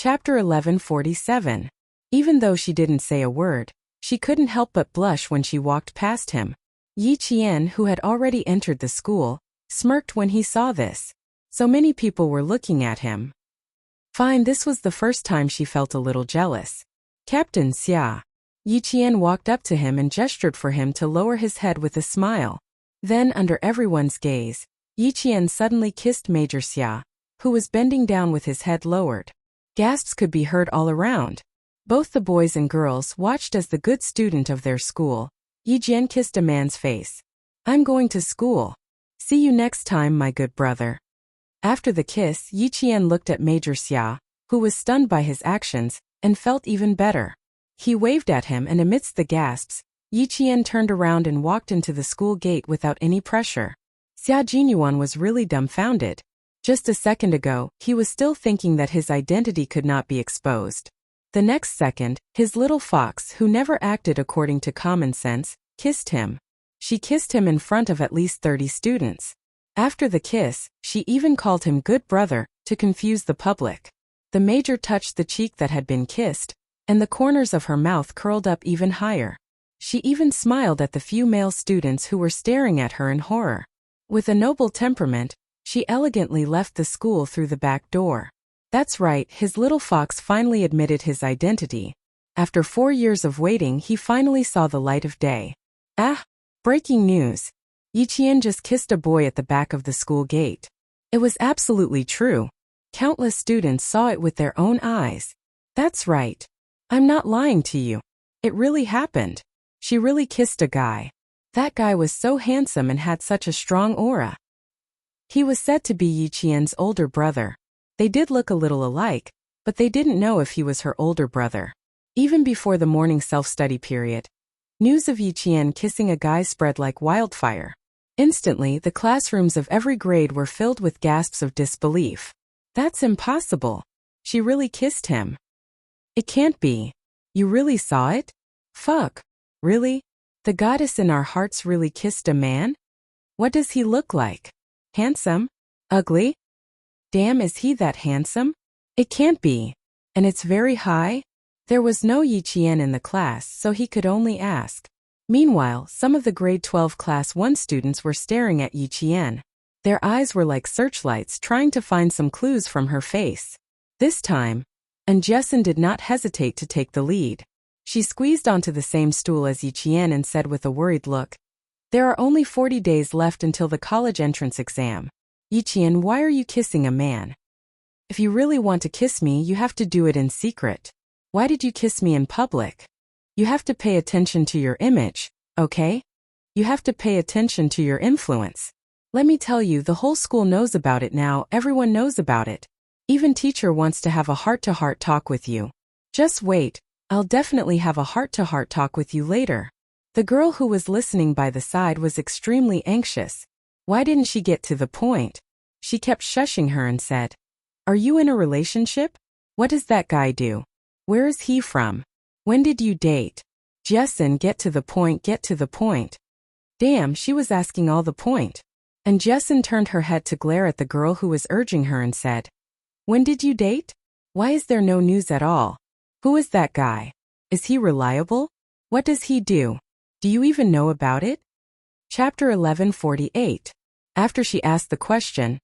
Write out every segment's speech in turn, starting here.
Chapter 1147. Even though she didn't say a word, she couldn't help but blush when she walked past him. Yi Qian, who had already entered the school, smirked when he saw this. So many people were looking at him. Fine, this was the first time she felt a little jealous. Captain Xia. Yi Qian walked up to him and gestured for him to lower his head with a smile. Then, under everyone's gaze, Yi Qian suddenly kissed Major Xia, who was bending down with his head lowered. Gasps could be heard all around. Both the boys and girls watched as the good student of their school, Yi Jian, kissed a man's face. I'm going to school. See you next time, my good brother. After the kiss, Yi Qian looked at Major Xia, who was stunned by his actions, and felt even better. He waved at him, and amidst the gasps, Yi Qian turned around and walked into the school gate without any pressure. Xia Jinyuan was really dumbfounded. Just a second ago, he was still thinking that his identity could not be exposed. The next second, his little fox, who never acted according to common sense, kissed him. She kissed him in front of at least 30 students. After the kiss, she even called him good brother, to confuse the public. The major touched the cheek that had been kissed, and the corners of her mouth curled up even higher. She even smiled at the few male students who were staring at her in horror. With a noble temperament, she elegantly left the school through the back door. That's right, his little fox finally admitted his identity. After 4 years of waiting, he finally saw the light of day. Ah! Breaking news. Yi Qian just kissed a boy at the back of the school gate. It was absolutely true. Countless students saw it with their own eyes. That's right. I'm not lying to you. It really happened. She really kissed a guy. That guy was so handsome and had such a strong aura. He was said to be Yi Qian's older brother. They did look a little alike, but they didn't know if he was her older brother. Even before the morning self-study period, news of Yi Qian kissing a guy spread like wildfire. Instantly, the classrooms of every grade were filled with gasps of disbelief. That's impossible. She really kissed him. It can't be. You really saw it? Fuck. Really? The goddess in our hearts really kissed a man? What does he look like? Handsome? Ugly? Damn, is he that handsome? It can't be. And it's very high? There was no Yi Qian in the class, so he could only ask. Meanwhile, some of the grade 12 class 1 students were staring at Yi Qian. Their eyes were like searchlights trying to find some clues from her face. This time, Jessen did not hesitate to take the lead. She squeezed onto the same stool as Yi Qian and said with a worried look, there are only 40 days left until the college entrance exam. Yi Qian, why are you kissing a man? If you really want to kiss me, you have to do it in secret. Why did you kiss me in public? You have to pay attention to your image, okay? You have to pay attention to your influence. Let me tell you, the whole school knows about it now, everyone knows about it. Even teacher wants to have a heart-to-heart talk with you. Just wait, I'll definitely have a heart-to-heart talk with you later. The girl who was listening by the side was extremely anxious. Why didn't she get to the point? She kept shushing her and said, are you in a relationship? What does that guy do? Where is he from? When did you date? Jessen, get to the point, get to the point. Damn, she was asking all the point. And Jessen turned her head to glare at the girl who was urging her and said, when did you date? Why is there no news at all? Who is that guy? Is he reliable? What does he do? Do you even know about it? Chapter 1148. After she asked the question,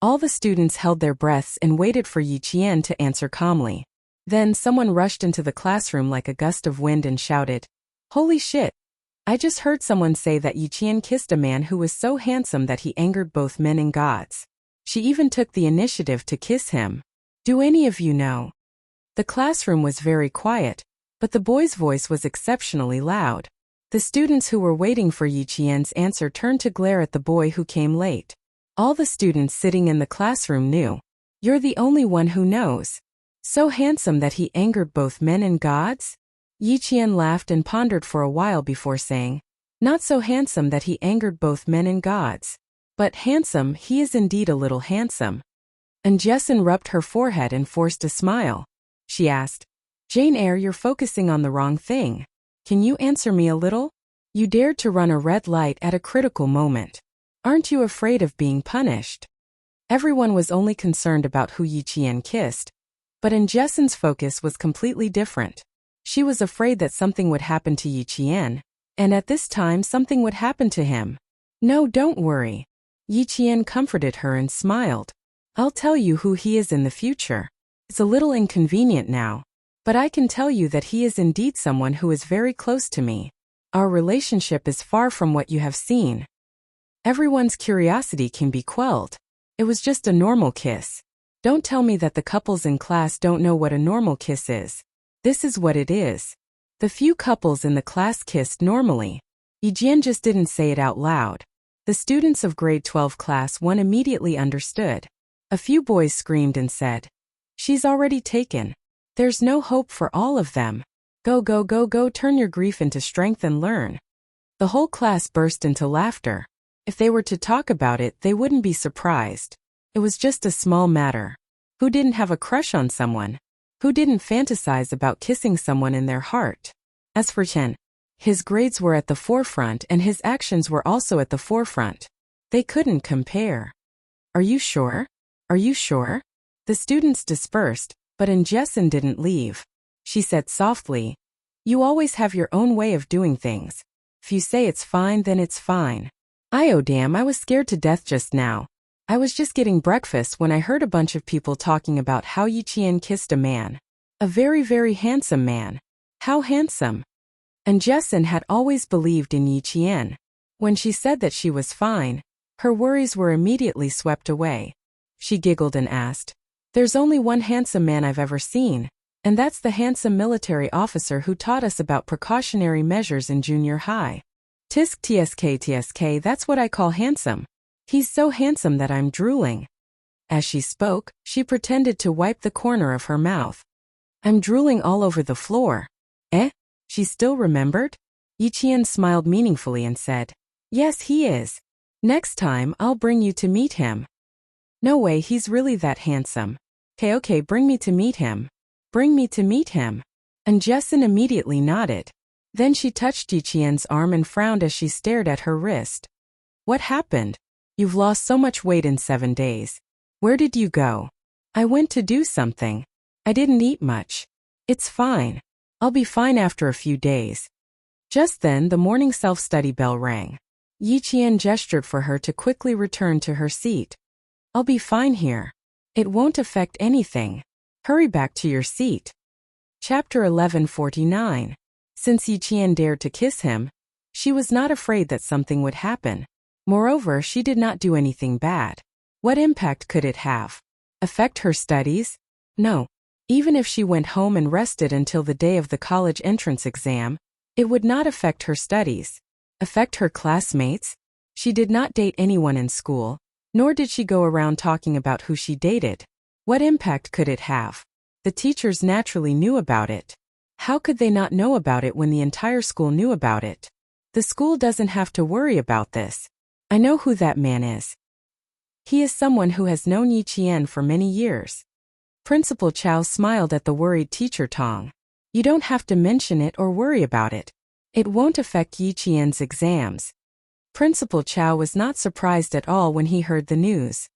all the students held their breaths and waited for Yi Qian to answer calmly. Then someone rushed into the classroom like a gust of wind and shouted, holy shit! I just heard someone say that Yi Qian kissed a man who was so handsome that he angered both men and gods. She even took the initiative to kiss him. Do any of you know? The classroom was very quiet, but the boy's voice was exceptionally loud. The students who were waiting for Yi Qian's answer turned to glare at the boy who came late. All the students sitting in the classroom knew. You're the only one who knows. So handsome that he angered both men and gods? Yi Qian laughed and pondered for a while before saying, not so handsome that he angered both men and gods. But handsome, he is indeed a little handsome. And Jessen rubbed her forehead and forced a smile. She asked, Jane Eyre, you're focusing on the wrong thing. Can you answer me a little? You dared to run a red light at a critical moment. Aren't you afraid of being punished? Everyone was only concerned about who Yi Qian kissed. But Jessen's focus was completely different. She was afraid that something would happen to Yi Qian, and at this time something would happen to him. No, don't worry. Yi Qian comforted her and smiled. I'll tell you who he is in the future. It's a little inconvenient now, but I can tell you that he is indeed someone who is very close to me. Our relationship is far from what you have seen. Everyone's curiosity can be quelled. It was just a normal kiss. Don't tell me that the couples in class don't know what a normal kiss is. This is what it is. The few couples in the class kissed normally. Yi Jian just didn't say it out loud. The students of grade 12 class 1 immediately understood. A few boys screamed and said, "She's already taken. There's no hope for all of them. Go, go, go, go, turn your grief into strength and learn." The whole class burst into laughter. If they were to talk about it, they wouldn't be surprised. It was just a small matter. Who didn't have a crush on someone? Who didn't fantasize about kissing someone in their heart? As for Chen, his grades were at the forefront and his actions were also at the forefront. They couldn't compare. Are you sure? Are you sure? The students dispersed, but Jessen didn't leave. She said softly, "You always have your own way of doing things. If you say it's fine, then it's fine." Oh damn, I was scared to death just now. I was just getting breakfast when I heard a bunch of people talking about how Yi Qian kissed a man. A very, very handsome man. How handsome. Jessen had always believed in Yi Qian. When she said that she was fine, her worries were immediately swept away. She giggled and asked, "There's only one handsome man I've ever seen, and that's the handsome military officer who taught us about precautionary measures in junior high. Tisk tsk, that's what I call handsome. He's so handsome that I'm drooling." As she spoke, she pretended to wipe the corner of her mouth. "I'm drooling all over the floor." Eh? She still remembered? Yi Qian smiled meaningfully and said, "Yes, he is. Next time I'll bring you to meet him." "No way, he's really that handsome." Okay, bring me to meet him. Bring me to meet him." Jessen immediately nodded. Then she touched Yi Qian's arm and frowned as she stared at her wrist. "What happened? You've lost so much weight in 7 days. Where did you go?" "I went to do something. I didn't eat much." "It's fine. I'll be fine after a few days." Just then the morning self-study bell rang. Yi Qian gestured for her to quickly return to her seat. "I'll be fine here. It won't affect anything. Hurry back to your seat." Chapter 1149. Since Yi Qian dared to kiss him, she was not afraid that something would happen. Moreover, she did not do anything bad. What impact could it have? Affect her studies? No. Even if she went home and rested until the day of the college entrance exam, it would not affect her studies. Affect her classmates? She did not date anyone in school, nor did she go around talking about who she dated. What impact could it have? The teachers naturally knew about it. How could they not know about it when the entire school knew about it? The school doesn't have to worry about this. I know who that man is. He is someone who has known Yi Qian for many years. Principal Chao smiled at the worried teacher Tong. You don't have to mention it or worry about it. It won't affect Yi Qian's exams. Principal Chao was not surprised at all when he heard the news.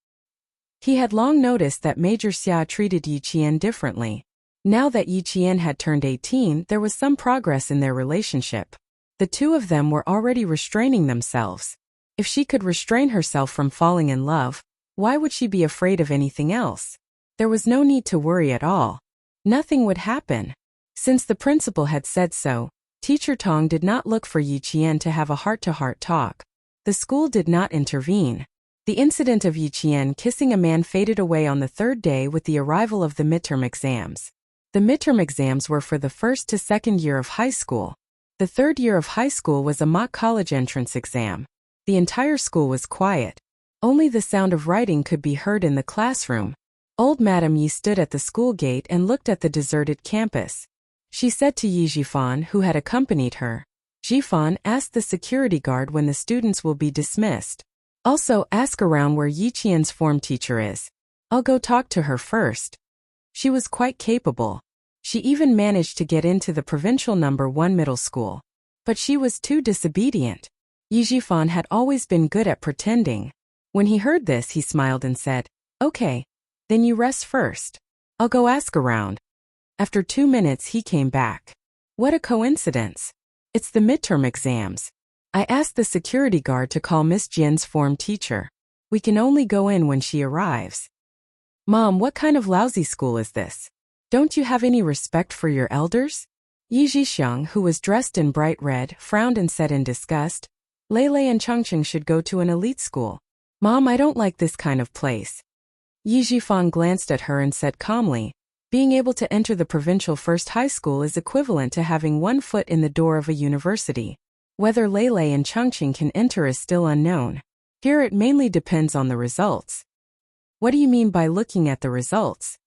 He had long noticed that Major Xia treated Yi Qian differently. Now that Yi Qian had turned 18, there was some progress in their relationship. The two of them were already restraining themselves. If she could restrain herself from falling in love, why would she be afraid of anything else? There was no need to worry at all. Nothing would happen. Since the principal had said so, Teacher Tong did not look for Yi Qian to have a heart-to-heart talk. The school did not intervene. The incident of Yi Qian kissing a man faded away on the third day with the arrival of the midterm exams. The midterm exams were for the first to second year of high school. The third year of high school was a mock college entrance exam. The entire school was quiet. Only the sound of writing could be heard in the classroom. Old Madame Yi stood at the school gate and looked at the deserted campus. She said to Yi Jifan, who had accompanied her, "Jifan, ask the security guard when the students will be dismissed. Also, ask around where Yi Qian's form teacher is. I'll go talk to her first." She was quite capable. She even managed to get into the provincial number 1 middle school. But she was too disobedient. Yi Jifan had always been good at pretending. When he heard this, he smiled and said, "Okay. Then you rest first." I'll go ask around. After 2 minutes he came back. What a coincidence. It's the midterm exams. I asked the security guard to call Miss Jin's form teacher. We can only go in when she arrives. Mom, what kind of lousy school is this? Don't you have any respect for your elders? Yi Zhixiang, who was dressed in bright red, frowned and said in disgust, Lei and Changqing should go to an elite school. Mom, I don't like this kind of place. Yi Zhifan glanced at her and said calmly, being able to enter the provincial first high school is equivalent to having one foot in the door of a university. Whether Lei and Changqing can enter is still unknown. Here it mainly depends on the results. What do you mean by looking at the results?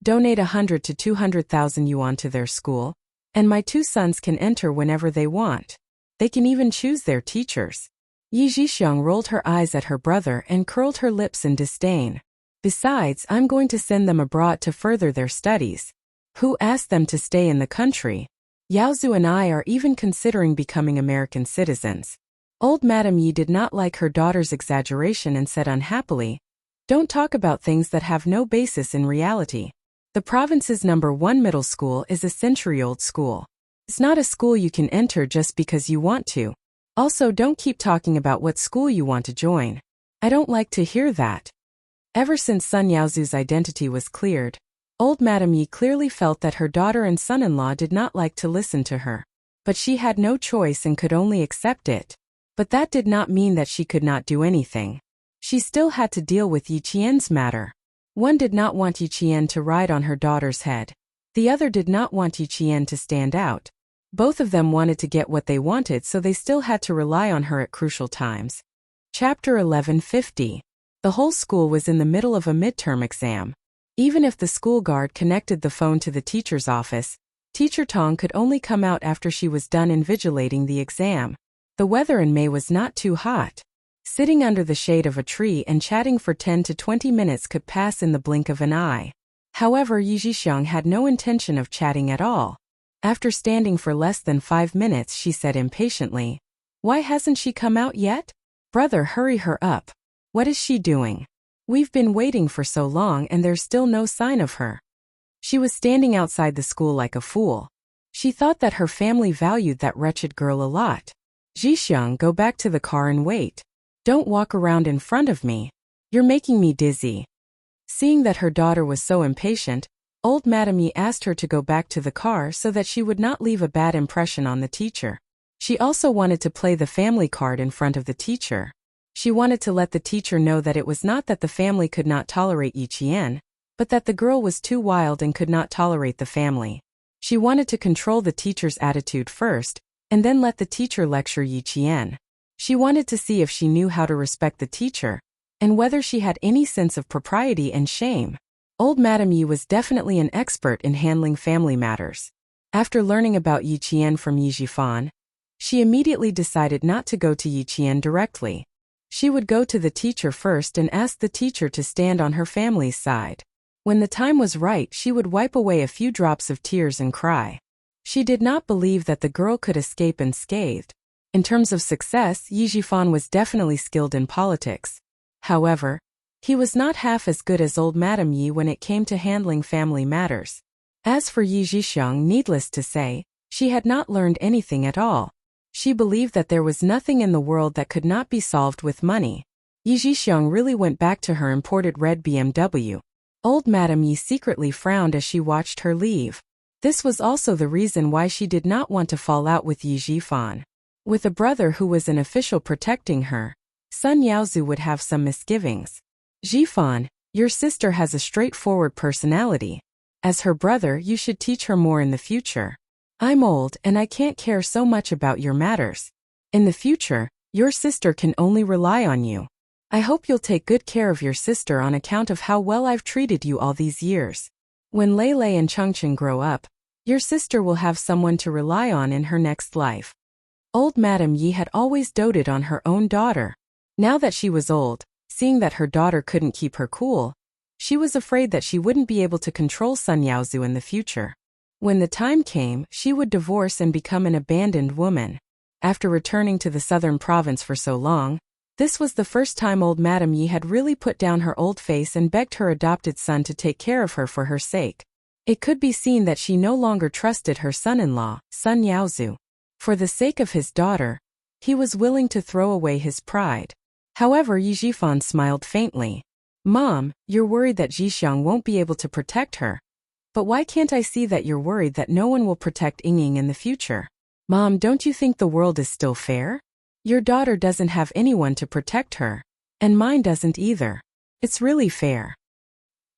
Donate 100 to 200,000 yuan to their school, and my 2 sons can enter whenever they want. They can even choose their teachers. Yi Zhixiang rolled her eyes at her brother and curled her lips in disdain. Besides, I'm going to send them abroad to further their studies. Who asked them to stay in the country? Yaozu and I are even considering becoming American citizens. Old Madam Yi did not like her daughter's exaggeration and said unhappily, don't talk about things that have no basis in reality. The province's #1 middle school is a century-old school. It's not a school you can enter just because you want to. Also, don't keep talking about what school you want to join. I don't like to hear that. Ever since Sun Yaozu's identity was cleared, old Madam Yi clearly felt that her daughter and son-in-law did not like to listen to her. But she had no choice and could only accept it. But that did not mean that she could not do anything. She still had to deal with Yi Qian's matter. One did not want Yi Qian to ride on her daughter's head. The other did not want Yi Qian to stand out. Both of them wanted to get what they wanted, so they still had to rely on her at crucial times. Chapter 1150. The whole school was in the middle of a midterm exam. Even if the school guard connected the phone to the teacher's office, Teacher Tong could only come out after she was done invigilating the exam. The weather in May was not too hot. Sitting under the shade of a tree and chatting for 10 to 20 minutes could pass in the blink of an eye. However, Yi Zhixiang had no intention of chatting at all. After standing for less than 5 minutes, she said impatiently, Why hasn't she come out yet? Brother, hurry her up. What is she doing? We've been waiting for so long and there's still no sign of her. She was standing outside the school like a fool. She thought that her family valued that wretched girl a lot. Zhixiang, go back to the car and wait. Don't walk around in front of me. You're making me dizzy. Seeing that her daughter was so impatient, old Madam Yi asked her to go back to the car so that she would not leave a bad impression on the teacher. She also wanted to play the family card in front of the teacher. She wanted to let the teacher know that it was not that the family could not tolerate Yi Qian, but that the girl was too wild and could not tolerate the family. She wanted to control the teacher's attitude first, and then let the teacher lecture Yi Qian. She wanted to see if she knew how to respect the teacher, and whether she had any sense of propriety and shame. Old Madam Yi was definitely an expert in handling family matters. After learning about Yi Qian from Yi Zhifan, she immediately decided not to go to Yi Qian directly. She would go to the teacher first and ask the teacher to stand on her family's side. When the time was right, she would wipe away a few drops of tears and cry. She did not believe that the girl could escape unscathed. In terms of success, Yi Zhifan was definitely skilled in politics. However, he was not half as good as old Madam Yi when it came to handling family matters. As for Yi Zhixiang, needless to say, she had not learned anything at all. She believed that there was nothing in the world that could not be solved with money. Yi Zhixiang really went back to her imported red BMW. Old Madam Yi secretly frowned as she watched her leave. This was also the reason why she did not want to fall out with Yi Zhifan. With a brother who was an official protecting her, Sun Yaozu would have some misgivings. Zhifan, your sister has a straightforward personality. As her brother, you should teach her more in the future. I'm old and I can't care so much about your matters. In the future, your sister can only rely on you. I hope you'll take good care of your sister on account of how well I've treated you all these years. When Lei and Changqing grow up, your sister will have someone to rely on in her next life. Old Madam Yi had always doted on her own daughter. Now that she was old, seeing that her daughter couldn't keep her cool, she was afraid that she wouldn't be able to control Sun Yaozu in the future. When the time came, she would divorce and become an abandoned woman. After returning to the southern province for so long, This was the first time old Madame Yi had really put down her old face and begged her adopted son to take care of her for her sake. It could be seen that she no longer trusted her son-in-law, Sun Yaozu. For the sake of his daughter, he was willing to throw away his pride. However, Yi Jifan smiled faintly. Mom, you're worried that Jixiang won't be able to protect her. But why can't I see that you're worried that no one will protect Yingying in the future? Mom, don't you think the world is still fair? Your daughter doesn't have anyone to protect her. And mine doesn't either. It's really fair.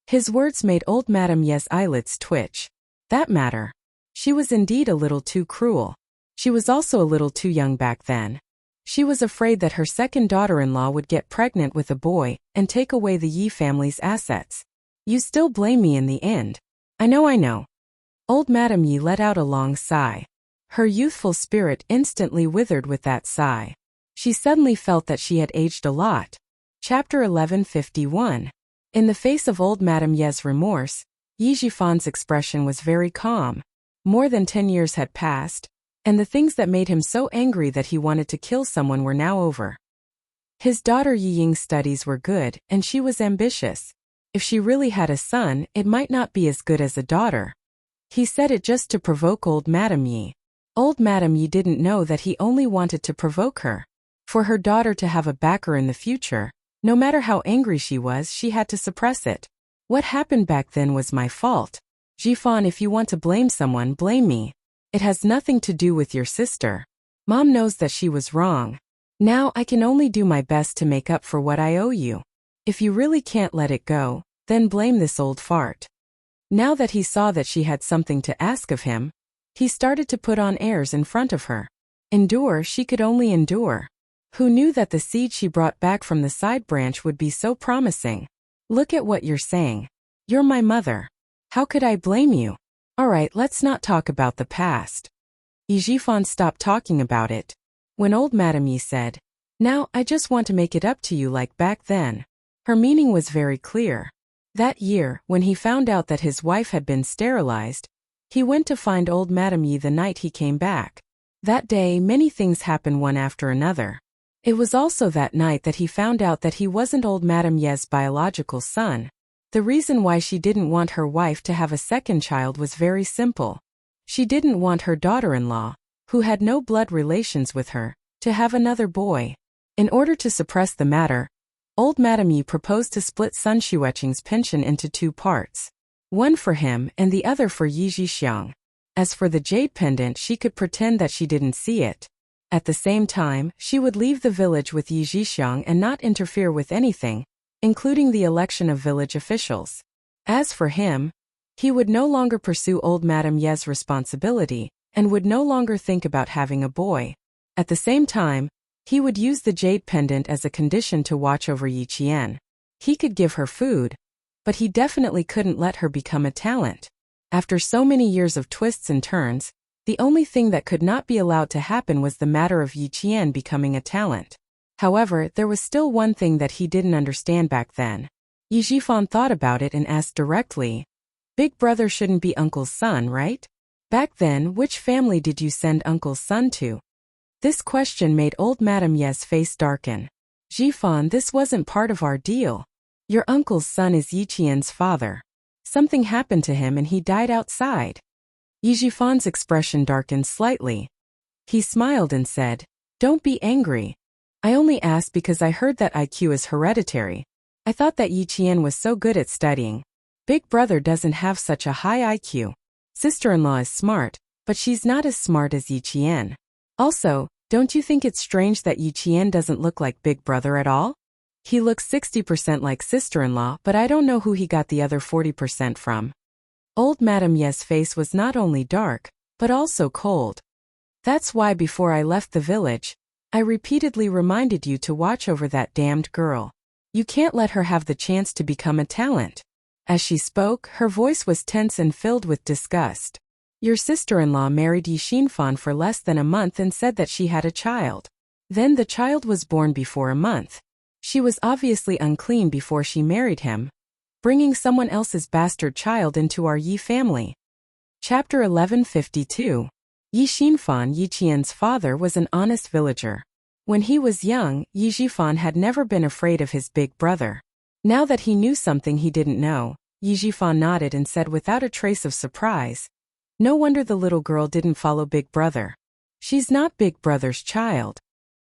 His words made old Madame Ye's eyelids twitch. That matter. She was indeed a little too cruel. She was also a little too young back then. She was afraid that her second daughter-in-law would get pregnant with a boy and take away the Yi family's assets. You still blame me in the end. I know. Old Madame Yi let out a long sigh. Her youthful spirit instantly withered with that sigh. She suddenly felt that she had aged a lot. Chapter 1151. In the face of old Madame Ye's remorse, Yi Jifan's expression was very calm. More than 10 years had passed, and the things that made him so angry that he wanted to kill someone were now over. His daughter Yi Ying's studies were good, and she was ambitious. If she really had a son, it might not be as good as a daughter. He said it just to provoke old Madame Yi. Old Madame Yi didn't know that he only wanted to provoke her. For her daughter to have a backer in the future, no matter how angry she was, she had to suppress it. What happened back then was my fault. Jifan, if you want to blame someone, blame me. It has nothing to do with your sister. Mom knows that she was wrong. Now I can only do my best to make up for what I owe you. If you really can't let it go, then blame this old fart. Now that he saw that she had something to ask of him, he started to put on airs in front of her. Endure, she could only endure. Who knew that the seed she brought back from the side branch would be so promising? Look at what you're saying. You're my mother. How could I blame you? Alright, let's not talk about the past. Yi Jifan stopped talking about it. When old Madame Yi said, now I just want to make it up to you like back then. Her meaning was very clear. That year, when he found out that his wife had been sterilized, he went to find old Madame Yi the night he came back. That day, many things happened one after another. It was also that night that he found out that he wasn't old Madame Ye's biological son. The reason why she didn't want her wife to have a second child was very simple. She didn't want her daughter-in-law, who had no blood relations with her, to have another boy. In order to suppress the matter, old Madame Yi proposed to split Sun Xueqing's pension into 2 parts. One for him and the other for Yi Jixiang. As for the jade pendant, she could pretend that she didn't see it. At the same time, she would leave the village with Yi Jixiang and not interfere with anything, including the election of village officials. As for him, he would no longer pursue old Madame Ye's responsibility, and would no longer think about having a boy. At the same time, he would use the jade pendant as a condition to watch over Yi Qian. He could give her food, but he definitely couldn't let her become a talent. After so many years of twists and turns, the only thing that could not be allowed to happen was the matter of Yi Qian becoming a talent. However, there was still one thing that he didn't understand back then. Yi Jifan thought about it and asked directly, Big brother shouldn't be uncle's son, right? Back then, which family did you send uncle's son to? This question made old Madame Ye's face darken. Jifan, this wasn't part of our deal. Your uncle's son is Yi Qian's father. Something happened to him and he died outside. Yi Jifan's expression darkened slightly. He smiled and said, Don't be angry. I only asked because I heard that IQ is hereditary. I thought that Yi Qian was so good at studying. Big brother doesn't have such a high IQ. Sister-in-law is smart, but she's not as smart as Yi Qian. Also, don't you think it's strange that Yi Qian doesn't look like big brother at all? He looks 60% like sister-in-law, but I don't know who he got the other 40% from. Old Madame Ye's face was not only dark, but also cold. That's why before I left the village, I repeatedly reminded you to watch over that damned girl. You can't let her have the chance to become a talent. As she spoke, her voice was tense and filled with disgust. Your sister-in-law married Yi Xinfan for less than a month and said that she had a child. Then the child was born before a month. She was obviously unclean before she married him, bringing someone else's bastard child into our Yi family. Chapter 1152. Yi Xinfan, Yi Qian's father, was an honest villager. When he was young, Yi Jifan had never been afraid of his big brother. Now that he knew something he didn't know, Yi Jifan nodded and said without a trace of surprise, "No wonder the little girl didn't follow Big Brother. She's not Big Brother's child.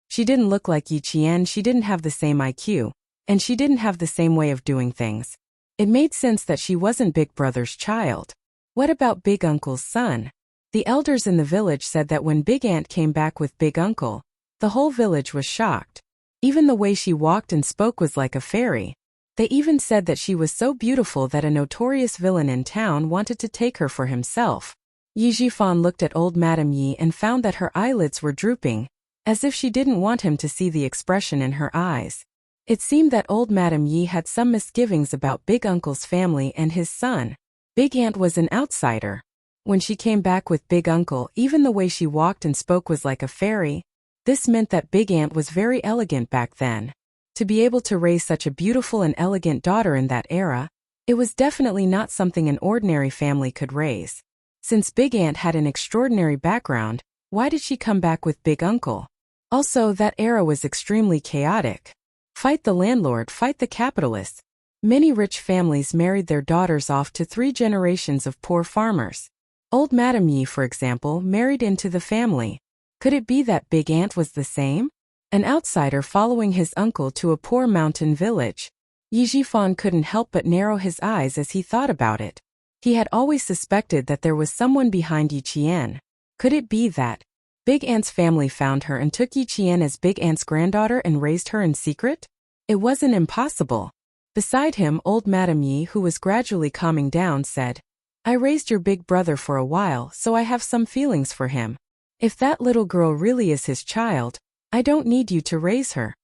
She didn't look like Yi Qian, she didn't have the same IQ, and she didn't have the same way of doing things. It made sense that she wasn't Big Brother's child." What about Big Uncle's son? The elders in the village said that when Big Aunt came back with Big Uncle, the whole village was shocked. Even the way she walked and spoke was like a fairy. They even said that she was so beautiful that a notorious villain in town wanted to take her for himself. Yi Jifan looked at old Madame Yi and found that her eyelids were drooping, as if she didn't want him to see the expression in her eyes. It seemed that old Madame Yi had some misgivings about Big Uncle's family and his son. Big Aunt was an outsider. When she came back with Big Uncle, even the way she walked and spoke was like a fairy. This meant that Big Aunt was very elegant back then. To be able to raise such a beautiful and elegant daughter in that era, it was definitely not something an ordinary family could raise. Since Big Aunt had an extraordinary background, why did she come back with Big Uncle? Also, that era was extremely chaotic. Fight the landlord, fight the capitalists. Many rich families married their daughters off to 3 generations of poor farmers. Old Madame Yi, for example, married into the family. Could it be that Big Aunt was the same? An outsider following his uncle to a poor mountain village. Yi Jifan couldn't help but narrow his eyes as he thought about it. He had always suspected that there was someone behind Yi Qian. Could it be that Big Aunt's family found her and took Yi Qian as Big Aunt's granddaughter and raised her in secret? It wasn't impossible. Beside him, old Madame Yi, who was gradually calming down, said, "I raised your big brother for a while, so I have some feelings for him. If that little girl really is his child, I don't need you to raise her."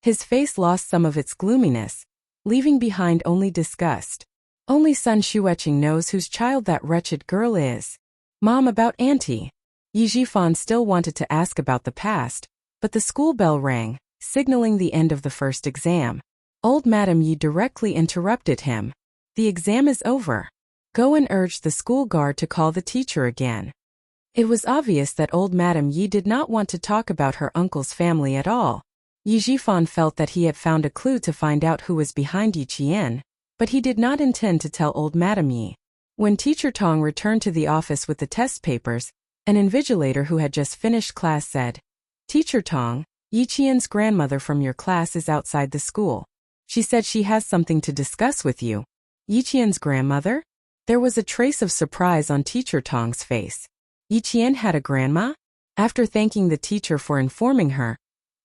His face lost some of its gloominess, leaving behind only disgust. Only Sun Shueqing knows whose child that wretched girl is. Mom, about Auntie. Yi Jifan still wanted to ask about the past, but the school bell rang, signaling the end of the first exam. Old Madame Yi directly interrupted him. "The exam is over. Go and urge the school guard to call the teacher again." It was obvious that old Madame Yi did not want to talk about her uncle's family at all. Yi Jifan felt that he had found a clue to find out who was behind Yi Qian, but he did not intend to tell old Madame Yi. When Teacher Tong returned to the office with the test papers, an invigilator who had just finished class said, "Teacher Tong, Yi Qian's grandmother from your class is outside the school. She said she has something to discuss with you." Yi Qian's grandmother? There was a trace of surprise on Teacher Tong's face. Yi Qian had a grandma? After thanking the teacher for informing her,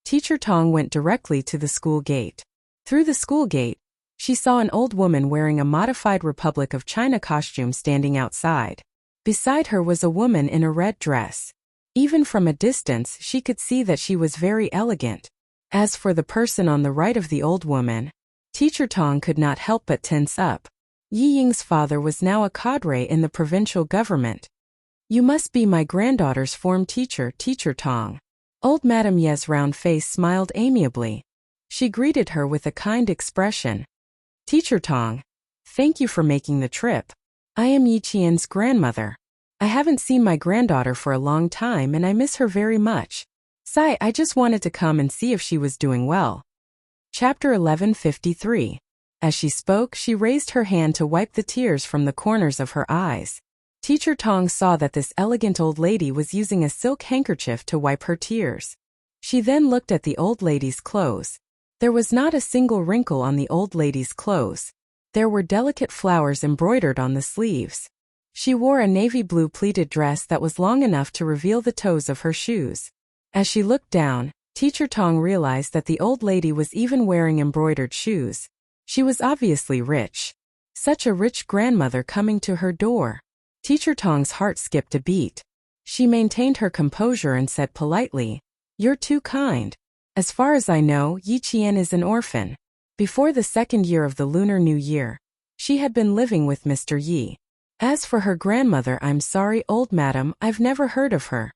Teacher Tong went directly to the school gate. Through the school gate, she saw an old woman wearing a modified Republic of China costume standing outside. Beside her was a woman in a red dress. Even from a distance, she could see that she was very elegant. As for the person on the right of the old woman, Teacher Tong could not help but tense up. Yi Ying's father was now a cadre in the provincial government. "You must be my granddaughter's form teacher, Teacher Tong." Old Madame Ye's round face smiled amiably. She greeted her with a kind expression. "Teacher Tong, thank you for making the trip. I am Yi Qian's grandmother. I haven't seen my granddaughter for a long time and I miss her very much. I just wanted to come and see if she was doing well." Chapter 1153. As she spoke, she raised her hand to wipe the tears from the corners of her eyes. Teacher Tong saw that this elegant old lady was using a silk handkerchief to wipe her tears. She then looked at the old lady's clothes. There was not a single wrinkle on the old lady's clothes. There were delicate flowers embroidered on the sleeves. She wore a navy blue pleated dress that was long enough to reveal the toes of her shoes. As she looked down, Teacher Tong realized that the old lady was even wearing embroidered shoes. She was obviously rich. Such a rich grandmother coming to her door. Teacher Tong's heart skipped a beat. She maintained her composure and said politely, "You're too kind. As far as I know, Yi Qian is an orphan." Before the second year of the Lunar New Year, she had been living with Mr. Yi. As for her grandmother, "I'm sorry, old madam, I've never heard of her."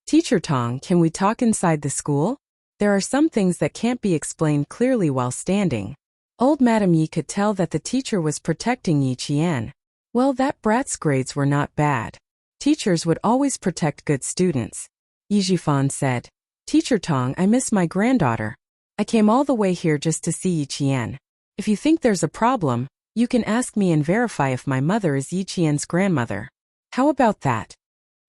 "Teacher Tong, can we talk inside the school? There are some things that can't be explained clearly while standing." Old Madame Yi could tell that the teacher was protecting Yi Qian. Well, that brat's grades were not bad. Teachers would always protect good students. Yi Jifan said, Teacher Tong, I miss my granddaughter. I came all the way here just to see Yi Qian. If you think there's a problem, you can ask me and verify if my mother is Yi Qian's grandmother. How about that?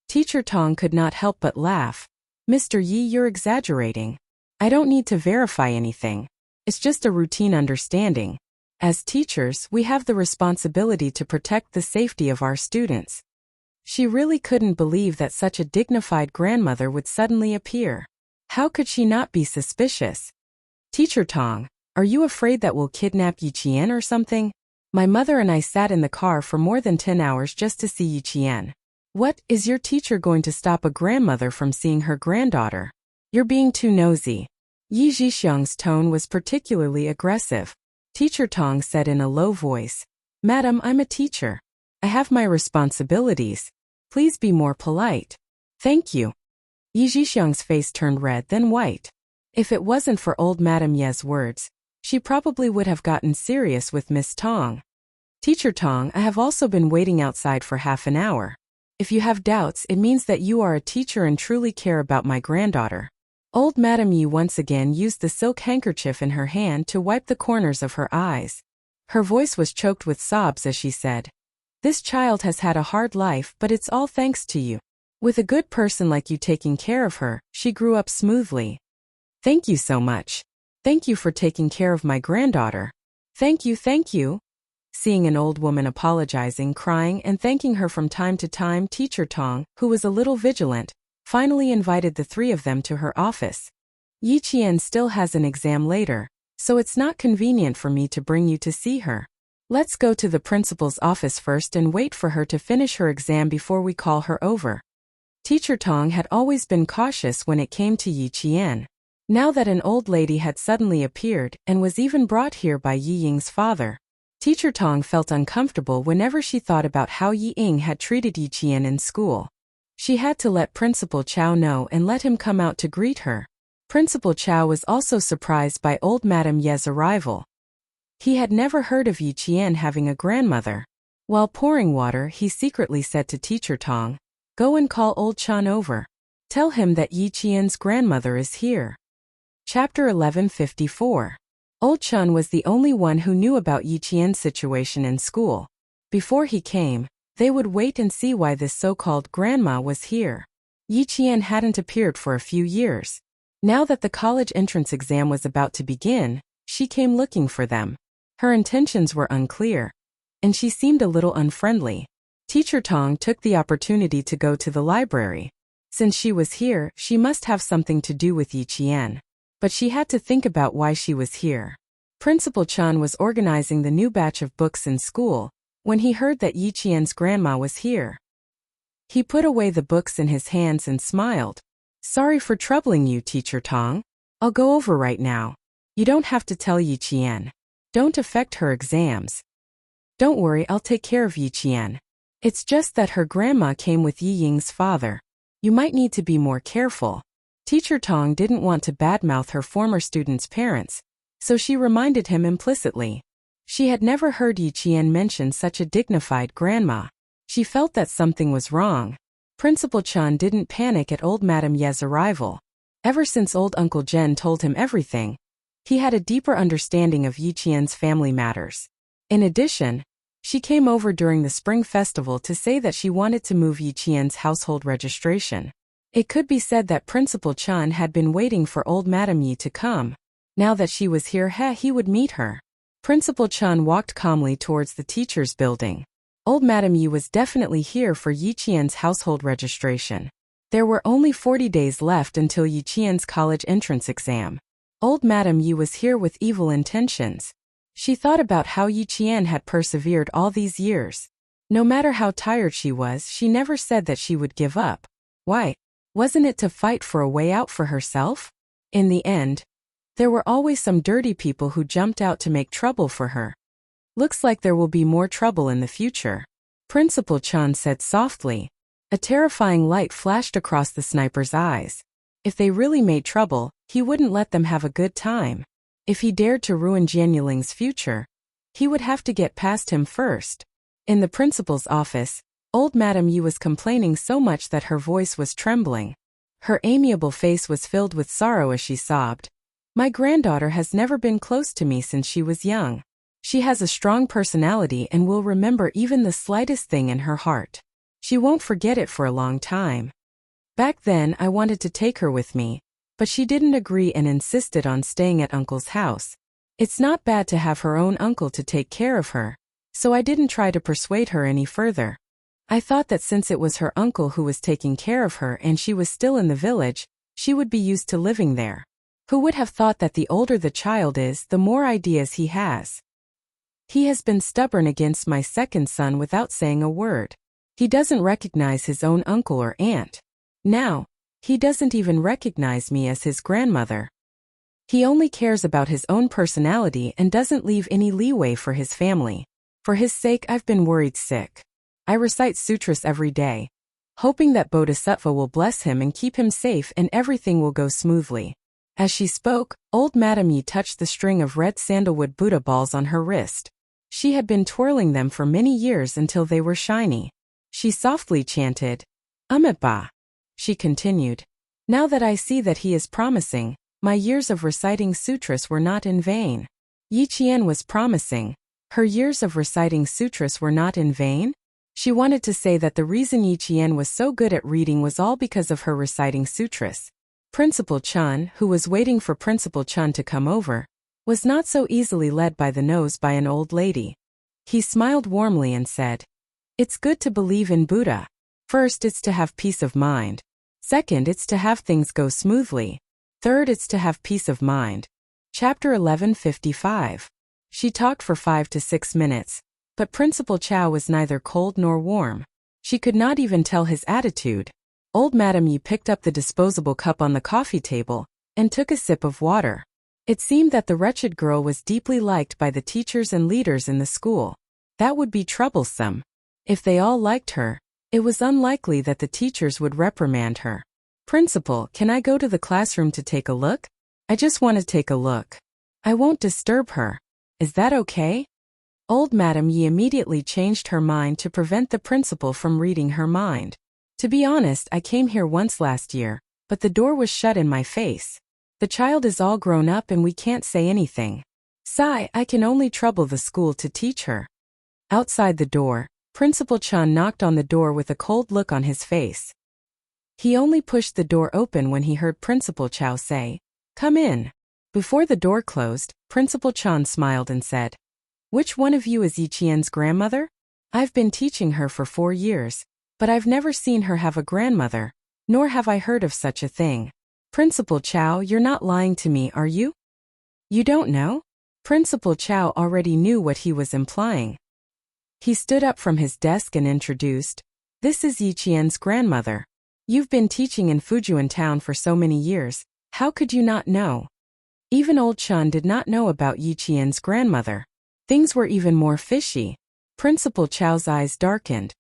Teacher Tong could not help but laugh. Mr. Yi, you're exaggerating. I don't need to verify anything. It's just a routine understanding. As teachers, we have the responsibility to protect the safety of our students. She really couldn't believe that such a dignified grandmother would suddenly appear. How could she not be suspicious? Teacher Tong, are you afraid that we'll kidnap Yi Qian or something? My mother and I sat in the car for more than 10 hours just to see Yi Qian. What, is your teacher going to stop a grandmother from seeing her granddaughter? You're being too nosy. Yi Zhixiang's tone was particularly aggressive. Teacher Tong said in a low voice, Madam, I'm a teacher. I have my responsibilities. Please be more polite. Thank you. Yi Zhixiang's face turned red then white. If it wasn't for old Madame Ye's words, she probably would have gotten serious with Miss Tong. Teacher Tong, I have also been waiting outside for half an hour. If you have doubts, it means that you are a teacher and truly care about my granddaughter. Old Madame Yi once again used the silk handkerchief in her hand to wipe the corners of her eyes. Her voice was choked with sobs as she said, This child has had a hard life, but it's all thanks to you. With a good person like you taking care of her, she grew up smoothly. Thank you so much. Thank you for taking care of my granddaughter. Thank you, thank you. Seeing an old woman apologizing, crying, and thanking her from time to time, Teacher Tong, who was a little vigilant, finally invited the three of them to her office. Yi Qian still has an exam later, so it's not convenient for me to bring you to see her. Let's go to the principal's office first and wait for her to finish her exam before we call her over. Teacher Tong had always been cautious when it came to Yi Qian. Now that an old lady had suddenly appeared and was even brought here by Yi Ying's father, Teacher Tong felt uncomfortable whenever she thought about how Yi Ying had treated Yi Qian in school. She had to let Principal Chow know and let him come out to greet her. Principal Chow was also surprised by old Madame Ye's arrival. He had never heard of Yi Qian having a grandmother. While pouring water, he secretly said to Teacher Tong, Go and call old Chan over. Tell him that Yi Qian's grandmother is here. Chapter 1154. Old Chun was the only one who knew about Yi Qian's situation in school. Before he came, they would wait and see why this so-called grandma was here. Yi Qian hadn't appeared for a few years. Now that the college entrance exam was about to begin, she came looking for them. Her intentions were unclear, and she seemed a little unfriendly. Teacher Tong took the opportunity to go to the library. Since she was here, she must have something to do with Yi Qian. But she had to think about why she was here. Principal Chan was organizing the new batch of books in school when he heard that Yi Qian's grandma was here. He put away the books in his hands and smiled. Sorry for troubling you, Teacher Tong. I'll go over right now. You don't have to tell Yi Qian. Don't affect her exams. Don't worry, I'll take care of Yi Qian. It's just that her grandma came with Yi Ying's father. You might need to be more careful. Teacher Tong didn't want to badmouth her former student's parents, so she reminded him implicitly. She had never heard Yi Qian mention such a dignified grandma. She felt that something was wrong. Principal Chan didn't panic at old Madame Ye's arrival. Ever since old Uncle Jen told him everything, he had a deeper understanding of Yi Qian's family matters. In addition, she came over during the Spring Festival to say that she wanted to move Yi Qian's household registration. It could be said that Principal Chun had been waiting for old Madame Yi to come. Now that she was here, he would meet her. Principal Chun walked calmly towards the teacher's building. Old Madame Yi was definitely here for Yi Qian's household registration. There were only 40 days left until Yi Qian's college entrance exam. Old Madame Yi was here with evil intentions. She thought about how Yi Qian had persevered all these years. No matter how tired she was, she never said that she would give up. Why? Wasn't it to fight for a way out for herself? In the end, there were always some dirty people who jumped out to make trouble for her. Looks like there will be more trouble in the future, Principal Chan said softly. A terrifying light flashed across the sniper's eyes. If they really made trouble, he wouldn't let them have a good time. If he dared to ruin Jian Yiling's future, he would have to get past him first. In the principal's office, old Madame Yi was complaining so much that her voice was trembling. Her amiable face was filled with sorrow as she sobbed. My granddaughter has never been close to me since she was young. She has a strong personality and will remember even the slightest thing in her heart. She won't forget it for a long time. Back then I wanted to take her with me, but she didn't agree and insisted on staying at Uncle's house. It's not bad to have her own uncle to take care of her, so I didn't try to persuade her any further. I thought that since it was her uncle who was taking care of her and she was still in the village, she would be used to living there. Who would have thought that the older the child is, the more ideas he has? He has been stubborn against my second son without saying a word. He doesn't recognize his own uncle or aunt. Now, he doesn't even recognize me as his grandmother. He only cares about his own personality and doesn't leave any leeway for his family. For his sake I've been worried sick. I recite sutras every day, hoping that Bodhisattva will bless him and keep him safe and everything will go smoothly. As she spoke, old Madame Yi touched the string of red sandalwood Buddha balls on her wrist. She had been twirling them for many years until they were shiny. She softly chanted, Amitabha. She continued, now that I see that he is promising, my years of reciting sutras were not in vain. Yi Qian was promising. Her years of reciting sutras were not in vain? She wanted to say that the reason Yi Qian was so good at reading was all because of her reciting sutras. Principal Chun, who was waiting for Principal Chun to come over, was not so easily led by the nose by an old lady. He smiled warmly and said, it's good to believe in Buddha. First, it's to have peace of mind. Second, it's to have things go smoothly. Third, it's to have peace of mind. Chapter 1155. She talked for 5 to 6 minutes, but Principal Chow was neither cold nor warm. She could not even tell his attitude. Old Madame Yi picked up the disposable cup on the coffee table and took a sip of water. It seemed that the wretched girl was deeply liked by the teachers and leaders in the school. That would be troublesome. If they all liked her, it was unlikely that the teachers would reprimand her. Principal, can I go to the classroom to take a look? I just want to take a look. I won't disturb her. Is that okay? Old Madame Yi immediately changed her mind to prevent the principal from reading her mind. To be honest, I came here once last year, but the door was shut in my face. The child is all grown up and we can't say anything. Sigh, I can only trouble the school to teach her. Outside the door, Principal Chun knocked on the door with a cold look on his face. He only pushed the door open when he heard Principal Chow say, come in. Before the door closed, Principal Chun smiled and said, which one of you is Yi Qian's grandmother? I've been teaching her for 4 years, but I've never seen her have a grandmother, nor have I heard of such a thing. Principal Chow, you're not lying to me, are you? You don't know? Principal Chow already knew what he was implying. He stood up from his desk and introduced, this is Yi Qian's grandmother. You've been teaching in Fujian town for so many years, how could you not know? Even old Chun did not know about Yi Qian's grandmother. Things were even more fishy. Principal Chow's eyes darkened.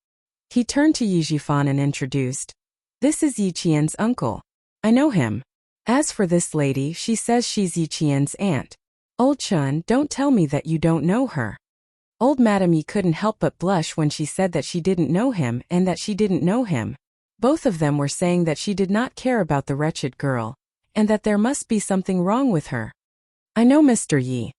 He turned to Yi Jifan and introduced, this is Yi Qian's uncle. I know him. As for this lady, she says she's Yi Qian's aunt. Old Chun, don't tell me that you don't know her. Old Madame Yi couldn't help but blush when she said that she didn't know him and that she didn't know him. Both of them were saying that she did not care about the wretched girl, and that there must be something wrong with her. I know Mr. Yi.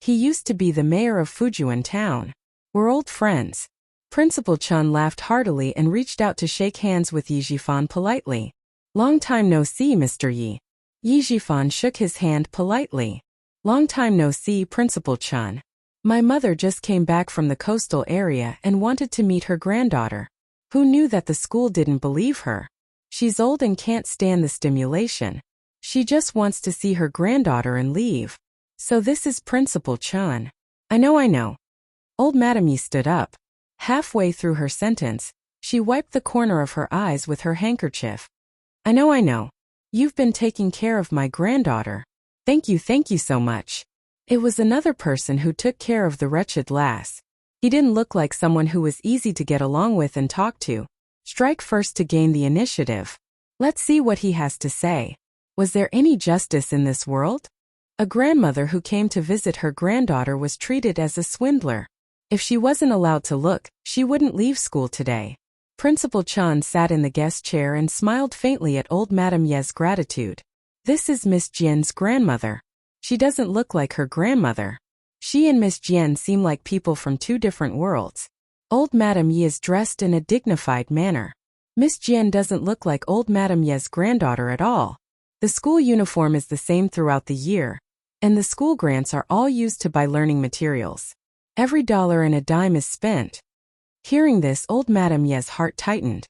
He used to be the mayor of Fujian town. We're old friends. Principal Chun laughed heartily and reached out to shake hands with Yi Jifan politely. Long time no see, Mr. Yi. Yi Jifan shook his hand politely. Long time no see, Principal Chun. My mother just came back from the coastal area and wanted to meet her granddaughter. Who knew that the school didn't believe her? She's old and can't stand the stimulation. She just wants to see her granddaughter and leave. So this is Principal Chun. I know. Old Madame Yi stood up. Halfway through her sentence, she wiped the corner of her eyes with her handkerchief. I know. You've been taking care of my granddaughter. Thank you so much. It was another person who took care of the wretched lass. He didn't look like someone who was easy to get along with and talk to. Strike first to gain the initiative. Let's see what he has to say. Was there any justice in this world? A grandmother who came to visit her granddaughter was treated as a swindler. If she wasn't allowed to look, she wouldn't leave school today. Principal Chan sat in the guest chair and smiled faintly at old Madame Ye's gratitude. This is Miss Jian's grandmother. She doesn't look like her grandmother. She and Miss Jian seem like people from two different worlds. Old Madame Ye is dressed in a dignified manner. Miss Jian doesn't look like old Madame Ye's granddaughter at all. The school uniform is the same throughout the year, and the school grants are all used to buy learning materials. Every dollar and a dime is spent. Hearing this, old Madame Ye's heart tightened.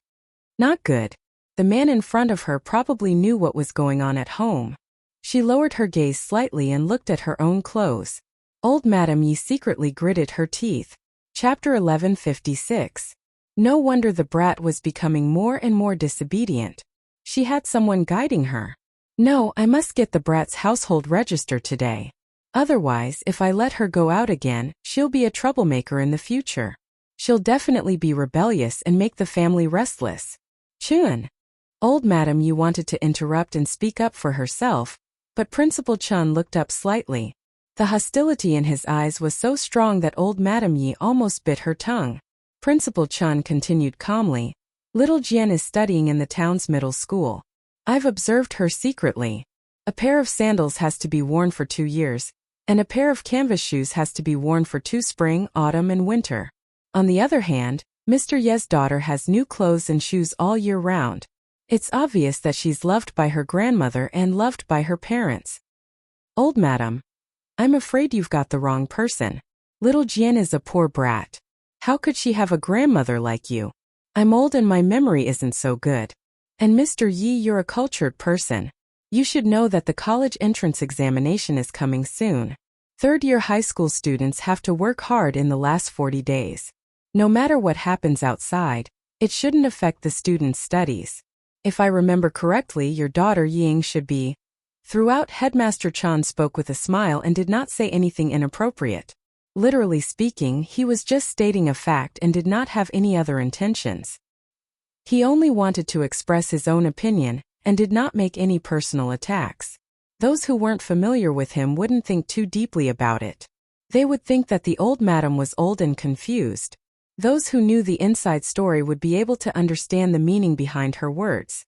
Not good. The man in front of her probably knew what was going on at home. She lowered her gaze slightly and looked at her own clothes. Old Madame Ye secretly gritted her teeth. Chapter 1156. No wonder the brat was becoming more and more disobedient. She had someone guiding her. No, I must get the brat's household register today. Otherwise, if I let her go out again, she'll be a troublemaker in the future. She'll definitely be rebellious and make the family restless. Chun. Old Madame Ye wanted to interrupt and speak up for herself, but Principal Chun looked up slightly. The hostility in his eyes was so strong that old Madame Ye almost bit her tongue. Principal Chun continued calmly. Little Jian is studying in the town's middle school. I've observed her secretly. A pair of sandals has to be worn for 2 years, and a pair of canvas shoes has to be worn for 2 spring, autumn, and winter. On the other hand, Mr. Ye's daughter has new clothes and shoes all year round. It's obvious that she's loved by her grandmother and loved by her parents. Old Madam, I'm afraid you've got the wrong person. Little Jian is a poor brat. How could she have a grandmother like you? I'm old and my memory isn't so good. And Mr. Yi, you're a cultured person. You should know that the college entrance examination is coming soon. Third-year high school students have to work hard in the last 40 days. No matter what happens outside, it shouldn't affect the students' studies. If I remember correctly, your daughter Ying should be. Throughout, Headmaster Chan spoke with a smile and did not say anything inappropriate. Literally speaking, he was just stating a fact and did not have any other intentions. He only wanted to express his own opinion and did not make any personal attacks. Those who weren't familiar with him wouldn't think too deeply about it. They would think that the old madam was old and confused. Those who knew the inside story would be able to understand the meaning behind her words.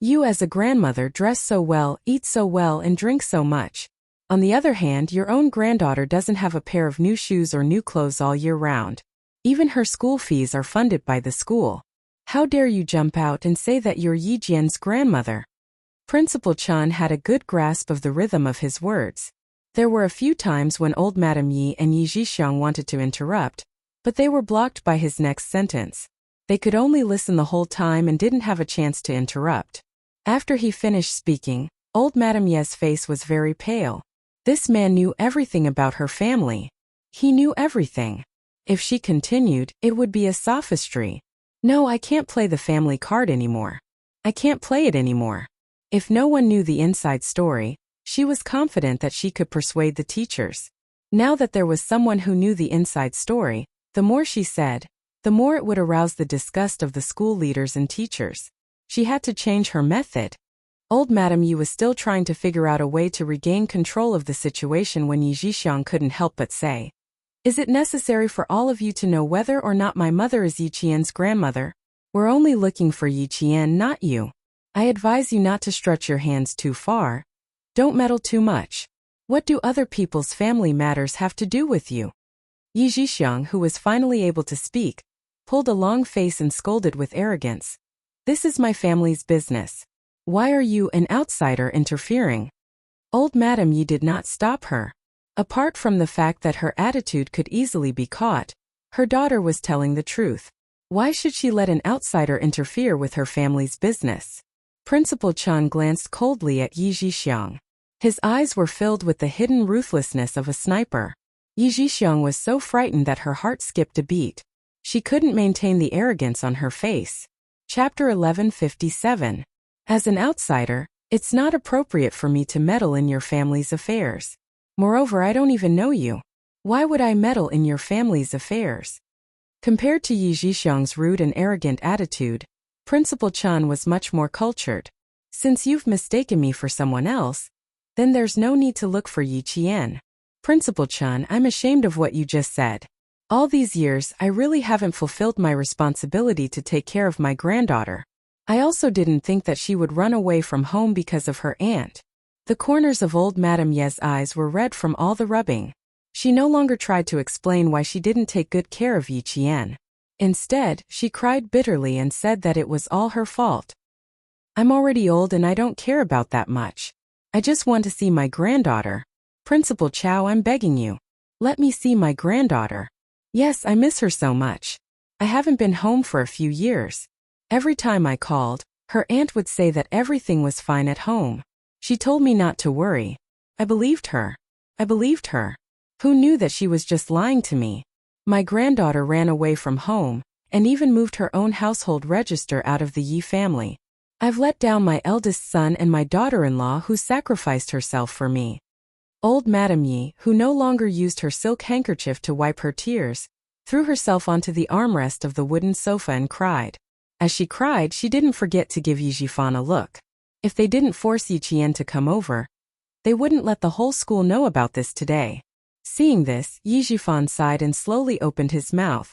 You as a grandmother dress so well, eat so well, and drink so much. On the other hand, your own granddaughter doesn't have a pair of new shoes or new clothes all year round. Even her school fees are funded by the school. How dare you jump out and say that you're Yi Jian's grandmother? Principal Chan had a good grasp of the rhythm of his words. There were a few times when old Madame Yi and Yi Zhixiang wanted to interrupt, but they were blocked by his next sentence. They could only listen the whole time and didn't have a chance to interrupt. After he finished speaking, old Madame Ye's face was very pale. This man knew everything about her family. He knew everything. If she continued, it would be a sophistry. No, I can't play the family card anymore. I can't play it anymore. If no one knew the inside story, she was confident that she could persuade the teachers. Now that there was someone who knew the inside story, the more she said, the more it would arouse the disgust of the school leaders and teachers. She had to change her method. Old Madame Yi was still trying to figure out a way to regain control of the situation when Yi Zhixiang couldn't help but say, Is it necessary for all of you to know whether or not my mother is Yi Qian's grandmother? We're only looking for Yi Qian, not you. I advise you not to stretch your hands too far. Don't meddle too much. What do other people's family matters have to do with you? Yi Zhixiang, who was finally able to speak, pulled a long face and scolded with arrogance. This is my family's business. Why are you, an outsider, interfering? Old Madame Yi did not stop her. Apart from the fact that her attitude could easily be caught, her daughter was telling the truth. Why should she let an outsider interfere with her family's business? Principal Chan glanced coldly at Yi Zhixiang. His eyes were filled with the hidden ruthlessness of a sniper. Yi Zhixiang was so frightened that her heart skipped a beat. She couldn't maintain the arrogance on her face. Chapter 1157. As an outsider, it's not appropriate for me to meddle in your family's affairs. Moreover, I don't even know you. Why would I meddle in your family's affairs? Compared to Yi Zhixiang's rude and arrogant attitude, Principal Chan was much more cultured. Since you've mistaken me for someone else, then there's no need to look for Yi Qian. Principal Chan, I'm ashamed of what you just said. All these years, I really haven't fulfilled my responsibility to take care of my granddaughter. I also didn't think that she would run away from home because of her aunt. The corners of old Madame Ye's eyes were red from all the rubbing. She no longer tried to explain why she didn't take good care of Yi Qian. Instead, she cried bitterly and said that it was all her fault. I'm already old and I don't care about that much. I just want to see my granddaughter. Principal Chow, I'm begging you. Let me see my granddaughter. Yes, I miss her so much. I haven't been home for a few years. Every time I called, her aunt would say that everything was fine at home. She told me not to worry. I believed her. Who knew that she was just lying to me? My granddaughter ran away from home, and even moved her own household register out of the Yi family. I've let down my eldest son and my daughter-in-law who sacrificed herself for me. Old Madame Yi, who no longer used her silk handkerchief to wipe her tears, threw herself onto the armrest of the wooden sofa and cried. As she cried, she didn't forget to give Yi Jifan a look. If they didn't force Yi Qian to come over, they wouldn't let the whole school know about this today. Seeing this, Yi Jifan sighed and slowly opened his mouth.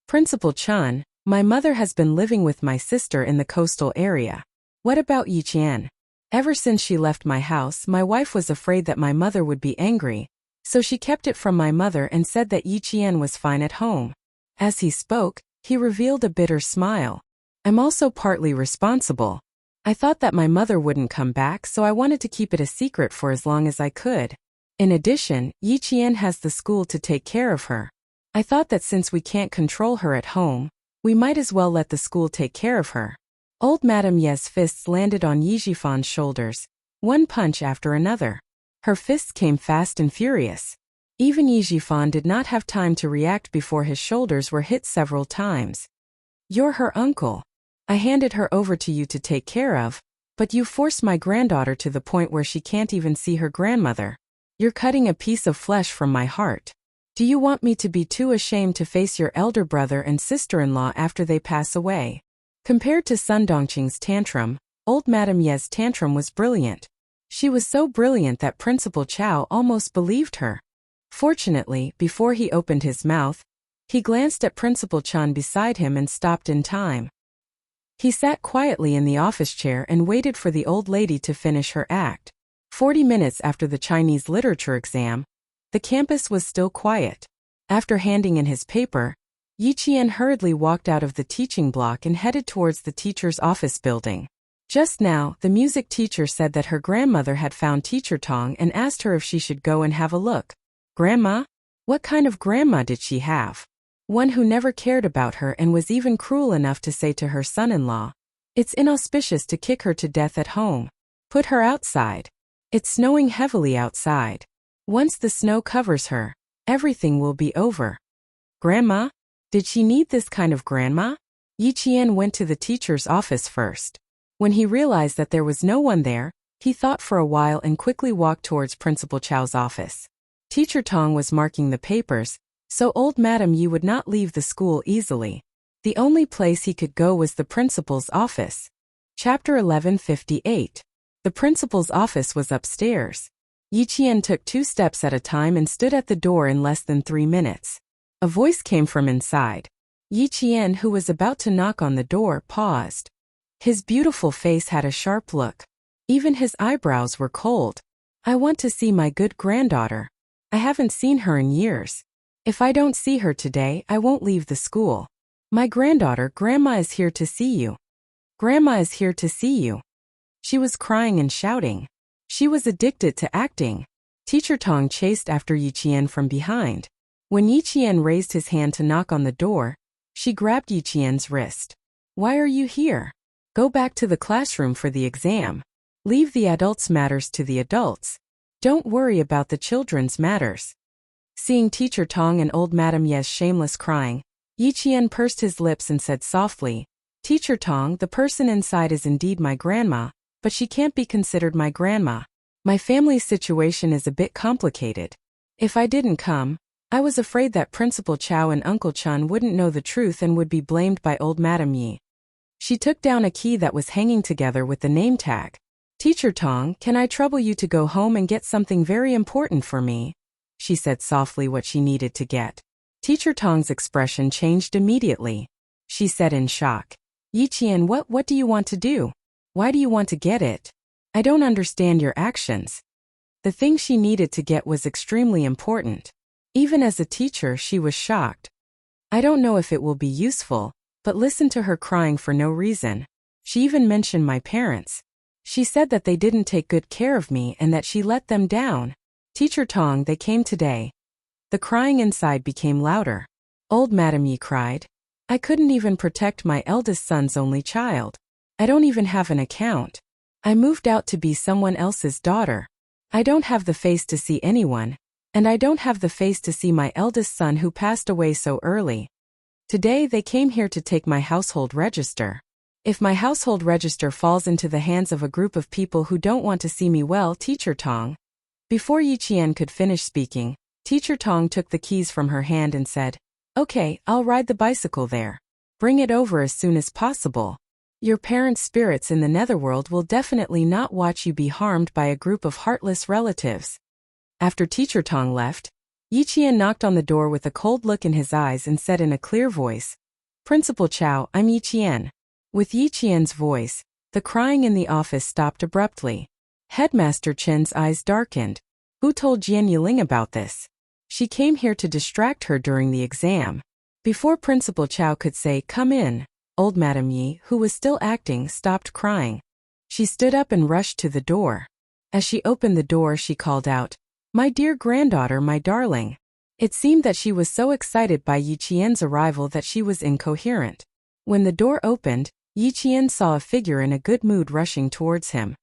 Principal Chun, my mother has been living with my sister in the coastal area. What about Yi Qian? Ever since she left my house, my wife was afraid that my mother would be angry, so she kept it from my mother and said that Yi Qian was fine at home. As he spoke, he revealed a bitter smile. I'm also partly responsible. I thought that my mother wouldn't come back, so I wanted to keep it a secret for as long as I could. In addition, Yi Qian has the school to take care of her. I thought that since we can't control her at home, we might as well let the school take care of her. Old Madame Ye's fists landed on Yi Jifan's shoulders, one punch after another. Her fists came fast and furious. Even Yi Jifan did not have time to react before his shoulders were hit several times. You're her uncle. I handed her over to you to take care of, but you forced my granddaughter to the point where she can't even see her grandmother. You're cutting a piece of flesh from my heart. Do you want me to be too ashamed to face your elder brother and sister-in-law after they pass away? Compared to Sun Dongqing's tantrum, old Madame Ye's tantrum was brilliant. She was so brilliant that Principal Chow almost believed her. Fortunately, before he opened his mouth, he glanced at Principal Chun beside him and stopped in time. He sat quietly in the office chair and waited for the old lady to finish her act. 40 minutes after the Chinese literature exam, the campus was still quiet. After handing in his paper, Yi Qian hurriedly walked out of the teaching block and headed towards the teacher's office building. Just now, the music teacher said that her grandmother had found Teacher Tong and asked her if she should go and have a look. Grandma? What kind of grandma did she have? One who never cared about her and was even cruel enough to say to her son-in-law, "It's inauspicious to kick her to death at home. Put her outside. It's snowing heavily outside. Once the snow covers her, everything will be over." Grandma? Did she need this kind of grandma? Yi Qian went to the teacher's office first. When he realized that there was no one there, he thought for a while and quickly walked towards Principal Chow's office. Teacher Tong was marking the papers, so old Madame Yi would not leave the school easily. The only place he could go was the principal's office. Chapter 1158. The principal's office was upstairs. Yi Qian took 2 steps at a time and stood at the door in less than 3 minutes. A voice came from inside. Yi Qian, who was about to knock on the door, paused. His beautiful face had a sharp look. Even his eyebrows were cold. I want to see my good granddaughter. I haven't seen her in years. If I don't see her today, I won't leave the school. My granddaughter, Grandma is here to see you. Grandma is here to see you. She was crying and shouting. She was addicted to acting. Teacher Tong chased after Yi Qian from behind. When Yi Qian raised his hand to knock on the door, she grabbed Yi Qian's wrist. Why are you here? Go back to the classroom for the exam. Leave the adults' matters to the adults. Don't worry about the children's matters. Seeing Teacher Tong and old Madame Ye's shameless crying, Yi Qian pursed his lips and said softly, Teacher Tong, the person inside is indeed my grandma, but she can't be considered my grandma. My family's situation is a bit complicated. If I didn't come, I was afraid that Principal Chow and Uncle Chun wouldn't know the truth and would be blamed by old Madame Yi. She took down a key that was hanging together with the name tag. Teacher Tong, can I trouble you to go home and get something very important for me? She said softly what she needed to get. Teacher Tong's expression changed immediately. She said in shock, Yi Qian, what do you want to do? Why do you want to get it? I don't understand your actions. The thing she needed to get was extremely important. Even as a teacher, she was shocked. I don't know if it will be useful, but listen to her crying for no reason. She even mentioned my parents. She said that they didn't take good care of me and that she let them down. Teacher Tong, they came today. The crying inside became louder. Old Madam Yi cried. I couldn't even protect my eldest son's only child. I don't even have an account. I moved out to be someone else's daughter. I don't have the face to see anyone, and I don't have the face to see my eldest son who passed away so early. Today they came here to take my household register. If my household register falls into the hands of a group of people who don't want to see me well, Teacher Tong. Before Yi Qian could finish speaking, Teacher Tong took the keys from her hand and said, Okay, I'll ride the bicycle there. Bring it over as soon as possible. Your parents' spirits in the netherworld will definitely not watch you be harmed by a group of heartless relatives. After Teacher Tong left, Yi Qian knocked on the door with a cold look in his eyes and said in a clear voice, Principal Chow, I'm Yi Qian. With Yi Qian's voice, the crying in the office stopped abruptly. Headmaster Chen's eyes darkened. Who told Jian Yiling about this? She came here to distract her during the exam. Before Principal Chow could say, Come in, old Madam Yi, who was still acting, stopped crying. She stood up and rushed to the door. As she opened the door, she called out, My dear granddaughter, my darling. It seemed that she was so excited by Yi Qian's arrival that she was incoherent. When the door opened, Yi Qian saw a figure in a good mood rushing towards him.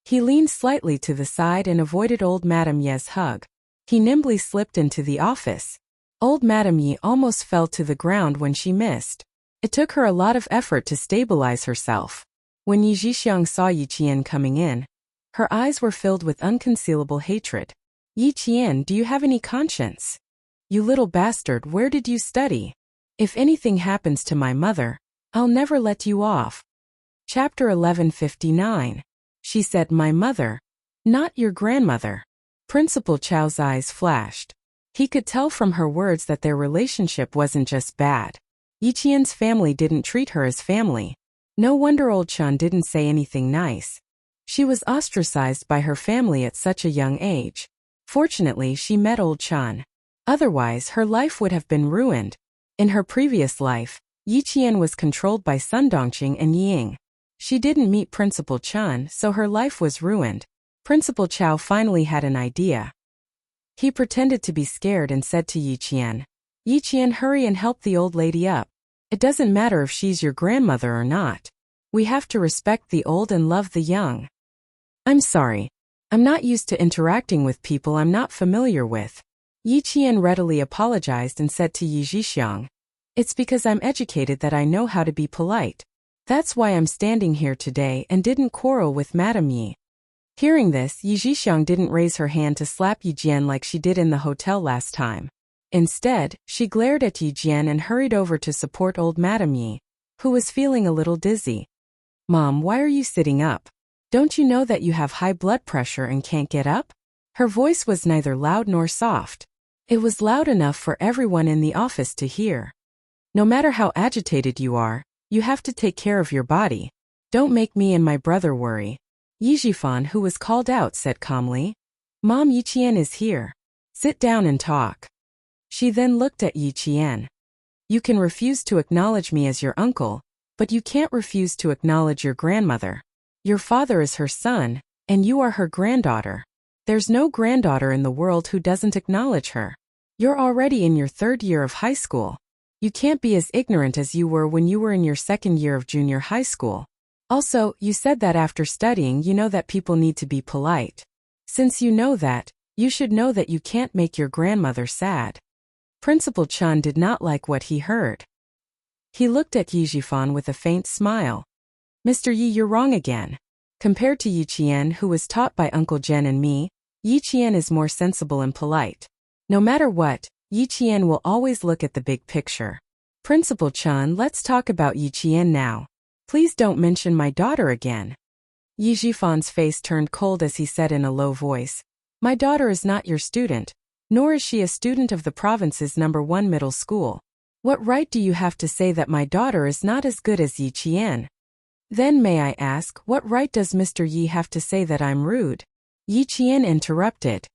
He leaned slightly to the side and avoided old Madam Ye's hug. He nimbly slipped into the office. Old Madam Yi almost fell to the ground when she missed. It took her a lot of effort to stabilize herself. When Yi Zhixiang saw Yi Qian coming in, her eyes were filled with unconcealable hatred. Yi Qian, do you have any conscience? You little bastard, where did you study? If anything happens to my mother, I'll never let you off. Chapter 1159. She said, My mother, not your grandmother. Principal Chow's eyes flashed. He could tell from her words that their relationship wasn't just bad. Yi Qian's family didn't treat her as family. No wonder old Chan didn't say anything nice. She was ostracized by her family at such a young age. Fortunately, she met old Chan. Otherwise, her life would have been ruined. In her previous life, Yi Qian was controlled by Sun Dongqing and Ying. She didn't meet Principal Chan, so her life was ruined. Principal Chow finally had an idea. He pretended to be scared and said to Yi Qian, Yi Qian, hurry and help the old lady up. It doesn't matter if she's your grandmother or not. We have to respect the old and love the young. I'm sorry. I'm not used to interacting with people I'm not familiar with. Yi Qian readily apologized and said to Yi Zhixiang, It's because I'm educated that I know how to be polite. That's why I'm standing here today and didn't quarrel with Madam Yi. Hearing this, Yi Zhixiang didn't raise her hand to slap Yi Jian like she did in the hotel last time. Instead, she glared at Yi Jian and hurried over to support old Madam Yi, who was feeling a little dizzy. Mom, why are you sitting up? Don't you know that you have high blood pressure and can't get up? Her voice was neither loud nor soft. It was loud enough for everyone in the office to hear. No matter how agitated you are, you have to take care of your body. Don't make me and my brother worry. Yi Zhifan, who was called out, said calmly. Mom, Yi Qian is here. Sit down and talk. She then looked at Yi Qian. You can refuse to acknowledge me as your uncle, but you can't refuse to acknowledge your grandmother. Your father is her son, and you are her granddaughter. There's no granddaughter in the world who doesn't acknowledge her. You're already in your 3rd year of high school. You can't be as ignorant as you were when you were in your 2nd year of junior high school. Also, you said that after studying you know that people need to be polite. Since you know that, you should know that you can't make your grandmother sad. Principal Chan did not like what he heard. He looked at Yi Zhifan with a faint smile. Mr. Yi, you're wrong again. Compared to Yi Qian, who was taught by Uncle Jen and me, Yi Qian is more sensible and polite. No matter what, Yi Qian will always look at the big picture. Principal Chan, let's talk about Yi Qian now. Please don't mention my daughter again. Yi Zhifan's face turned cold as he said in a low voice, My daughter is not your student, Nor is she a student of the province's #1 middle school. What right do you have to say that my daughter is not as good as Yi Qian? Then may I ask, what right does Mr. Yi have to say that I'm rude? Yi Qian interrupted.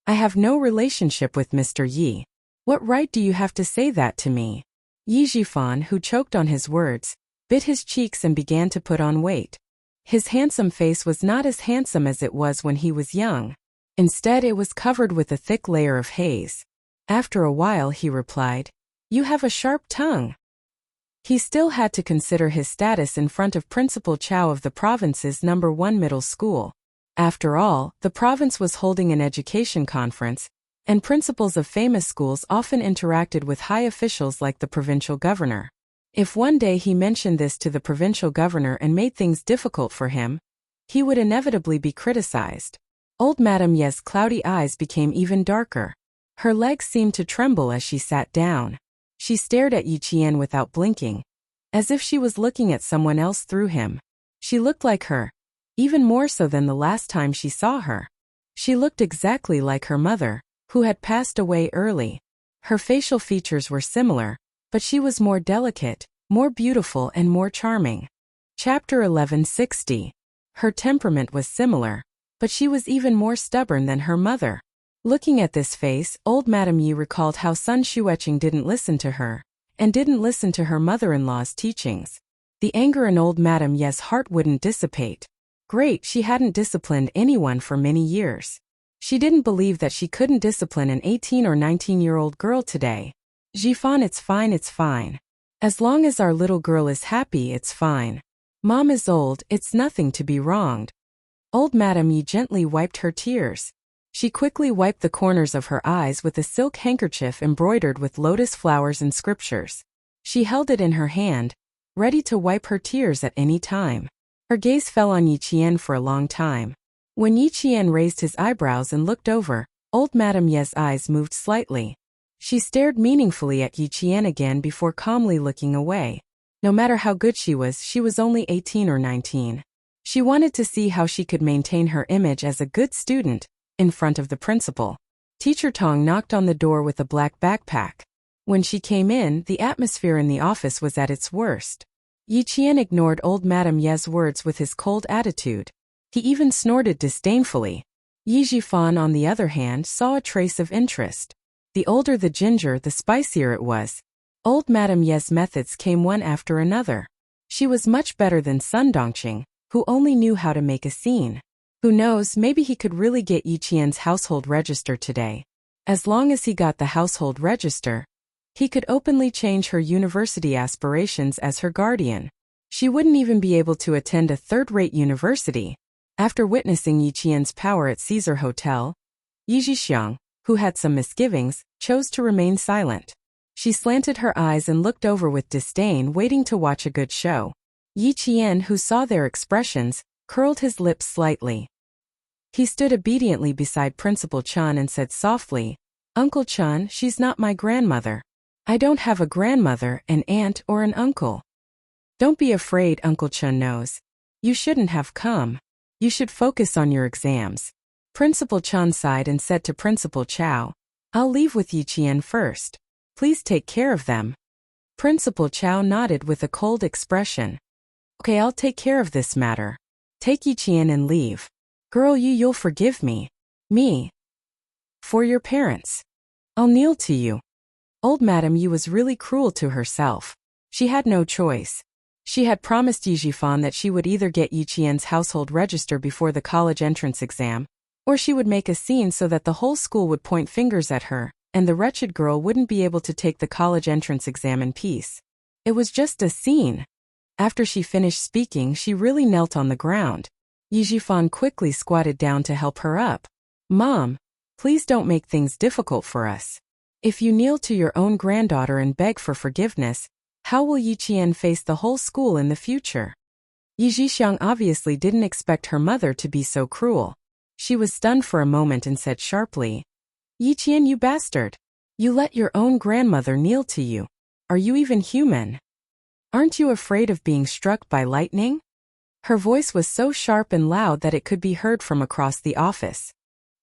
I have no relationship with Mr. Yi. What right do you have to say that to me? Yi Zhifan, who choked on his words, bit his cheeks and began to put on weight. His handsome face was not as handsome as it was when he was young. Instead, it was covered with a thick layer of haze. After a while, he replied, You have a sharp tongue. He still had to consider his status in front of Principal Chow of the province's #1 middle school. After all, the province was holding an education conference, and principals of famous schools often interacted with high officials like the provincial governor. If one day he mentioned this to the provincial governor and made things difficult for him, he would inevitably be criticized. Old Madame Ye's cloudy eyes became even darker. Her legs seemed to tremble as she sat down. She stared at Yi Qian without blinking, as if she was looking at someone else through him. She looked like her, even more so than the last time she saw her. She looked exactly like her mother, who had passed away early. Her facial features were similar, but she was more delicate, more beautiful and more charming. Chapter 1160. Her temperament was similar, but she was even more stubborn than her mother. Looking at this face, old Madame Yi recalled how Sun Shueqing didn't listen to her, and didn't listen to her mother-in-law's teachings. The anger in old Madame Ye's heart wouldn't dissipate. Great, she hadn't disciplined anyone for many years. She didn't believe that she couldn't discipline an 18 or 19-year-old girl today. Zhifan, it's fine. As long as our little girl is happy, it's fine. Mom is old, it's nothing to be wronged. Old Madame Yi gently wiped her tears. She quickly wiped the corners of her eyes with a silk handkerchief embroidered with lotus flowers and scriptures. She held it in her hand, ready to wipe her tears at any time. Her gaze fell on Yi Qian for a long time. When Yi Qian raised his eyebrows and looked over, old Madame Ye's eyes moved slightly. She stared meaningfully at Yi Qian again before calmly looking away. No matter how good she was only 18 or 19. She wanted to see how she could maintain her image as a good student in front of the principal. Teacher Tong knocked on the door with a black backpack. When she came in, the atmosphere in the office was at its worst. Yi Qian ignored old Madame Ye's words with his cold attitude. He even snorted disdainfully. Yi Zhifan, on the other hand, saw a trace of interest. The older the ginger, the spicier it was. Old Madame Ye's methods came one after another. She was much better than Sun Dongqing, who only knew how to make a scene. Who knows, maybe he could really get Yi Qian's household register today. As long as he got the household register, he could openly change her university aspirations as her guardian. She wouldn't even be able to attend a third-rate university. After witnessing Yi Qian's power at Caesar Hotel, Yi Zhixiang, who had some misgivings, chose to remain silent. She slanted her eyes and looked over with disdain, waiting to watch a good show. Yi Qian, who saw their expressions, curled his lips slightly. He stood obediently beside Principal Chun and said softly, Uncle Chun, she's not my grandmother. I don't have a grandmother, an aunt, or an uncle. Don't be afraid, Uncle Chun knows. You shouldn't have come. You should focus on your exams. Principal Chun sighed and said to Principal Chow, I'll leave with Yi Qian first. Please take care of them. Principal Chow nodded with a cold expression. Okay, I'll take care of this matter. Take Yi Qian and leave. Girl, you'll forgive me. Me. For your parents. I'll kneel to you. Old Madame Yi was really cruel to herself. She had no choice. She had promised Yi Zhifan that she would either get Yi Qian's household register before the college entrance exam, or she would make a scene so that the whole school would point fingers at her, and the wretched girl wouldn't be able to take the college entrance exam in peace. It was just a scene. After she finished speaking, she really knelt on the ground. Yi Zhifan quickly squatted down to help her up. Mom, please don't make things difficult for us. If you kneel to your own granddaughter and beg for forgiveness, how will Yi Qian face the whole school in the future? Yi Zhixiang obviously didn't expect her mother to be so cruel. She was stunned for a moment and said sharply, Yi Qian, you bastard! You let your own grandmother kneel to you. Are you even human? Aren't you afraid of being struck by lightning? Her voice was so sharp and loud that it could be heard from across the office.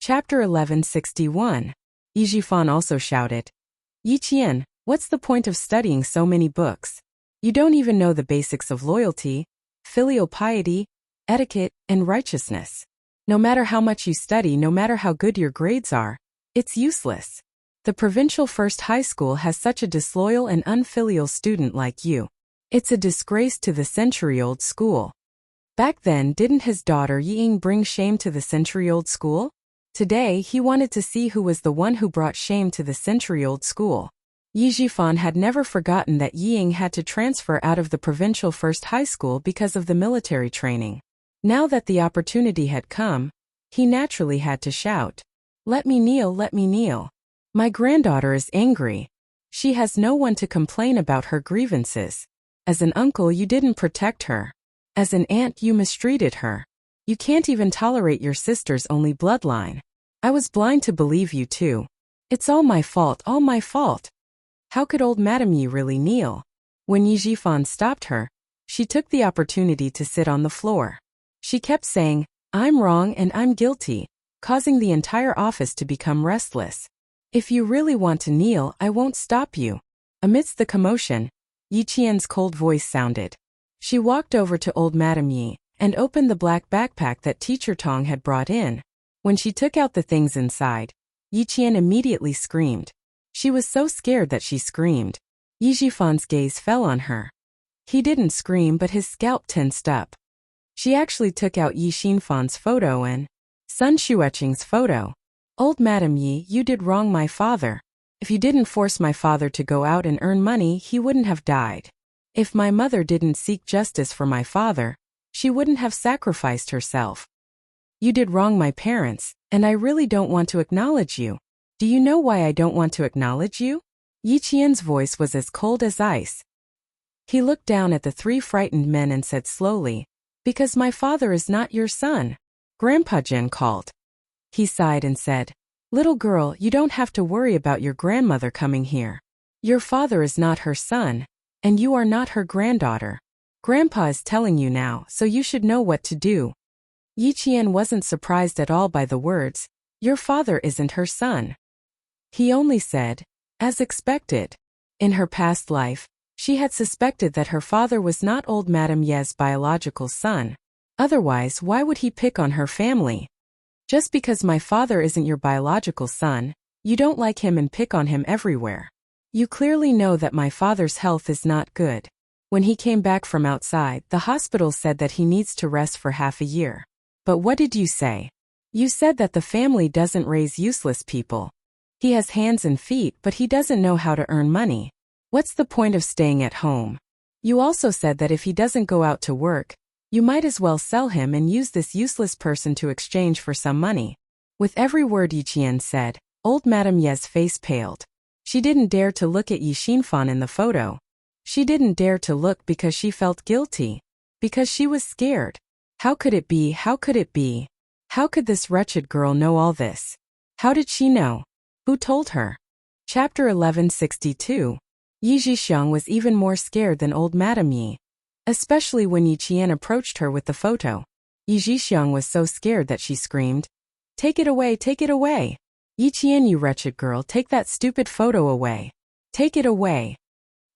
Chapter 1161. Yi Jifan also shouted. Yi Qian, what's the point of studying so many books? You don't even know the basics of loyalty, filial piety, etiquette, and righteousness. No matter how much you study, no matter how good your grades are, it's useless. The provincial first high school has such a disloyal and unfilial student like you. It's a disgrace to the century-old school. Back then, didn't his daughter Ying bring shame to the century-old school? Today, he wanted to see who was the one who brought shame to the century-old school. Yi Jifan had never forgotten that Ying had to transfer out of the provincial first high school because of the military training. Now that the opportunity had come, he naturally had to shout, "Let me kneel, let me kneel. My granddaughter is angry. She has no one to complain about her grievances. As an uncle, you didn't protect her. As an aunt, you mistreated her. You can't even tolerate your sister's only bloodline. I was blind to believe you too. It's all my fault, all my fault." How could old Madame Yi really kneel? When Yi Jifan stopped her, she took the opportunity to sit on the floor. She kept saying, "I'm wrong and I'm guilty," causing the entire office to become restless. "If you really want to kneel, I won't stop you." Amidst the commotion, Yi Qian's cold voice sounded. She walked over to old Madame Yi and opened the black backpack that Teacher Tong had brought in. When she took out the things inside, Yi Qian immediately screamed. She was so scared that she screamed. Yi Jifan's gaze fell on her. He didn't scream, but his scalp tensed up. She actually took out Yi Xinfan's photo and Sun Xueqing's photo. "Old Madame Yi, you did wrong my father. If you didn't force my father to go out and earn money, he wouldn't have died. If my mother didn't seek justice for my father, she wouldn't have sacrificed herself. You did wrong my parents, and I really don't want to acknowledge you. Do you know why I don't want to acknowledge you?" Yi Qian's voice was as cold as ice. He looked down at the three frightened men and said slowly, "Because my father is not your son." Grandpa Jin called. He sighed and said, "Little girl, you don't have to worry about your grandmother coming here. Your father is not her son, and you are not her granddaughter. Grandpa is telling you now, so you should know what to do." Yi Qian wasn't surprised at all by the words, "Your father isn't her son." He only said, "As expected." In her past life, she had suspected that her father was not old Madame Ye's biological son. Otherwise, why would he pick on her family? "Just because my father isn't your biological son, you don't like him and pick on him everywhere. You clearly know that my father's health is not good. When he came back from outside, the hospital said that he needs to rest for half a year. But what did you say? You said that the family doesn't raise useless people. He has hands and feet, but he doesn't know how to earn money. What's the point of staying at home? You also said that if he doesn't go out to work, you might as well sell him and use this useless person to exchange for some money." With every word Yi Qian said, old Madame Ye's face paled. She didn't dare to look at Yi Xinfan in the photo. She didn't dare to look because she felt guilty. Because she was scared. How could it be? How could it be? How could this wretched girl know all this? How did she know? Who told her? Chapter 1162. Yi Zhixiang was even more scared than old Madame Yi. Especially when Yi Qian approached her with the photo. Yi Zhixiang was so scared that she screamed, "Take it away, take it away! Yi Qian, you wretched girl, take that stupid photo away. Take it away."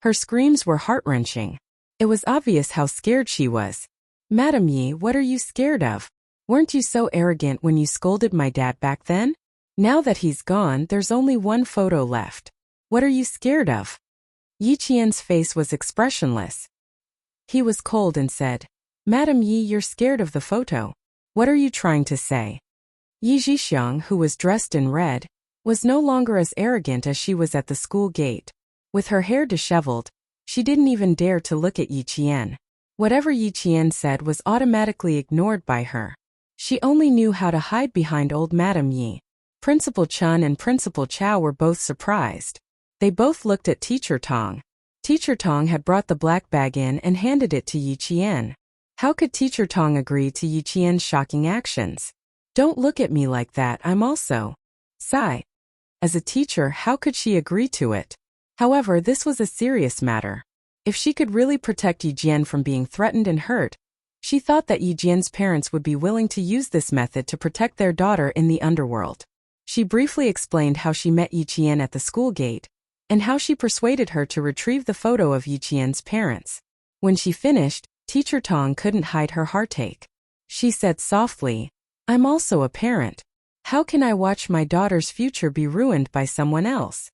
Her screams were heart-wrenching. It was obvious how scared she was. "Madame Yi, what are you scared of? Weren't you so arrogant when you scolded my dad back then? Now that he's gone, there's only one photo left. What are you scared of?" Yi Qian's face was expressionless. He was cold and said, "Madame Yi, you're scared of the photo. What are you trying to say?" Yi Zhixiang, who was dressed in red, was no longer as arrogant as she was at the school gate. With her hair disheveled, she didn't even dare to look at Yi Qian. Whatever Yi Qian said was automatically ignored by her. She only knew how to hide behind old Madame Yi. Principal Chun and Principal Chow were both surprised. They both looked at Teacher Tong. Teacher Tong had brought the black bag in and handed it to Yi Qian. How could Teacher Tong agree to Yi Qian's shocking actions? "Don't look at me like that, I'm also." Sigh. As a teacher, how could she agree to it? However, this was a serious matter. If she could really protect Yi Jian from being threatened and hurt, she thought that Yi Jian's parents would be willing to use this method to protect their daughter in the underworld. She briefly explained how she met Yi Qian at the school gate, and how she persuaded her to retrieve the photo of Yi Qian's parents. When she finished, Teacher Tong couldn't hide her heartache. She said softly, "I'm also a parent. How can I watch my daughter's future be ruined by someone else?"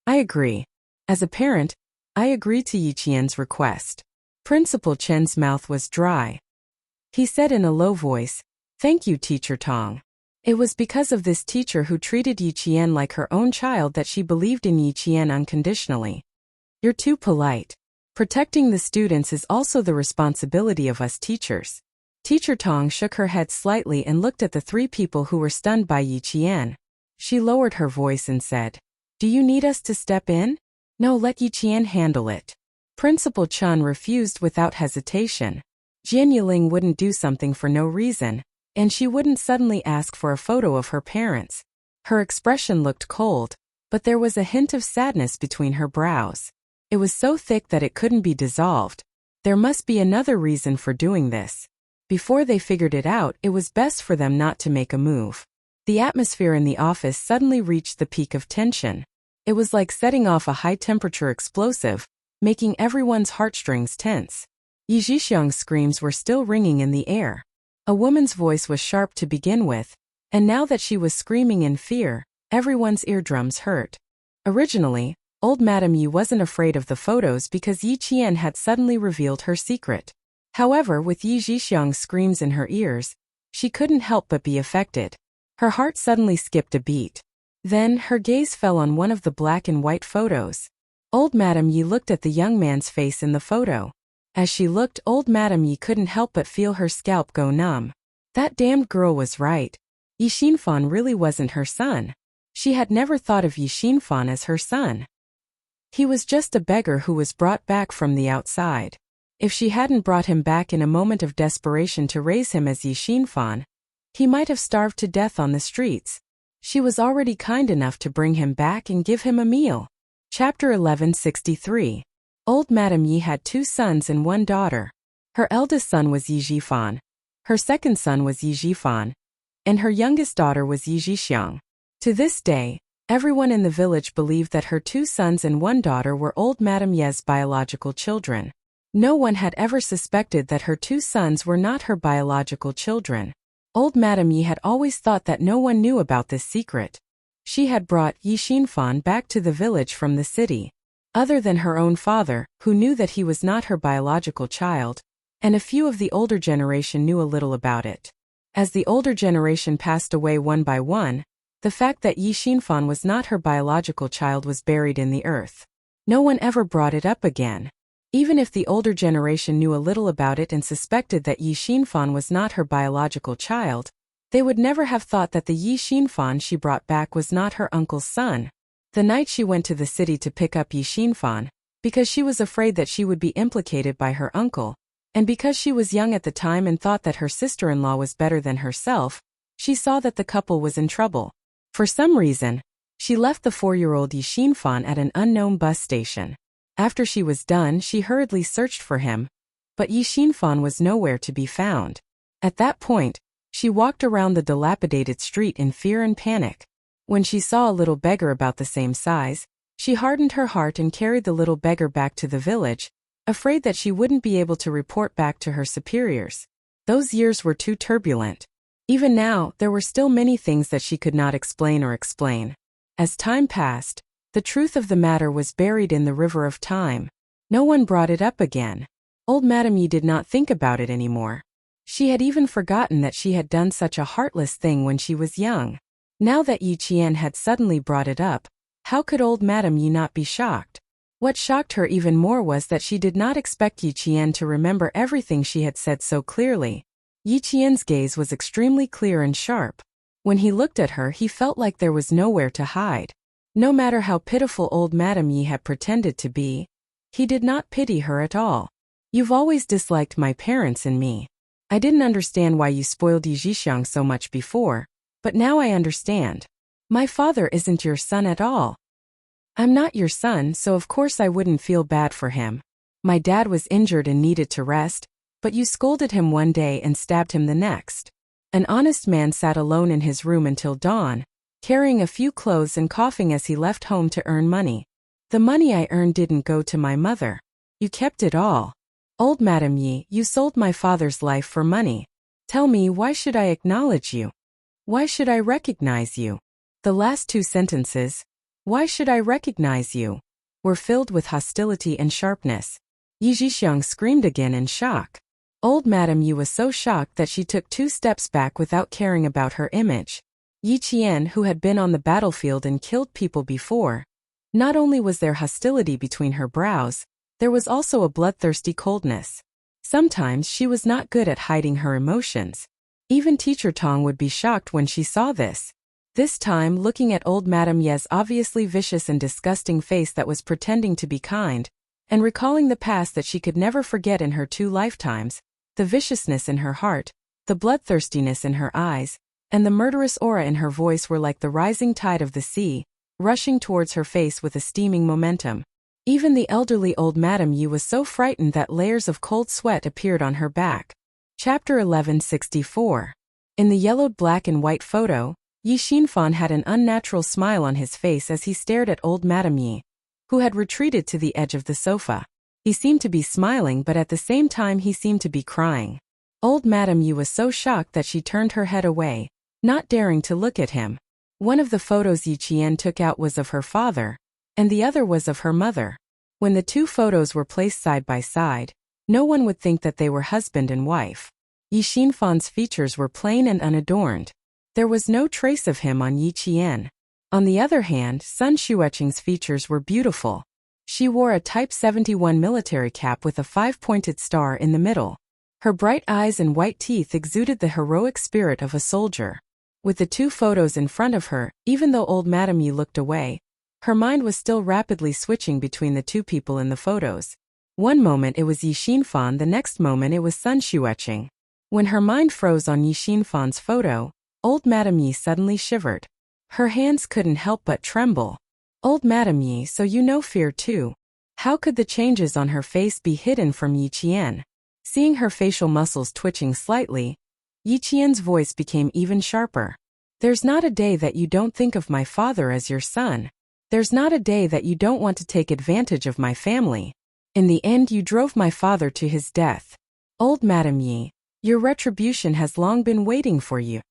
"I agree. As a parent, I agree to Yi Qian's request." Principal Chen's mouth was dry. He said in a low voice, "Thank you, Teacher Tong." It was because of this teacher who treated Yi Qian like her own child that she believed in Yi Qian unconditionally. "You're too polite. Protecting the students is also the responsibility of us teachers." Teacher Tong shook her head slightly and looked at the three people who were stunned by Yi Qian. She lowered her voice and said, "Do you need us to step in?" "No, let Yi Qian handle it." Principal Chen refused without hesitation. Jian Yiling wouldn't do something for no reason, and she wouldn't suddenly ask for a photo of her parents. Her expression looked cold, but there was a hint of sadness between her brows. It was so thick that it couldn't be dissolved. There must be another reason for doing this. Before they figured it out, it was best for them not to make a move. The atmosphere in the office suddenly reached the peak of tension. It was like setting off a high-temperature explosive, making everyone's heartstrings tense. Yi Zhixiang's screams were still ringing in the air. A woman's voice was sharp to begin with, and now that she was screaming in fear, everyone's eardrums hurt. Originally, old Madame Yi wasn't afraid of the photos because Yi Qian had suddenly revealed her secret. However, with Yi Zhixiang's screams in her ears, she couldn't help but be affected. Her heart suddenly skipped a beat. Then, her gaze fell on one of the black and white photos. Old Madame Yi looked at the young man's face in the photo. As she looked, old Madame Yi couldn't help but feel her scalp go numb. That damned girl was right. Yi Xinfan really wasn't her son. She had never thought of Yi Xinfan as her son. He was just a beggar who was brought back from the outside. If she hadn't brought him back in a moment of desperation to raise him as Yi Xinfan, he might have starved to death on the streets. She was already kind enough to bring him back and give him a meal. Chapter 1163. Old Madame Yi had 2 sons and 1 daughter. Her eldest son was Yi Zhifan. Her second son was Yi Zhifan. And her youngest daughter was Yi Zhixiang. To this day, everyone in the village believed that her 2 sons and 1 daughter were old Madame Ye's biological children. No one had ever suspected that her 2 sons were not her biological children. Old Madame Yi had always thought that no one knew about this secret. She had brought Yi Xinfan back to the village from the city. Other than her own father, who knew that he was not her biological child, and a few of the older generation knew a little about it. As the older generation passed away one by one, the fact that Yi Xinfan was not her biological child was buried in the earth. No one ever brought it up again. Even if the older generation knew a little about it and suspected that Yi Xinfan was not her biological child, they would never have thought that the Yi Xinfan she brought back was not her uncle's son. The night she went to the city to pick up Yi Xinfan, because she was afraid that she would be implicated by her uncle, and because she was young at the time and thought that her sister-in-law was better than herself, she saw that the couple was in trouble. For some reason, she left the 4-year-old Yi Xinfan at an unknown bus station. After she was done, she hurriedly searched for him, but Yi Xinfan was nowhere to be found. At that point, she walked around the dilapidated street in fear and panic. When she saw a little beggar about the same size, she hardened her heart and carried the little beggar back to the village, afraid that she wouldn't be able to report back to her superiors. Those years were too turbulent. Even now, there were still many things that she could not explain or explain. As time passed, the truth of the matter was buried in the river of time. No one brought it up again. Old Madame Yi did not think about it anymore. She had even forgotten that she had done such a heartless thing when she was young. Now that Yi Qian had suddenly brought it up, how could old Madame Yi not be shocked? What shocked her even more was that she did not expect Yi Qian to remember everything she had said so clearly. Yi Qian's gaze was extremely clear and sharp. When he looked at her, he felt like there was nowhere to hide. No matter how pitiful old Madame Yi had pretended to be, he did not pity her at all. "You've always disliked my parents and me. I didn't understand why you spoiled Yi Zhixiang so much before, but now I understand. My father isn't your son at all. I'm not your son, so of course I wouldn't feel bad for him. My dad was injured and needed to rest, but you scolded him one day and stabbed him the next. An honest man sat alone in his room until dawn, carrying a few clothes and coughing as he left home to earn money. The money I earned didn't go to my mother. You kept it all. Old Madam Yi, you sold my father's life for money. Tell me, why should I acknowledge you? Why should I recognize you? The last two sentences, why should I recognize you, were filled with hostility and sharpness. Yi Zhixiang screamed again in shock. Old Madam Yi was so shocked that she took 2 steps back without caring about her image. Yi Qian, who had been on the battlefield and killed people before, not only was there hostility between her brows, there was also a bloodthirsty coldness. Sometimes she was not good at hiding her emotions. Even Teacher Tong would be shocked when she saw this. This time, looking at old Madame Ye's obviously vicious and disgusting face that was pretending to be kind, and recalling the past that she could never forget in her 2 lifetimes, the viciousness in her heart, the bloodthirstiness in her eyes, and the murderous aura in her voice were like the rising tide of the sea, rushing towards her face with a steaming momentum. Even the elderly old Madame Yi was so frightened that layers of cold sweat appeared on her back. Chapter 1164. In the yellowed black and white photo, Yi Xinfan had an unnatural smile on his face as he stared at old Madame Yi, who had retreated to the edge of the sofa. He seemed to be smiling, but at the same time he seemed to be crying. Old Madame Yi was so shocked that she turned her head away, not daring to look at him. One of the photos Yi Qian took out was of her father, and the other was of her mother. When the 2 photos were placed side by side, no one would think that they were husband and wife. Yi Xinfan's features were plain and unadorned. There was no trace of him on Yi Qian. On the other hand, Sun Xueqing's features were beautiful. She wore a Type 71 military cap with a 5-pointed star in the middle. Her bright eyes and white teeth exuded the heroic spirit of a soldier. With the 2 photos in front of her, even though old Madame Yi looked away, her mind was still rapidly switching between the 2 people in the photos. One moment it was Yi Xinfan, the next moment it was Sun Xueqing. When her mind froze on Yi Xinfan's photo, old Madame Yi suddenly shivered. Her hands couldn't help but tremble. Old Madame Yi, so you know fear too. How could the changes on her face be hidden from Yi Qian? Seeing her facial muscles twitching slightly, Yi Qian's voice became even sharper. There's not a day that you don't think of my father as your son. There's not a day that you don't want to take advantage of my family. In the end, you drove my father to his death. Old Madame Yi, your retribution has long been waiting for you.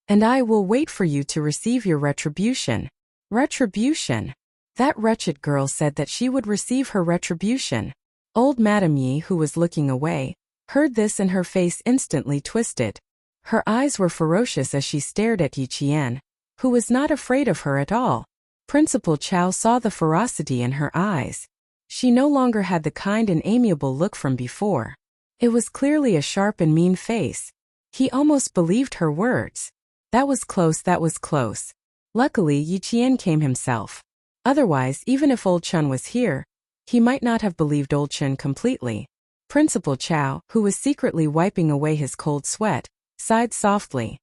And I will wait for you to receive your retribution. Retribution? That wretched girl said that she would receive her retribution. Old Madame Yi, who was looking away, heard this and her face instantly twisted. Her eyes were ferocious as she stared at Yi Qian, who was not afraid of her at all. Principal Chow saw the ferocity in her eyes. She no longer had the kind and amiable look from before. It was clearly a sharp and mean face. He almost believed her words. That was close, that was close. Luckily, Yi Qian came himself. Otherwise, even if Old Chun was here, he might not have believed Old Chun completely. Principal Chow, who was secretly wiping away his cold sweat, sighed softly.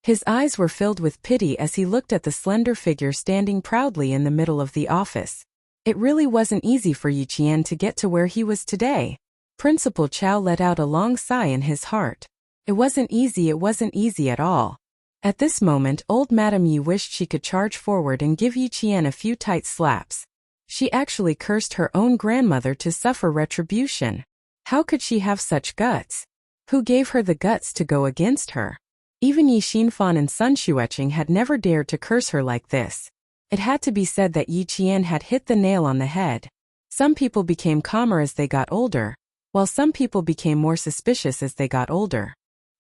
His eyes were filled with pity as he looked at the slender figure standing proudly in the middle of the office. It really wasn't easy for Yi Qian to get to where he was today. Principal Chow let out a long sigh in his heart. It wasn't easy at all. At this moment, old Madame Yi wished she could charge forward and give Yi Qian a few tight slaps. She actually cursed her own grandmother to suffer retribution. How could she have such guts? Who gave her the guts to go against her? Even Yi Xinfan and Sun Xueqing had never dared to curse her like this. It had to be said that Yi Qian had hit the nail on the head. Some people became calmer as they got older, while some people became more suspicious as they got older.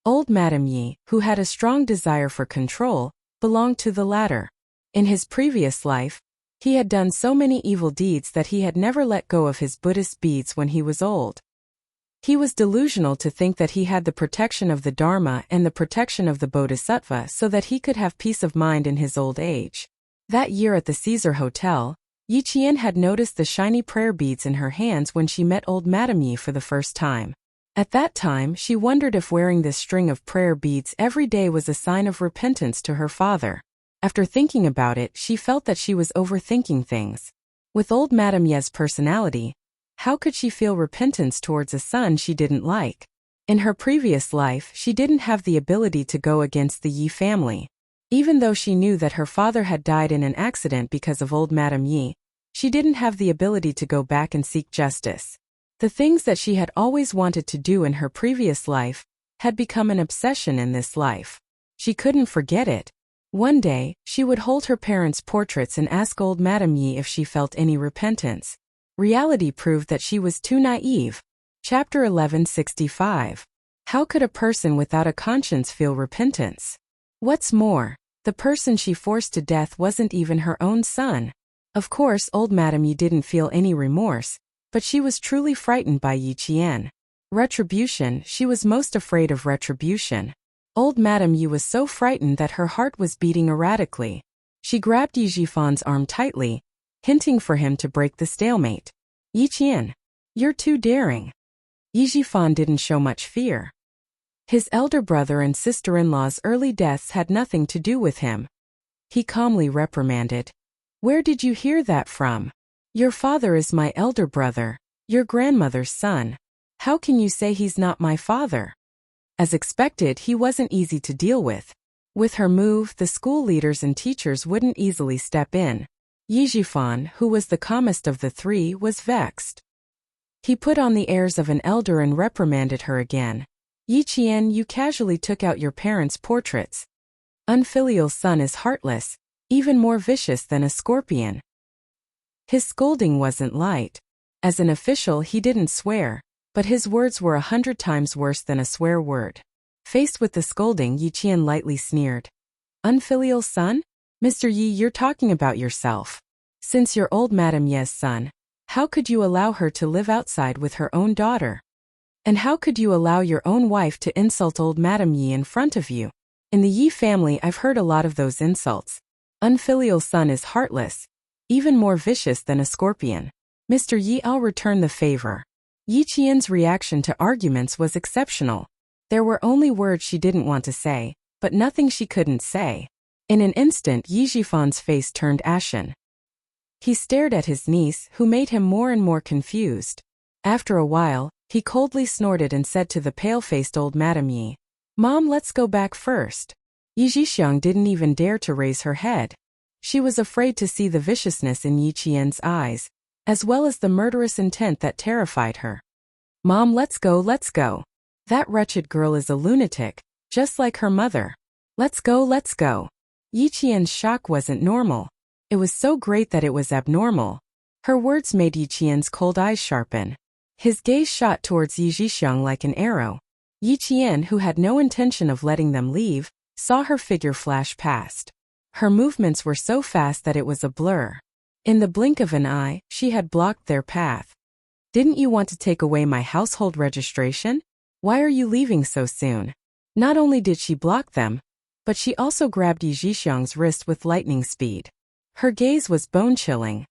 Old Madame Yi, who had a strong desire for control, belonged to the latter. In his previous life, he had done so many evil deeds that he had never let go of his Buddhist beads when he was old. He was delusional to think that he had the protection of the Dharma and the protection of the Bodhisattva so that he could have peace of mind in his old age. That year at the Caesar Hotel, Yi Qian had noticed the shiny prayer beads in her hands when she met old Madame Yi for the first time. At that time, she wondered if wearing this string of prayer beads every day was a sign of repentance to her father. After thinking about it, she felt that she was overthinking things. With old Madame Ye's personality, how could she feel repentance towards a son she didn't like? In her previous life, she didn't have the ability to go against the Yi family. Even though she knew that her father had died in an accident because of old Madame Yi, she didn't have the ability to go back and seek justice. The things that she had always wanted to do in her previous life had become an obsession in this life. She couldn't forget it. One day, she would hold her parents' portraits and ask old Madame Yi if she felt any repentance. Reality proved that she was too naive. Chapter 1165. How could a person without a conscience feel repentance? What's more, the person she forced to death wasn't even her own son. Of course, old Madame Yi didn't feel any remorse, but she was truly frightened by Yi Qian. Retribution, she was most afraid of retribution. Old Madame Yi was so frightened that her heart was beating erratically. She grabbed Yi Jifan's arm tightly, hinting for him to break the stalemate. Yi Qian, you're too daring. Yi Jifan didn't show much fear. His elder brother and sister-in-law's early deaths had nothing to do with him. He calmly reprimanded. Where did you hear that from? Your father is my elder brother, your grandmother's son. How can you say he's not my father? As expected, he wasn't easy to deal with. With her move, the school leaders and teachers wouldn't easily step in. Yi Jifan, who was the calmest of the three, was vexed. He put on the airs of an elder and reprimanded her again. Yi Qian, you casually took out your parents' portraits. Unfilial son is heartless, even more vicious than a scorpion. His scolding wasn't light. As an official, he didn't swear, but his words were 100 times worse than a swear word. Faced with the scolding, Yi Qian lightly sneered. Unfilial son? Mr. Yi, you're talking about yourself. Since you're old Madame Ye's son, how could you allow her to live outside with her own daughter? And how could you allow your own wife to insult old Madame Yi in front of you? In the Yi family, I've heard a lot of those insults. Unfilial son is heartless, even more vicious than a scorpion. Mr. Yi, I'll return the favor. Yi Qian's reaction to arguments was exceptional. There were only words she didn't want to say, but nothing she couldn't say. In an instant, Yi Jifan's face turned ashen. He stared at his niece, who made him more and more confused. After a while, he coldly snorted and said to the pale-faced old Madame Yi, Mom, let's go back first. Yi Jixiang didn't even dare to raise her head. She was afraid to see the viciousness in Yi Qian's eyes, as well as the murderous intent that terrified her. Mom, let's go, let's go. That wretched girl is a lunatic, just like her mother. Let's go, let's go. Yi Qian's shock wasn't normal. It was so great that it was abnormal. Her words made Yi Qian's cold eyes sharpen. His gaze shot towards Yi Jixiang like an arrow. Yi Qian, who had no intention of letting them leave, saw her figure flash past. Her movements were so fast that it was a blur. In the blink of an eye, she had blocked their path. Didn't you want to take away my household registration? Why are you leaving so soon? Not only did she block them, but she also grabbed Yi Jixiang's wrist with lightning speed. Her gaze was bone-chilling.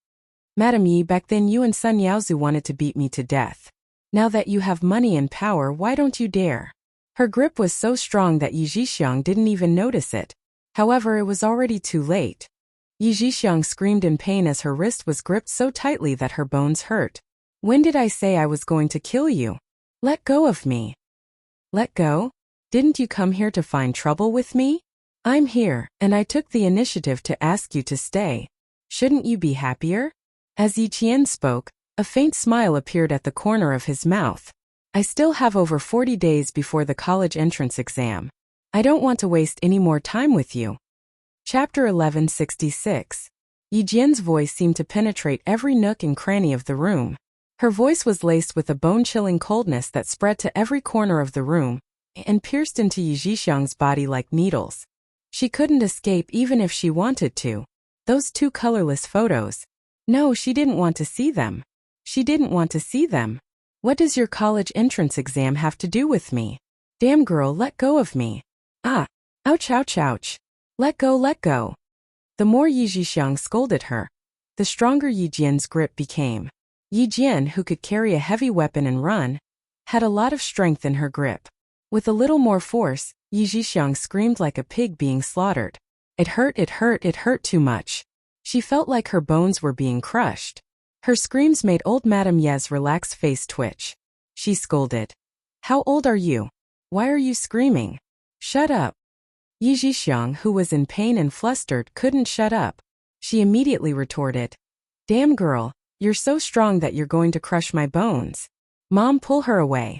Madame Yi, back then you and Sun Yaozu wanted to beat me to death. Now that you have money and power, why don't you dare? Her grip was so strong that Yi Jixiang didn't even notice it. However, it was already too late. Yi Jixiang screamed in pain as her wrist was gripped so tightly that her bones hurt. When did I say I was going to kill you? Let go of me. Let go? Didn't you come here to find trouble with me? I'm here, and I took the initiative to ask you to stay. Shouldn't you be happier? As Yi Qian spoke, a faint smile appeared at the corner of his mouth. I still have over 40 days before the college entrance exam. I don't want to waste any more time with you. Chapter 1166. Yi Jian's voice seemed to penetrate every nook and cranny of the room. Her voice was laced with a bone-chilling coldness that spread to every corner of the room and pierced into Yi Jixiang's body like needles. She couldn't escape even if she wanted to. Those two colorless photos. No, she didn't want to see them. She didn't want to see them. What does your college entrance exam have to do with me? Damn girl, let go of me. Ah! Ouch, ouch, ouch. Let go, let go. The more Yi Jixiang scolded her, the stronger Yi Jian's grip became. Yi Jian, who could carry a heavy weapon and run, had a lot of strength in her grip. With a little more force, Yi Jixiang screamed like a pig being slaughtered. It hurt, it hurt, it hurt too much. She felt like her bones were being crushed. Her screams made old Madame Ye's relaxed face twitch. She scolded. How old are you? Why are you screaming? Shut up. Yi Zhixiang, who was in pain and flustered, couldn't shut up. She immediately retorted, "Damn girl, you're so strong that you're going to crush my bones. Mom, pull her away."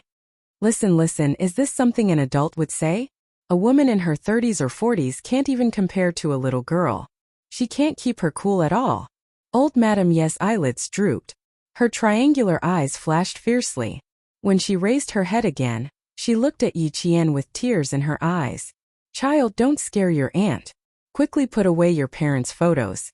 Listen, is this something an adult would say? A woman in her 30s or 40s can't even compare to a little girl. She can't keep her cool at all. Old Madame Ye's eyelids drooped. Her triangular eyes flashed fiercely. When she raised her head again, she looked at Yi Qian with tears in her eyes. "Child, don't scare your aunt. Quickly put away your parents' photos."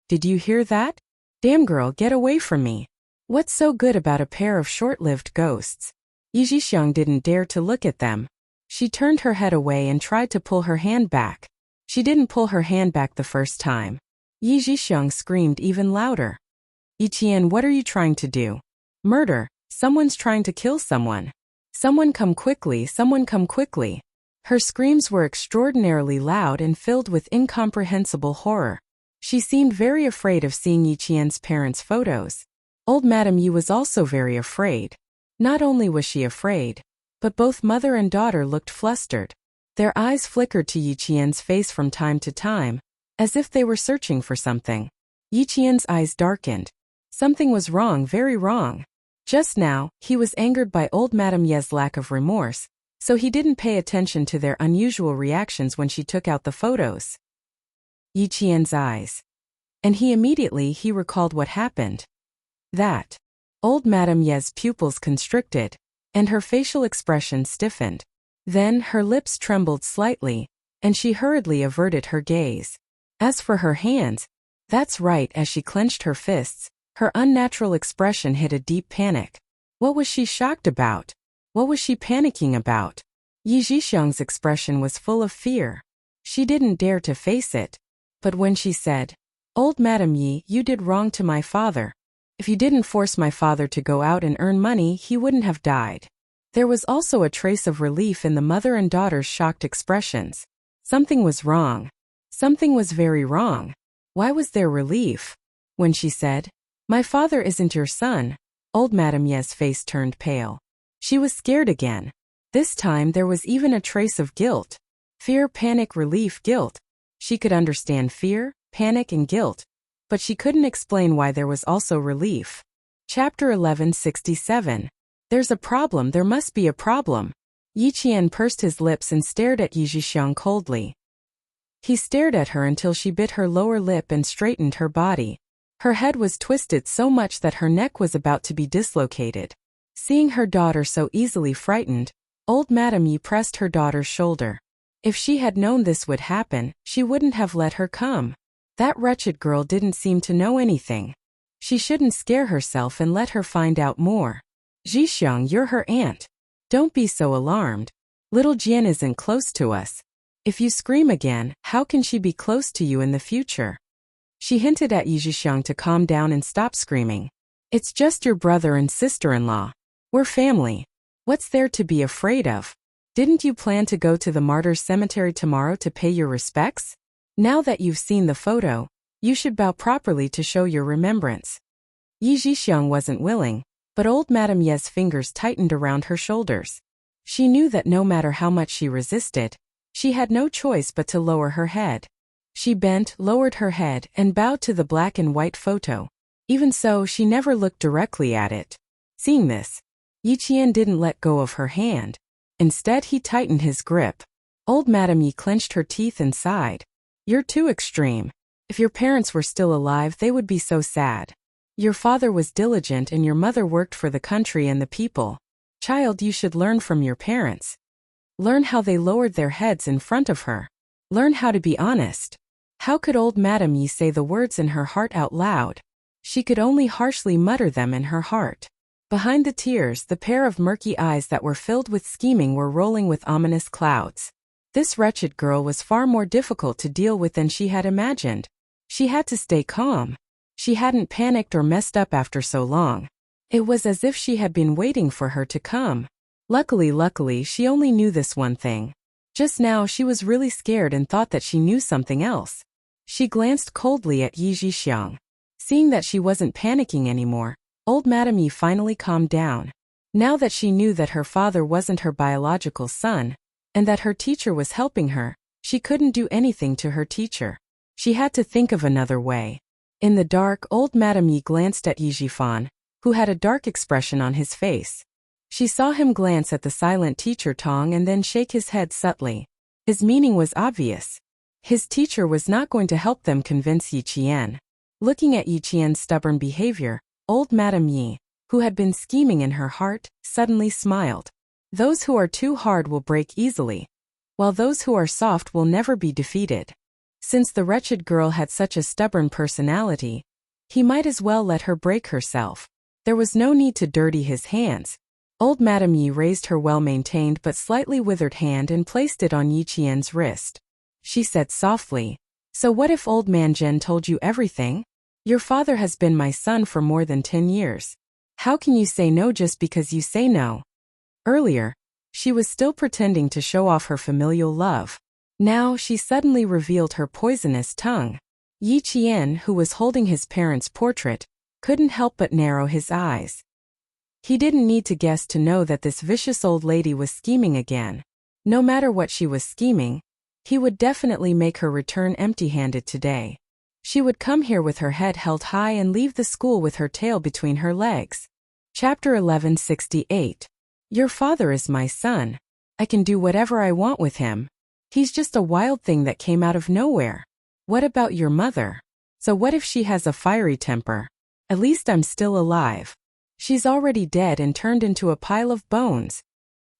"Did you hear that? Damn girl, get away from me. What's so good about a pair of short-lived ghosts?" Yi Zhixiang didn't dare to look at them. She turned her head away and tried to pull her hand back. She didn't pull her hand back the first time. Yi Zhixiang screamed even louder. "Yi Qian, what are you trying to do? Murder. Someone's trying to kill someone. Someone come quickly, someone come quickly." Her screams were extraordinarily loud and filled with incomprehensible horror. She seemed very afraid of seeing Yi Qian's parents' photos. Old Madame Yi was also very afraid. Not only was she afraid, but both mother and daughter looked flustered. Their eyes flickered to Yi Qian's face from time to time, as if they were searching for something. Yi Qian's eyes darkened. Something was wrong, very wrong. Just now, he was angered by old Madame Ye's lack of remorse, so he didn't pay attention to their unusual reactions when she took out the photos. Yi Qian's eyes. And he recalled what happened. That. Old Madame Ye's pupils constricted, and her facial expression stiffened. Then her lips trembled slightly, and she hurriedly averted her gaze. As for her hands, that's right, as she clenched her fists, her unnatural expression hid a deep panic. What was she shocked about? What was she panicking about? Yi Zhixiang's expression was full of fear. She didn't dare to face it. But when she said, "Old Madame Yi, you did wrong to my father. If you didn't force my father to go out and earn money, he wouldn't have died." There was also a trace of relief in the mother and daughter's shocked expressions. Something was wrong. Something was very wrong. Why was there relief? When she said, "My father isn't your son," old Madame Ye's face turned pale. She was scared again. This time there was even a trace of guilt. Fear, panic, relief, guilt. She could understand fear, panic, and guilt, but she couldn't explain why there was also relief. Chapter 1167. There's a problem, there must be a problem. Yi Qian pursed his lips and stared at Yi Zhixiang coldly. He stared at her until she bit her lower lip and straightened her body. Her head was twisted so much that her neck was about to be dislocated. Seeing her daughter so easily frightened, old Madame Yi pressed her daughter's shoulder. If she had known this would happen, she wouldn't have let her come. That wretched girl didn't seem to know anything. She shouldn't scare herself and let her find out more. "Zhixiang, you're her aunt. Don't be so alarmed. Little Jian isn't close to us. If you scream again, how can she be close to you in the future?" She hinted at Yi Zhixiang to calm down and stop screaming. "It's just your brother and sister-in-law. We're family. What's there to be afraid of? Didn't you plan to go to the martyrs' cemetery tomorrow to pay your respects? Now that you've seen the photo, you should bow properly to show your remembrance." Yi Zhixiang wasn't willing, but old Madame Ye's fingers tightened around her shoulders. She knew that no matter how much she resisted, she had no choice but to lower her head. She bent, lowered her head, and bowed to the black and white photo. Even so, she never looked directly at it. Seeing this, Yi Qian didn't let go of her hand. Instead, he tightened his grip. Old Madame Yi clenched her teeth and sighed. "You're too extreme. If your parents were still alive, they would be so sad. Your father was diligent and your mother worked for the country and the people. Child, you should learn from your parents. Learn how they lowered their heads in front of her. Learn how to be honest." How could old Madame Yi say the words in her heart out loud? She could only harshly mutter them in her heart. Behind the tears, the pair of murky eyes that were filled with scheming were rolling with ominous clouds. This wretched girl was far more difficult to deal with than she had imagined. She had to stay calm. She hadn't panicked or messed up after so long. It was as if she had been waiting for her to come. Luckily, she only knew this one thing. Just now she was really scared and thought that she knew something else. She glanced coldly at Yi Zhixiang. Seeing that she wasn't panicking anymore, old Madame Yi finally calmed down. Now that she knew that her father wasn't her biological son, and that her teacher was helping her, She couldn't do anything to her teacher. She had to think of another way. In the dark, old Madame Yi glanced at Yi Jifan, who had a dark expression on his face. She saw him glance at the silent teacher Tong and then shake his head subtly. His meaning was obvious. His teacher was not going to help them convince Yi Qian. Looking at Yi Qian's stubborn behavior, old Madame Yi, who had been scheming in her heart, suddenly smiled. Those who are too hard will break easily, while those who are soft will never be defeated. Since the wretched girl had such a stubborn personality, he might as well let her break herself. There was no need to dirty his hands. Old Madame Yi raised her well-maintained but slightly withered hand and placed it on Yi Qian's wrist. She said softly, "So what if old man Zhen told you everything? Your father has been my son for more than 10 years. How can you say no just because you say no?" Earlier, she was still pretending to show off her familial love. Now she suddenly revealed her poisonous tongue. Yi Qian, who was holding his parents' portrait, couldn't help but narrow his eyes. He didn't need to guess to know that this vicious old lady was scheming again. No matter what she was scheming, he would definitely make her return empty-handed today. She would come here with her head held high and leave the school with her tail between her legs. Chapter 1168. Your father is my son. I can do whatever I want with him. He's just a wild thing that came out of nowhere. What about your mother? So what if she has a fiery temper? At least I'm still alive. She's already dead and turned into a pile of bones.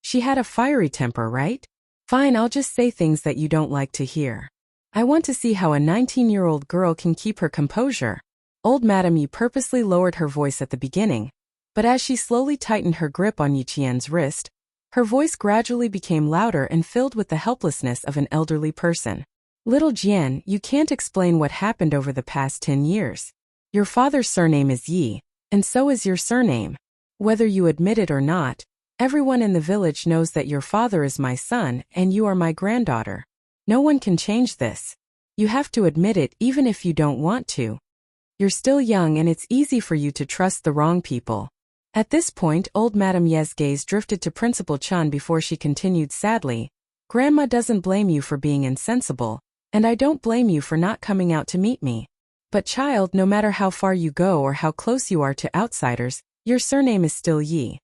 She had a fiery temper, right? Fine, I'll just say things that you don't like to hear. I want to see how a 19-year-old girl can keep her composure. Old Madame Yi purposely lowered her voice at the beginning, but as she slowly tightened her grip on Yi Qian's wrist, her voice gradually became louder and filled with the helplessness of an elderly person. Little Jian, you can't explain what happened over the past 10 years. Your father's surname is Yi, and so is your surname. Whether you admit it or not, everyone in the village knows that your father is my son and you are my granddaughter. No one can change this. You have to admit it even if you don't want to. You're still young and it's easy for you to trust the wrong people. At this point, old Madame Ye's gaze drifted to Principal Chun before she continued sadly, Grandma doesn't blame you for being insensible, and I don't blame you for not coming out to meet me. But child, no matter how far you go or how close you are to outsiders, your surname is still Yi.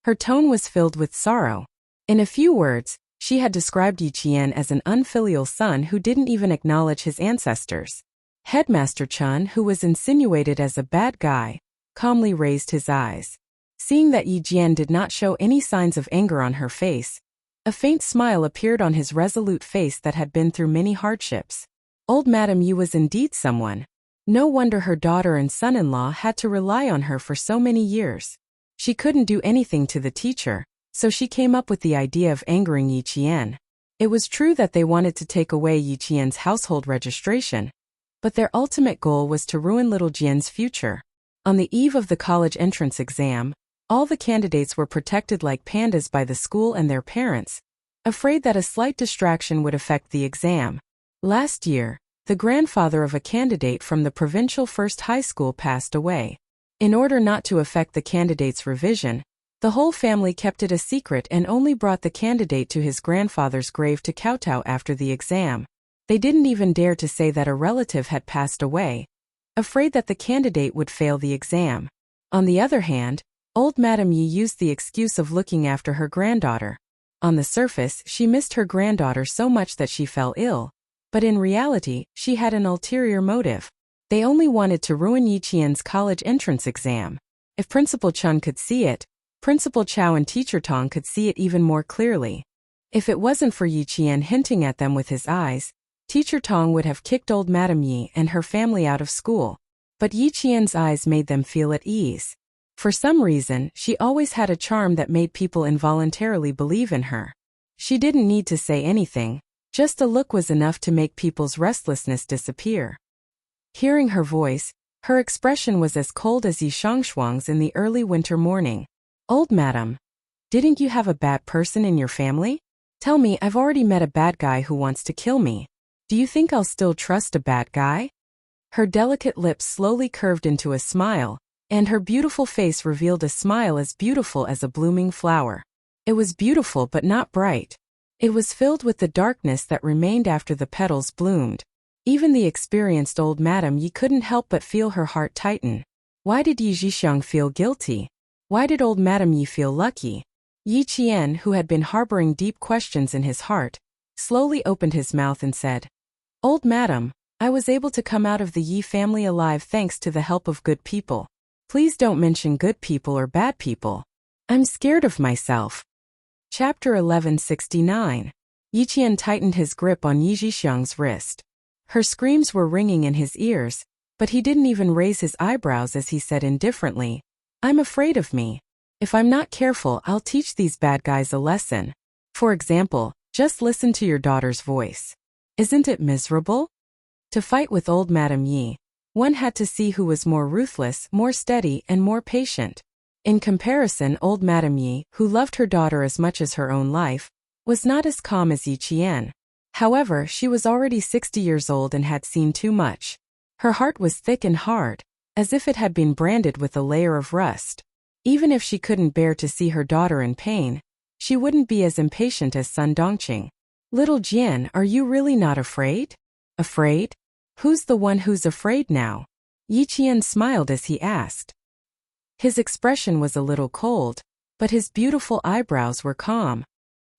Her tone was filled with sorrow. In a few words, she had described Yi Qian as an unfilial son who didn't even acknowledge his ancestors. Headmaster Chun, who was insinuated as a bad guy, calmly raised his eyes. Seeing that Yi Jian did not show any signs of anger on her face, a faint smile appeared on his resolute face that had been through many hardships. Old Madame Yi was indeed someone. No wonder her daughter and son-in-law had to rely on her for so many years. She couldn't do anything to the teacher, so she came up with the idea of angering Yi Qian. It was true that they wanted to take away Yi Qian's household registration, but their ultimate goal was to ruin little Jian's future. On the eve of the college entrance exam, all the candidates were protected like pandas by the school and their parents, afraid that a slight distraction would affect the exam. Last year, the grandfather of a candidate from the provincial first high school passed away. In order not to affect the candidate's revision, the whole family kept it a secret and only brought the candidate to his grandfather's grave to kowtow after the exam. They didn't even dare to say that a relative had passed away, afraid that the candidate would fail the exam. On the other hand, old Madame Yi used the excuse of looking after her granddaughter. On the surface, she missed her granddaughter so much that she fell ill, but in reality, she had an ulterior motive. They only wanted to ruin Yi Qian's college entrance exam. If Principal Chun could see it, Principal Chow and Teacher Tong could see it even more clearly. If it wasn't for Yi Qian hinting at them with his eyes, Teacher Tong would have kicked old Madame Yi and her family out of school. But Yi Qian's eyes made them feel at ease. For some reason, she always had a charm that made people involuntarily believe in her. She didn't need to say anything, just a look was enough to make people's restlessness disappear. Hearing her voice, her expression was as cold as Yi Shangshuang's in the early winter morning. Old madam, didn't you have a bad person in your family? Tell me, I've already met a bad guy who wants to kill me. Do you think I'll still trust a bad guy? Her delicate lips slowly curved into a smile, and her beautiful face revealed a smile as beautiful as a blooming flower. It was beautiful but not bright. It was filled with the darkness that remained after the petals bloomed. Even the experienced old Madame Yi couldn't help but feel her heart tighten. Why did Yi Zhixiang feel guilty? Why did old Madame Yi feel lucky? Yi Qian, who had been harboring deep questions in his heart, slowly opened his mouth and said, "Old Madam, I was able to come out of the Yi family alive thanks to the help of good people. Please don't mention good people or bad people. I'm scared of myself." Chapter 1169. Yi Qian tightened his grip on Yi Zhixiang's wrist. Her screams were ringing in his ears, but he didn't even raise his eyebrows as he said indifferently, "I'm afraid of me. If I'm not careful, I'll teach these bad guys a lesson. For example, just listen to your daughter's voice. Isn't it miserable?" To fight with old Madame Yi, one had to see who was more ruthless, more steady, and more patient. In comparison, old Madame Yi, who loved her daughter as much as her own life, was not as calm as Yi Qian. However, she was already 60 years old and had seen too much. Her heart was thick and hard, as if it had been branded with a layer of rust. Even if she couldn't bear to see her daughter in pain, she wouldn't be as impatient as Sun Dongqing. "Little Jian, are you really not afraid?" "Afraid? Who's the one who's afraid now?" Yi Qian smiled as he asked. His expression was a little cold, but his beautiful eyebrows were calm.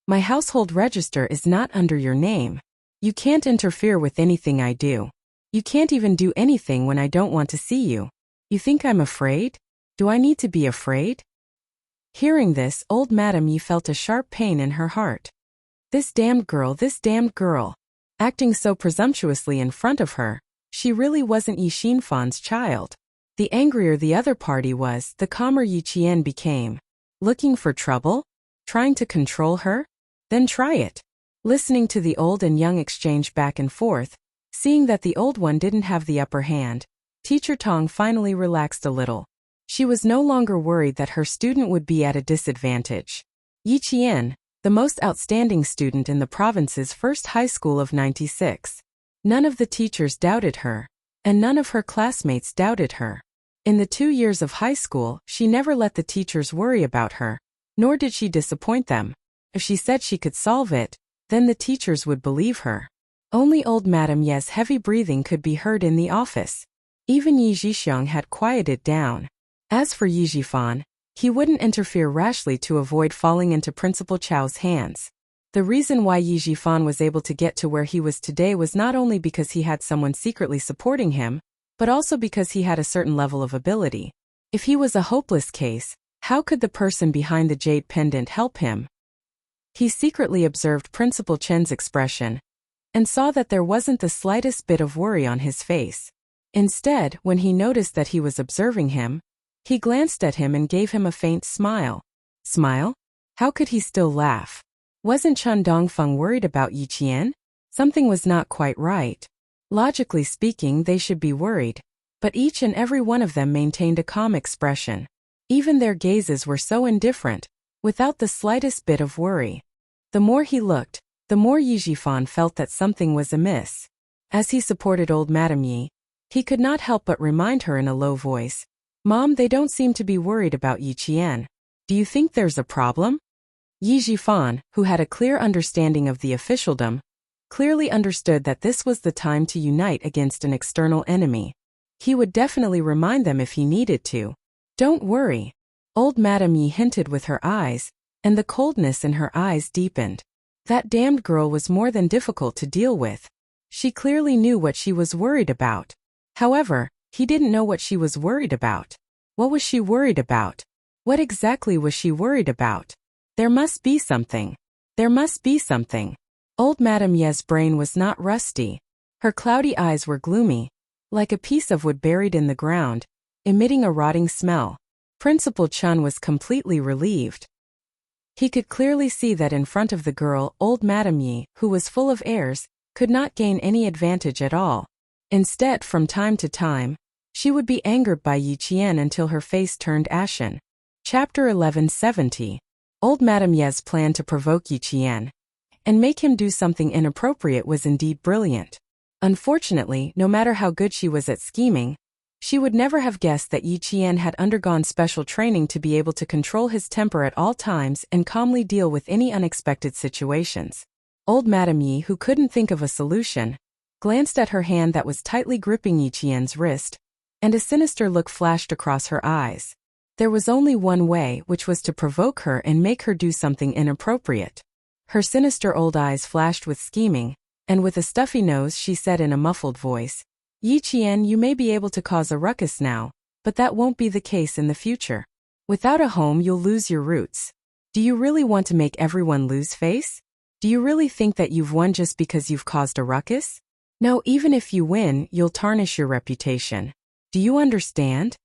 "My household register is not under your name. You can't interfere with anything I do. You can't even do anything when I don't want to see you. You think I'm afraid? Do I need to be afraid?" Hearing this, old Madame Yi felt a sharp pain in her heart. This damned girl. Acting so presumptuously in front of her, she really wasn't Yi Xinfan's child. The angrier the other party was, the calmer Yi Qian became. Looking for trouble? Trying to control her? Then try it. Listening to the old and young exchange back and forth, seeing that the old one didn't have the upper hand, Teacher Tong finally relaxed a little. She was no longer worried that her student would be at a disadvantage. Yi Qian, the most outstanding student in the province's first high school of 96. None of the teachers doubted her, and none of her classmates doubted her. In the 2 years of high school, she never let the teachers worry about her, nor did she disappoint them. If she said she could solve it, then the teachers would believe her. Only old Madame Ye's heavy breathing could be heard in the office. Even Yi Zhixiang had quieted down. As for Yi Zhifan, he wouldn't interfere rashly to avoid falling into Principal Chao's hands. The reason why Yi Zhifan was able to get to where he was today was not only because he had someone secretly supporting him, but also because he had a certain level of ability. If he was a hopeless case, how could the person behind the jade pendant help him? He secretly observed Principal Chen's expression, and saw that there wasn't the slightest bit of worry on his face. Instead, when he noticed that he was observing him, he glanced at him and gave him a faint smile. Smile? How could he still laugh? Wasn't Chen Dongfeng worried about Yi Qian? Something was not quite right. Logically speaking, they should be worried, but each and every one of them maintained a calm expression. Even their gazes were so indifferent, without the slightest bit of worry. The more he looked, the more Yi Zhifan felt that something was amiss. As he supported old Madame Yi, he could not help but remind her in a low voice, "Mom, they don't seem to be worried about Yi Qian. Do you think there's a problem?" Yi Zhifan, who had a clear understanding of the officialdom, clearly understood that this was the time to unite against an external enemy. He would definitely remind them if he needed to. "Don't worry." Old Madame Yi hinted with her eyes, and the coldness in her eyes deepened. That damned girl was more than difficult to deal with. She clearly knew what she was worried about. However, he didn't know what she was worried about. What was she worried about? What exactly was she worried about? There must be something. There must be something. Old Madame Ye's brain was not rusty. Her cloudy eyes were gloomy, like a piece of wood buried in the ground, emitting a rotting smell. Principal Chun was completely relieved. He could clearly see that in front of the girl, old Madame Yi, who was full of airs, could not gain any advantage at all. Instead, from time to time, she would be angered by Yi Qian until her face turned ashen. Chapter 1170. Old Madame Ye's plan to provoke Yi Qian and make him do something inappropriate was indeed brilliant. Unfortunately, no matter how good she was at scheming, She would never have guessed that Yi Qian had undergone special training to be able to control his temper at all times and calmly deal with any unexpected situations. Old Madame Yi, who couldn't think of a solution, glanced at her hand that was tightly gripping Yi Qian's wrist, and a sinister look flashed across her eyes. There was only one way, which was to provoke her and make her do something inappropriate. Her sinister old eyes flashed with scheming, and with a stuffy nose she said in a muffled voice, "Yi Qian, you may be able to cause a ruckus now, but that won't be the case in the future. Without a home you'll lose your roots. Do you really want to make everyone lose face? Do you really think that you've won just because you've caused a ruckus? No, even if you win, you'll tarnish your reputation. Do you understand?"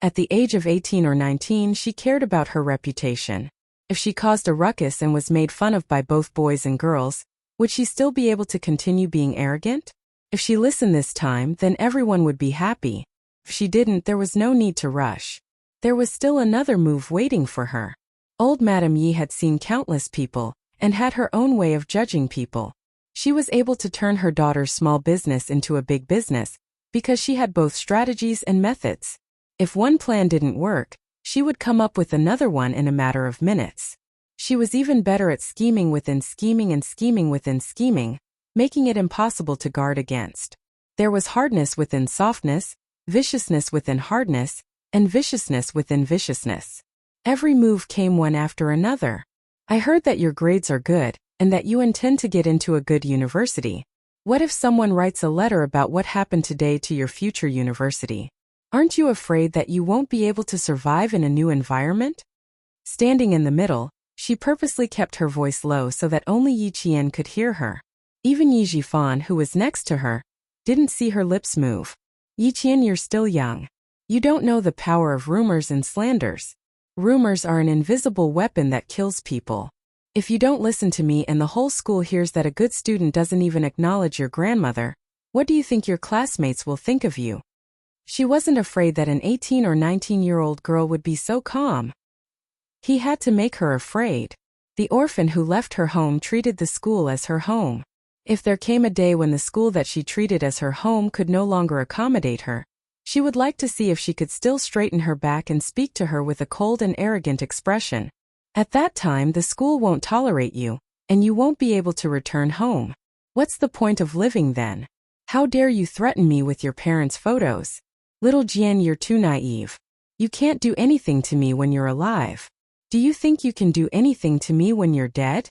At the age of 18 or 19 she cared about her reputation. If she caused a ruckus and was made fun of by both boys and girls, would she still be able to continue being arrogant? If she listened this time, then everyone would be happy. If she didn't, there was no need to rush. There was still another move waiting for her. Old Madame Yi had seen countless people, and had her own way of judging people. She was able to turn her daughter's small business into a big business, because she had both strategies and methods. If one plan didn't work, she would come up with another one in a matter of minutes. She was even better at scheming within scheming and scheming within scheming, making it impossible to guard against. There was hardness within softness, viciousness within hardness, and viciousness within viciousness. Every move came one after another. "I heard that your grades are good, and that you intend to get into a good university. What if someone writes a letter about what happened today to your future university? Aren't you afraid that you won't be able to survive in a new environment?" Standing in the middle, she purposely kept her voice low so that only Yi Qian could hear her. Even Yi Jifan, who was next to her, didn't see her lips move. "Yi Qian, you're still young. You don't know the power of rumors and slanders. Rumors are an invisible weapon that kills people. If you don't listen to me and the whole school hears that a good student doesn't even acknowledge your grandmother, what do you think your classmates will think of you?" She wasn't afraid that an 18 or 19-year-old girl would be so calm. He had to make her afraid. The orphan who left her home treated the school as her home. If there came a day when the school that she treated as her home could no longer accommodate her, she would like to see if she could still straighten her back and speak to her with a cold and arrogant expression. At that time the school won't tolerate you, and you won't be able to return home. What's the point of living then? How dare you threaten me with your parents' photos? Little Jian, you're too naive. You can't do anything to me when you're alive. Do you think you can do anything to me when you're dead?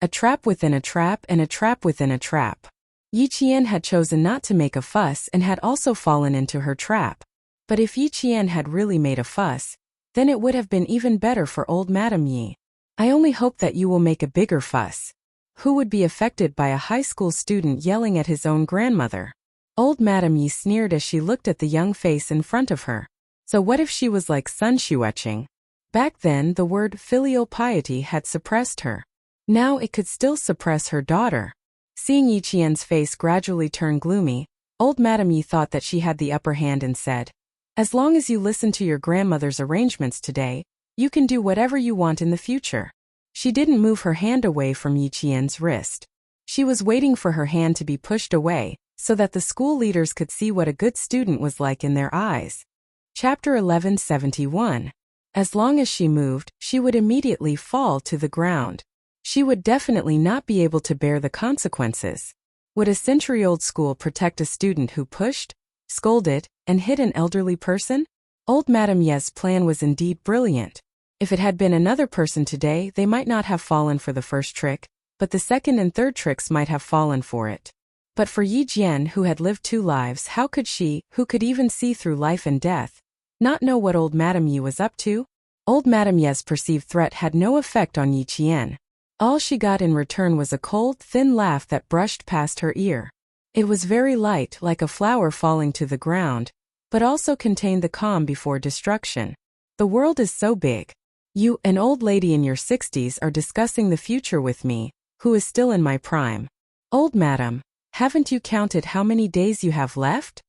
A trap within a trap and a trap within a trap. Yi Qian had chosen not to make a fuss and had also fallen into her trap. But if Yi Qian had really made a fuss, then it would have been even better for old Madame Yi. "I only hope that you will make a bigger fuss." Who would be affected by a high school student yelling at his own grandmother? Old Madame Yi sneered as she looked at the young face in front of her. So what if she was like Sun Xueqing? Back then the word filial piety had suppressed her. Now it could still suppress her daughter. Seeing Yi Qian's face gradually turn gloomy, old Madame Yi thought that she had the upper hand and said, "As long as you listen to your grandmother's arrangements today, you can do whatever you want in the future." She didn't move her hand away from Yi Qian's wrist. She was waiting for her hand to be pushed away, so that the school leaders could see what a good student was like in their eyes. Chapter 1171. As long as she moved, she would immediately fall to the ground. She would definitely not be able to bear the consequences. Would a century-old school protect a student who pushed, scolded, and hit an elderly person? Old Madame Ye's plan was indeed brilliant. If it had been another person today, they might not have fallen for the first trick, but the second and third tricks might have fallen for it. But for Yi Jian, who had lived 2 lives, how could she, who could even see through life and death, not know what old Madame Yi was up to? Old Madame Ye's perceived threat had no effect on Yi Qian. All she got in return was a cold, thin laugh that brushed past her ear. It was very light, like a flower falling to the ground, but also contained the calm before destruction. "The world is so big. You, an old lady in your 60s, are discussing the future with me, who is still in my prime. Old madam, haven't you counted how many days you have left?"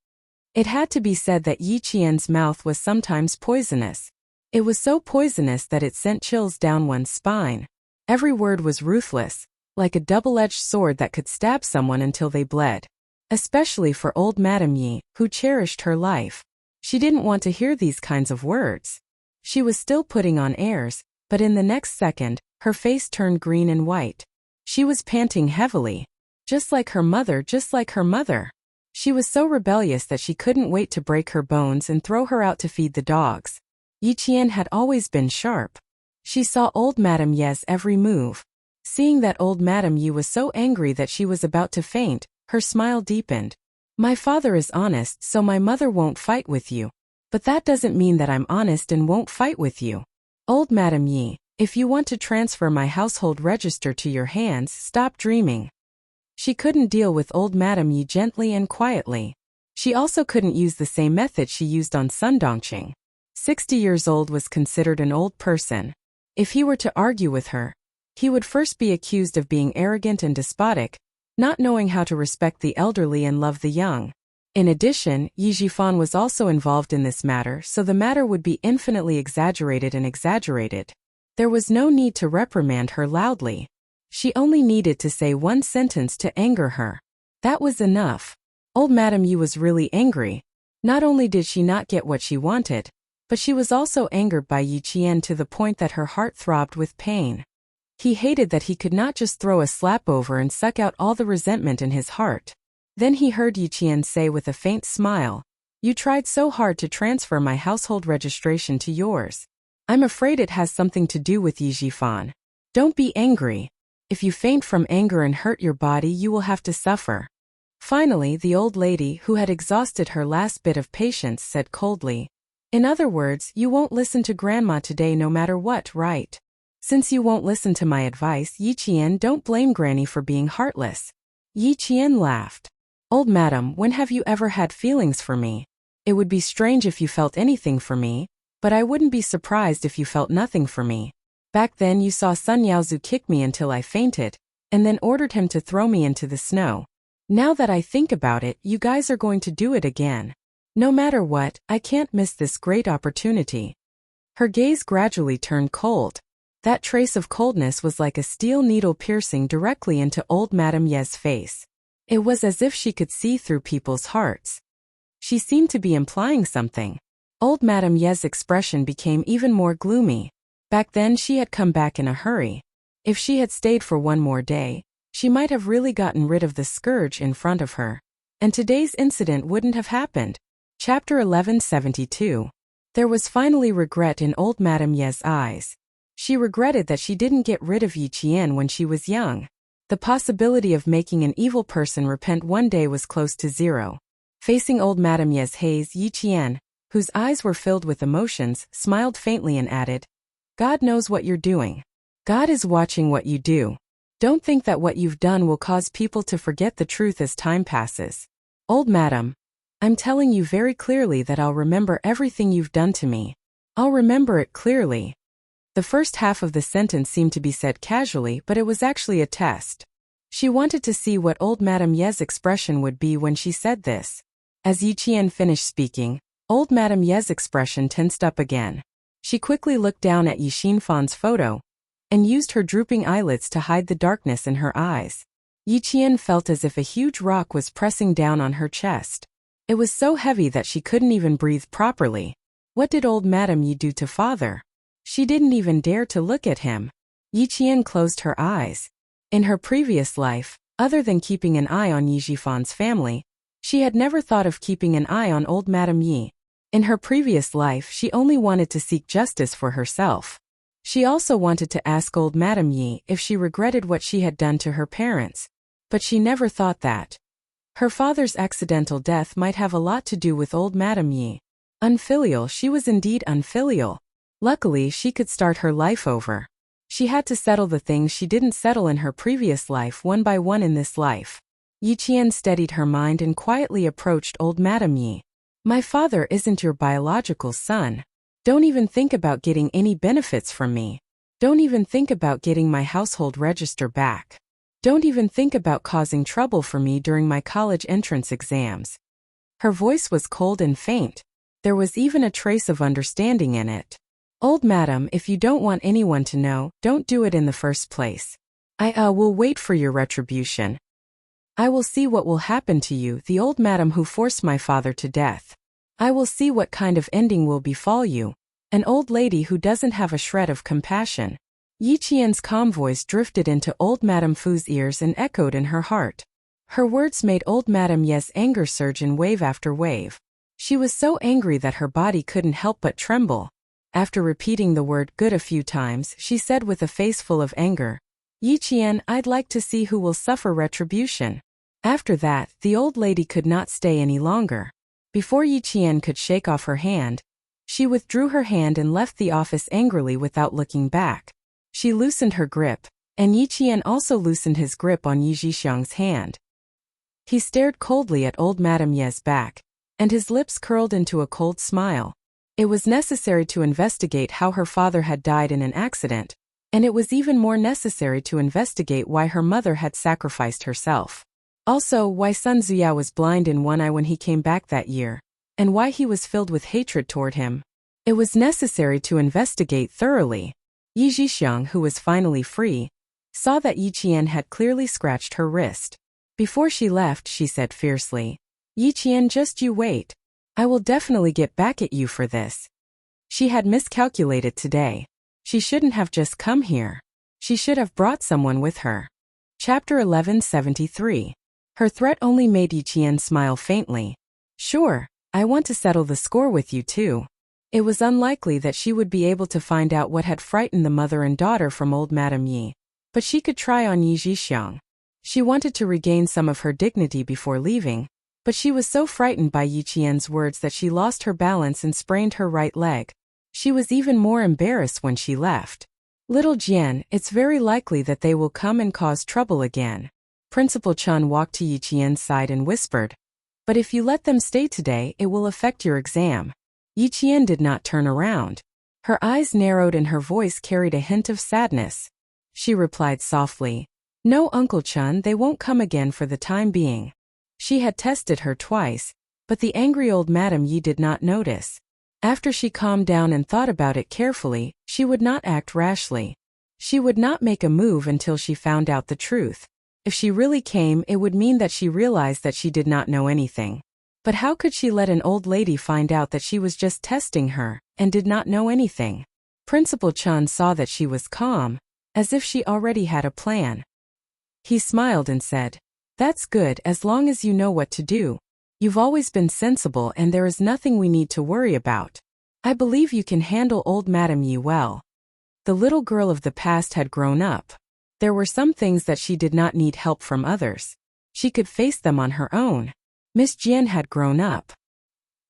It had to be said that Yi Qian's mouth was sometimes poisonous. It was so poisonous that it sent chills down one's spine. Every word was ruthless, like a double-edged sword that could stab someone until they bled. Especially for old Madame Yi, who cherished her life. She didn't want to hear these kinds of words. She was still putting on airs, but in the next second, her face turned green and white. She was panting heavily. Just like her mother, just like her mother. She was so rebellious that she couldn't wait to break her bones and throw her out to feed the dogs. Yi Qian had always been sharp. She saw old Madame Ye's every move. Seeing that old Madame Yi was so angry that she was about to faint, her smile deepened. My father is honest, so my mother won't fight with you. But that doesn't mean that I'm honest and won't fight with you. Old Madame Yi, if you want to transfer my household register to your hands, stop dreaming. She couldn't deal with old Madame Yi gently and quietly. She also couldn't use the same method she used on Sun Dongqing. 60 years old was considered an old person. If he were to argue with her, he would first be accused of being arrogant and despotic, not knowing how to respect the elderly and love the young. In addition, Yi Jifan was also involved in this matter, so the matter would be infinitely exaggerated and exaggerated. There was no need to reprimand her loudly. She only needed to say one sentence to anger her. That was enough. Old Madame Yi was really angry. Not only did she not get what she wanted, but she was also angered by Yi Qian to the point that her heart throbbed with pain. He hated that he could not just throw a slap over and suck out all the resentment in his heart. Then he heard Yi Qian say with a faint smile, "You tried so hard to transfer my household registration to yours. I'm afraid it has something to do with Yi Jifan. Don't be angry. If you faint from anger and hurt your body, you will have to suffer." Finally, the old lady, who had exhausted her last bit of patience, said coldly, "In other words, you won't listen to Grandma today no matter what, right? Since you won't listen to my advice, Yi Qian, don't blame Granny for being heartless." Yi Qian laughed. "Old Madam, when have you ever had feelings for me? It would be strange if you felt anything for me, but I wouldn't be surprised if you felt nothing for me. Back then you saw Sun Yaozu kick me until I fainted, and then ordered him to throw me into the snow. Now that I think about it, you guys are going to do it again. No matter what, I can't miss this great opportunity." Her gaze gradually turned cold. That trace of coldness was like a steel needle piercing directly into old Madame Ye's face. It was as if she could see through people's hearts. She seemed to be implying something. Old Madame Ye's expression became even more gloomy. Back then she had come back in a hurry. If she had stayed for one more day, she might have really gotten rid of the scourge in front of her. And today's incident wouldn't have happened. Chapter 1172. There was finally regret in old Madame Ye's eyes. She regretted that she didn't get rid of Yi Qian when she was young. The possibility of making an evil person repent one day was close to zero. Facing old Madame Ye's haze, Yi Qian, whose eyes were filled with emotions, smiled faintly and added, "God knows what you're doing. God is watching what you do. Don't think that what you've done will cause people to forget the truth as time passes. Old Madam, I'm telling you very clearly that I'll remember everything you've done to me. I'll remember it clearly." The first half of the sentence seemed to be said casually, but it was actually a test. She wanted to see what old Madame Ye's expression would be when she said this. As Yi Qian finished speaking, old Madame Ye's expression tensed up again. She quickly looked down at Yi Xinfan's photo and used her drooping eyelids to hide the darkness in her eyes. Yi Qian felt as if a huge rock was pressing down on her chest. It was so heavy that she couldn't even breathe properly. What did old Madame Yi do to father? She didn't even dare to look at him. Yi Qian closed her eyes. In her previous life, other than keeping an eye on Yi Jifan's family, she had never thought of keeping an eye on old Madame Yi. In her previous life, she only wanted to seek justice for herself. She also wanted to ask old Madame Yi if she regretted what she had done to her parents, but she never thought that her father's accidental death might have a lot to do with old Madame Yi. Unfilial, she was indeed unfilial. Luckily, she could start her life over. She had to settle the things she didn't settle in her previous life one by one in this life. Yi Qian steadied her mind and quietly approached old Madame Yi. "My father isn't your biological son. Don't even think about getting any benefits from me. Don't even think about getting my household register back. Don't even think about causing trouble for me during my college entrance exams." Her voice was cold and faint. There was even a trace of understanding in it. "Old Madam, if you don't want anyone to know, don't do it in the first place. I will wait for your retribution. I will see what will happen to you, the old madam who forced my father to death." I will see what kind of ending will befall you. An old lady who doesn't have a shred of compassion. Yi Qian's calm voice drifted into old Madame Fu's ears and echoed in her heart. Her words made old Madame Ye's anger surge in wave after wave. She was so angry that her body couldn't help but tremble. After repeating the word good a few times, she said with a face full of anger, Yi Qian, I'd like to see who will suffer retribution. After that, the old lady could not stay any longer. Before Yi Qian could shake off her hand, she withdrew her hand and left the office angrily without looking back. She loosened her grip, and Yi Qian also loosened his grip on Yi Zhixiang's hand. He stared coldly at old Madame Ye's back, and his lips curled into a cold smile. It was necessary to investigate how her father had died in an accident, and it was even more necessary to investigate why her mother had sacrificed herself. Also, why Sun Ziya was blind in one eye when he came back that year, and why he was filled with hatred toward him. It was necessary to investigate thoroughly. Yi Zhixiang, who was finally free, saw that Yi Qian had clearly scratched her wrist. Before she left, she said fiercely, Yi Qian, just you wait. I will definitely get back at you for this. She had miscalculated today. She shouldn't have just come here. She should have brought someone with her. Chapter 1173. Her threat only made Yi Qian smile faintly. Sure, I want to settle the score with you too. It was unlikely that she would be able to find out what had frightened the mother and daughter from old Madame Yi, but she could try on Yi Zhixiang. She wanted to regain some of her dignity before leaving, but she was so frightened by Yi Qian's words that she lost her balance and sprained her right leg. She was even more embarrassed when she left. Little Jian, it's very likely that they will come and cause trouble again. Principal Chun walked to Yi Qian's side and whispered, but if you let them stay today, it will affect your exam. Yi Qian did not turn around. Her eyes narrowed and her voice carried a hint of sadness. She replied softly, No, Uncle Chun, they won't come again for the time being. She had tested her twice, but the angry old Madame Yi did not notice. After she calmed down and thought about it carefully, she would not act rashly. She would not make a move until she found out the truth. If she really came, it would mean that she realized that she did not know anything. But how could she let an old lady find out that she was just testing her, and did not know anything? Principal Chun saw that she was calm, as if she already had a plan. He smiled and said, That's good as long as you know what to do. You've always been sensible and there is nothing we need to worry about. I believe you can handle old Madame Yi well. The little girl of the past had grown up. There were some things that she did not need help from others. She could face them on her own. Miss Jian had grown up.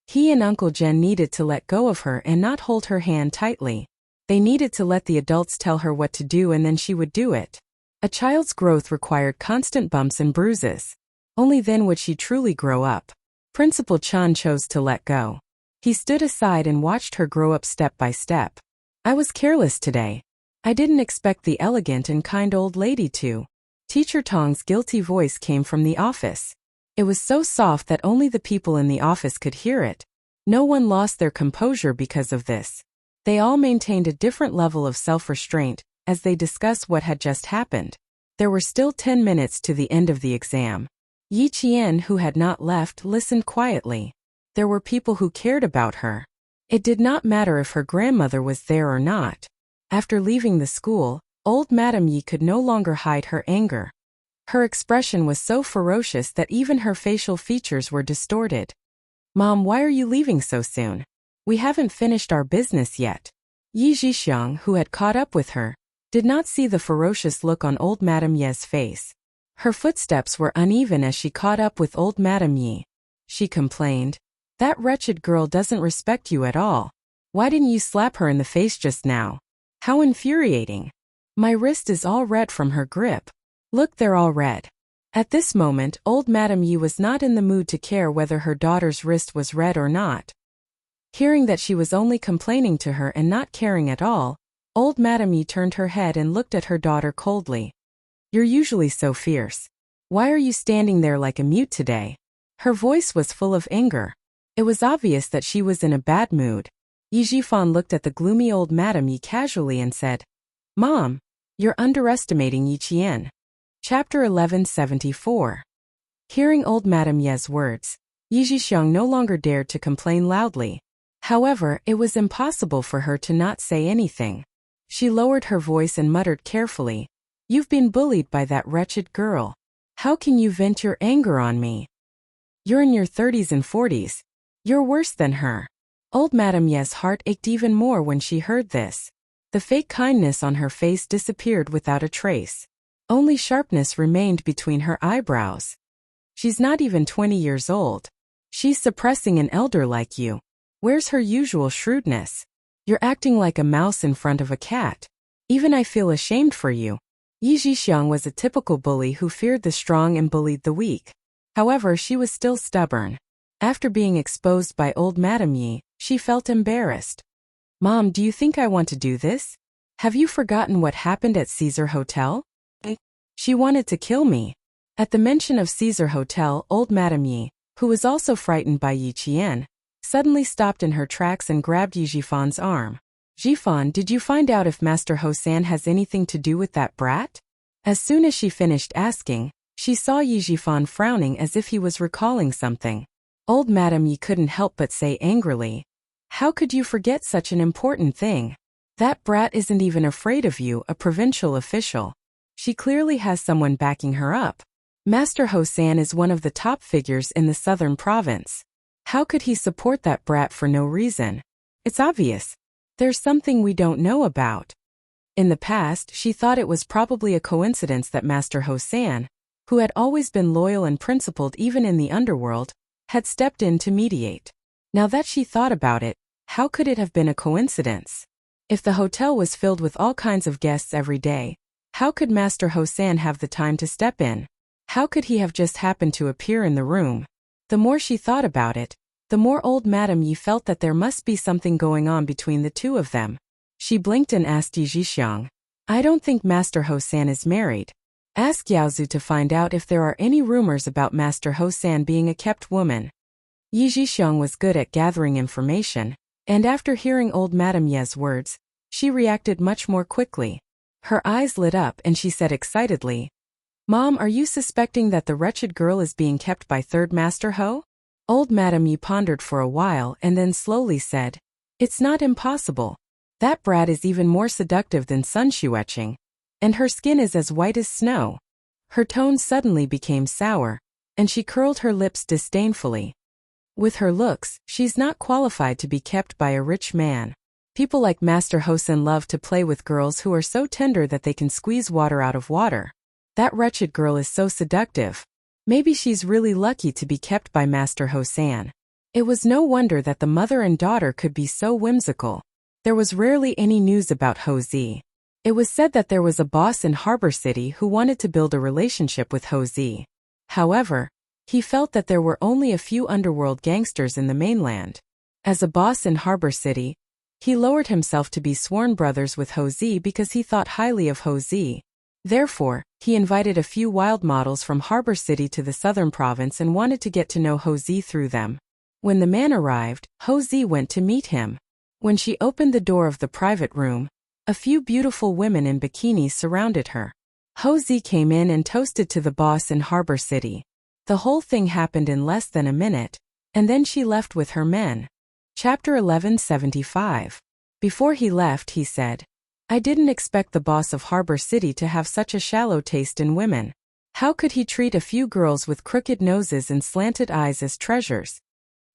He and Uncle Jen needed to let go of her and not hold her hand tightly. They needed to let the adults tell her what to do and then she would do it. A child's growth required constant bumps and bruises. Only then would she truly grow up. Principal Chun chose to let go. He stood aside and watched her grow up step by step. I was careless today. I didn't expect the elegant and kind old lady to. Teacher Tong's guilty voice came from the office. It was so soft that only the people in the office could hear it. No one lost their composure because of this. They all maintained a different level of self-restraint as they discussed what had just happened. There were still 10 minutes to the end of the exam. Yi Qian, who had not left, listened quietly. There were people who cared about her. It did not matter if her grandmother was there or not. After leaving the school, old Madame Yi could no longer hide her anger. Her expression was so ferocious that even her facial features were distorted. Mom, why are you leaving so soon? We haven't finished our business yet. Yi Zhixiang, who had caught up with her, did not see the ferocious look on old Madame Ye's face. Her footsteps were uneven as she caught up with old Madame Yi. She complained, That wretched girl doesn't respect you at all. Why didn't you slap her in the face just now? How infuriating. My wrist is all red from her grip. Look, they're all red. At this moment, old Madame Yi was not in the mood to care whether her daughter's wrist was red or not. Hearing that she was only complaining to her and not caring at all, old Madame Yi turned her head and looked at her daughter coldly. You're usually so fierce. Why are you standing there like a mute today? Her voice was full of anger. It was obvious that she was in a bad mood. Yi Zhifan looked at the gloomy old Madame Yi casually and said, Mom, you're underestimating Yi Qian. Chapter 1174. Hearing old Madame Ye's words, Yi Zhixiang no longer dared to complain loudly. However, it was impossible for her to not say anything. She lowered her voice and muttered carefully, "You've been bullied by that wretched girl. How can you vent your anger on me? You're in your 30s and 40s. You're worse than her." Old Madame Ye's heart ached even more when she heard this. The fake kindness on her face disappeared without a trace. Only sharpness remained between her eyebrows. "She's not even 20 years old. She's suppressing an elder like you. Where's her usual shrewdness? You're acting like a mouse in front of a cat. Even I feel ashamed for you." Yi Zhixiang was a typical bully who feared the strong and bullied the weak. However, she was still stubborn. After being exposed by old Madame Yi, she felt embarrassed. "Mom, do you think I want to do this? Have you forgotten what happened at Caesar Hotel? She wanted to kill me." At the mention of Caesar Hotel, old Madame Yi, who was also frightened by Yi Qian, suddenly stopped in her tracks and grabbed Yi Zhifan's arm. "Zhifan, did you find out if Master Hosan has anything to do with that brat?" As soon as she finished asking, she saw Yi Zhifan frowning as if he was recalling something. Old Madame Yi couldn't help but say angrily, "How could you forget such an important thing? That brat isn't even afraid of you, a provincial official. She clearly has someone backing her up. Master Hosan is one of the top figures in the southern province. How could he support that brat for no reason? It's obvious. There's something we don't know about." In the past, she thought it was probably a coincidence that Master Hosan, who had always been loyal and principled even in the underworld, had stepped in to mediate. Now that she thought about it, how could it have been a coincidence? If the hotel was filled with all kinds of guests every day, how could Master Hosan have the time to step in? How could he have just happened to appear in the room? The more she thought about it, the more old Madame Yi felt that there must be something going on between the two of them. She blinked and asked Yi Zhixiang, "I don't think Master Hosan is married. Ask Yaozu to find out if there are any rumors about Master Hosan being a kept woman." Yi Zhixiang was good at gathering information, and after hearing old Madame Ye's words, she reacted much more quickly. Her eyes lit up and she said excitedly, "Mom, are you suspecting that the wretched girl is being kept by Third Master Ho?" Old Madame Yi pondered for a while and then slowly said, "It's not impossible. That brat is even more seductive than Sun Xueqing, and her skin is as white as snow." Her tone suddenly became sour, and she curled her lips disdainfully. "With her looks, she's not qualified to be kept by a rich man. People like Master Hosen love to play with girls who are so tender that they can squeeze water out of water. That wretched girl is so seductive. Maybe she's really lucky to be kept by Master Hosan." It was no wonder that the mother and daughter could be so whimsical. There was rarely any news about Ho Zi. It was said that there was a boss in Harbor City who wanted to build a relationship with Ho Zi. However, he felt that there were only a few underworld gangsters in the mainland. As a boss in Harbor City, he lowered himself to be sworn brothers with Ho Zi because he thought highly of Ho Zi. Therefore, he invited a few wild models from Harbor City to the southern province and wanted to get to know Ho Zi through them. When the man arrived, Ho Zi went to meet him. When she opened the door of the private room, a few beautiful women in bikinis surrounded her. Ho Zi came in and toasted to the boss in Harbor City. The whole thing happened in less than a minute, and then she left with her men. Chapter 1175. Before he left, he said, "I didn't expect the boss of Harbor City to have such a shallow taste in women. How could he treat a few girls with crooked noses and slanted eyes as treasures?"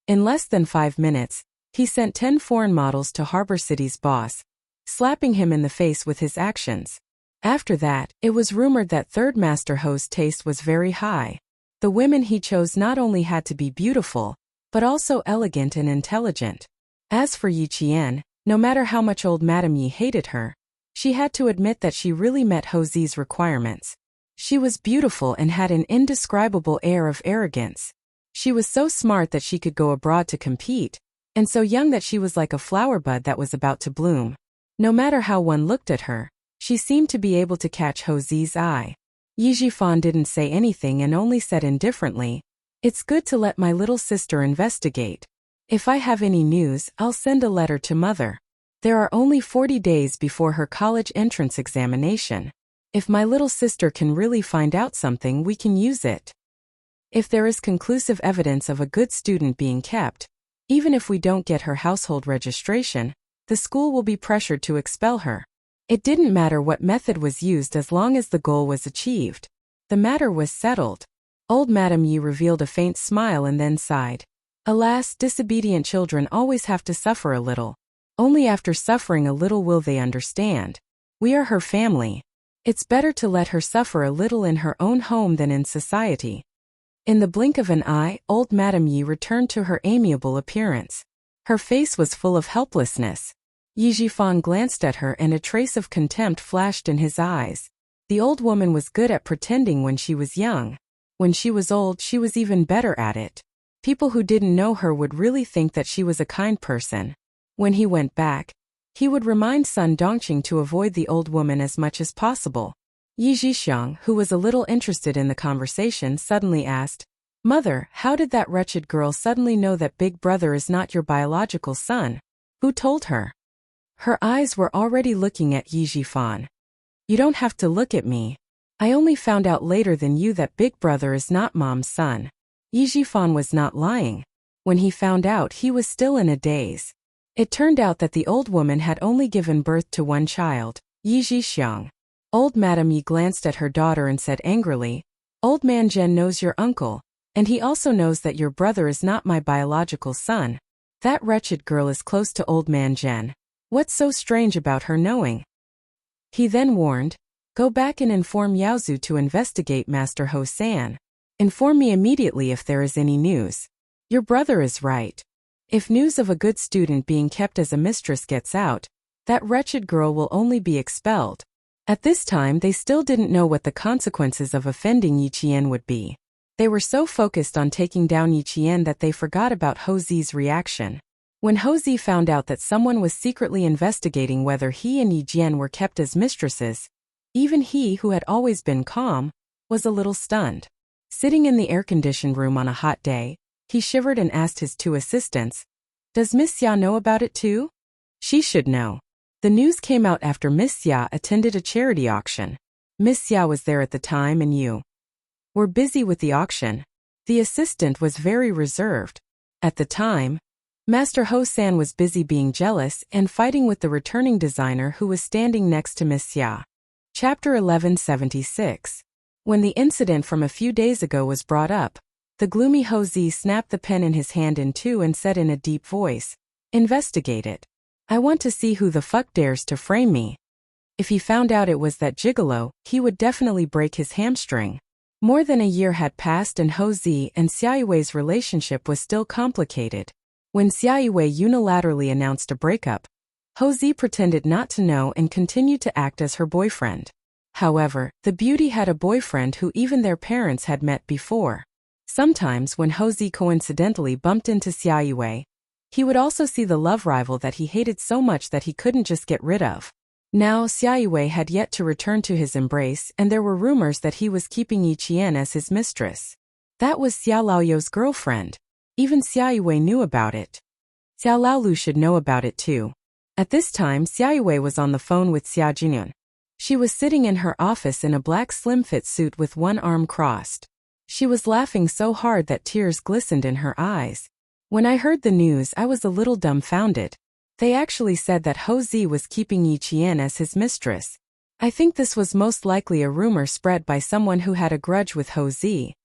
In less than 5 minutes, he sent 10 foreign models to Harbor City's boss, slapping him in the face with his actions. After that, it was rumored that Third Master Ho's taste was very high. The women he chose not only had to be beautiful, but also elegant and intelligent. As for Yi Qian, no matter how much old Madame Yi hated her, she had to admit that she really met Ho Zi's requirements. She was beautiful and had an indescribable air of arrogance. She was so smart that she could go abroad to compete, and so young that she was like a flower bud that was about to bloom. No matter how one looked at her, she seemed to be able to catch Ho Zi's eye. Yi Zhifan didn't say anything and only said indifferently, "It's good to let my little sister investigate. If I have any news, I'll send a letter to mother. There are only 40 days before her college entrance examination. If my little sister can really find out something, we can use it." If there is conclusive evidence of a good student being kept, even if we don't get her household registration, the school will be pressured to expel her. It didn't matter what method was used as long as the goal was achieved. The matter was settled. Old Madame Yi revealed a faint smile and then sighed. Alas, disobedient children always have to suffer a little. Only after suffering a little will they understand. We are her family. It's better to let her suffer a little in her own home than in society. In the blink of an eye, old Madame Yi returned to her amiable appearance. Her face was full of helplessness. Yi Jifan glanced at her and a trace of contempt flashed in his eyes. The old woman was good at pretending when she was young. When she was old, she was even better at it. People who didn't know her would really think that she was a kind person. When he went back, he would remind Sun Dongqing to avoid the old woman as much as possible. Yi Jixiang, who was a little interested in the conversation, suddenly asked, "Mother, how did that wretched girl suddenly know that Big Brother is not your biological son? Who told her?" Her eyes were already looking at Yi Jifan. "You don't have to look at me. I only found out later than you that Big Brother is not Mom's son." Yi Jifan was not lying. When he found out, he was still in a daze. It turned out that the old woman had only given birth to one child, Yi Jixiang. Old Madame Yi glanced at her daughter and said angrily, "Old Man Zhen knows your uncle, and he also knows that your brother is not my biological son. That wretched girl is close to Old Man Zhen. What's so strange about her knowing?" He then warned, "Go back and inform Yaozu to investigate Master Ho San. Inform me immediately if there is any news. Your brother is right. If news of a good student being kept as a mistress gets out, that wretched girl will only be expelled." At this time they still didn't know what the consequences of offending Yi Qian would be. They were so focused on taking down Yi Qian that they forgot about Ho Zi's reaction. When Ho Zi found out that someone was secretly investigating whether he and Yi Jian were kept as mistresses, even he, who had always been calm, was a little stunned. Sitting in the air-conditioned room on a hot day, he shivered and asked his two assistants, "Does Miss Xia know about it too?" She should know. The news came out after Miss Xia attended a charity auction. Miss Xia was there at the time and you were busy with the auction. The assistant was very reserved. At the time, Master Ho San was busy being jealous and fighting with the returning designer who was standing next to Miss Xia. Chapter 1176. When the incident from a few days ago was brought up, the gloomy Ho Zi snapped the pen in his hand in two and said in a deep voice, "Investigate it. I want to see who the fuck dares to frame me." If he found out it was that gigolo, he would definitely break his hamstring. More than a year had passed and Ho Zi and Xia Yui's relationship was still complicated. When Xia Yui unilaterally announced a breakup, Ho Zi pretended not to know and continued to act as her boyfriend. However, the beauty had a boyfriend who even their parents had met before. Sometimes when Ho Zi coincidentally bumped into Xia Yui, he would also see the love rival that he hated so much that he couldn't just get rid of. Now Xia Yui had yet to return to his embrace and there were rumors that he was keeping Yi Qian as his mistress. That was Xia Laoyou's girlfriend. Even Xia Yui knew about it. Xia Laolu should know about it too. At this time Xia Yui was on the phone with Xia Jinyun. She was sitting in her office in a black slim-fit suit with one arm crossed. She was laughing so hard that tears glistened in her eyes. When I heard the news, I was a little dumbfounded. They actually said that Ho Zi was keeping Yi Qian as his mistress. I think this was most likely a rumor spread by someone who had a grudge with Ho Zi.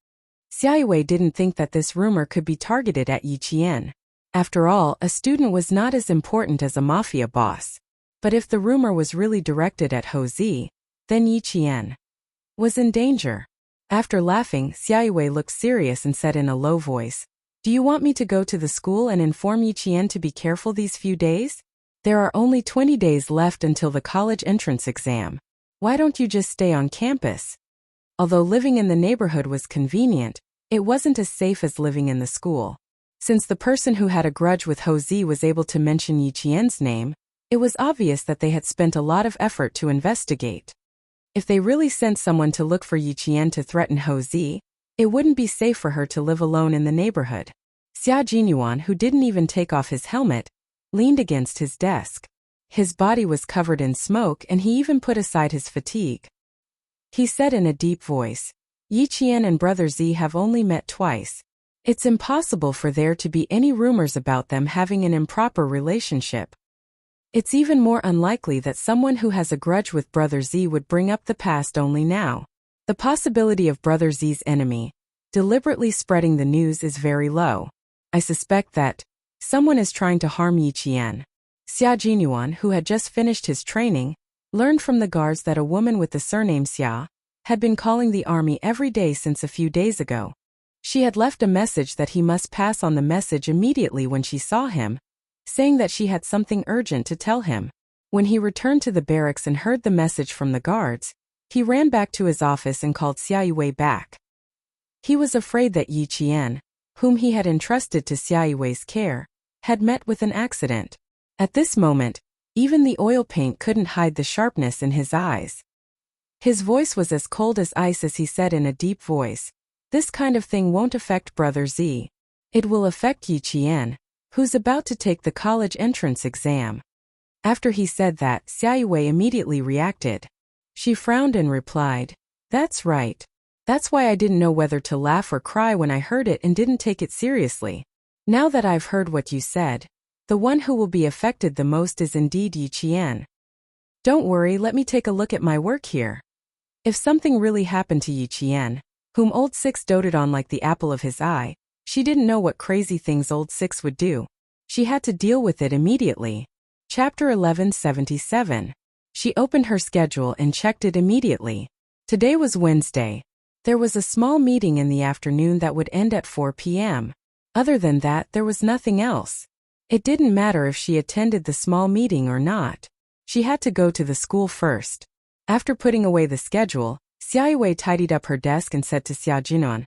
Xia Yui didn't think that this rumor could be targeted at Yi Qian. After all, a student was not as important as a mafia boss. But if the rumor was really directed at Ho Zi, then Yi Qian was in danger. After laughing, Xia Yui looked serious and said in a low voice, "Do you want me to go to the school and inform Yi Qian to be careful these few days? There are only 20 days left until the college entrance exam. Why don't you just stay on campus?" Although living in the neighborhood was convenient, it wasn't as safe as living in the school. Since the person who had a grudge with Ho Zi was able to mention Yi Qian's name, it was obvious that they had spent a lot of effort to investigate. If they really sent someone to look for Yi Qian to threaten Ho Zi, it wouldn't be safe for her to live alone in the neighborhood. Xia Jinyuan, who didn't even take off his helmet, leaned against his desk. His body was covered in smoke and he even put aside his fatigue. He said in a deep voice, Yi Qian and Brother Z have only met twice. It's impossible for there to be any rumors about them having an improper relationship. It's even more unlikely that someone who has a grudge with Brother Z would bring up the past only now. The possibility of Brother Z's enemy deliberately spreading the news is very low. I suspect that someone is trying to harm Yi Qian. Xia Jinyuan, who had just finished his training, learned from the guards that a woman with the surname Xia had been calling the army every day since a few days ago. She had left a message that he must pass on the message immediately when she saw him, saying that she had something urgent to tell him. When he returned to the barracks and heard the message from the guards, he ran back to his office and called Xia Yue back. He was afraid that Yi Qian, whom he had entrusted to Xia Yue's care, had met with an accident. At this moment, even the oil paint couldn't hide the sharpness in his eyes. His voice was as cold as ice as he said in a deep voice, "This kind of thing won't affect Brother Z. It will affect Yi Qian, who's about to take the college entrance exam." After he said that, Xia Yue immediately reacted. She frowned and replied, "That's right. That's why I didn't know whether to laugh or cry when I heard it and didn't take it seriously. Now that I've heard what you said, the one who will be affected the most is indeed Yi Qian. Don't worry, let me take a look at my work here." If something really happened to Yi Qian, whom Old Six doted on like the apple of his eye, she didn't know what crazy things Old Six would do. She had to deal with it immediately. Chapter 1177. She opened her schedule and checked it immediately. Today was Wednesday. There was a small meeting in the afternoon that would end at 4 p.m. Other than that, there was nothing else. It didn't matter if she attended the small meeting or not. She had to go to the school first. After putting away the schedule, Xia Yue tidied up her desk and said to Xia Jinyuan,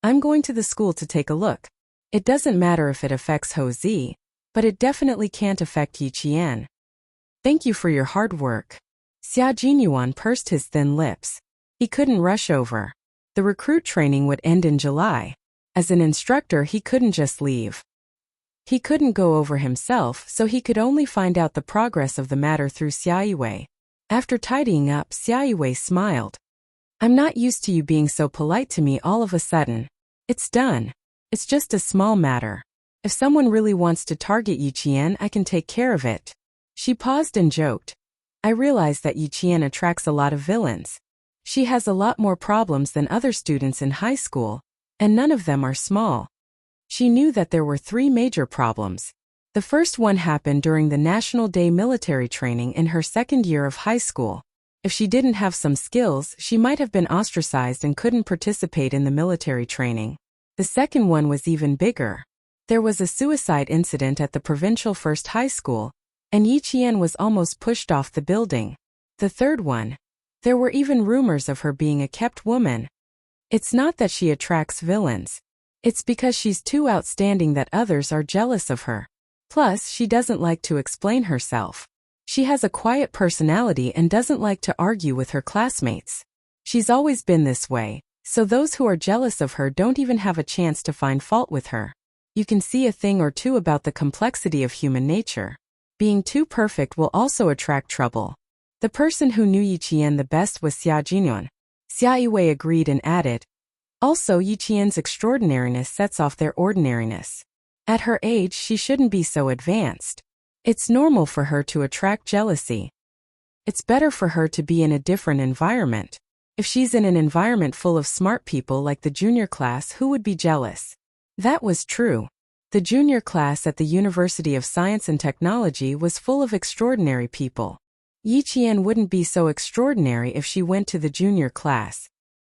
"I'm going to the school to take a look. It doesn't matter if it affects Ho Zi, but it definitely can't affect Yi Qian." "Thank you for your hard work." Xia Jinyuan pursed his thin lips. He couldn't rush over. The recruit training would end in July. As an instructor, he couldn't just leave. He couldn't go over himself, so he could only find out the progress of the matter through Xia Yue. After tidying up, Xia Yue smiled. "I'm not used to you being so polite to me all of a sudden. It's done. It's just a small matter. If someone really wants to target Yi Qian, I can take care of it." She paused and joked. "I realize that Yi Qian attracts a lot of villains. She has a lot more problems than other students in high school, and none of them are small." She knew that there were 3 major problems. The first one happened during the National Day military training in her second year of high school. If she didn't have some skills, she might have been ostracized and couldn't participate in the military training. The second one was even bigger. There was a suicide incident at the provincial first high school, and Yi Qian was almost pushed off the building. The third one, there were even rumors of her being a kept woman. It's not that she attracts villains. It's because she's too outstanding that others are jealous of her. Plus, she doesn't like to explain herself. She has a quiet personality and doesn't like to argue with her classmates. She's always been this way, so those who are jealous of her don't even have a chance to find fault with her. You can see a thing or two about the complexity of human nature. Being too perfect will also attract trouble. The person who knew Yi Qian the best was Xia Jinyuan. Xia Yue agreed and added, "Also, Yi Qian's extraordinariness sets off their ordinariness. At her age, she shouldn't be so advanced. It's normal for her to attract jealousy. It's better for her to be in a different environment. If she's in an environment full of smart people like the junior class, who would be jealous?" That was true. The junior class at the University of Science and Technology was full of extraordinary people. Yi Qian wouldn't be so extraordinary if she went to the junior class.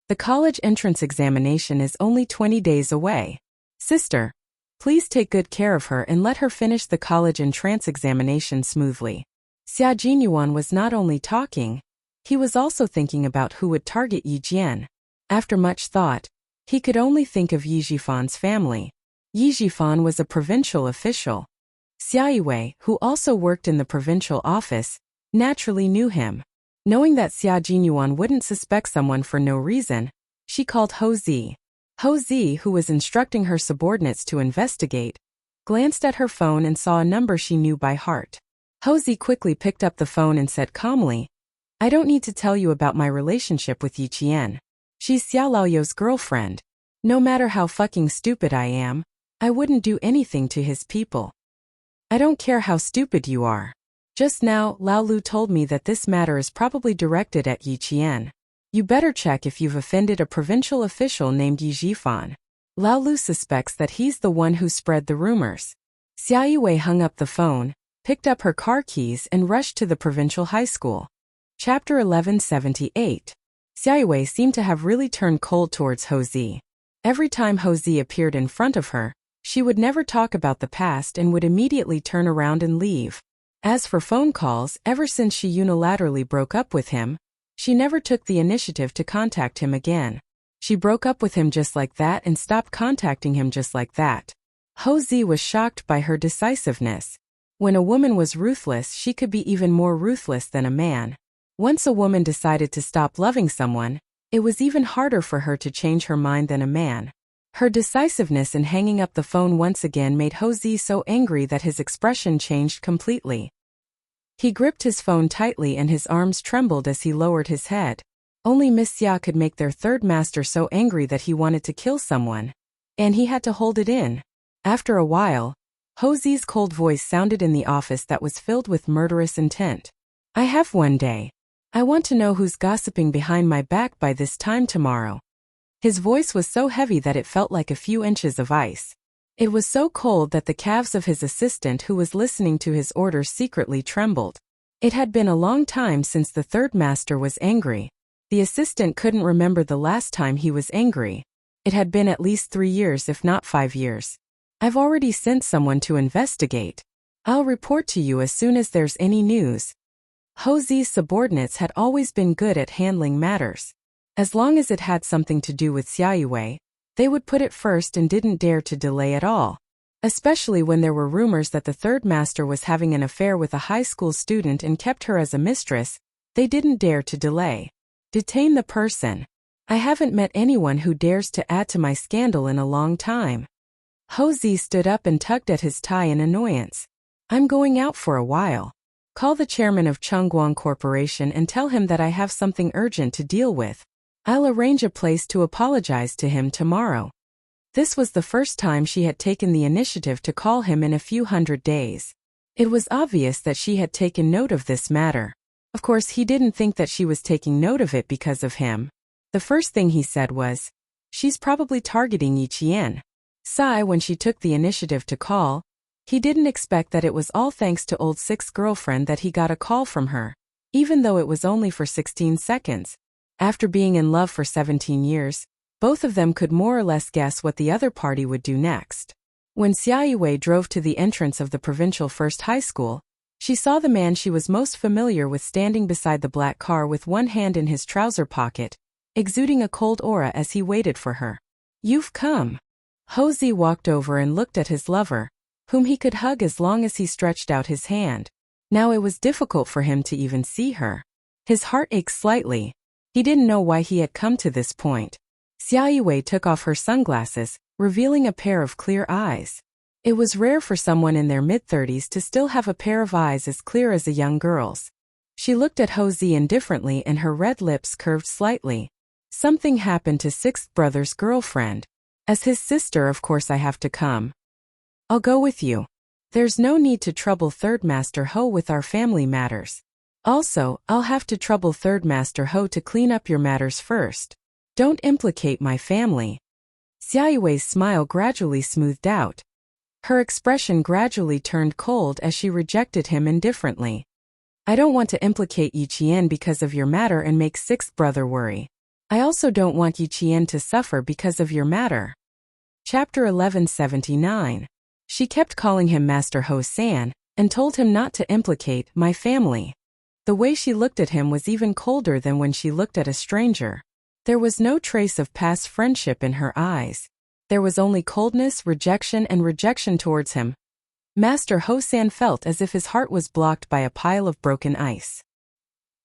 The college entrance examination is only 20 days away. Sister, please take good care of her and let her finish the college entrance examination smoothly. Xia Jinyuan was not only talking, he was also thinking about who would target Yi Jian. After much thought, he could only think of Yi Jifan's family. Yi Jifan was a provincial official. Xia Yue, who also worked in the provincial office, naturally knew him. Knowing that Xia Jinyuan wouldn't suspect someone for no reason, she called Ho Zi. Ho Zi, who was instructing her subordinates to investigate, glanced at her phone and saw a number she knew by heart. Ho Zi quickly picked up the phone and said calmly, "I don't need to tell you about my relationship with Yi Qian. She's Xiao Laoyou's girlfriend. No matter how fucking stupid I am, I wouldn't do anything to his people. I don't care how stupid you are. Just now, Lao Lu told me that this matter is probably directed at Yi Qian. You better check if you've offended a provincial official named Yi Zhifan. Lao Lu suspects that he's the one who spread the rumors. Xia Yiwei hung up the phone, picked up her car keys and rushed to the provincial high school. Chapter 1178. Xia Yiwei seemed to have really turned cold towards Ho Zi. Every time Ho Zi appeared in front of her, she would never talk about the past and would immediately turn around and leave. As for phone calls, ever since she unilaterally broke up with him, she never took the initiative to contact him again. She broke up with him just like that and stopped contacting him just like that. Ho Zi was shocked by her decisiveness. When a woman was ruthless, she could be even more ruthless than a man. Once a woman decided to stop loving someone, it was even harder for her to change her mind than a man. Her decisiveness in hanging up the phone once again made Ho Zi so angry that his expression changed completely. He gripped his phone tightly and his arms trembled as he lowered his head. Only Miss Xia could make their third master so angry that he wanted to kill someone. And he had to hold it in. After a while, Ho Zi's cold voice sounded in the office that was filled with murderous intent. I have one day. I want to know who's gossiping behind my back by this time tomorrow. His voice was so heavy that it felt like a few inches of ice. It was so cold that the calves of his assistant who was listening to his orders secretly trembled. It had been a long time since the third master was angry. The assistant couldn't remember the last time he was angry. It had been at least 3 years if not 5 years. I've already sent someone to investigate. I'll report to you as soon as there's any news. Ho Zi's subordinates had always been good at handling matters. As long as it had something to do with Xia Yiwei, they would put it first and didn't dare to delay at all. Especially when there were rumors that the third master was having an affair with a high school student and kept her as a mistress, they didn't dare to delay. Detain the person. I haven't met anyone who dares to add to my scandal in a long time. Ho Zi stood up and tugged at his tie in annoyance. I'm going out for a while. Call the chairman of Chengguang Corporation and tell him that I have something urgent to deal with. I'll arrange a place to apologize to him tomorrow. This was the first time she had taken the initiative to call him in a few hundred days. It was obvious that she had taken note of this matter. Of course, he didn't think that she was taking note of it because of him. The first thing he said was, she's probably targeting Yi Qian. Sigh when she took the initiative to call. He didn't expect that it was all thanks to old Six's girlfriend that he got a call from her, even though it was only for 16 seconds. After being in love for 17 years, both of them could more or less guess what the other party would do next. When Xia Yiwei drove to the entrance of the provincial first high school, she saw the man she was most familiar with standing beside the black car with one hand in his trouser pocket, exuding a cold aura as he waited for her. You've come. Ho Zi walked over and looked at his lover, whom he could hug as long as he stretched out his hand. Now it was difficult for him to even see her. His heart ached slightly. He didn't know why he had come to this point. Xia Yiwei took off her sunglasses, revealing a pair of clear eyes. It was rare for someone in their mid-30s to still have a pair of eyes as clear as a young girl's. She looked at Ho Zi indifferently and her red lips curved slightly. Something happened to sixth brother's girlfriend. As his sister, of course I have to come. I'll go with you. There's no need to trouble Third Master Ho with our family matters. Also, I'll have to trouble Third Master Ho to clean up your matters first. Don't implicate my family. Xia Yiwei's smile gradually smoothed out. Her expression gradually turned cold as she rejected him indifferently. I don't want to implicate Yi Qian because of your matter and make sixth brother worry. I also don't want Yi Qian to suffer because of your matter. Chapter 1179. She kept calling him Master Ho-san, and told him not to implicate my family. The way she looked at him was even colder than when she looked at a stranger. There was no trace of past friendship in her eyes. There was only coldness, rejection, and rejection towards him. Master Ho-san felt as if his heart was blocked by a pile of broken ice.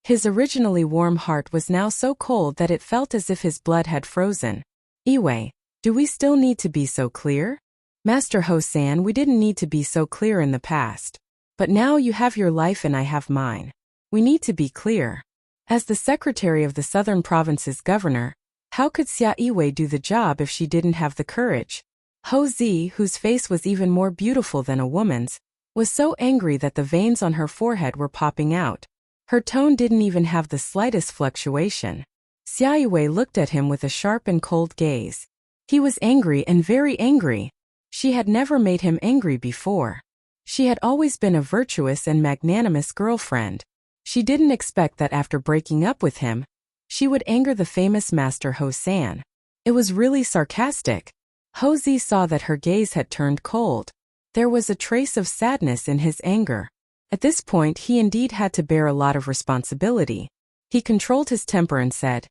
His originally warm heart was now so cold that it felt as if his blood had frozen. Iwei, do we still need to be so clear? Master Ho-san, we didn't need to be so clear in the past. But now you have your life and I have mine. We need to be clear. As the secretary of the Southern Province's governor, How could Xia Yiwei do the job if she didn't have the courage? Ho Zi, whose face was even more beautiful than a woman's, was so angry that the veins on her forehead were popping out. Her tone didn't even have the slightest fluctuation. Xia Yiwei looked at him with a sharp and cold gaze. He was angry and very angry. She had never made him angry before. She had always been a virtuous and magnanimous girlfriend. She didn't expect that after breaking up with him, she would anger the famous master Ho San. It was really sarcastic. Ho Zi saw that her gaze had turned cold. There was a trace of sadness in his anger. At this point he indeed had to bear a lot of responsibility. He controlled his temper and said,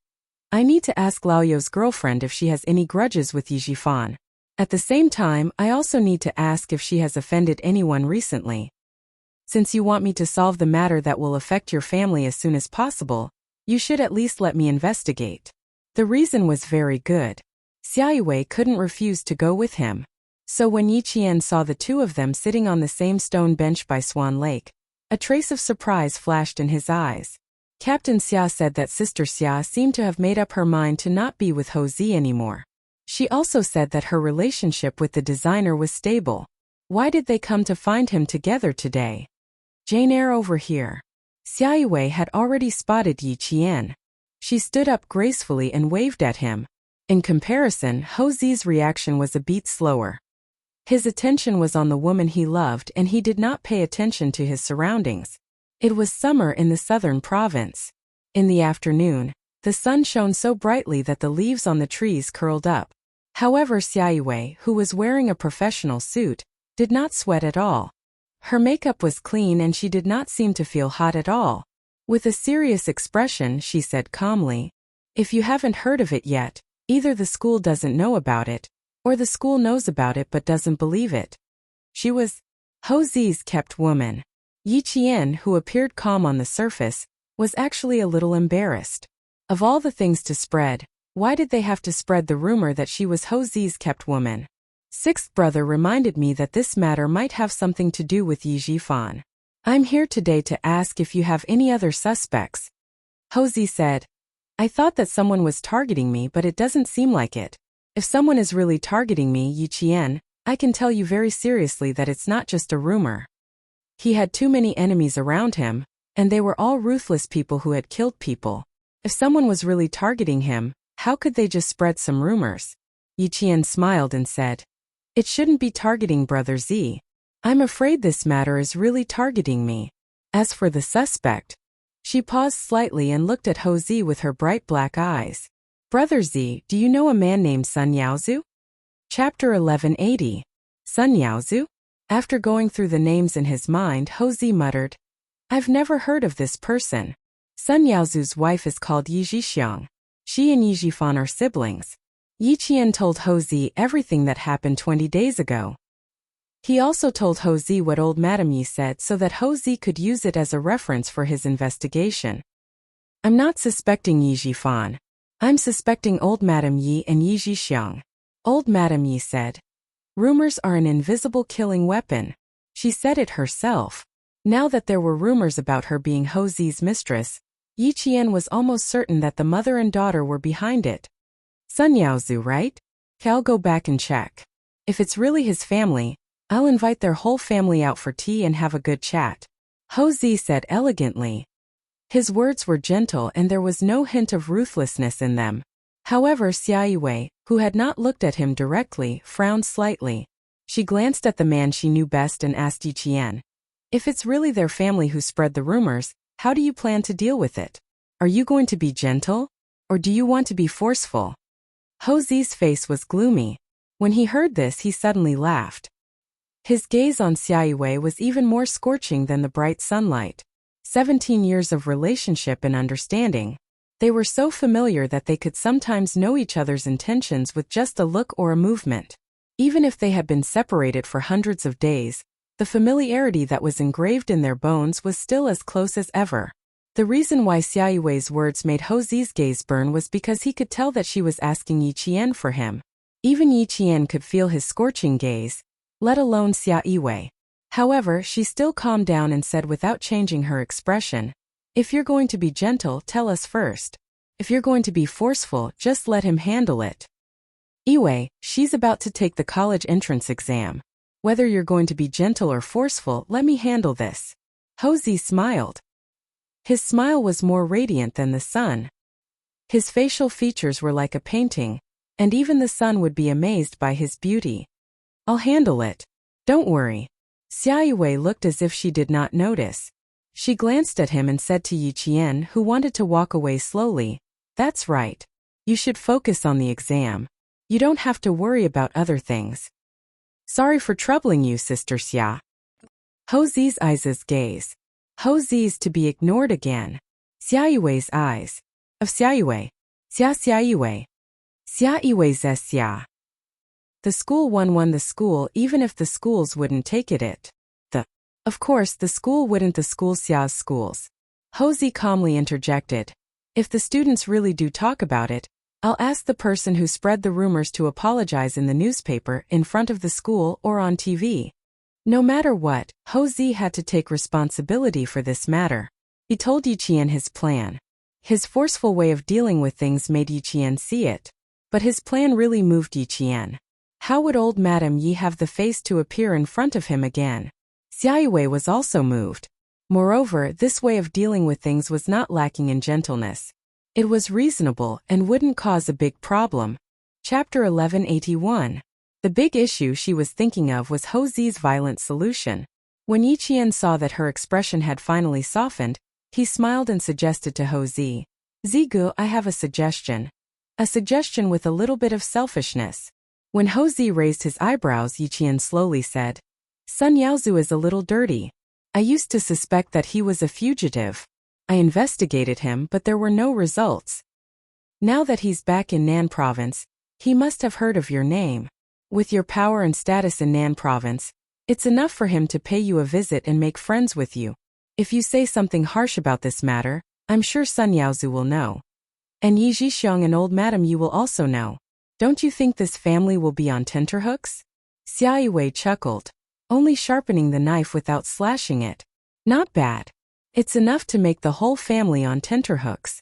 "I need to ask Laoyo's girlfriend if she has any grudges with Yi Jifan. At the same time, I also need to ask if she has offended anyone recently. Since you want me to solve the matter that will affect your family as soon as possible, you should at least let me investigate." The reason was very good. Xia Yiwei couldn't refuse to go with him. So when Yi Qian saw the two of them sitting on the same stone bench by Swan Lake, a trace of surprise flashed in his eyes. Captain Xia said that Sister Xia seemed to have made up her mind to not be with Ho Zi anymore. She also said that her relationship with the designer was stable. Why did they come to find him together today? "Jane Eyre over here." Xia Yiwei had already spotted Yi Qian. She stood up gracefully and waved at him. In comparison, Ho Zi's reaction was a beat slower. His attention was on the woman he loved and he did not pay attention to his surroundings. It was summer in the southern province. In the afternoon, the sun shone so brightly that the leaves on the trees curled up. However, Xia Yiwei, who was wearing a professional suit, did not sweat at all. Her makeup was clean and she did not seem to feel hot at all. With a serious expression, she said calmly, "If you haven't heard of it yet, either the school doesn't know about it, or the school knows about it but doesn't believe it." She was Ho Zi's kept woman. Yi Qian, who appeared calm on the surface, was actually a little embarrassed. Of all the things to spread, why did they have to spread the rumor that she was Ho Zi's kept woman? Sixth brother reminded me that this matter might have something to do with Yi Jifan. "I'm here today to ask if you have any other suspects." Ho Zi said, "I thought that someone was targeting me, but it doesn't seem like it. If someone is really targeting me, Yi Qian, I can tell you very seriously that it's not just a rumor." He had too many enemies around him, and they were all ruthless people who had killed people. If someone was really targeting him, how could they just spread some rumors? Yi Qian smiled and said, "It shouldn't be targeting Brother Z. I'm afraid this matter is really targeting me. As for the suspect..." She paused slightly and looked at Ho Zi with her bright black eyes. "Brother Z, do you know a man named Sun Yaozu?" Chapter 1180. Sun Yaozu? After going through the names in his mind, Ho Zi muttered, "I've never heard of this person. Sun Yaozu's wife is called Yi Jixiang. She and Yi Jifan are siblings." Yi Qian told Ho Zi everything that happened 20 days ago. He also told Ho Zi what old Madame Yi said so that Ho Zi could use it as a reference for his investigation. "I'm not suspecting Yi Jifan. I'm suspecting old Madame Yi and Yi Jixiang." Old Madame Yi said, "Rumors are an invisible killing weapon." She said it herself. Now that there were rumors about her being Ho Zi's mistress, Yi Qian was almost certain that the mother and daughter were behind it. "Sun Yaozu, right? I'll go back and check. If it's really his family, I'll invite their whole family out for tea and have a good chat," Ho Zi said elegantly. His words were gentle and there was no hint of ruthlessness in them. However, Xia Yiwei, who had not looked at him directly, frowned slightly. She glanced at the man she knew best and asked Yi Qian, "If it's really their family who spread the rumors, how do you plan to deal with it? Are you going to be gentle? Or do you want to be forceful?" Ho Zi's face was gloomy. When he heard this, he suddenly laughed. His gaze on Xia Yiwei was even more scorching than the bright sunlight. 17 years of relationship and understanding. They were so familiar that they could sometimes know each other's intentions with just a look or a movement. Even if they had been separated for hundreds of days, the familiarity that was engraved in their bones was still as close as ever. The reason why Xia Yiwei's words made Ho Zi's gaze burn was because he could tell that she was asking Yi Qian for him. Even Yi Qian could feel his scorching gaze, let alone Xia Yiwei. However, she still calmed down and said without changing her expression, "If you're going to be gentle, tell us first." If you're going to be forceful, just let him handle it. Iwei, she's about to take the college entrance exam. Whether you're going to be gentle or forceful, let me handle this. Houzi smiled. His smile was more radiant than the sun. His facial features were like a painting, and even the sun would be amazed by his beauty. I'll handle it. Don't worry. Xia Yiwei looked as if she did not notice. She glanced at him and said to Yi Qian, who wanted to walk away slowly, "That's right. You should focus on the exam. You don't have to worry about other things." Sorry for troubling you, Sister Xia. Houzi's eyes gaze. Houzi's to be ignored again. Xia Yiwei's eyes. Of Xia Yiwei. Xia Yiwei. Xia Yiwei's Xia. The school won the school even if the schools wouldn't take it. Of course the school wouldn't the school Xia's schools. Houzi calmly interjected. If the students really do talk about it, I'll ask the person who spread the rumors to apologize in the newspaper in front of the school or on TV. No matter what, Houzi had to take responsibility for this matter. He told Yi Qian his plan. His forceful way of dealing with things made Yi Qian see it. But his plan really moved Yi Qian. How would old Madame Yi have the face to appear in front of him again? Xia Yiwei was also moved. Moreover, this way of dealing with things was not lacking in gentleness. It was reasonable and wouldn't cause a big problem. Chapter 1181. The big issue she was thinking of was Houzi's violent solution. When Yi Qian saw that her expression had finally softened, he smiled and suggested to Houzi, "Zigu, I have a suggestion." A suggestion with a little bit of selfishness. When Houzi raised his eyebrows, Yi Qian slowly said, "Sun Yaozu is a little dirty. I used to suspect that he was a fugitive. I investigated him, but there were no results. Now that he's back in Nan Province, he must have heard of your name. With your power and status in Nan Province, it's enough for him to pay you a visit and make friends with you. If you say something harsh about this matter, I'm sure Sun Yaozu will know. And Yi Zhixiang and old Madame Yi will also know. Don't you think this family will be on tenterhooks?" Xia Yiwei chuckled. Only sharpening the knife without slashing it. Not bad. It's enough to make the whole family on tenterhooks.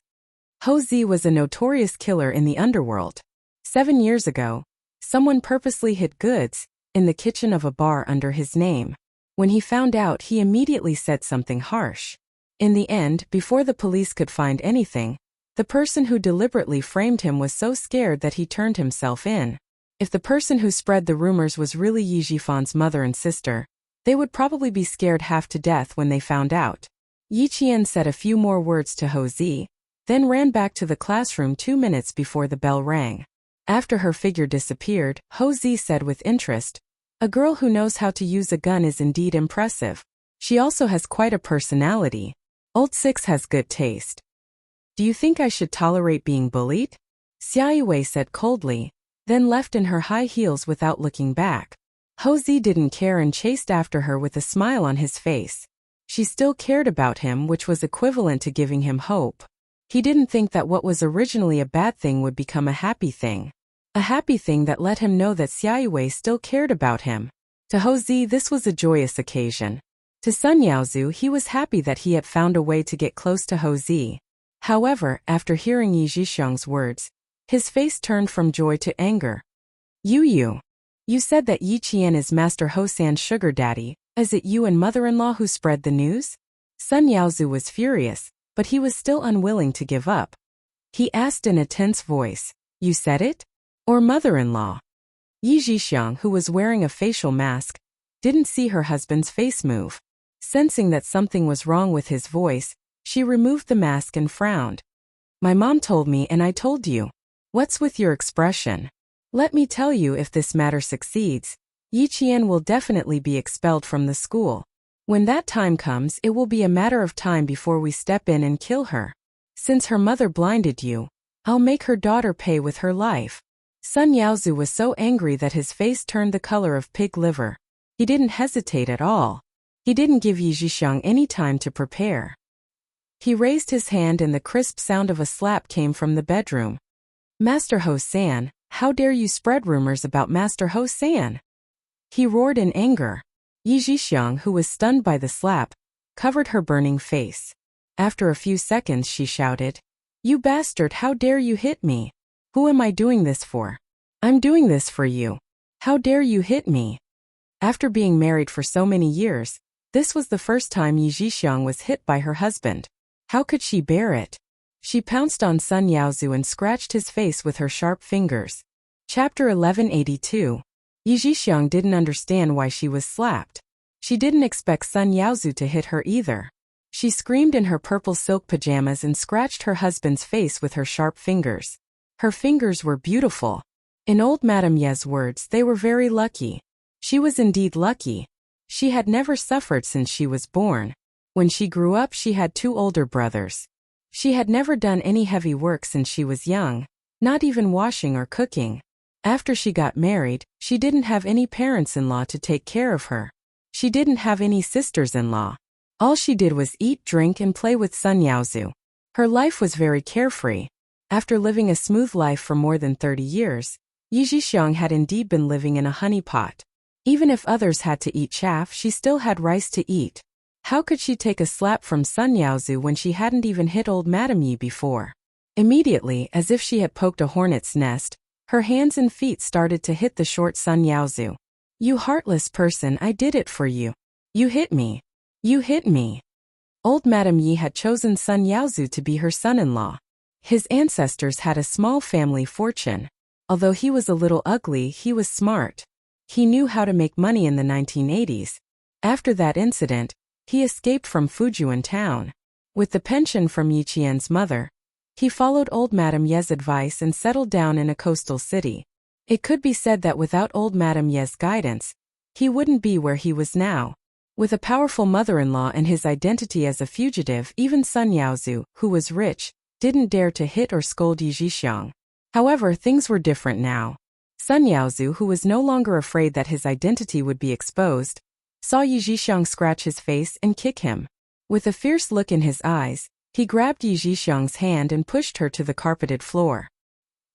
Houzi was a notorious killer in the underworld. 7 years ago, someone purposely hid goods in the kitchen of a bar under his name. When he found out, he immediately said something harsh. In the end, before the police could find anything, the person who deliberately framed him was so scared that he turned himself in. If the person who spread the rumors was really Yi Zhifan's mother and sister, they would probably be scared half to death when they found out. Yi Qian said a few more words to Houzi, then ran back to the classroom 2 minutes before the bell rang. After her figure disappeared, Houzi said with interest, "A girl who knows how to use a gun is indeed impressive. She also has quite a personality. Old Six has good taste. Do you think I should tolerate being bullied?" Xia Yiwei said coldly, then left in her high heels without looking back. Houzi didn't care and chased after her with a smile on his face. She still cared about him, which was equivalent to giving him hope. He didn't think that what was originally a bad thing would become a happy thing. A happy thing that let him know that Xia Yiwei still cared about him. To Houzi, this was a joyous occasion. To Sun Yaozu, he was happy that he had found a way to get close to Houzi. However, after hearing Yi Zhixiang's words, his face turned from joy to anger. You said that Yi Qian is Master Hosan's sugar daddy. Is it you and mother-in-law who spread the news?" Sun Yaozu was furious, but he was still unwilling to give up. He asked in a tense voice, "You said it? Or mother-in-law?" Yi Zhixiang, who was wearing a facial mask, didn't see her husband's face move. Sensing that something was wrong with his voice, she removed the mask and frowned. "My mom told me and I told you. What's with your expression? Let me tell you, if this matter succeeds, Yi Qian will definitely be expelled from the school. When that time comes, it will be a matter of time before we step in and kill her. Since her mother blinded you, I'll make her daughter pay with her life." Sun Yaozu was so angry that his face turned the color of pig liver. He didn't hesitate at all. He didn't give Yi Zhixiang any time to prepare. He raised his hand and the crisp sound of a slap came from the bedroom. "Master Hosan, how dare you spread rumors about Master Hosan?" He roared in anger. Yi Zhixiang, who was stunned by the slap, covered her burning face. After a few seconds she shouted, You bastard, how dare you hit me? Who am I doing this for? I'm doing this for you. How dare you hit me? After being married for so many years, this was the first time Yi Zhixiang was hit by her husband. How could she bear it? She pounced on Sun Yaozu and scratched his face with her sharp fingers. Chapter 1182. Yi Zhixiang didn't understand why she was slapped. She didn't expect Sun Yaozu to hit her either. She screamed in her purple silk pajamas and scratched her husband's face with her sharp fingers. Her fingers were beautiful. In old Madame Ye's words, they were very lucky. She was indeed lucky. She had never suffered since she was born. When she grew up, she had 2 older brothers. She had never done any heavy work since she was young, not even washing or cooking. After she got married, she didn't have any parents-in-law to take care of her. She didn't have any sisters-in-law. All she did was eat, drink, and play with Sun Yaozu. Her life was very carefree. After living a smooth life for more than 30 years, Yi Zhixiang had indeed been living in a honeypot. Even if others had to eat chaff, she still had rice to eat. How could she take a slap from Sun Yaozu when she hadn't even hit old Madame Yi before? Immediately, as if she had poked a hornet's nest, her hands and feet started to hit the short Sun Yaozu. You heartless person, I did it for you. You hit me. You hit me. Old Madame Yi had chosen Sun Yaozu to be her son-in-law. His ancestors had a small family fortune. Although he was a little ugly, he was smart. He knew how to make money in the 1980s. After that incident, he escaped from Fujian town. With the pension from Yi Qian's mother, he followed old Madame Ye's advice and settled down in a coastal city. It could be said that without old Madame Ye's guidance, he wouldn't be where he was now. With a powerful mother-in-law and his identity as a fugitive, even Sun Yaozu, who was rich, didn't dare to hit or scold Yi Zhixiang. However, things were different now. Sun Yaozu, who was no longer afraid that his identity would be exposed, saw Yi Zhixiang scratch his face and kick him. With a fierce look in his eyes, he grabbed Yi Zhixiang's hand and pushed her to the carpeted floor.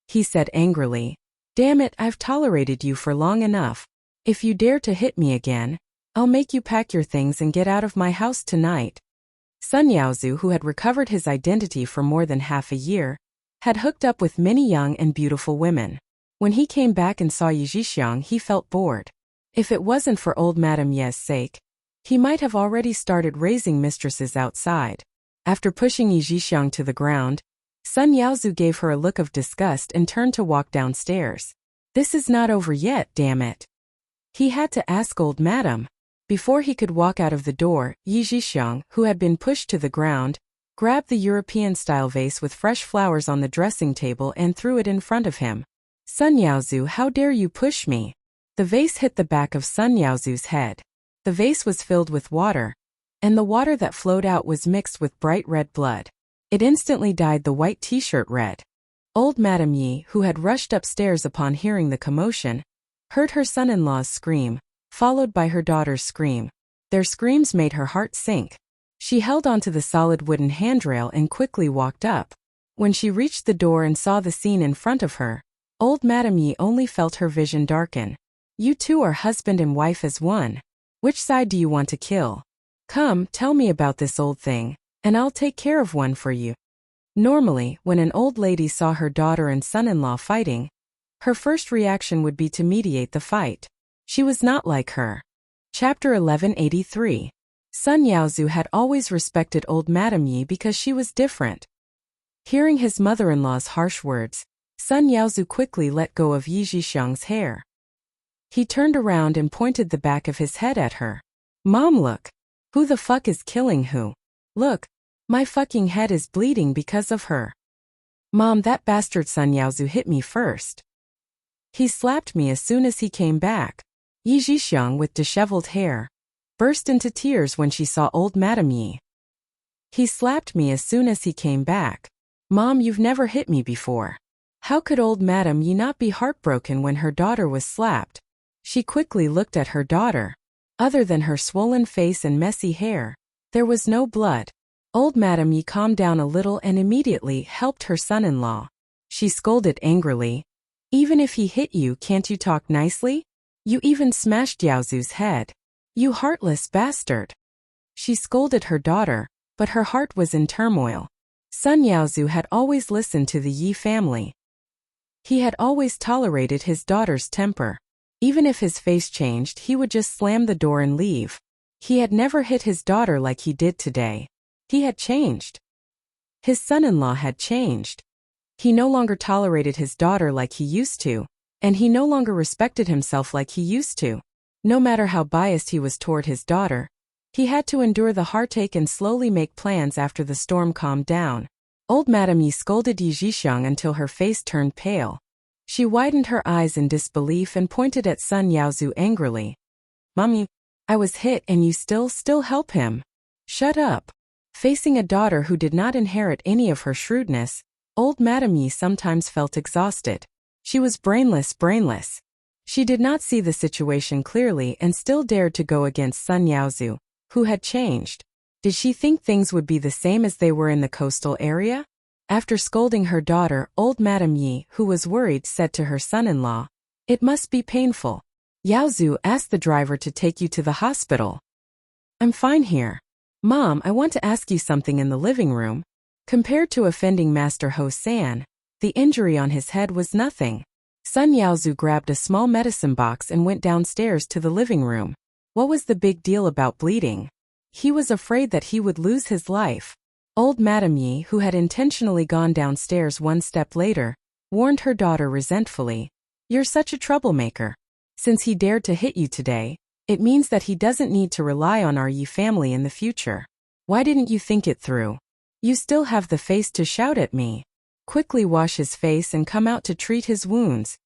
He said angrily, "Damn it, I've tolerated you for long enough. If you dare to hit me again, I'll make you pack your things and get out of my house tonight." Sun Yaozu, who had recovered his identity for more than half a year, had hooked up with many young and beautiful women. When he came back and saw Yi Zhixiang, he felt bored. If it wasn't for old Madame Ye's sake, he might have already started raising mistresses outside. After pushing Yi Zhixiang to the ground, Sun Yaozu gave her a look of disgust and turned to walk downstairs. This is not over yet, damn it. He had to ask old Madame. Before he could walk out of the door, Yi Zhixiang, who had been pushed to the ground, grabbed the European-style vase with fresh flowers on the dressing table and threw it in front of him. Sun Yaozu, how dare you push me? The vase hit the back of Sun Yaozu's head. The vase was filled with water, and the water that flowed out was mixed with bright red blood. It instantly dyed the white t-shirt red. Old Madame Yi, who had rushed upstairs upon hearing the commotion, heard her son-in-law's scream, followed by her daughter's scream. Their screams made her heart sink. She held onto the solid wooden handrail and quickly walked up. When she reached the door and saw the scene in front of her, old Madame Yi only felt her vision darken. You two are husband and wife as one. Which side do you want to kill? Come, tell me about this old thing, and I'll take care of one for you. Normally, when an old lady saw her daughter and son-in-law fighting, her first reaction would be to mediate the fight. She was not like her. Chapter 1183. Sun Yaozu had always respected old Madame Yi because she was different. Hearing his mother-in-law's harsh words, Sun Yaozu quickly let go of Yi Zhixiang's hair. He turned around and pointed the back of his head at her. Mom, look. Who the fuck is killing who? Look, my fucking head is bleeding because of her. Mom, that bastard Sun Yaozu hit me first. He slapped me as soon as he came back. Yi Zhixiang, with disheveled hair, burst into tears when she saw old Madame Yi. He slapped me as soon as he came back. Mom, you've never hit me before. How could old Madame Yi not be heartbroken when her daughter was slapped? She quickly looked at her daughter. Other than her swollen face and messy hair, there was no blood. Old Madame Yi calmed down a little and immediately helped her son-in-law. She scolded angrily. Even if he hit you, can't you talk nicely? You even smashed Yaozu's head. You heartless bastard. She scolded her daughter, but her heart was in turmoil. Sun Yaozu had always listened to the Yi family. He had always tolerated his daughter's temper. Even if his face changed, he would just slam the door and leave. He had never hit his daughter like he did today. He had changed. His son-in-law had changed. He no longer tolerated his daughter like he used to, and he no longer respected himself like he used to. No matter how biased he was toward his daughter, he had to endure the heartache and slowly make plans after the storm calmed down. Old Madame Yi scolded Yi Zhixiang until her face turned pale. She widened her eyes in disbelief and pointed at Sun Yaozu angrily. "Mommy, I was hit and you still help him. Shut up." Facing a daughter who did not inherit any of her shrewdness, old Madame Yi sometimes felt exhausted. She was brainless. She did not see the situation clearly and still dared to go against Sun Yaozu, who had changed. Did she think things would be the same as they were in the coastal area? After scolding her daughter, old Madame Yi, who was worried, said to her son-in-law, "It must be painful. Yaozu, ask the driver to take you to the hospital." "I'm fine here. Mom, I want to ask you something in the living room." Compared to offending Master Ho-san, the injury on his head was nothing. Sun Yaozu grabbed a small medicine box and went downstairs to the living room. What was the big deal about bleeding? He was afraid that he would lose his life. Old Madame Yi, who had intentionally gone downstairs one step later, warned her daughter resentfully, "You're such a troublemaker. Since he dared to hit you today, it means that he doesn't need to rely on our Yi family in the future. Why didn't you think it through? You still have the face to shout at me. Quickly wash his face and come out to treat his wounds."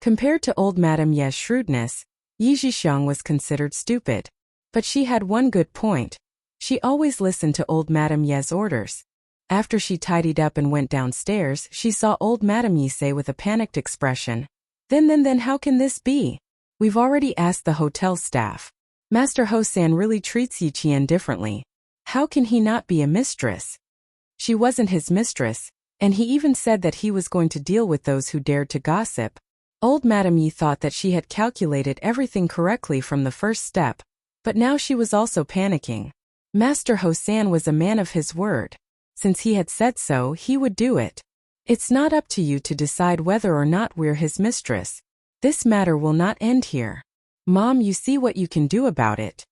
Compared to old Madame Yi's shrewdness, Yi Zhixiang was considered stupid. But she had one good point. She always listened to old Madame Yi's orders. After she tidied up and went downstairs, she saw old Madame Yi say with a panicked expression, Then how can this be? We've already asked the hotel staff. Master Ho-san really treats Yi Qian differently. How can he not be a mistress? She wasn't his mistress, and he even said that he was going to deal with those who dared to gossip. Old Madame Yi thought that she had calculated everything correctly from the first step, but now she was also panicking. Master Ho-san was a man of his word. Since he had said so, he would do it. It's not up to you to decide whether or not we're his mistress. This matter will not end here. Mom, you see what you can do about it.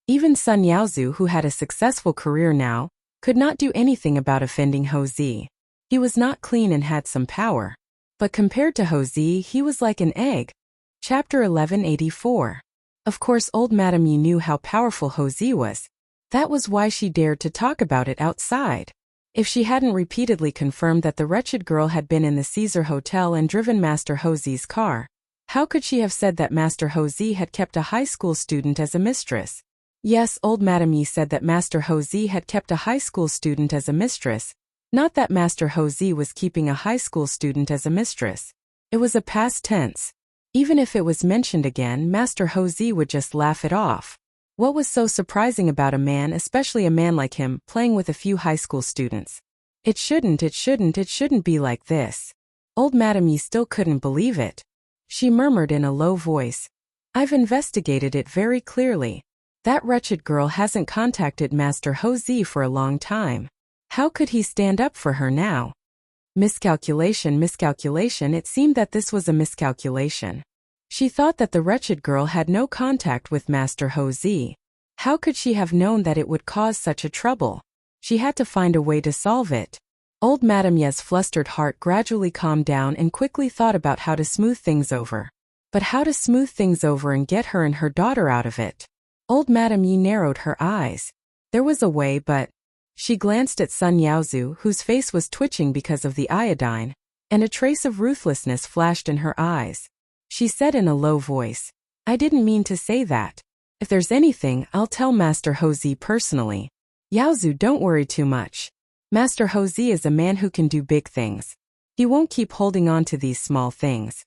Even Sun Yaozu, who had a successful career now, could not do anything about offending Ho-zi. He was not clean and had some power. But compared to Ho-zi, he was like an egg. Chapter 1184. Of course, old Madame Yi knew how powerful Ho-zi was. That was why she dared to talk about it outside. If she hadn't repeatedly confirmed that the wretched girl had been in the Caesar Hotel and driven Master Ho-zi's car, how could she have said that Master Ho-zi had kept a high school student as a mistress? Yes, old Madame Yi said that Master Ho-zi had kept a high school student as a mistress, not that Master Ho-zi was keeping a high school student as a mistress. It was a past tense. Even if it was mentioned again, Master Ho-zi would just laugh it off. What was so surprising about a man, especially a man like him, playing with a few high school students? It shouldn't be like this. Old Madame Yi still couldn't believe it. She murmured in a low voice, "I've investigated it very clearly. That wretched girl hasn't contacted Master Ho-zi for a long time. How could he stand up for her now?" Miscalculation. It seemed that this was a miscalculation. She thought that the wretched girl had no contact with Master Ho-zi. How could she have known that it would cause such a trouble? She had to find a way to solve it. Old Madame Yi's flustered heart gradually calmed down and quickly thought about how to smooth things over. But how to smooth things over and get her and her daughter out of it? Old Madame Yi narrowed her eyes. There was a way, but... She glanced at Sun Yaozu, whose face was twitching because of the iodine, and a trace of ruthlessness flashed in her eyes. She said in a low voice, "I didn't mean to say that. If there's anything, I'll tell Master Ho-zi personally. Yaozu, don't worry too much. Master Ho-zi is a man who can do big things. He won't keep holding on to these small things."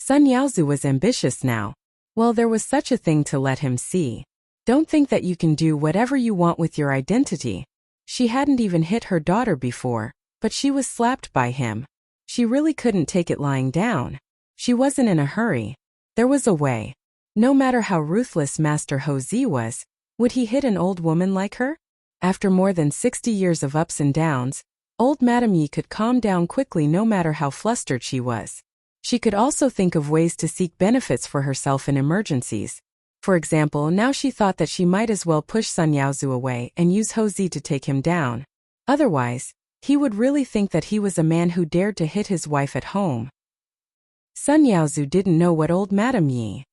Sun Yaozu was ambitious now. Well, there was such a thing to let him see. Don't think that you can do whatever you want with your identity. She hadn't even hit her daughter before, but she was slapped by him. She really couldn't take it lying down. She wasn't in a hurry. There was a way. No matter how ruthless Master Ho-zi was, would he hit an old woman like her? After more than 60 years of ups and downs, Old Madame Yi could calm down quickly no matter how flustered she was. She could also think of ways to seek benefits for herself in emergencies. For example, now she thought that she might as well push Sun Yaozu away and use Ho Zi to take him down. Otherwise, he would really think that he was a man who dared to hit his wife at home. Sun Yaozu didn't know what old Madame Yi.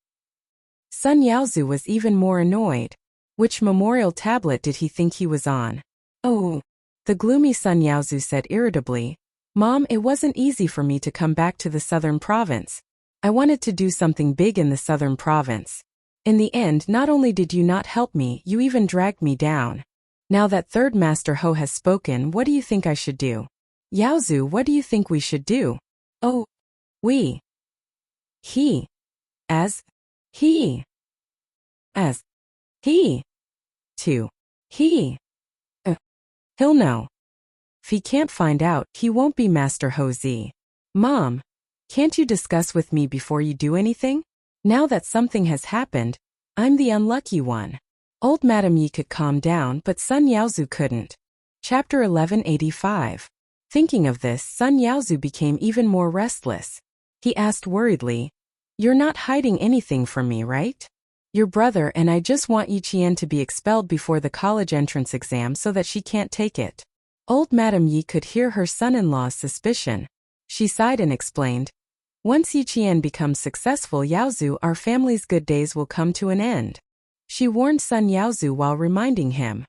Sun Yaozu was even more annoyed. Which memorial tablet did he think he was on? Oh, the gloomy Sun Yaozu said irritably. Mom, it wasn't easy for me to come back to the southern province. I wanted to do something big in the southern province. In the end, not only did you not help me, you even dragged me down. Now that third Master Ho has spoken, what do you think I should do? Yaozu, what do you think we should do? Oh, we. He. As. He. As. He. To. He. He'll know. If he can't find out, he won't be Master Ho Zi. Mom, can't you discuss with me before you do anything? Now that something has happened, I'm the unlucky one. Old Madame Yi could calm down, but Sun Yaozu couldn't. Chapter 1185. Thinking of this, Sun Yaozu became even more restless. He asked worriedly, "You're not hiding anything from me, right? Your brother and I just want Yi Qian to be expelled before the college entrance exam so that she can't take it." Old Madame Yi could hear her son-in-law's suspicion. She sighed and explained, "Once Yi Qian becomes successful, Yaozu, our family's good days will come to an end." She warned Sun Yaozu while reminding him,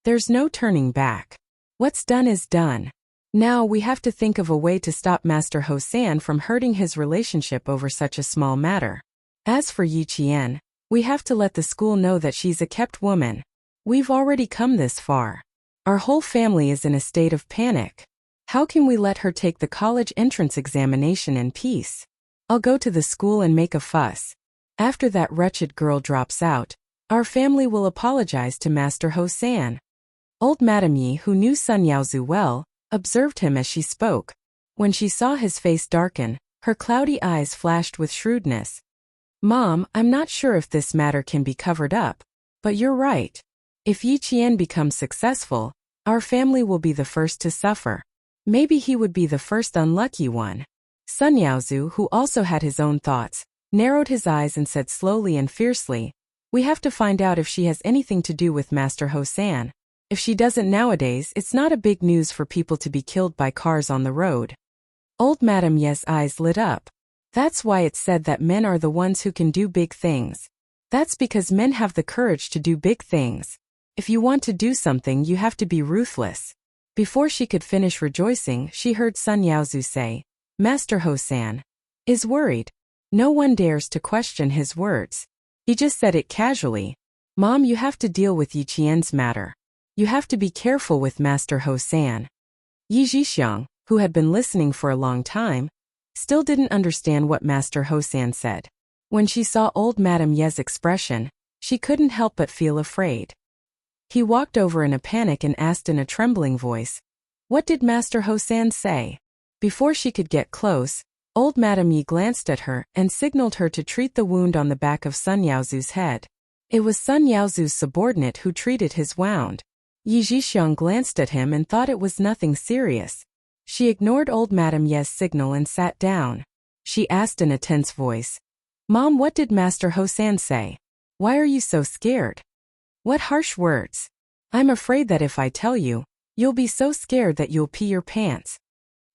"There's no turning back. What's done is done. Now we have to think of a way to stop Master Ho San from hurting his relationship over such a small matter. As for Yi Qian, we have to let the school know that she's a kept woman. We've already come this far. Our whole family is in a state of panic. How can we let her take the college entrance examination in peace? I'll go to the school and make a fuss. After that wretched girl drops out, our family will apologize to Master Ho San." Old Madame Yi, who knew Sun Yaozu well, observed him as she spoke. When she saw his face darken, her cloudy eyes flashed with shrewdness. "Mom, I'm not sure if this matter can be covered up, but you're right. If Yi Qian becomes successful, our family will be the first to suffer. Maybe he would be the first unlucky one." Sun Yaozu, who also had his own thoughts, narrowed his eyes and said slowly and fiercely, "We have to find out if she has anything to do with Master Ho San. If she doesn't nowadays, it's not a big news for people to be killed by cars on the road." Old Madame Ye's eyes lit up. "That's why it's said that men are the ones who can do big things. That's because men have the courage to do big things. If you want to do something, you have to be ruthless." Before she could finish rejoicing, she heard Sun Yaozu say, "Master Ho San is worried." No one dares to question his words. He just said it casually. "Mom, you have to deal with Yi Qian's matter. You have to be careful with Master Ho San." Yi Zhixiang, who had been listening for a long time, still didn't understand what Master Ho San said. When she saw old Madame Ye's expression, she couldn't help but feel afraid. He walked over in a panic and asked in a trembling voice, "What did Master Ho San say?" Before she could get close, old Madame Yi glanced at her and signaled her to treat the wound on the back of Sun Yaozu's head. It was Sun Yaozu's subordinate who treated his wound. Yi Zhixiang glanced at him and thought it was nothing serious. She ignored old Madame Ye's signal and sat down. She asked in a tense voice, "Mom, what did Master Ho San say? Why are you so scared? What harsh words? I'm afraid that if I tell you, you'll be so scared that you'll pee your pants."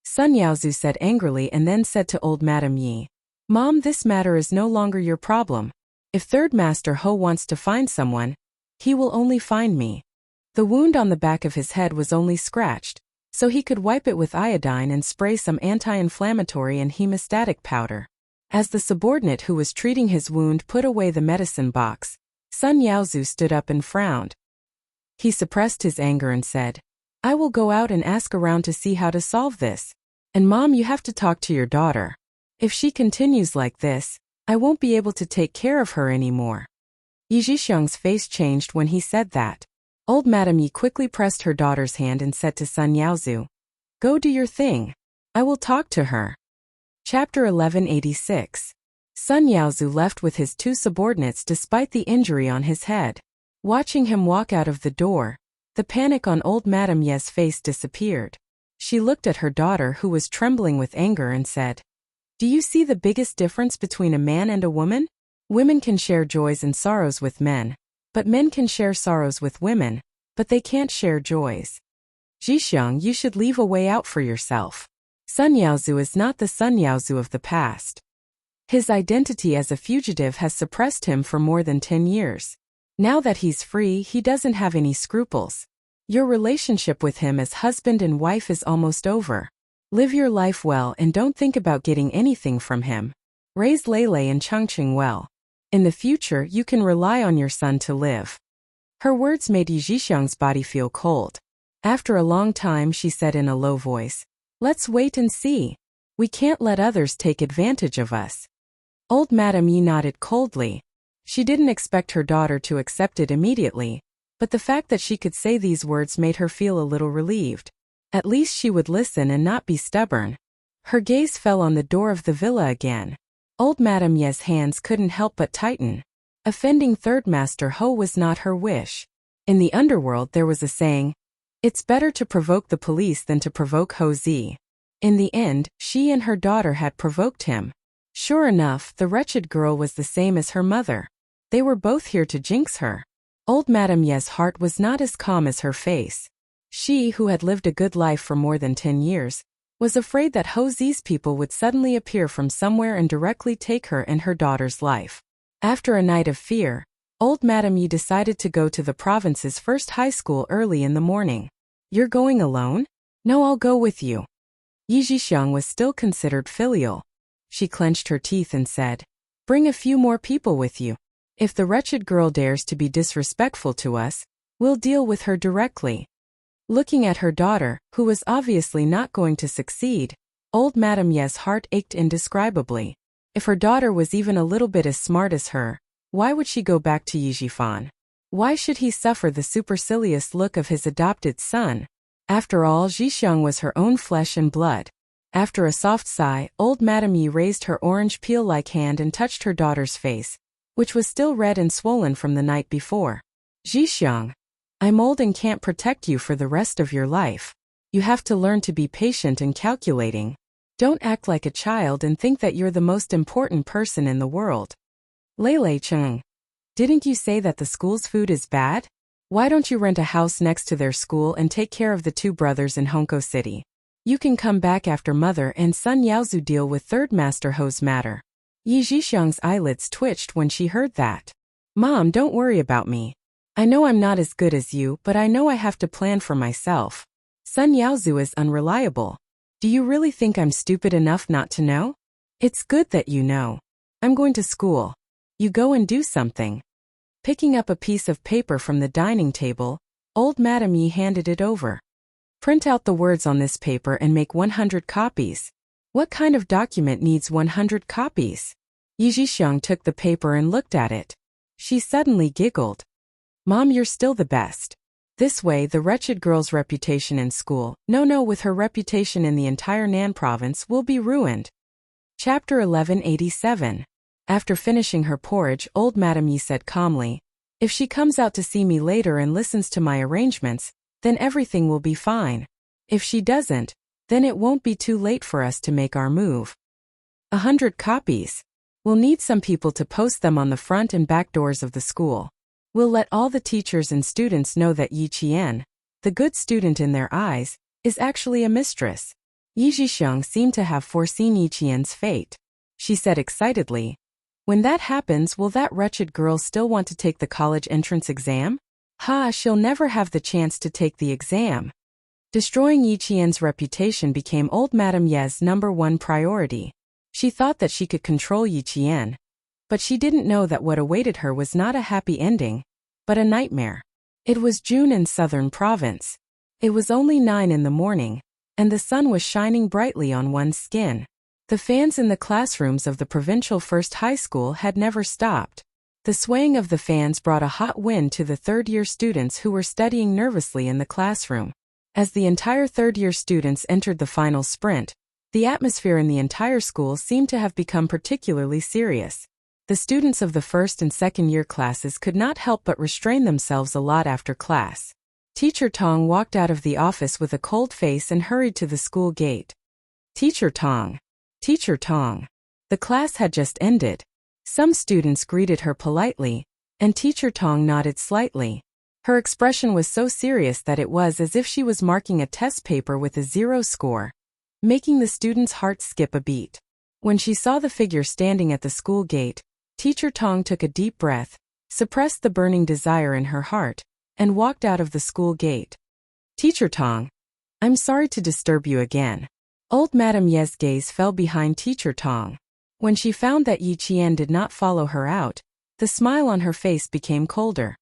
Sun Yaozu said angrily and then said to old Madame Yi, "Mom, this matter is no longer your problem. If Third Master Ho wants to find someone, he will only find me." The wound on the back of his head was only scratched, so he could wipe it with iodine and spray some anti-inflammatory and hemostatic powder. As the subordinate who was treating his wound put away the medicine box, Sun Yaozu stood up and frowned. He suppressed his anger and said, "I will go out and ask around to see how to solve this. And Mom, you have to talk to your daughter. If she continues like this, I won't be able to take care of her anymore." Yi Zhixiang's face changed when he said that. Old Madame Yi quickly pressed her daughter's hand and said to Sun Yaozu, "Go do your thing. I will talk to her." Chapter 1186. Sun Yaozu left with his two subordinates despite the injury on his head. Watching him walk out of the door, the panic on old Madame Ye's face disappeared. She looked at her daughter who was trembling with anger and said, "Do you see the biggest difference between a man and a woman? Women can share joys and sorrows with men, but men can share sorrows with women, but they can't share joys. Jixiang, you should leave a way out for yourself. Sun Yaozu is not the Sun Yaozu of the past. His identity as a fugitive has suppressed him for more than 10 years. Now that he's free, he doesn't have any scruples. Your relationship with him as husband and wife is almost over. Live your life well and don't think about getting anything from him. Raise Lele and Changqing well. In the future, you can rely on your son to live." Her words made Yi Zhixiang's body feel cold. After a long time, she said in a low voice, "Let's wait and see. We can't let others take advantage of us." Old Madame Yi nodded coldly. She didn't expect her daughter to accept it immediately, but the fact that she could say these words made her feel a little relieved. At least she would listen and not be stubborn. Her gaze fell on the door of the villa again. Old Madame Ye's hands couldn't help but tighten. Offending Third Master Ho was not her wish. In the underworld there was a saying, "It's better to provoke the police than to provoke Ho Zi." In the end, she and her daughter had provoked him. Sure enough, the wretched girl was the same as her mother. They were both here to jinx her. Old Madame Ye's heart was not as calm as her face. She, who had lived a good life for more than 10 years, was afraid that Ho Zi's people would suddenly appear from somewhere and directly take her and her daughter's life. After a night of fear, old Madame Yi decided to go to the province's first high school early in the morning. "You're going alone?" "No, I'll go with you." Yi Zhixiang was still considered filial. She clenched her teeth and said, "Bring a few more people with you. If the wretched girl dares to be disrespectful to us, we'll deal with her directly." Looking at her daughter, who was obviously not going to succeed, old Madame Ye's heart ached indescribably. If her daughter was even a little bit as smart as her, why would she go back to Yi Zhifan? Why should he suffer the supercilious look of his adopted son? After all, Zhixiang was her own flesh and blood. After a soft sigh, old Madame Yi raised her orange peel-like hand and touched her daughter's face, which was still red and swollen from the night before. "Zhixiang, I'm old and can't protect you for the rest of your life. You have to learn to be patient and calculating. Don't act like a child and think that you're the most important person in the world." "Lei Cheng, didn't you say that the school's food is bad? Why don't you rent a house next to their school and take care of the two brothers in Hongkou City? You can come back after Mother and Sun Yaozu deal with Third Master Ho's matter." Yi Zhixiang's eyelids twitched when she heard that. "Mom, don't worry about me. I know I'm not as good as you, but I know I have to plan for myself. Sun Yaozu is unreliable. Do you really think I'm stupid enough not to know? It's good that you know. I'm going to school. You go and do something." Picking up a piece of paper from the dining table, old Madame Yi handed it over. "Print out the words on this paper and make 100 copies. What kind of document needs 100 copies? Yi Zhixiang took the paper and looked at it. She suddenly giggled. "Mom, you're still the best. This way, the wretched girl's reputation in school, no, with her reputation in the entire Nan province, will be ruined." Chapter 1187. After finishing her porridge, old Madame Yi said calmly, "If she comes out to see me later and listens to my arrangements, then everything will be fine. If she doesn't, then it won't be too late for us to make our move. 100 copies. We'll need some people to post them on the front and back doors of the school. We'll let all the teachers and students know that Yi Qian, the good student in their eyes, is actually a mistress." Yi Zhixiang seemed to have foreseen Yi Qian's fate. She said excitedly, "When that happens, will that wretched girl still want to take the college entrance exam? Ha, she'll never have the chance to take the exam." Destroying Yi Qian's reputation became old Madame Ye's #1 priority. She thought that she could control Yi Qian, but she didn't know that what awaited her was not a happy ending, but a nightmare. It was June in Southern Province. It was only 9 in the morning, and the sun was shining brightly on one's skin. The fans in the classrooms of the provincial first high school had never stopped. The swaying of the fans brought a hot wind to the third-year students who were studying nervously in the classroom. As the entire third-year students entered the final sprint, the atmosphere in the entire school seemed to have become particularly serious. The students of the first and second-year classes could not help but restrain themselves a lot after class. Teacher Tong walked out of the office with a cold face and hurried to the school gate. Teacher Tong. Teacher Tong. The class had just ended. Some students greeted her politely, and Teacher Tong nodded slightly. Her expression was so serious that it was as if she was marking a test paper with a 0 score, making the students' hearts skip a beat. When she saw the figure standing at the school gate, Teacher Tong took a deep breath, suppressed the burning desire in her heart, and walked out of the school gate. Teacher Tong. I'm sorry to disturb you again. Old Madame Ye's gaze fell behind Teacher Tong. When she found that Yi Qian did not follow her out, the smile on her face became colder.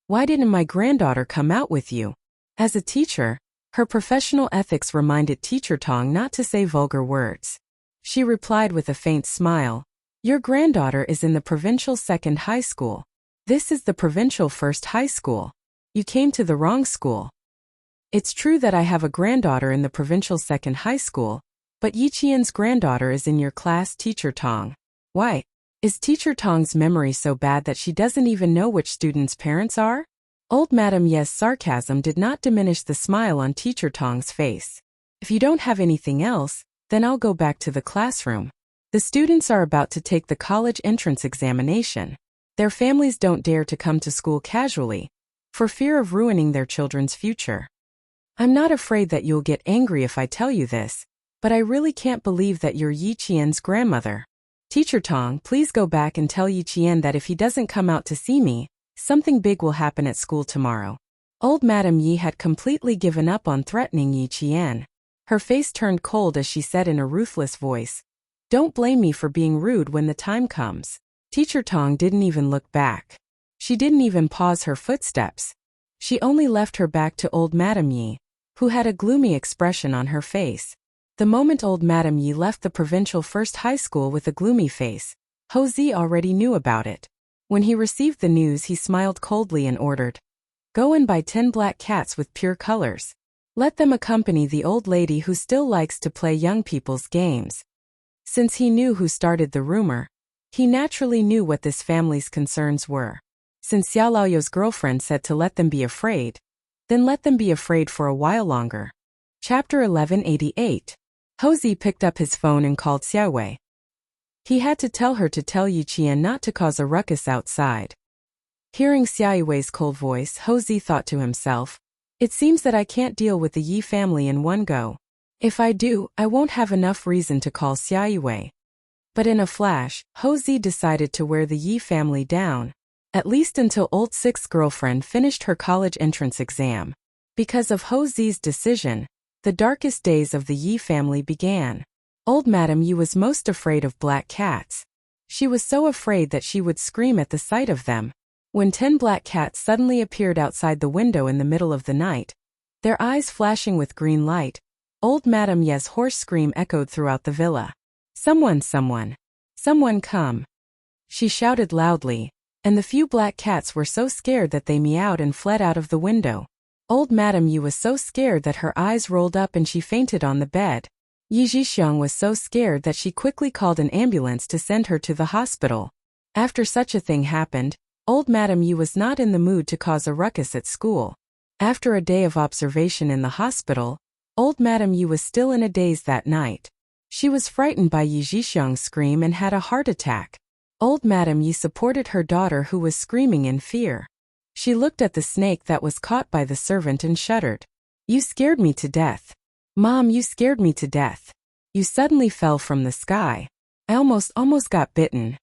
Why didn't my granddaughter come out with you? As a teacher, her professional ethics reminded Teacher Tong not to say vulgar words. She replied with a faint smile, Your granddaughter is in the provincial second high school. This is the provincial first high school. You came to the wrong school. It's true that I have a granddaughter in the provincial second high school, but Yi Qian's granddaughter is in your class, Teacher Tong. Why? Is Teacher Tong's memory so bad that she doesn't even know which students' parents are? Old Madame Ye's sarcasm did not diminish the smile on Teacher Tong's face. If you don't have anything else, then I'll go back to the classroom. The students are about to take the college entrance examination. Their families don't dare to come to school casually, for fear of ruining their children's future. I'm not afraid that you'll get angry if I tell you this, but I really can't believe that you're Yi Qian's grandmother. Teacher Tong, please go back and tell Yi Qian that if he doesn't come out to see me, something big will happen at school tomorrow. Old Madame Yi had completely given up on threatening Yi Qian. Her face turned cold as she said in a ruthless voice, Don't blame me for being rude when the time comes. Teacher Tong didn't even look back. She didn't even pause her footsteps. She only left her back to old Madame Yi, who had a gloomy expression on her face. The moment old Madame Yi left the provincial first high school with a gloomy face, Ho Zi already knew about it. When he received the news, he smiled coldly and ordered, Go and buy 10 black cats with pure colors. Let them accompany the old lady who still likes to play young people's games. Since he knew who started the rumor, he naturally knew what this family's concerns were. Since Xiao Laoyou's girlfriend said to let them be afraid, then let them be afraid for a while longer. Chapter 1188. Ho Zi picked up his phone and called Xiao Wei. He had to tell her to tell Yi Qian not to cause a ruckus outside. Hearing Xiao Wei's cold voice, Ho Zi thought to himself, It seems that I can't deal with the Yi family in one go. If I do, I won't have enough reason to call Xiao Wei. But in a flash, Ho Zi decided to wear the Yi family down, at least until old sixth girlfriend finished her college entrance exam. Because of Ho Zi's decision, the darkest days of the Yi family began. Old Madame Yi was most afraid of black cats. She was so afraid that she would scream at the sight of them. When 10 black cats suddenly appeared outside the window in the middle of the night, their eyes flashing with green light, old Madame Ye's hoarse scream echoed throughout the villa. Someone come. She shouted loudly, and the few black cats were so scared that they meowed and fled out of the window. Old Madame Yi was so scared that her eyes rolled up and she fainted on the bed. Yi Zhixiang was so scared that she quickly called an ambulance to send her to the hospital. After such a thing happened, old Madame Yi was not in the mood to cause a ruckus at school. After a day of observation in the hospital, old Madame Yi was still in a daze that night. She was frightened by Yi Zhixiang's scream and had a heart attack. Old Madame Yi supported her daughter who was screaming in fear. She looked at the snake that was caught by the servant and shuddered. You scared me to death. Mom, you scared me to death. You suddenly fell from the sky. I almost got bitten.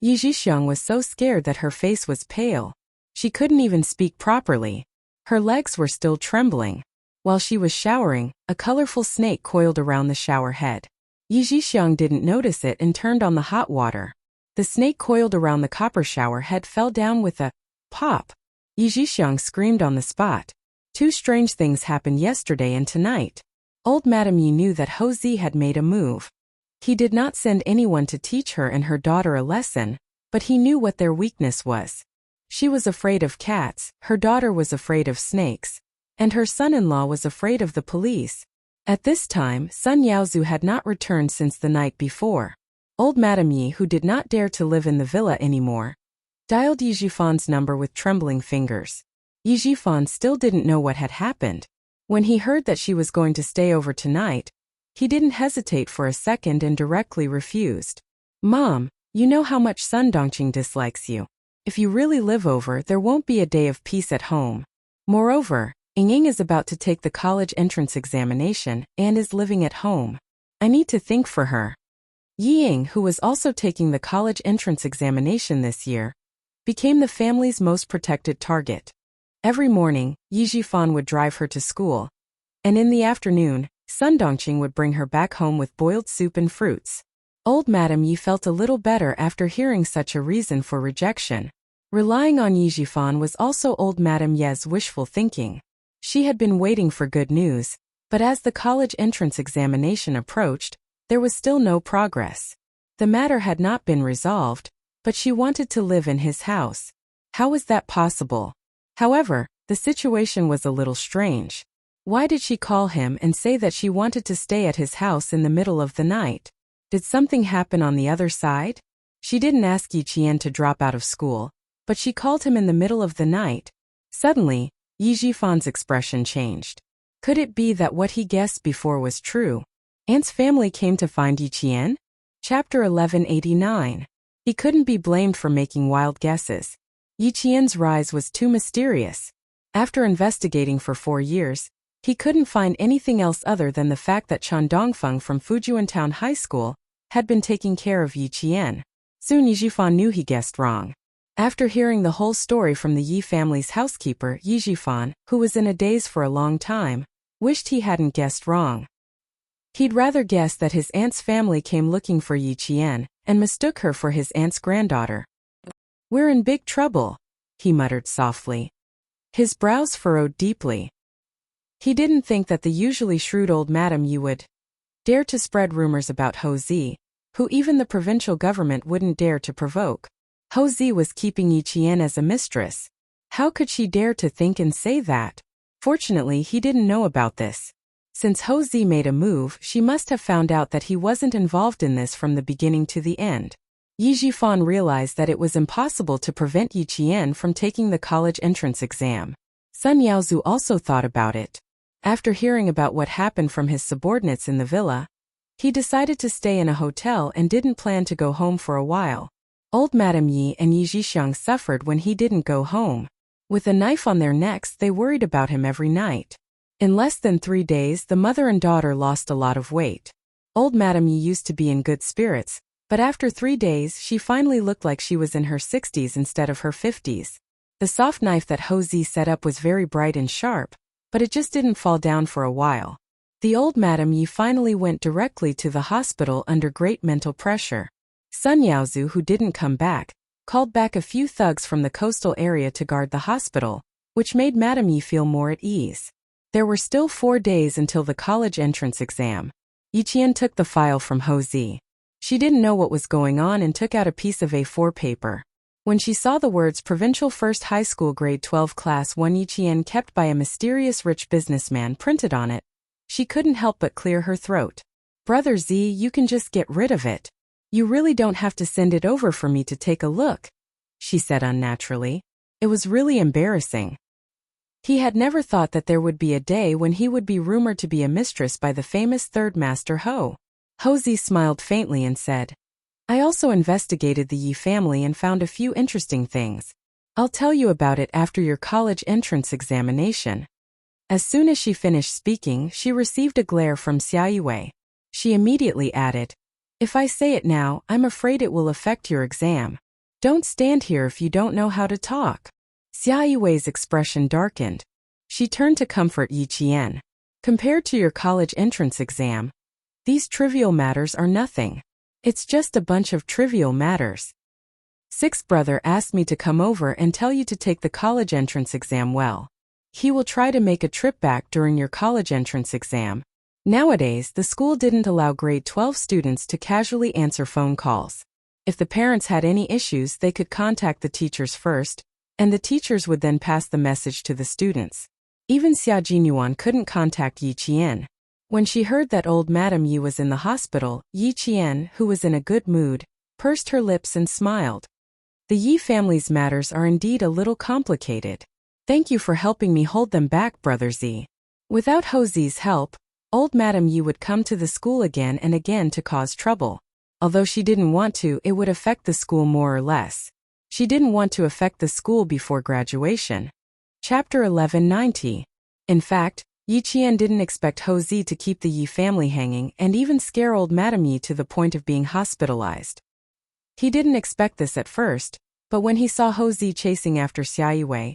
Yi Zhixiang was so scared that her face was pale. She couldn't even speak properly. Her legs were still trembling. While she was showering, a colorful snake coiled around the shower head. Yi Zhixiang didn't notice it and turned on the hot water. The snake coiled around the copper shower head fell down with a pop. Yi Zhixiang screamed on the spot. Two strange things happened yesterday and tonight. Old Madame Yi knew that Ho Zi had made a move. He did not send anyone to teach her and her daughter a lesson, but he knew what their weakness was. She was afraid of cats, her daughter was afraid of snakes, and her son-in-law was afraid of the police. At this time, Sun Yaozu had not returned since the night before. Old Madame Yi, who did not dare to live in the villa anymore, dialed Yi Zhifan's number with trembling fingers. Yi Jifan still didn't know what had happened. When he heard that she was going to stay over tonight, he didn't hesitate for a second and directly refused. Mom, you know how much Sun Dongqing dislikes you. If you really live over, there won't be a day of peace at home. Moreover, Ying is about to take the college entrance examination and is living at home. I need to think for her. Ying, who was also taking the college entrance examination this year, became the family's most protected target. Every morning, Yi Jifan would drive her to school, and in the afternoon, Sun Dongqing would bring her back home with boiled soup and fruits. Old Madame Yi felt a little better after hearing such a reason for rejection. Relying on Yi Jifan was also old Madame Ye's wishful thinking. She had been waiting for good news, but as the college entrance examination approached, there was still no progress. The matter had not been resolved, but she wanted to live in his house. How was that possible? However, the situation was a little strange. Why did she call him and say that she wanted to stay at his house in the middle of the night? Did something happen on the other side? She didn't ask Yi Qian to drop out of school, but she called him in the middle of the night. Suddenly, Yi Jifan's expression changed. Could it be that what he guessed before was true? Aunt's family came to find Yi Qian? Chapter 1189. He couldn't be blamed for making wild guesses. Yi Qian's rise was too mysterious. After investigating for 4 years, he couldn't find anything else other than the fact that Chan Dongfeng from Fujian Town High School had been taking care of Yi Qian. Soon Yi Jifan knew he guessed wrong. After hearing the whole story from the Yi family's housekeeper, Yi Jifan, who was in a daze for a long time, wished he hadn't guessed wrong. He'd rather guess that his aunt's family came looking for Yi Qian and mistook her for his aunt's granddaughter. "We're in big trouble," he muttered softly. His brows furrowed deeply. He didn't think that the usually shrewd old Madame Yi would dare to spread rumors about Ho Zi, who even the provincial government wouldn't dare to provoke. Ho Zi was keeping Yi Qian as a mistress. How could she dare to think and say that? Fortunately, he didn't know about this. Since Ho Zi made a move, she must have found out that he wasn't involved in this from the beginning to the end. Yi Jifan realized that it was impossible to prevent Yi Qian from taking the college entrance exam. Sun Yaozu also thought about it. After hearing about what happened from his subordinates in the villa, he decided to stay in a hotel and didn't plan to go home for a while. Old Madame Yi and Yi Zhixiang suffered when he didn't go home. With a knife on their necks, they worried about him every night. In less than 3 days, the mother and daughter lost a lot of weight. Old Madame Yi used to be in good spirits, but after 3 days, she finally looked like she was in her 60s instead of her 50s. The soft knife that Ho Zi set up was very bright and sharp, but it just didn't fall down for a while. The old Madame Yi finally went directly to the hospital under great mental pressure. Sun Yaozu, who didn't come back, called back a few thugs from the coastal area to guard the hospital, which made Madame Yi feel more at ease. There were still 4 days until the college entrance exam. Yi Qian took the file from Ho Zi. She didn't know what was going on and took out a piece of A4 paper. When she saw the words Provincial First High School Grade 12 Class 1 Yi Qian kept by a mysterious rich businessman printed on it, she couldn't help but clear her throat. "Brother Z, you can just get rid of it. You really don't have to send it over for me to take a look," she said unnaturally. It was really embarrassing. He had never thought that there would be a day when he would be rumored to be a mistress by the famous third master Ho. Ho Zi smiled faintly and said, "I also investigated the Yi family and found a few interesting things. I'll tell you about it after your college entrance examination." As soon as she finished speaking, she received a glare from Xia Yiwei. She immediately added, "If I say it now, I'm afraid it will affect your exam. Don't stand here if you don't know how to talk." Xia Yiwei's expression darkened. She turned to comfort Yi Qian. "Compared to your college entrance exam, these trivial matters are nothing. It's just a bunch of trivial matters. Sixth brother asked me to come over and tell you to take the college entrance exam well. He will try to make a trip back during your college entrance exam. Nowadays, the school didn't allow grade 12 students to casually answer phone calls. If the parents had any issues, they could contact the teachers first, and the teachers would then pass the message to the students. Even Xia Jinyuan couldn't contact Yi Qian. When she heard that old Madame Yi was in the hospital, Yi Qian, who was in a good mood, pursed her lips and smiled. The Yi family's matters are indeed a little complicated. Thank you for helping me hold them back, Brother Z. Without Ho Zi's help, old Madam Yi would come to the school again and again to cause trouble. Although she didn't want to, it would affect the school more or less. She didn't want to affect the school before graduation. Chapter 1190. In fact, Yi Qian didn't expect Ho Zi to keep the Yi family hanging and even scare old Madam Yi to the point of being hospitalized. He didn't expect this at first, but when he saw Ho Zi chasing after Xia Yiwei,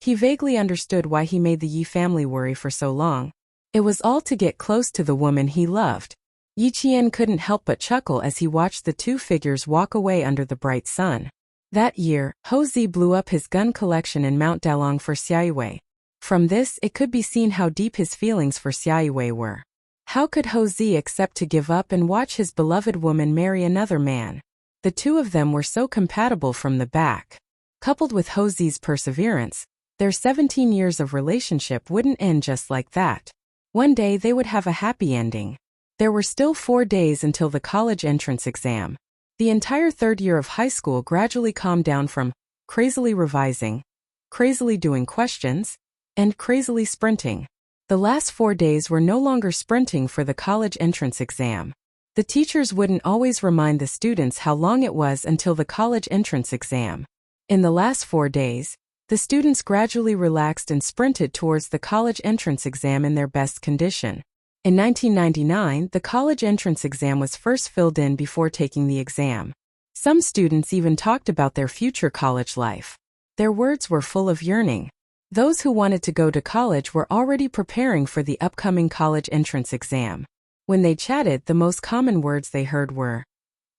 he vaguely understood why he made the Yi family worry for so long. It was all to get close to the woman he loved. Yi Qian couldn't help but chuckle as he watched the two figures walk away under the bright sun. That year, Ho Zi blew up his gun collection in Mount Dalong for Xia Yiwei. From this, it could be seen how deep his feelings for Xia Yiwei were. How could Ho Zi accept to give up and watch his beloved woman marry another man? The two of them were so compatible from the back. Coupled with Ho Zi's perseverance, their 17 years of relationship wouldn't end just like that. One day they would have a happy ending. There were still 4 days until the college entrance exam. The entire third year of high school gradually calmed down from crazily revising, crazily doing questions, and crazily sprinting. The last 4 days were no longer sprinting for the college entrance exam. The teachers wouldn't always remind the students how long it was until the college entrance exam. In the last 4 days, the students gradually relaxed and sprinted towards the college entrance exam in their best condition. In 1999, the college entrance exam was first filled in before taking the exam. Some students even talked about their future college life. Their words were full of yearning. Those who wanted to go to college were already preparing for the upcoming college entrance exam. When they chatted, the most common words they heard were,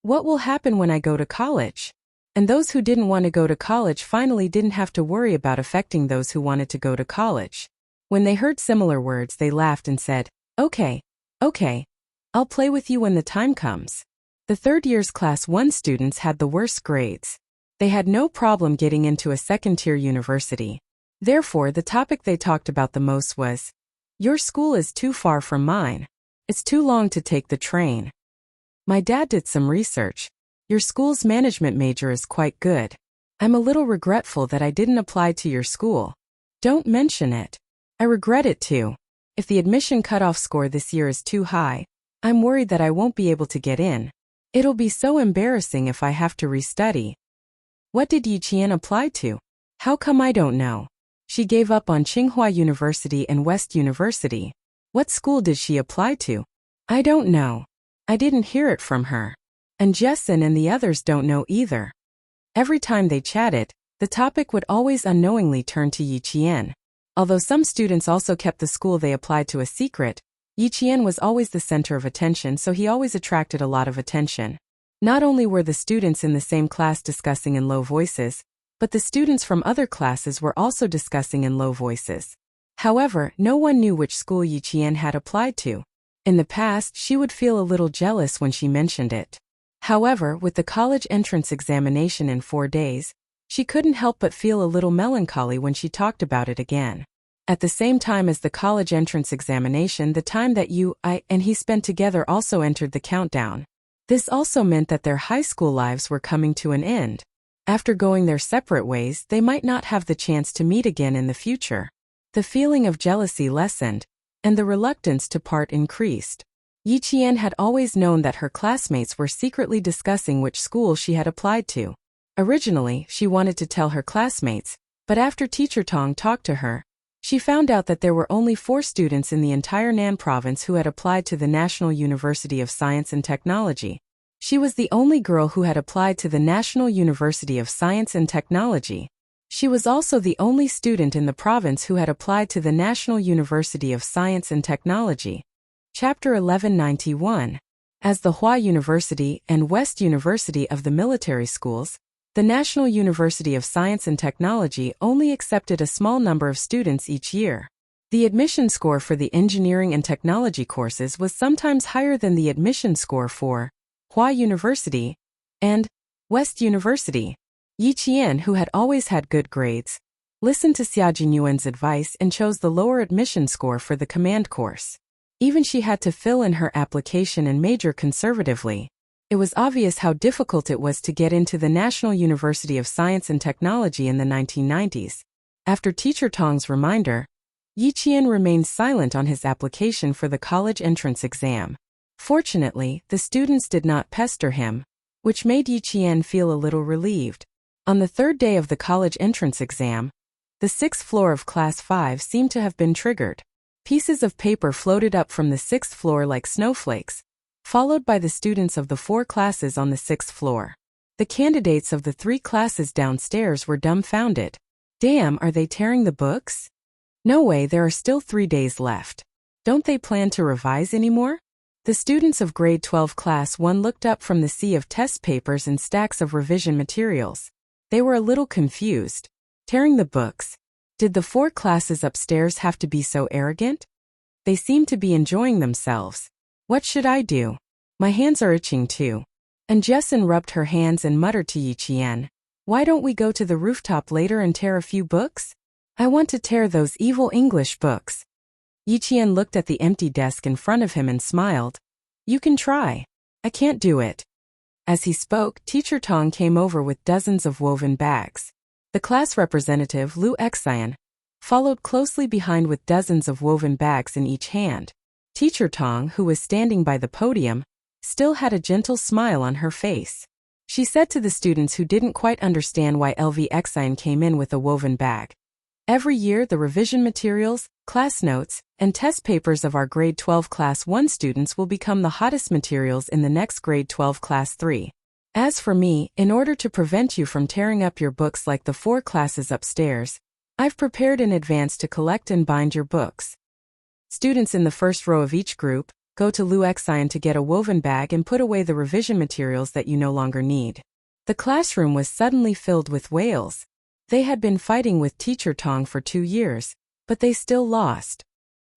"What will happen when I go to college?" And those who didn't want to go to college finally didn't have to worry about affecting those who wanted to go to college. When they heard similar words, they laughed and said, Okay, I'll play with you when the time comes. The third year's Class 1 students had the worst grades. They had no problem getting into a second-tier university. Therefore, the topic they talked about the most was, "Your school is too far from mine. It's too long to take the train. My dad did some research. Your school's management major is quite good. I'm a little regretful that I didn't apply to your school. Don't mention it. I regret it too. If the admission cutoff score this year is too high, I'm worried that I won't be able to get in. It'll be so embarrassing if I have to restudy." What did Yi Qian apply to? How come I don't know? She gave up on Tsinghua University and West University. What school did she apply to? I don't know. I didn't hear it from her. And Jessen and the others don't know either. Every time they chatted, the topic would always unknowingly turn to Yi Qian. Although some students also kept the school they applied to a secret, Yi Qian was always the center of attention, so he always attracted a lot of attention. Not only were the students in the same class discussing in low voices, but the students from other classes were also discussing in low voices. However, no one knew which school Yi Qian had applied to. In the past, she would feel a little jealous when she mentioned it. However, with the college entrance examination in 4 days, she couldn't help but feel a little melancholy when she talked about it again. At the same time as the college entrance examination, the time that I and he spent together also entered the countdown. This also meant that their high school lives were coming to an end. After going their separate ways, they might not have the chance to meet again in the future. The feeling of jealousy lessened, and the reluctance to part increased. Yi Qian had always known that her classmates were secretly discussing which school she had applied to. Originally, she wanted to tell her classmates, but after Teacher Tong talked to her, she found out that there were only 4 students in the entire Nan province who had applied to the National University of Science and Technology. She was the only girl who had applied to the National University of Science and Technology. She was also the only student in the province who had applied to the National University of Science and Technology. Chapter 1191. As the Hua University and West University of the military schools, the National University of Science and Technology only accepted a small number of students each year. The admission score for the engineering and technology courses was sometimes higher than the admission score for Hua University and West University. Yi Qian, who had always had good grades, listened to Xia Jinyuan's advice and chose the lower admission score for the command course. Even she had to fill in her application and major conservatively. It was obvious how difficult it was to get into the National University of Science and Technology in the 1990s. After Teacher Tong's reminder, Yi Qian remained silent on his application for the college entrance exam. Fortunately, the students did not pester him, which made Yi Qian feel a little relieved. On the third day of the college entrance exam, the sixth floor of Class 5 seemed to have been triggered. Pieces of paper floated up from the sixth floor like snowflakes, followed by the students of the 4 classes on the sixth floor. The candidates of the 3 classes downstairs were dumbfounded. Damn, are they tearing the books? No way, there are still 3 days left. Don't they plan to revise anymore? The students of grade 12 class 1 looked up from the sea of test papers and stacks of revision materials. They were a little confused. Tearing the books? Did the 4 classes upstairs have to be so arrogant? They seemed to be enjoying themselves. What should I do? My hands are itching too. And Jessin rubbed her hands and muttered to Yi Qian, "Why don't we go to the rooftop later and tear a few books? I want to tear those evil English books." Yi Qian looked at the empty desk in front of him and smiled. "You can try. I can't do it." As he spoke, Teacher Tong came over with dozens of woven bags. The class representative, Lu Xian, followed closely behind with dozens of woven bags in each hand. Teacher Tong, who was standing by the podium, still had a gentle smile on her face. She said to the students who didn't quite understand why LV Xian came in with a woven bag, "Every year the revision materials, class notes, and test papers of our grade 12 class 1 students will become the hottest materials in the next grade 12 class 3. As for me, in order to prevent you from tearing up your books like the 4 classes upstairs, I've prepared in advance to collect and bind your books. Students in the first row of each group, go to Lu Xian to get a woven bag and put away the revision materials that you no longer need." The classroom was suddenly filled with wails. They had been fighting with Teacher Tong for 2 years, but they still lost.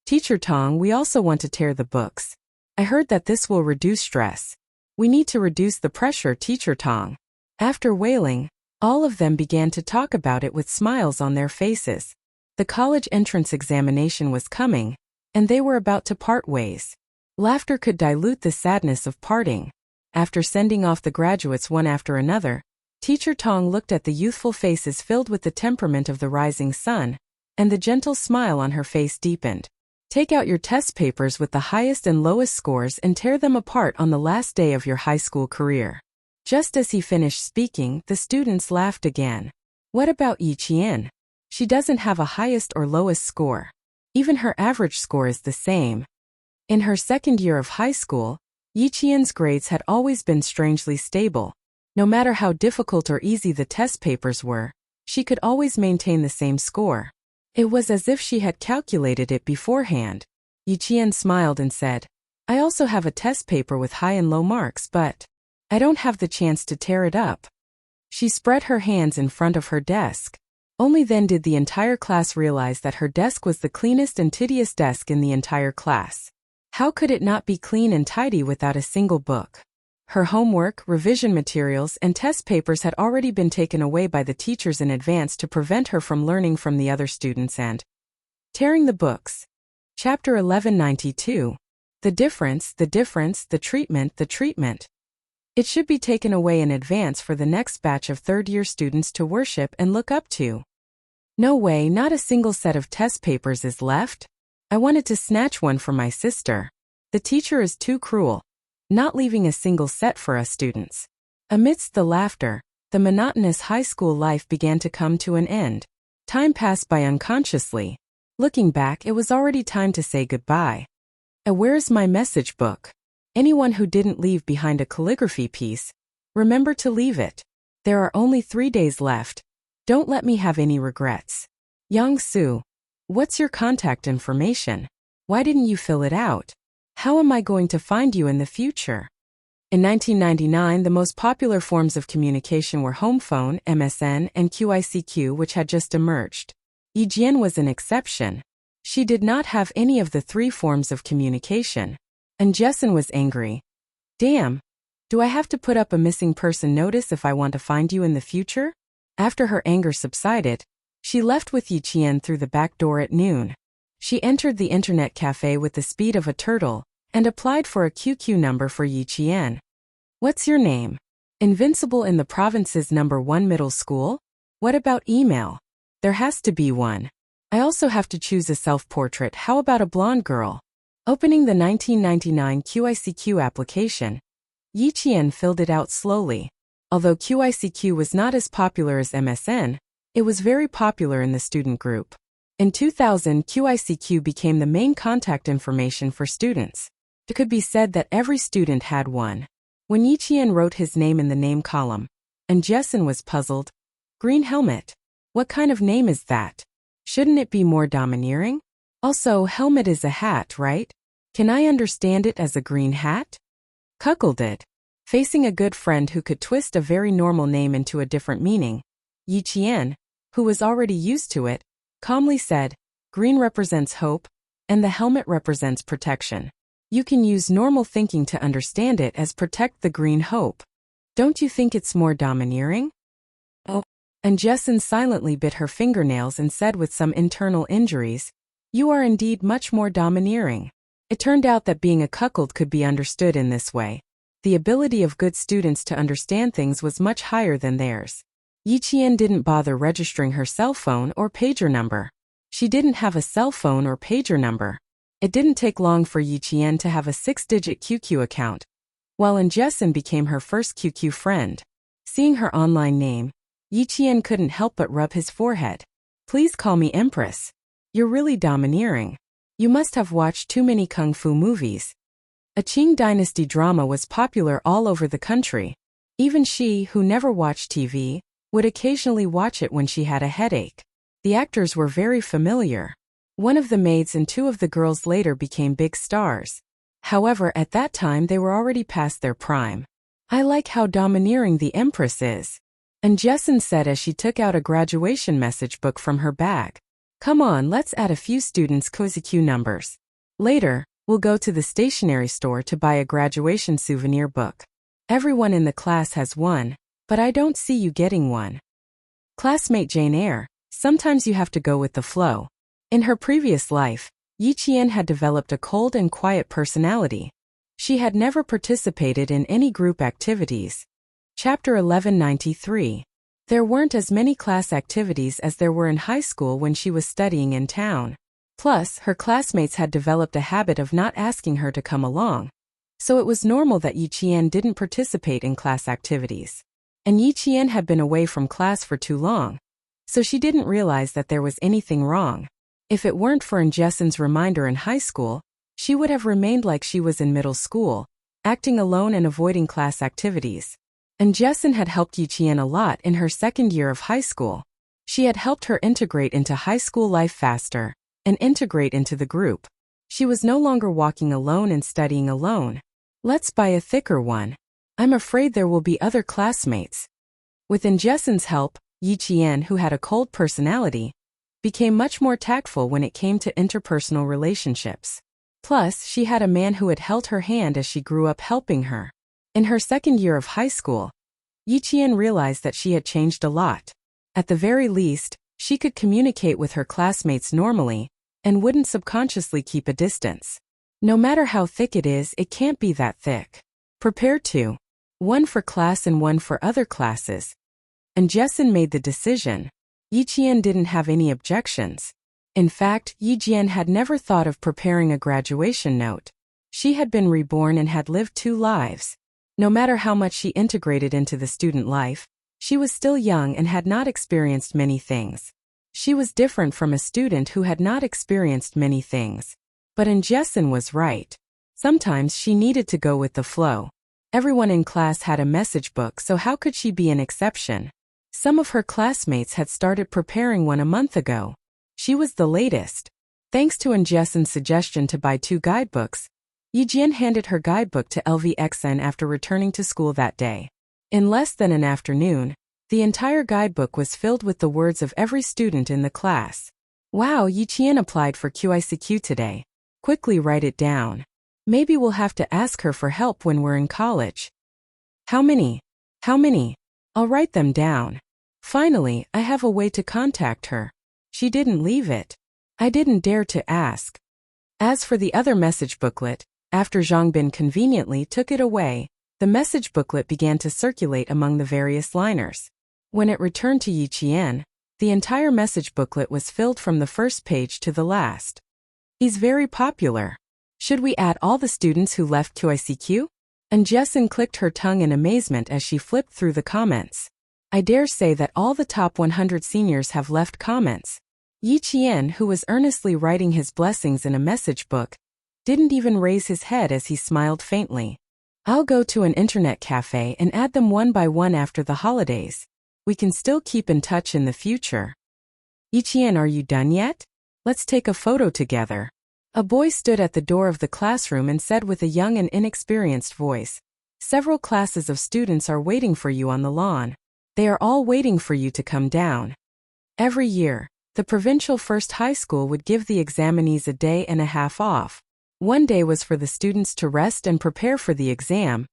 "Teacher Tong, we also want to tear the books. I heard that this will reduce stress. We need to reduce the pressure, Teacher Tong." After wailing, all of them began to talk about it with smiles on their faces. The college entrance examination was coming, and they were about to part ways. Laughter could dilute the sadness of parting. After sending off the graduates one after another, Teacher Tong looked at the youthful faces filled with the temperament of the rising sun, and the gentle smile on her face deepened. "Take out your test papers with the highest and lowest scores and tear them apart on the last day of your high school career." Just as he finished speaking, the students laughed again. "What about Yi Qian? She doesn't have a highest or lowest score. Even her average score is the same." In her second year of high school, Yi Qian's grades had always been strangely stable. No matter how difficult or easy the test papers were, she could always maintain the same score. It was as if she had calculated it beforehand. Yi Qian smiled and said, "I also have a test paper with high and low marks, but I don't have the chance to tear it up." She spread her hands in front of her desk. Only then did the entire class realize that her desk was the cleanest and tedious desk in the entire class. How could it not be clean and tidy without a single book? Her homework, revision materials, and test papers had already been taken away by the teachers in advance to prevent her from learning from the other students and tearing the books. Chapter 1192. The difference, the treatment. It should be taken away in advance for the next batch of third-year students to worship and look up to. No way, not a single set of test papers is left. I wanted to snatch one from my sister. The teacher is too cruel, not leaving a single set for us students. Amidst the laughter, the monotonous high school life began to come to an end. Time passed by unconsciously. Looking back, it was already time to say goodbye. Where's my message book? Anyone who didn't leave behind a calligraphy piece, remember to leave it. There are only 3 days left. Don't let me have any regrets. Yang Su, what's your contact information? Why didn't you fill it out? How am I going to find you in the future? In 1999, the most popular forms of communication were home phone, MSN, and QICQ, which had just emerged. Yi Jian was an exception. She did not have any of the 3 forms of communication. And Jessin was angry. Damn. Do I have to put up a missing person notice if I want to find you in the future? After her anger subsided, she left with Yi Qian through the back door at noon. She entered the internet cafe with the speed of a turtle, and applied for a QQ number for Yi Qian. What's your name? Invincible in the province's #1 middle school? What about email? There has to be one. I also have to choose a self-portrait. How about a blonde girl? Opening the 1999 QICQ application, Yi Qian filled it out slowly. Although QICQ was not as popular as MSN, it was very popular in the student group. In 2000, QICQ became the main contact information for students. It could be said that every student had one. When Yi Qian wrote his name in the name column, and Jessen was puzzled. Green helmet. What kind of name is that? Shouldn't it be more domineering? Also, helmet is a hat, right? Can I understand it as a green hat? Cuckolded. Facing a good friend who could twist a very normal name into a different meaning, Yi Qian, who was already used to it, calmly said, green represents hope, and the helmet represents protection. You can use normal thinking to understand it as protect the green hope. Don't you think it's more domineering? Oh. And Jessen silently bit her fingernails and said with some internal injuries, you are indeed much more domineering. It turned out that being a cuckold could be understood in this way. The ability of good students to understand things was much higher than theirs. Yi Qian didn't bother registering her cell phone or pager number. She didn't have a cell phone or pager number. It didn't take long for Yi Qian to have a 6-digit QQ account, while Jessen became her first QQ friend. Seeing her online name, Yi Qian couldn't help but rub his forehead. Please call me Empress. You're really domineering. You must have watched too many kung fu movies. A Qing dynasty drama was popular all over the country. Even she, who never watched TV, would occasionally watch it when she had a headache. The actors were very familiar. One of the maids and two of the girls later became big stars. However, at that time they were already past their prime. I like how domineering the Empress is. And Jessen said as she took out a graduation message book from her bag. Come on, let's add a few students' QICQ numbers. Later, we'll go to the stationery store to buy a graduation souvenir book. Everyone in the class has one, but I don't see you getting one. Classmate Jane Eyre, sometimes you have to go with the flow. In her previous life, Yi Qian had developed a cold and quiet personality. She had never participated in any group activities. Chapter 1193. There weren't as many class activities as there were in high school when she was studying in town. Plus, her classmates had developed a habit of not asking her to come along. So it was normal that Yi Qian didn't participate in class activities. And Yi Qian had been away from class for too long. So she didn't realize that there was anything wrong. If it weren't for Jessen's reminder in high school, she would have remained like she was in middle school, acting alone and avoiding class activities. And Jessen had helped Yi Qian a lot in her second year of high school. She had helped her integrate into high school life faster, and integrate into the group. She was no longer walking alone and studying alone. Let's buy a thicker one. I'm afraid there will be other classmates. With Jessen's help, Yi Qian, who had a cold personality, became much more tactful when it came to interpersonal relationships. Plus, she had a man who had held her hand as she grew up helping her. In her second year of high school, Yi Qian realized that she had changed a lot. At the very least, she could communicate with her classmates normally, and wouldn't subconsciously keep a distance. No matter how thick it is, it can't be that thick. Prepare to. One for class and one for other classes. And Jessen made the decision. Yi Qian didn't have any objections. In fact, Yi Qian had never thought of preparing a graduation note. She had been reborn and had lived two lives. No matter how much she integrated into the student life, she was still young and had not experienced many things. She was different from a student who had not experienced many things. But Jessen was right. Sometimes she needed to go with the flow. Everyone in class had a message book, so how could she be an exception? Some of her classmates had started preparing one a month ago. She was the latest. Thanks to Jessen's suggestion to buy 2 guidebooks, Yi Qian handed her guidebook to LVXN after returning to school that day. In less than an afternoon, the entire guidebook was filled with the words of every student in the class. Wow, Yi Qian applied for QICQ today. Quickly write it down. Maybe we'll have to ask her for help when we're in college. How many? How many? I'll write them down. Finally, I have a way to contact her. She didn't leave it. I didn't dare to ask. As for the other message booklet, after Zhang Bin conveniently took it away, the message booklet began to circulate among the various liners. When it returned to Yi Qian, The entire message booklet was filled from the first page to the last. He's very popular. Should we add all the students who left QICQ? And Jessin clicked her tongue in amazement as she flipped through the comments. I dare say that all the top 100 seniors have left comments. Yi Qian, who was earnestly writing his blessings in a message book, didn't even raise his head as he smiled faintly. I'll go to an internet cafe and add them one by one after the holidays. We can still keep in touch in the future. Yi Qian, are you done yet? Let's take a photo together. A boy stood at the door of the classroom and said with a young and inexperienced voice, several classes of students are waiting for you on the lawn. They are all waiting for you to come down. Every year, the provincial first high school would give the examinees a day and a half off. One day was for the students to rest and prepare for the exam,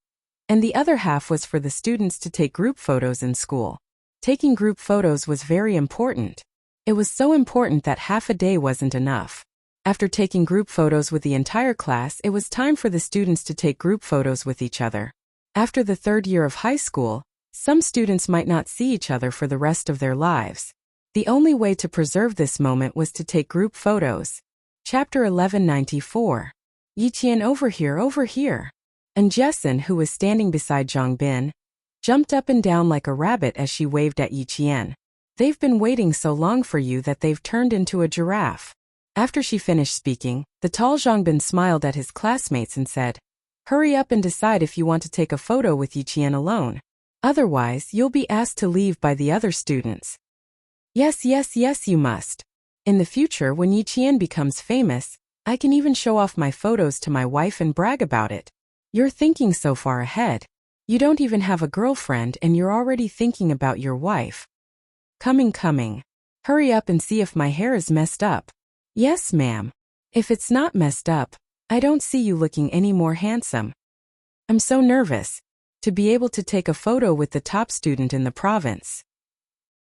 and the other half was for the students to take group photos in school. Taking group photos was very important. It was so important that half a day wasn't enough. After taking group photos with the entire class, it was time for the students to take group photos with each other. After the third year of high school, some students might not see each other for the rest of their lives. The only way to preserve this moment was to take group photos. Chapter 1194. Yi Qian, over here, over here. And Jessin, who was standing beside Zhang Bin, jumped up and down like a rabbit as she waved at Yi Qian. They've been waiting so long for you that they've turned into a giraffe. After she finished speaking, the tall Zhang Bin smiled at his classmates and said, hurry up and decide if you want to take a photo with Yi Qian alone. Otherwise, you'll be asked to leave by the other students. Yes, yes, yes, you must. In the future, when Yi Qian becomes famous, I can even show off my photos to my wife and brag about it. You're thinking so far ahead. You don't even have a girlfriend and you're already thinking about your wife. Coming. Hurry up and see if my hair is messed up. Yes, ma'am. If it's not messed up, I don't see you looking any more handsome. I'm so nervous to be able to take a photo with the top student in the province.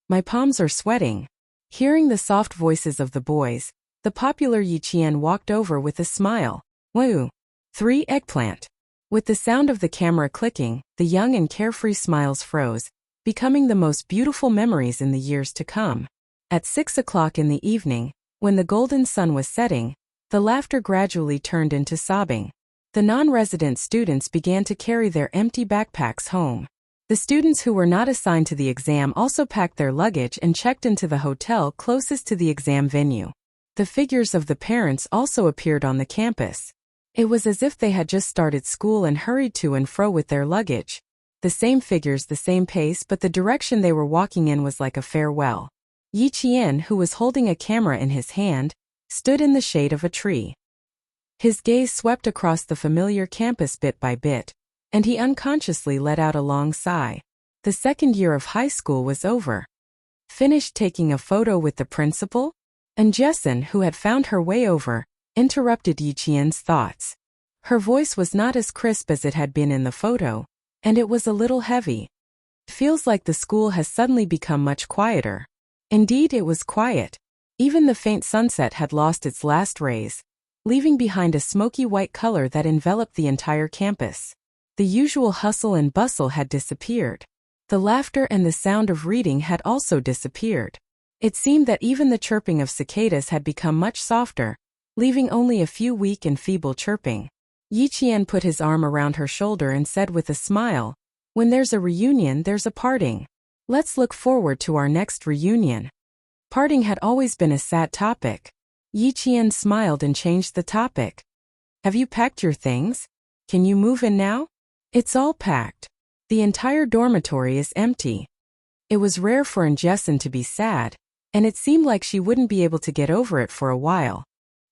My palms are sweating. Hearing the soft voices of the boys, the popular Yi Qian walked over with a smile. Woo! 3 eggplant. With the sound of the camera clicking, the young and carefree smiles froze, becoming the most beautiful memories in the years to come. At 6 o'clock in the evening, when the golden sun was setting, the laughter gradually turned into sobbing. The non-resident students began to carry their empty backpacks home. The students who were not assigned to the exam also packed their luggage and checked into the hotel closest to the exam venue. The figures of the parents also appeared on the campus. It was as if they had just started school and hurried to and fro with their luggage. The same figures, the same pace, but the direction they were walking in was like a farewell. Yi Qian, who was holding a camera in his hand, stood in the shade of a tree. His gaze swept across the familiar campus bit by bit, and he unconsciously let out a long sigh. The second year of high school was over. Finished taking a photo with the principal? And Jessin, who had found her way over, interrupted Yi Qian's thoughts. Her voice was not as crisp as it had been in the photo, and it was a little heavy. Feels like the school has suddenly become much quieter. Indeed, it was quiet. Even the faint sunset had lost its last rays, leaving behind a smoky white color that enveloped the entire campus. The usual hustle and bustle had disappeared. The laughter and the sound of reading had also disappeared. It seemed that even the chirping of cicadas had become much softer, leaving only a few weak and feeble chirping. Yi Qian put his arm around her shoulder and said with a smile, when there's a reunion, there's a parting. Let's look forward to our next reunion. Parting had always been a sad topic. Yi Qian smiled and changed the topic. Have you packed your things? Can you move in now? It's all packed. The entire dormitory is empty. It was rare for Jessin to be sad, and it seemed like she wouldn't be able to get over it for a while.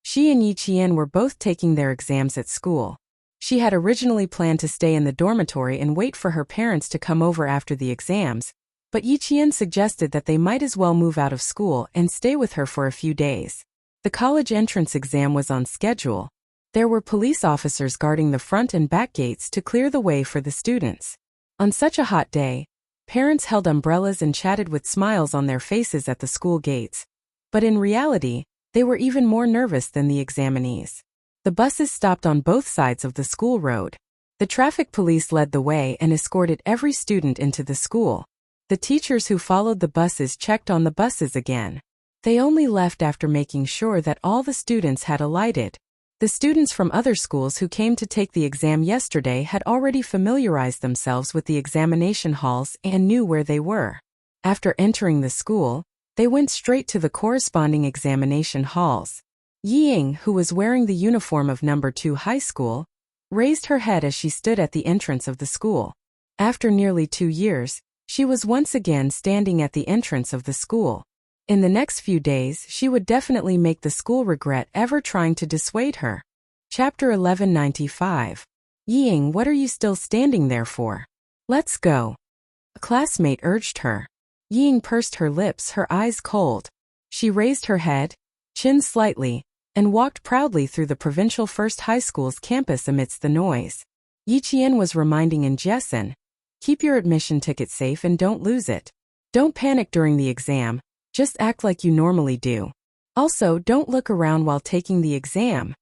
She and Yi Qian were both taking their exams at school. She had originally planned to stay in the dormitory and wait for her parents to come over after the exams, but Yi Qian suggested that they might as well move out of school and stay with her for a few days. The college entrance exam was on schedule. There were police officers guarding the front and back gates to clear the way for the students. On such a hot day, parents held umbrellas and chatted with smiles on their faces at the school gates. But in reality, they were even more nervous than the examinees. The buses stopped on both sides of the school road. The traffic police led the way and escorted every student into the school. The teachers who followed the buses checked on the buses again. They only left after making sure that all the students had alighted. The students from other schools who came to take the exam yesterday had already familiarized themselves with the examination halls and knew where they were. After entering the school, they went straight to the corresponding examination halls. Ying, who was wearing the uniform of No. 2 high school, raised her head as she stood at the entrance of the school. After nearly 2 years, she was once again standing at the entrance of the school. In the next few days, she would definitely make the school regret ever trying to dissuade her. Chapter 1195. Ying, what are you still standing there for? Let's go. A classmate urged her. Ying pursed her lips, her eyes cold. She raised her head, chin slightly, and walked proudly through the provincial First High School's campus amidst the noise. Yiqian was reminding Jessen, keep your admission ticket safe and don't lose it. Don't panic during the exam, just act like you normally do. Also, don't look around while taking the exam.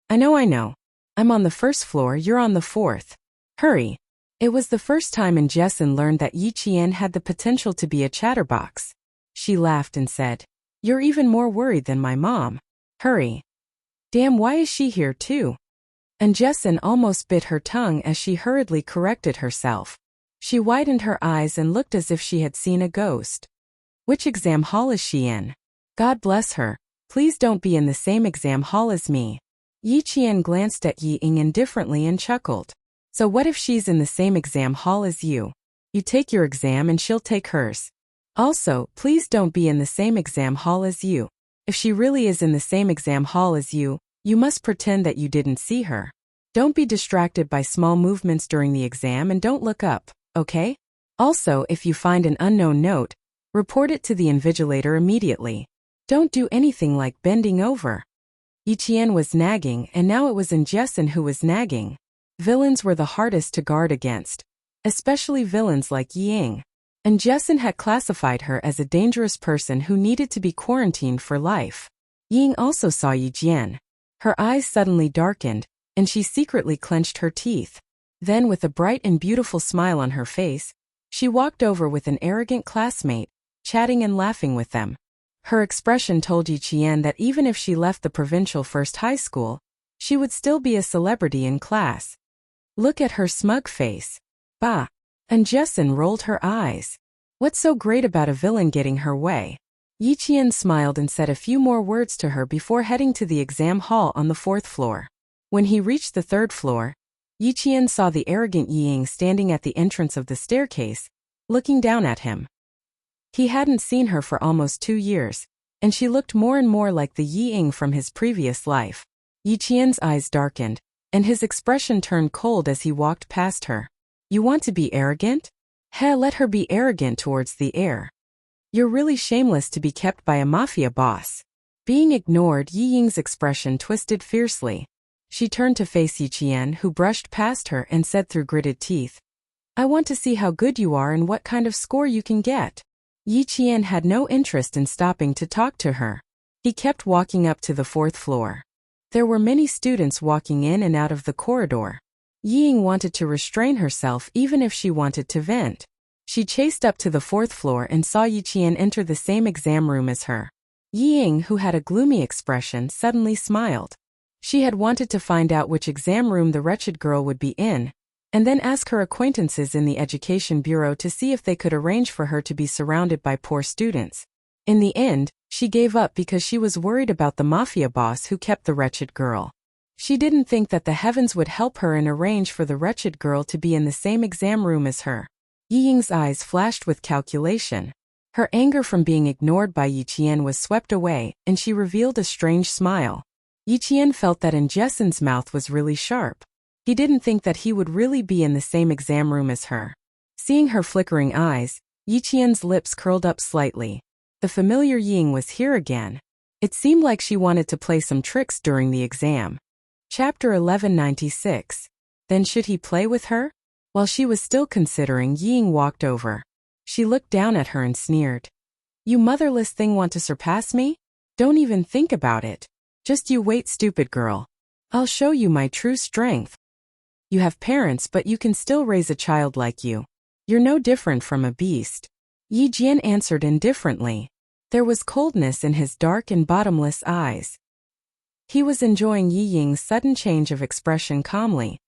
I know. I'm on the first floor, you're on the fourth. Hurry. It was the first time Jessen learned that Yiqian had the potential to be a chatterbox. She laughed and said, you're even more worried than my mom. Hurry. Damn, why is she here too? Jessen almost bit her tongue as she hurriedly corrected herself. She widened her eyes and looked as if she had seen a ghost. Which exam hall is she in? God bless her. Please don't be in the same exam hall as me. Yiqian glanced at Ying indifferently and chuckled. So what if she's in the same exam hall as you? You take your exam and she'll take hers. Also, please don't be in the same exam hall as you. If she really is in the same exam hall as you, you must pretend that you didn't see her. Don't be distracted by small movements during the exam and don't look up, okay? Also, if you find an unknown note, report it to the invigilator immediately. Don't do anything like bending over. Yiqian was nagging, and now it was Jessen who was nagging. Villains were the hardest to guard against, especially villains like Ying. Jessen had classified her as a dangerous person who needed to be quarantined for life. Ying also saw Yiqian. Her eyes suddenly darkened, and she secretly clenched her teeth. Then, with a bright and beautiful smile on her face, she walked over with an arrogant classmate, chatting and laughing with them. Her expression told Yiqian that even if she left the provincial First High School, she would still be a celebrity in class. Look at her smug face. Bah! Jessen rolled her eyes. What's so great about a villain getting her way? Yiqian smiled and said a few more words to her before heading to the exam hall on the 4th floor. When he reached the 3rd floor, Yiqian saw the arrogant Ying standing at the entrance of the staircase, looking down at him. He hadn't seen her for almost 2 years, and she looked more and more like the Ying from his previous life. Yiqian's eyes darkened, and his expression turned cold as he walked past her. You want to be arrogant? Let her be arrogant towards the heir. You're really shameless to be kept by a mafia boss. Being ignored, Ying's expression twisted fiercely. She turned to face Yiqian, who brushed past her and said through gritted teeth, I want to see how good you are and what kind of score you can get. Yiqian had no interest in stopping to talk to her. He kept walking up to the 4th floor. There were many students walking in and out of the corridor. Ying wanted to restrain herself even if she wanted to vent. She chased up to the 4th floor and saw Yiqian enter the same exam room as her. Ying, who had a gloomy expression, suddenly smiled. She had wanted to find out which exam room the wretched girl would be in, and then ask her acquaintances in the education bureau to see if they could arrange for her to be surrounded by poor students. In the end, she gave up because she was worried about the mafia boss who kept the wretched girl. She didn't think that the heavens would help her and arrange for the wretched girl to be in the same exam room as her. Ying's eyes flashed with calculation. Her anger from being ignored by Yiqian was swept away, and she revealed a strange smile. Yiqian felt that Jessen's mouth was really sharp. He didn't think that he would really be in the same exam room as her. Seeing her flickering eyes, Yiqian's lips curled up slightly. The familiar Ying was here again. It seemed like she wanted to play some tricks during the exam. Chapter 1196. Then should he play with her? While she was still considering, Ying walked over. She looked down at her and sneered. You motherless thing, want to surpass me? Don't even think about it. Just you wait, stupid girl. I'll show you my true strength. You have parents, but you can still raise a child like you. You're no different from a beast. Yi Jian answered indifferently. There was coldness in his dark and bottomless eyes. He was enjoying Yi Ying's sudden change of expression calmly.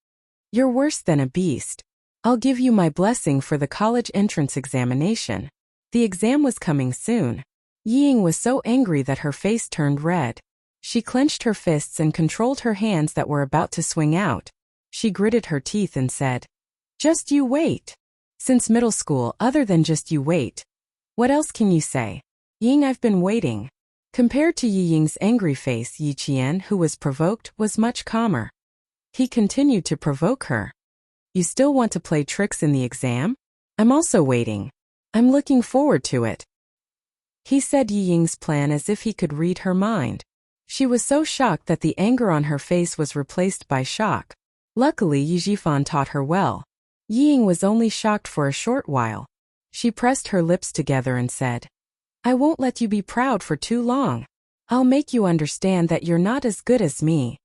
You're worse than a beast. I'll give you my blessing for the college entrance examination. The exam was coming soon. Yi Ying was so angry that her face turned red. She clenched her fists and controlled her hands that were about to swing out. She gritted her teeth and said, "Just you wait." Since middle school, other than just you wait. What else can you say? Ying, I've been waiting. Compared to Yi Ying's angry face, Yi Qian, who was provoked, was much calmer. He continued to provoke her. You still want to play tricks in the exam? I'm also waiting. I'm looking forward to it. He said Yi Ying's plan as if he could read her mind. She was so shocked that the anger on her face was replaced by shock. Luckily, Yi Jifan taught her well. Yi Ying was only shocked for a short while. She pressed her lips together and said, I won't let you be proud for too long. I'll make you understand that you're not as good as me.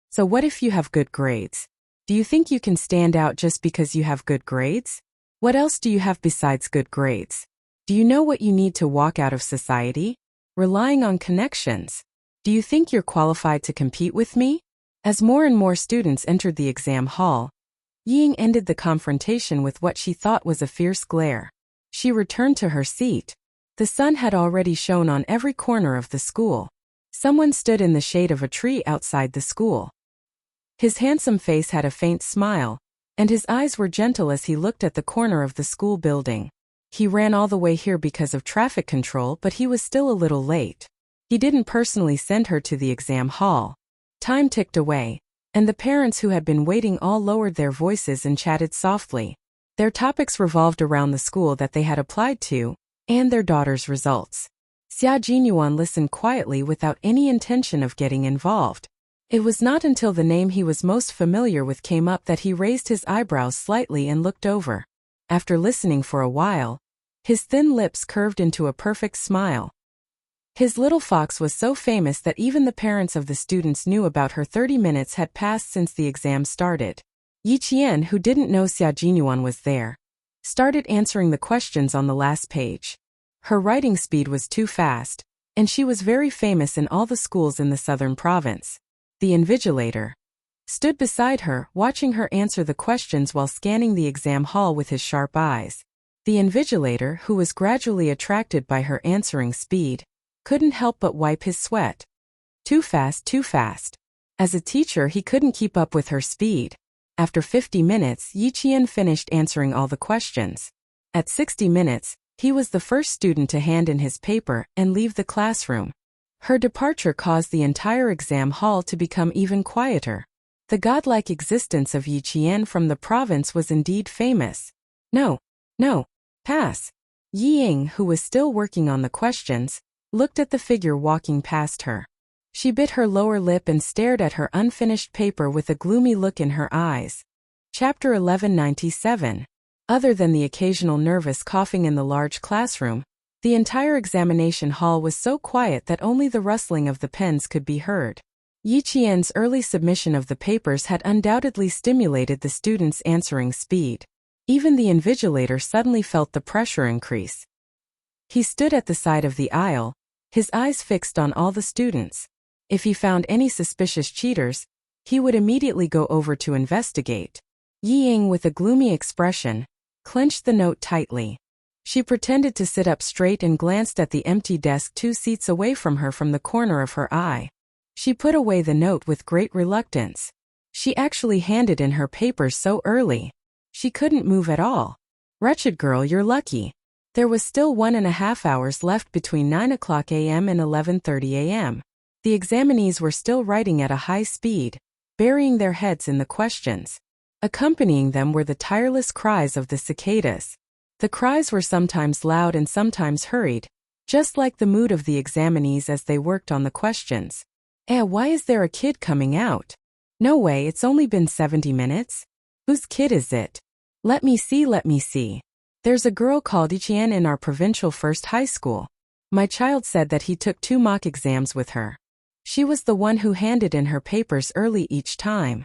So what if you have good grades? Do you think you can stand out just because you have good grades? What else do you have besides good grades? Do you know what you need to walk out of society? Relying on connections. Do you think you're qualified to compete with me? As more and more students entered the exam hall, Yi Ying ended the confrontation with what she thought was a fierce glare. She returned to her seat. The sun had already shone on every corner of the school. Someone stood in the shade of a tree outside the school. His handsome face had a faint smile, and his eyes were gentle as he looked at the corner of the school building. He ran all the way here because of traffic control, but he was still a little late. He didn't personally send her to the exam hall. Time ticked away, and the parents who had been waiting all lowered their voices and chatted softly. Their topics revolved around the school that they had applied to, and their daughter's results. Xia Jinyuan listened quietly without any intention of getting involved. It was not until the name he was most familiar with came up that he raised his eyebrows slightly and looked over. After listening for a while, his thin lips curved into a perfect smile. His little fox was so famous that even the parents of the students knew about her. 30 minutes had passed since the exam started. Yi Qian, who didn't know Xia Jinyuan was there, started answering the questions on the last page. Her writing speed was too fast, and she was very famous in all the schools in the southern province. The invigilator stood beside her, watching her answer the questions while scanning the exam hall with his sharp eyes. The invigilator, who was gradually attracted by her answering speed, couldn't help but wipe his sweat. Too fast, too fast. As a teacher, he couldn't keep up with her speed. After 50 minutes, Yi Qian finished answering all the questions. At 60 minutes, he was the first student to hand in his paper and leave the classroom. Her departure caused the entire exam hall to become even quieter. The godlike existence of Yi Qian from the province was indeed famous. No, pass. Yi Ying, who was still working on the questions, looked at the figure walking past her. She bit her lower lip and stared at her unfinished paper with a gloomy look in her eyes. Chapter 1197. Other than the occasional nervous coughing in the large classroom, the entire examination hall was so quiet that only the rustling of the pens could be heard. Yi Qian's early submission of the papers had undoubtedly stimulated the students' answering speed. Even the invigilator suddenly felt the pressure increase. He stood at the side of the aisle, his eyes fixed on all the students. If he found any suspicious cheaters, he would immediately go over to investigate. Yi Ying, with a gloomy expression, clenched the note tightly. She pretended to sit up straight and glanced at the empty desk 2 seats away from her from the corner of her eye. She put away the note with great reluctance. She actually handed in her papers so early. She couldn't move at all. Wretched girl, you're lucky. There was still 1.5 hours left between 9:00 a.m. and 11:30 a.m. The examinees were still writing at a high speed, burying their heads in the questions. Accompanying them were the tireless cries of the cicadas. The cries were sometimes loud and sometimes hurried, just like the mood of the examinees as they worked on the questions. Why is there a kid coming out? No way, it's only been 70 minutes. Whose kid is it? Let me see. There's a girl called Yiqian in our provincial first high school. My child said that he took 2 mock exams with her. She was the one who handed in her papers early each time.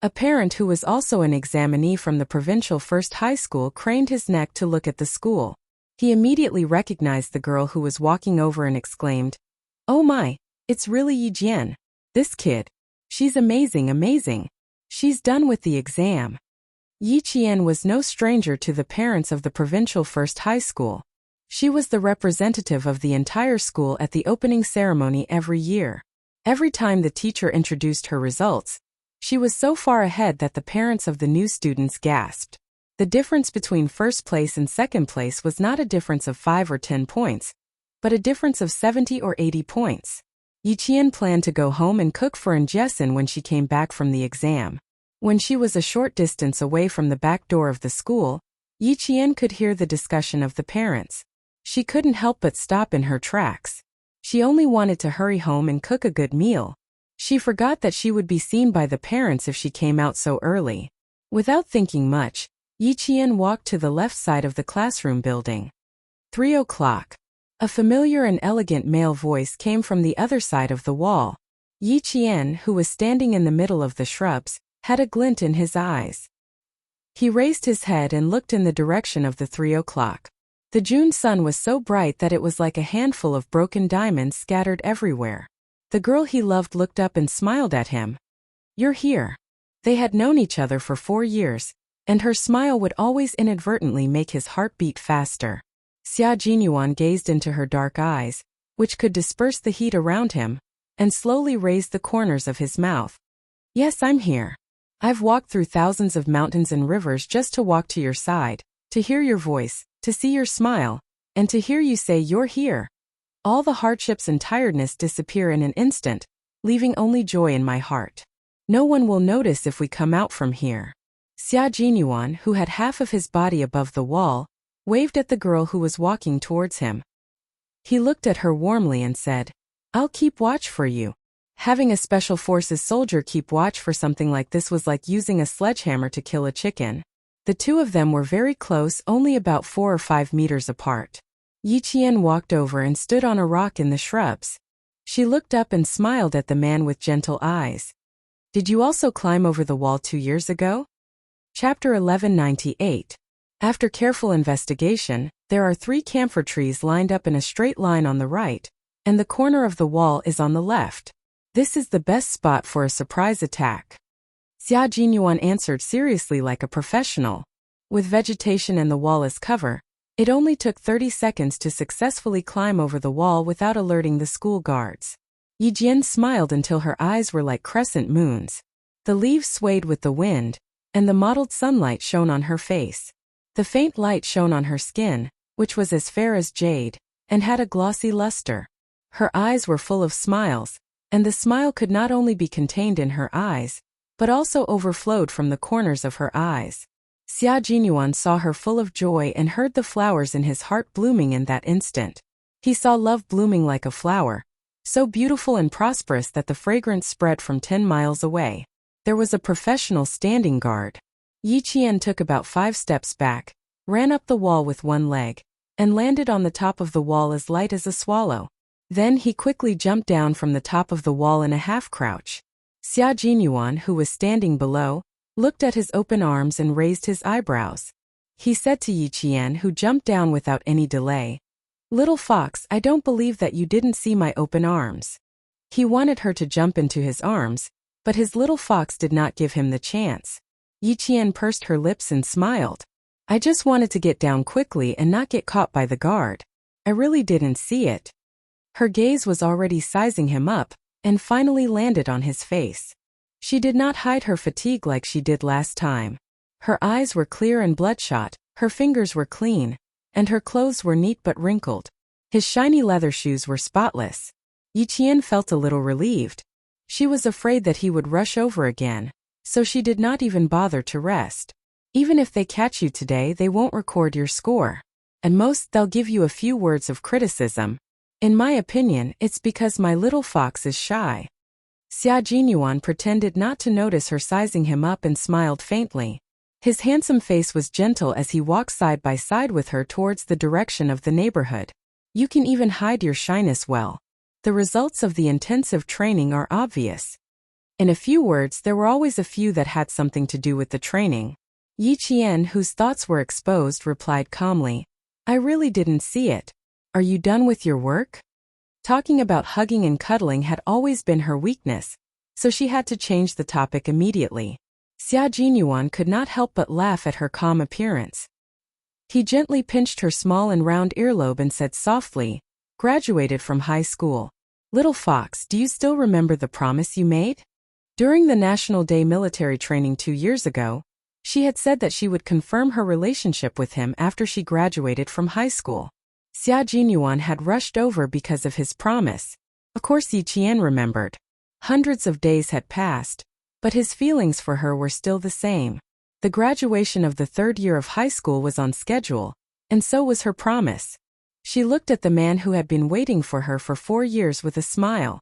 A parent who was also an examinee from the provincial first high school craned his neck to look at the school. He immediately recognized the girl who was walking over and exclaimed, "Oh my, it's really Yi Jian. This kid. She's amazing, amazing. She's done with the exam." Yi Qian was no stranger to the parents of the provincial first high school. She was the representative of the entire school at the opening ceremony every year. Every time the teacher introduced her results, she was so far ahead that the parents of the new students gasped. The difference between first place and second place was not a difference of 5 or 10 points, but a difference of 70 or 80 points. Yi Qian planned to go home and cook for Jessen when she came back from the exam. When she was a short distance away from the back door of the school, Yi Qian could hear the discussion of the parents. She couldn't help but stop in her tracks. She only wanted to hurry home and cook a good meal. She forgot that she would be seen by the parents if she came out so early. Without thinking much, Yi Qian walked to the left side of the classroom building. 3 o'clock. A familiar and elegant male voice came from the other side of the wall. Yi Qian, who was standing in the middle of the shrubs, had a glint in his eyes. He raised his head and looked in the direction of the 3 o'clock. The June sun was so bright that it was like a handful of broken diamonds scattered everywhere. The girl he loved looked up and smiled at him. "You're here." They had known each other for 4 years, and her smile would always inadvertently make his heart beat faster. Xia Jinyuan gazed into her dark eyes, which could disperse the heat around him, and slowly raised the corners of his mouth. "Yes, I'm here. I've walked through thousands of mountains and rivers just to walk to your side, to hear your voice, to see your smile, and to hear you say you're here. All the hardships and tiredness disappear in an instant, leaving only joy in my heart. No one will notice if we come out from here." Xia Jinyuan, who had half of his body above the wall, waved at the girl who was walking towards him. He looked at her warmly and said, "I'll keep watch for you." Having a special forces soldier keep watch for something like this was like using a sledgehammer to kill a chicken. The two of them were very close, only about 4 or 5 meters apart. Yi Qian walked over and stood on a rock in the shrubs. She looked up and smiled at the man with gentle eyes. "Did you also climb over the wall 2 years ago?" Chapter 1198. After careful investigation, there are 3 camphor trees lined up in a straight line on the right, and the corner of the wall is on the left. This is the best spot for a surprise attack. Xia Jinyuan answered seriously like a professional. With vegetation and the wall as cover, it only took 30 seconds to successfully climb over the wall without alerting the school guards. Yi Jian smiled until her eyes were like crescent moons. The leaves swayed with the wind, and the mottled sunlight shone on her face. The faint light shone on her skin, which was as fair as jade, and had a glossy luster. Her eyes were full of smiles, and the smile could not only be contained in her eyes, but also overflowed from the corners of her eyes. Xia Jinyuan saw her full of joy and heard the flowers in his heart blooming in that instant. He saw love blooming like a flower, so beautiful and prosperous that the fragrance spread from 10 miles away. There was a professional standing guard. Yi Qian took about 5 steps back, ran up the wall with one leg, and landed on the top of the wall as light as a swallow. Then he quickly jumped down from the top of the wall in a half-crouch. Xia Jinyuan, who was standing below, looked at his open arms and raised his eyebrows. He said to Yi Qian, who jumped down without any delay, "Little fox, I don't believe that you didn't see my open arms." He wanted her to jump into his arms, but his little fox did not give him the chance. Yi Qian pursed her lips and smiled. "I just wanted to get down quickly and not get caught by the guard. I really didn't see it." Her gaze was already sizing him up, and finally landed on his face. She did not hide her fatigue like she did last time. Her eyes were clear and bloodshot, her fingers were clean, and her clothes were neat but wrinkled. His shiny leather shoes were spotless. Yi Qian felt a little relieved. She was afraid that he would rush over again, so she did not even bother to rest. Even if they catch you today, they won't record your score. At most, they'll give you a few words of criticism. In my opinion, it's because my little fox is shy. Xia Jinyuan pretended not to notice her sizing him up and smiled faintly. His handsome face was gentle as he walked side by side with her towards the direction of the neighborhood. You can even hide your shyness well. The results of the intensive training are obvious. In a few words, there were always a few that had something to do with the training. Yi Qian, whose thoughts were exposed, replied calmly, I really didn't see it. Are you done with your work? Talking about hugging and cuddling had always been her weakness, so she had to change the topic immediately. Xia Jinyuan could not help but laugh at her calm appearance. He gently pinched her small and round earlobe and said softly, "Graduated from high school. Little fox, do you still remember the promise you made?" During the National Day military training 2 years ago, she had said that she would confirm her relationship with him after she graduated from high school. Xia Jinyuan had rushed over because of his promise. Of course Yi Qian remembered. Hundreds of days had passed, but his feelings for her were still the same. The graduation of the 3rd year of high school was on schedule, and so was her promise. She looked at the man who had been waiting for her for 4 years with a smile.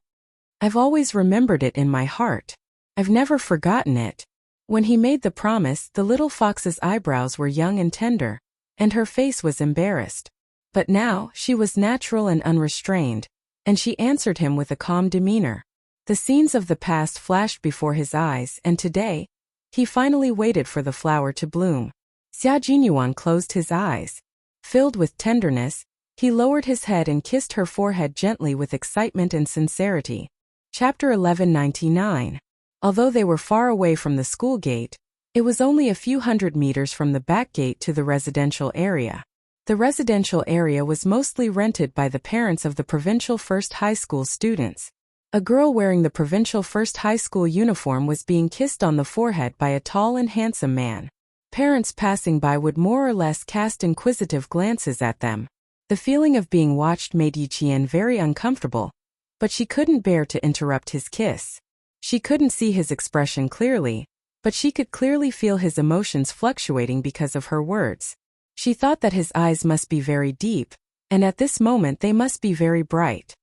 "I've always remembered it in my heart. I've never forgotten it." When he made the promise, the little fox's eyebrows were young and tender, and her face was embarrassed. But now, she was natural and unrestrained, and she answered him with a calm demeanor. The scenes of the past flashed before his eyes, and today, he finally waited for the flower to bloom. Xia Jinyuan closed his eyes. Filled with tenderness, he lowered his head and kissed her forehead gently with excitement and sincerity. Chapter 1199. Although they were far away from the school gate, it was only a few hundred meters from the back gate to the residential area. The residential area was mostly rented by the parents of the Provincial First High School students. A girl wearing the Provincial First High School uniform was being kissed on the forehead by a tall and handsome man. Parents passing by would more or less cast inquisitive glances at them. The feeling of being watched made Yi Qian very uncomfortable, but she couldn't bear to interrupt his kiss. She couldn't see his expression clearly, but she could clearly feel his emotions fluctuating because of her words. She thought that his eyes must be very deep, and at this moment they must be very bright.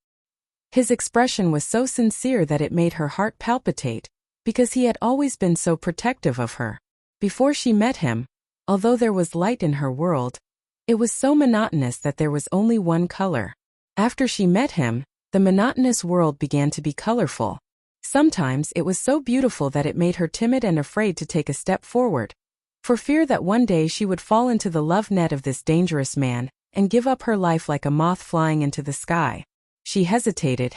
His expression was so sincere that it made her heart palpitate, because he had always been so protective of her. Before she met him, although there was light in her world, it was so monotonous that there was only one color. After she met him, the monotonous world began to be colorful. Sometimes it was so beautiful that it made her timid and afraid to take a step forward, for fear that one day she would fall into the love net of this dangerous man and give up her life like a moth flying into the sky. She hesitated,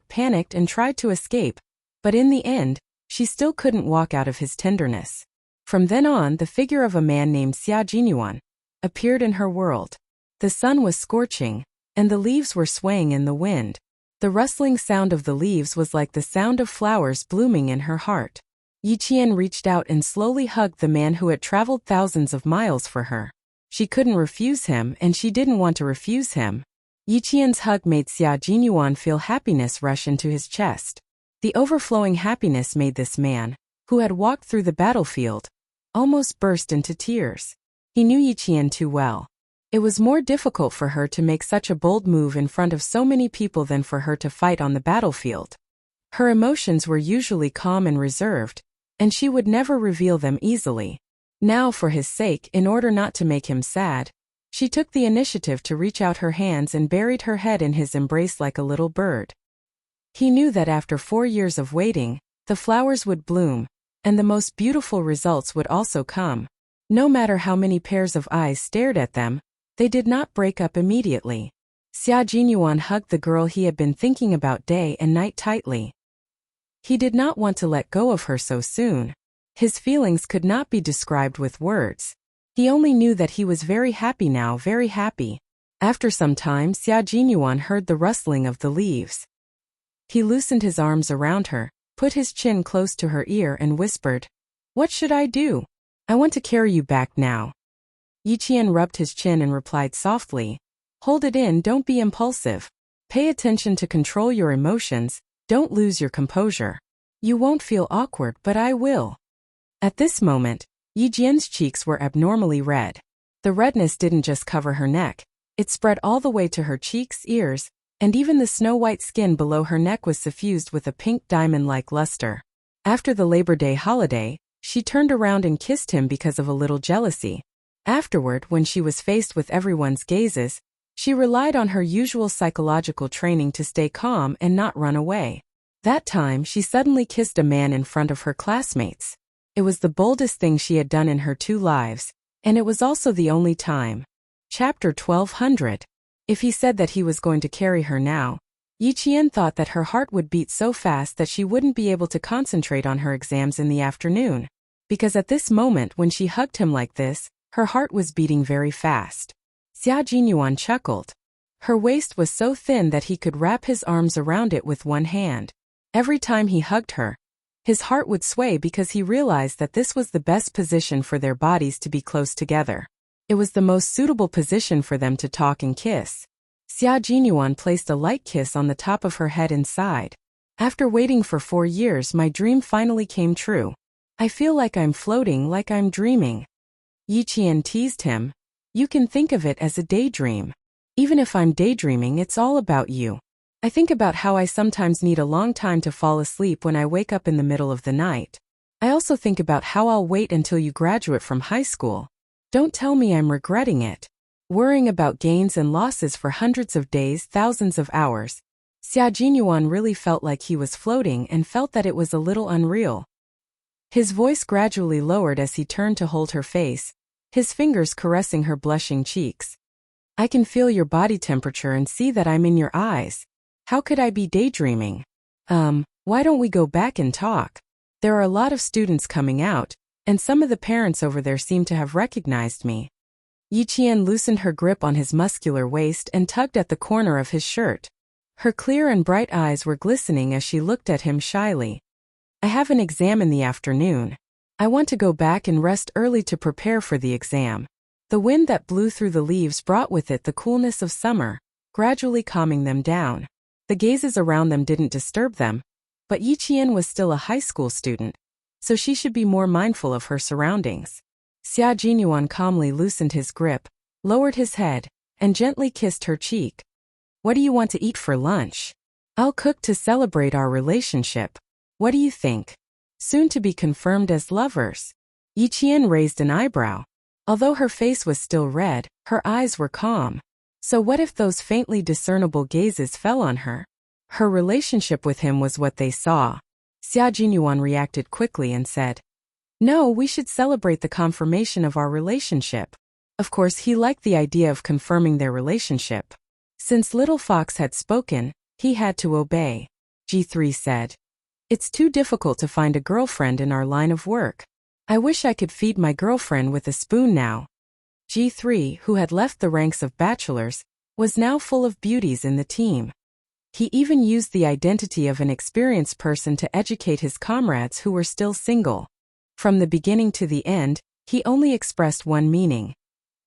panicked and tried to escape, but in the end, she still couldn't walk out of his tenderness. From then on, the figure of a man named Xia Jinyuan appeared in her world. The sun was scorching, and the leaves were swaying in the wind. The rustling sound of the leaves was like the sound of flowers blooming in her heart. Yi Qian reached out and slowly hugged the man who had traveled thousands of miles for her. She couldn't refuse him, and she didn't want to refuse him. Yi Qian's hug made Xia Jinyuan feel happiness rush into his chest. The overflowing happiness made this man, who had walked through the battlefield, almost burst into tears. He knew Yi Qian too well. It was more difficult for her to make such a bold move in front of so many people than for her to fight on the battlefield. Her emotions were usually calm and reserved, and she would never reveal them easily. Now, for his sake, in order not to make him sad, she took the initiative to reach out her hands and buried her head in his embrace like a little bird. He knew that after 4 years of waiting, the flowers would bloom, and the most beautiful results would also come. No matter how many pairs of eyes stared at them, they did not break up immediately. Xia Jinyuan hugged the girl he had been thinking about day and night tightly. He did not want to let go of her so soon. His feelings could not be described with words. He only knew that he was very happy now, very happy. After some time, Xia Jinyuan heard the rustling of the leaves. He loosened his arms around her, put his chin close to her ear and whispered, "What should I do? I want to carry you back now." Yi Qian rubbed his chin and replied softly, "Hold it in, don't be impulsive. Pay attention to control your emotions, don't lose your composure. You won't feel awkward, but I will." At this moment, Yi Jian's cheeks were abnormally red. The redness didn't just cover her neck, it spread all the way to her cheeks, ears, and even the snow-white skin below her neck was suffused with a pink diamond-like luster. After the Labor Day holiday, she turned around and kissed him because of a little jealousy. Afterward, when she was faced with everyone's gazes, she relied on her usual psychological training to stay calm and not run away. That time, she suddenly kissed a man in front of her classmates. It was the boldest thing she had done in her 2 lives, and it was also the only time. Chapter 1200. If he said that he was going to carry her now, Yi Qian thought that her heart would beat so fast that she wouldn't be able to concentrate on her exams in the afternoon. Because at this moment when she hugged him like this, her heart was beating very fast. Xia Jinyuan chuckled. Her waist was so thin that he could wrap his arms around it with one hand. Every time he hugged her, his heart would sway because he realized that this was the best position for their bodies to be close together. It was the most suitable position for them to talk and kiss. Xia Jinyuan placed a light kiss on the top of her head and sighed. After waiting for 4 years, my dream finally came true. I feel like I'm floating, like I'm dreaming. Yi Qian teased him. You can think of it as a daydream. Even if I'm daydreaming, it's all about you. I think about how I sometimes need a long time to fall asleep when I wake up in the middle of the night. I also think about how I'll wait until you graduate from high school. Don't tell me I'm regretting it. Worrying about gains and losses for hundreds of days, thousands of hours. Xia Jinyuan really felt like he was floating and felt that it was a little unreal. His voice gradually lowered as he turned to hold her face, his fingers caressing her blushing cheeks. I can feel your body temperature and see that I'm in your eyes. How could I be daydreaming? Why don't we go back and talk? There are a lot of students coming out, and some of the parents over there seem to have recognized me. Yi Qian loosened her grip on his muscular waist and tugged at the corner of his shirt. Her clear and bright eyes were glistening as she looked at him shyly. I have an exam in the afternoon. I want to go back and rest early to prepare for the exam. The wind that blew through the leaves brought with it the coolness of summer, gradually calming them down. The gazes around them didn't disturb them, but Yi Qian was still a high school student, so she should be more mindful of her surroundings. Xia Jinyuan calmly loosened his grip, lowered his head, and gently kissed her cheek. What do you want to eat for lunch? I'll cook to celebrate our relationship. What do you think? Soon to be confirmed as lovers. Yi Qian raised an eyebrow. Although her face was still red, her eyes were calm. So what if those faintly discernible gazes fell on her? Her relationship with him was what they saw. Xia Jinyuan reacted quickly and said, No, we should celebrate the confirmation of our relationship. Of course, he liked the idea of confirming their relationship. Since Little Fox had spoken, he had to obey. G3 said, It's too difficult to find a girlfriend in our line of work. I wish I could feed my girlfriend with a spoon now. G3, who had left the ranks of bachelors, was now full of beauties in the team. He even used the identity of an experienced person to educate his comrades who were still single. From the beginning to the end, he only expressed one meaning.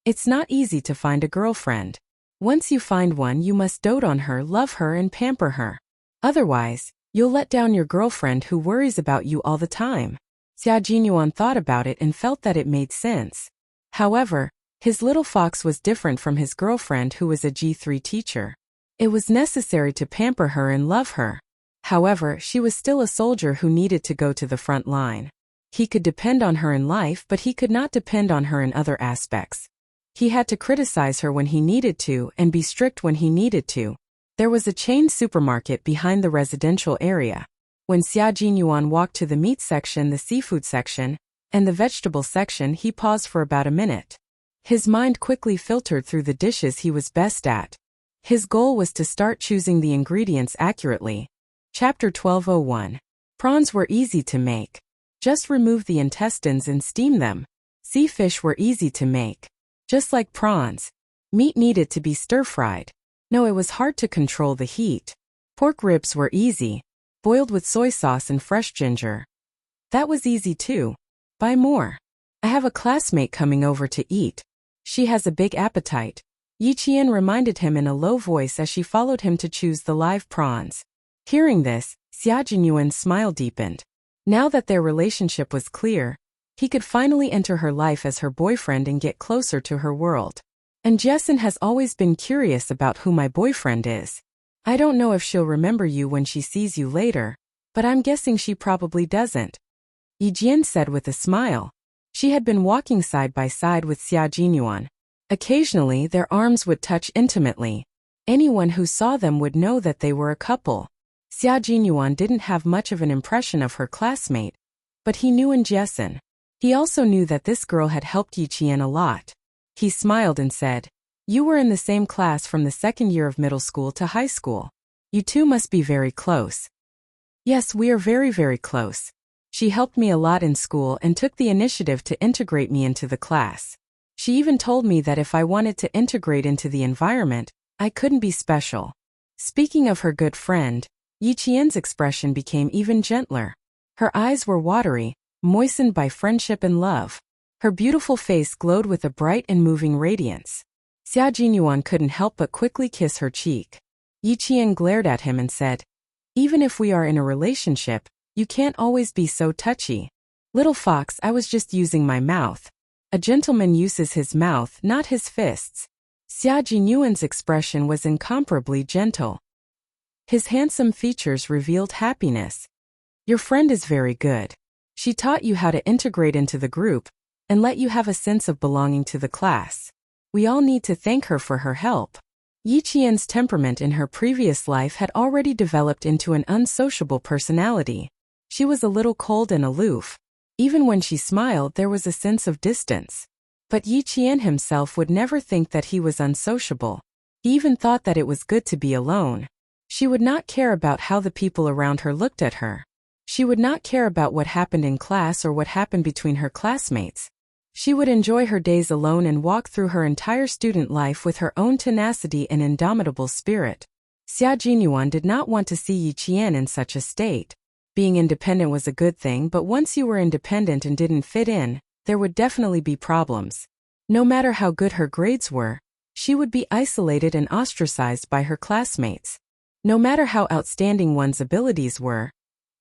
It's not easy to find a girlfriend. Once you find one, you must dote on her, love her, and pamper her. Otherwise, you'll let down your girlfriend who worries about you all the time. Xia Jinyuan thought about it and felt that it made sense. However, his little fox was different from his girlfriend who was a G3 teacher. It was necessary to pamper her and love her. However, she was still a soldier who needed to go to the front line. He could depend on her in life, but he could not depend on her in other aspects. He had to criticize her when he needed to and be strict when he needed to. There was a chain supermarket behind the residential area. When Xia Jinyuan walked to the meat section, the seafood section, and the vegetable section, he paused for about a minute. His mind quickly filtered through the dishes he was best at. His goal was to start choosing the ingredients accurately. Chapter 1201. Prawns were easy to make. Just remove the intestines and steam them. Sea fish were easy to make. Just like prawns. Meat needed to be stir-fried. No, it was hard to control the heat. Pork ribs were easy. Boiled with soy sauce and fresh ginger. That was easy too. Buy more. I have a classmate coming over to eat. She has a big appetite. Yi Qian reminded him in a low voice as she followed him to choose the live prawns. Hearing this, Xia Jinyuan's smile deepened. Now that their relationship was clear, he could finally enter her life as her boyfriend and get closer to her world. And Jessen has always been curious about who my boyfriend is. I don't know if she'll remember you when she sees you later, but I'm guessing she probably doesn't. Yi Jian said with a smile. She had been walking side by side with Xia Jinyuan. Occasionally, their arms would touch intimately. Anyone who saw them would know that they were a couple. Xia Jinyuan didn't have much of an impression of her classmate, but he knew in Jessen. He also knew that this girl had helped Yi Qian a lot. He smiled and said, You were in the same class from the second year of middle school to high school. You two must be very close. Yes, we are very, very close. She helped me a lot in school and took the initiative to integrate me into the class. She even told me that if I wanted to integrate into the environment, I couldn't be special. Speaking of her good friend, Yi Qian's expression became even gentler. Her eyes were watery, moistened by friendship and love. Her beautiful face glowed with a bright and moving radiance. Xia Jinyuan couldn't help but quickly kiss her cheek. Yi Qian glared at him and said, "Even if we are in a relationship, you can't always be so touchy." Little fox, I was just using my mouth. A gentleman uses his mouth, not his fists. Xia Jinyuan's expression was incomparably gentle. His handsome features revealed happiness. Your friend is very good. She taught you how to integrate into the group and let you have a sense of belonging to the class. We all need to thank her for her help. Yi Qian's temperament in her previous life had already developed into an unsociable personality. She was a little cold and aloof. Even when she smiled, there was a sense of distance. But Yi Qian himself would never think that he was unsociable. He even thought that it was good to be alone. She would not care about how the people around her looked at her. She would not care about what happened in class or what happened between her classmates. She would enjoy her days alone and walk through her entire student life with her own tenacity and indomitable spirit. Xia Jinyuan did not want to see Yi Qian in such a state. Being independent was a good thing, but once you were independent and didn't fit in, there would definitely be problems. No matter how good her grades were, she would be isolated and ostracized by her classmates. No matter how outstanding one's abilities were,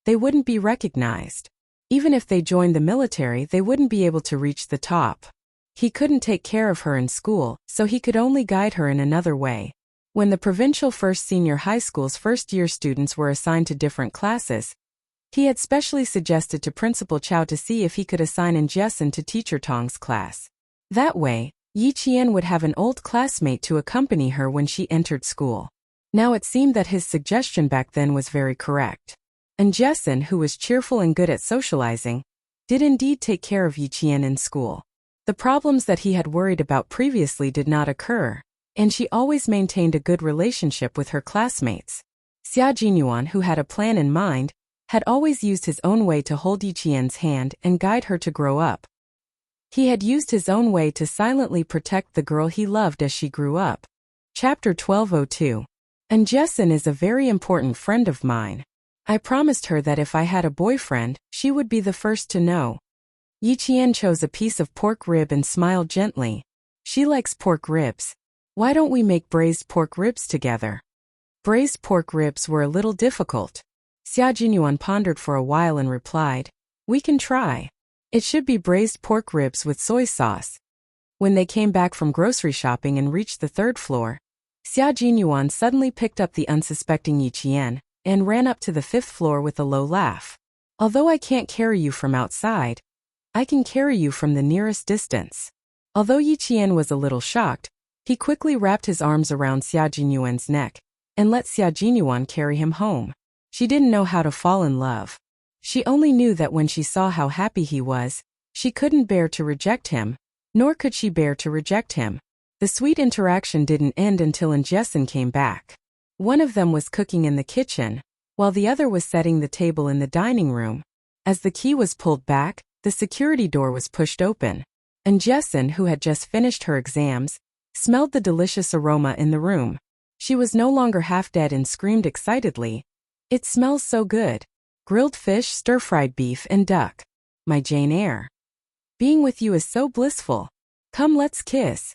they wouldn't be recognized. Even if they joined the military, they wouldn't be able to reach the top. He couldn't take care of her in school, so he could only guide her in another way. When the provincial first senior high school's first-year students were assigned to different classes, he had specially suggested to Principal Chow to see if he could assign Jessen to Teacher Tong's class. That way, Yi Qian would have an old classmate to accompany her when she entered school. Now it seemed that his suggestion back then was very correct. Jessen, who was cheerful and good at socializing, did indeed take care of Yi Qian in school. The problems that he had worried about previously did not occur, and she always maintained a good relationship with her classmates. Xia Jinyuan, who had a plan in mind, had always used his own way to hold Yi Qian's hand and guide her to grow up. He had used his own way to silently protect the girl he loved as she grew up. Chapter 1202. Jessen is a very important friend of mine. I promised her that if I had a boyfriend, she would be the first to know. Yi Qian chose a piece of pork rib and smiled gently. She likes pork ribs. Why don't we make braised pork ribs together? Braised pork ribs were a little difficult. Xia Jinyuan pondered for a while and replied, "We can try. It should be braised pork ribs with soy sauce." When they came back from grocery shopping and reached the third floor, Xia Jinyuan suddenly picked up the unsuspecting Yi Qian and ran up to the fifth floor with a low laugh. "Although I can't carry you from outside, I can carry you from the nearest distance." Although Yi Qian was a little shocked, he quickly wrapped his arms around Xia Jinyuan's neck and let Xia Jinyuan carry him home. She didn't know how to fall in love. She only knew that when she saw how happy he was, she couldn't bear to reject him, nor could she bear to reject him. The sweet interaction didn't end until Jessen came back. One of them was cooking in the kitchen, while the other was setting the table in the dining room. As the key was pulled back, the security door was pushed open. Jessen, who had just finished her exams, smelled the delicious aroma in the room. She was no longer half dead and screamed excitedly, "It smells so good. Grilled fish, stir-fried beef, and duck. My Jane Eyre. Being with you is so blissful. Come, let's kiss."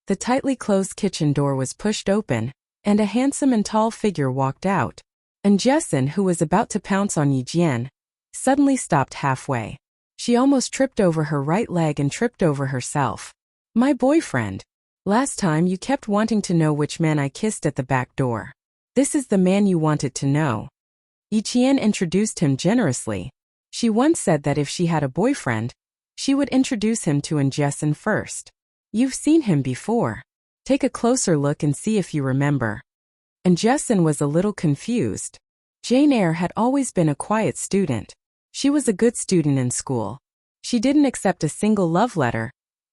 The tightly closed kitchen door was pushed open, and a handsome and tall figure walked out. Jessen, who was about to pounce on Yi Qian, suddenly stopped halfway. She almost tripped over her right leg and tripped over herself. "My boyfriend. Last time you kept wanting to know which man I kissed at the back door. This is the man you wanted to know." Yi Qian introduced him generously. She once said that if she had a boyfriend, she would introduce him to Jessen first. "You've seen him before. Take a closer look and see if you remember." Jessen was a little confused. Jane Eyre had always been a quiet student. She was a good student in school. She didn't accept a single love letter,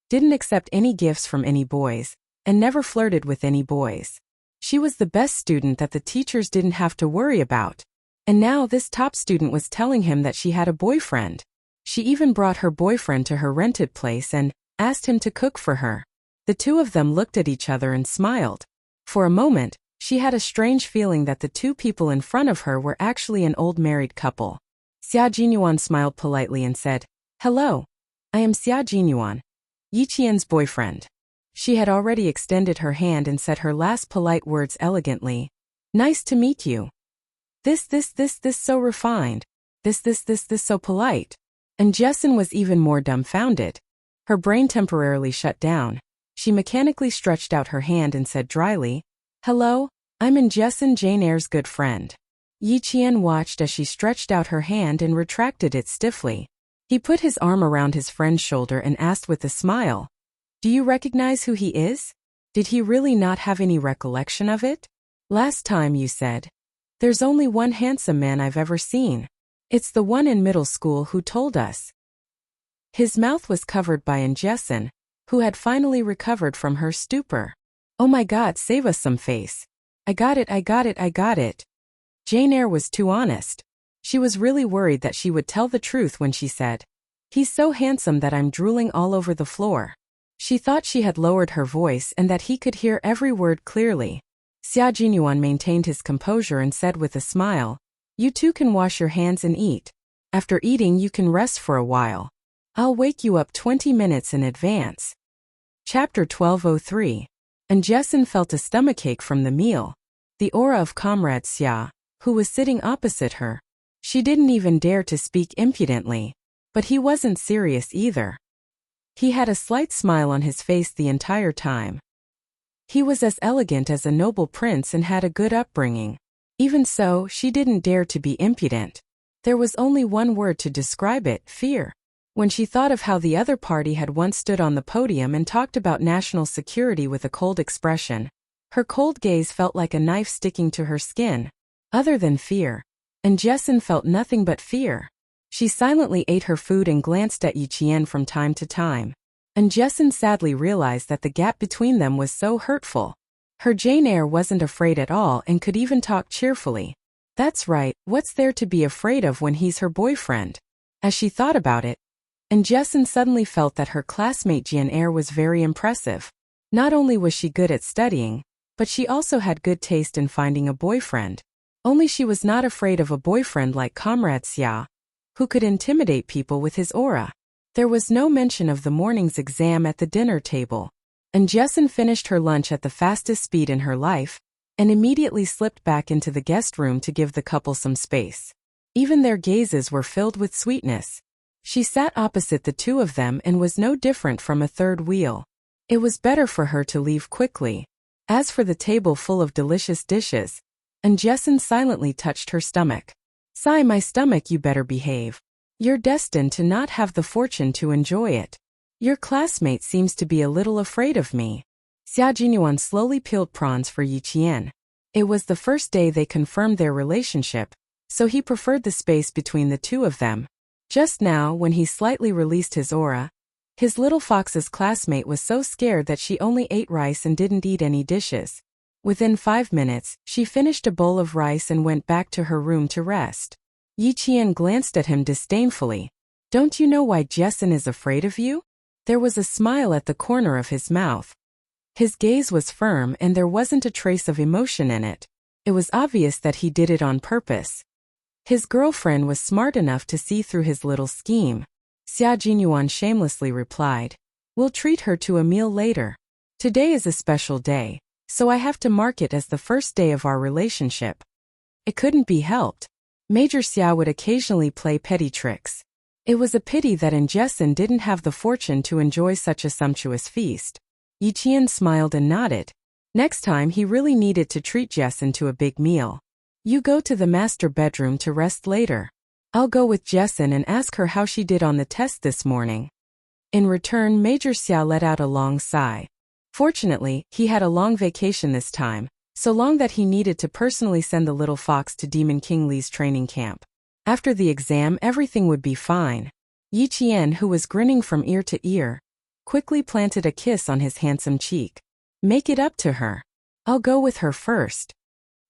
didn't accept any gifts from any boys, and never flirted with any boys. She was the best student that the teachers didn't have to worry about. And now this top student was telling him that she had a boyfriend. She even brought her boyfriend to her rented place and asked him to cook for her. The two of them looked at each other and smiled. For a moment, she had a strange feeling that the two people in front of her were actually an old married couple. Xia Jinyuan smiled politely and said, "Hello. I am Xia Jinyuan, Yi Qian's boyfriend." She had already extended her hand and said her last polite words elegantly. "Nice to meet you. This so refined. This so polite." And Jessin was even more dumbfounded. Her brain temporarily shut down. She mechanically stretched out her hand and said dryly, "Hello, I'm Jessin, Jane Eyre's good friend." Yi Qian watched as she stretched out her hand and retracted it stiffly. He put his arm around his friend's shoulder and asked with a smile, "Do you recognize who he is? Did he really not have any recollection of it? Last time you said, 'There's only one handsome man I've ever seen. It's the one in middle school who told us.'" His mouth was covered by Jessin, who had finally recovered from her stupor. "Oh my God, save us some face. I got it. Jane Eyre was too honest. She was really worried that she would tell the truth when she said, "He's so handsome that I'm drooling all over the floor." She thought she had lowered her voice and that he could hear every word clearly. Xia Jinyuan maintained his composure and said with a smile, "You two can wash your hands and eat. After eating you can rest for a while. I'll wake you up 20 minutes in advance." Chapter 1203. And Jessin felt a stomachache from the meal. The aura of Comrade Xia, who was sitting opposite her. She didn't even dare to speak impudently. But he wasn't serious either. He had a slight smile on his face the entire time. He was as elegant as a noble prince and had a good upbringing. Even so, she didn't dare to be impudent. There was only one word to describe it: fear. When she thought of how the other party had once stood on the podium and talked about national security with a cold expression, her cold gaze felt like a knife sticking to her skin. Other than fear, and Jessin felt nothing but fear. She silently ate her food and glanced at Yi Qian from time to time. And Jessin sadly realized that the gap between them was so hurtful. Her Jane Eyre wasn't afraid at all and could even talk cheerfully. That's right, what's there to be afraid of when he's her boyfriend? As she thought about it, and Jessin suddenly felt that her classmate Jane Eyre was very impressive. Not only was she good at studying, but she also had good taste in finding a boyfriend. Only she was not afraid of a boyfriend like Comrade Xia, who could intimidate people with his aura. There was no mention of the morning's exam at the dinner table. And Jessin finished her lunch at the fastest speed in her life, and immediately slipped back into the guest room to give the couple some space. Even their gazes were filled with sweetness. She sat opposite the two of them and was no different from a third wheel. It was better for her to leave quickly. As for the table full of delicious dishes, and Jessin silently touched her stomach. "Sigh, my stomach, you better behave. You're destined to not have the fortune to enjoy it. Your classmate seems to be a little afraid of me." Xia Jinyuan slowly peeled prawns for Yi Qian. It was the first day they confirmed their relationship, so he preferred the space between the two of them. Just now, when he slightly released his aura, his little fox's classmate was so scared that she only ate rice and didn't eat any dishes. Within 5 minutes, she finished a bowl of rice and went back to her room to rest. Yi Qian glanced at him disdainfully. "Don't you know why Jessin is afraid of you?" There was a smile at the corner of his mouth. His gaze was firm and there wasn't a trace of emotion in it. It was obvious that he did it on purpose. His girlfriend was smart enough to see through his little scheme. Xia Jinyuan shamelessly replied, "We'll treat her to a meal later. Today is a special day, so I have to mark it as the first day of our relationship." It couldn't be helped. Major Xia would occasionally play petty tricks. It was a pity that Jessin didn't have the fortune to enjoy such a sumptuous feast. Yi Qian smiled and nodded. Next time he really needed to treat Jessin to a big meal. "You go to the master bedroom to rest later. I'll go with Jessin and ask her how she did on the test this morning." In return, Major Xia let out a long sigh. Fortunately, he had a long vacation this time, so long that he needed to personally send the little fox to Demon King Li's training camp. After the exam, everything would be fine. Yi Qian, who was grinning from ear to ear, quickly planted a kiss on his handsome cheek. Make it up to her. I'll go with her first.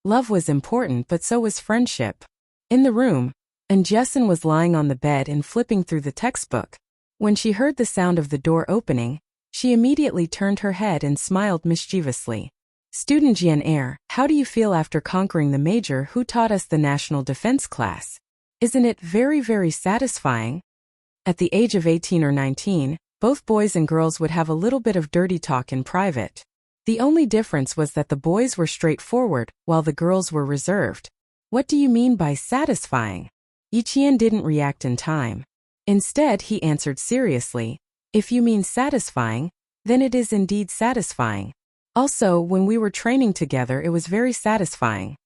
Love was important, but so was friendship. In the room, and Jessin was lying on the bed and flipping through the textbook. When she heard the sound of the door opening, she immediately turned her head and smiled mischievously. Student Jian Er, how do you feel after conquering the major who taught us the national defense class? Isn't it very, very satisfying? At the age of 18 or 19, both boys and girls would have a little bit of dirty talk in private. The only difference was that the boys were straightforward, while the girls were reserved. What do you mean by satisfying? Yiqian didn't react in time. Instead, he answered seriously, if you mean satisfying, then it is indeed satisfying. Also, when we were training together it was very satisfying.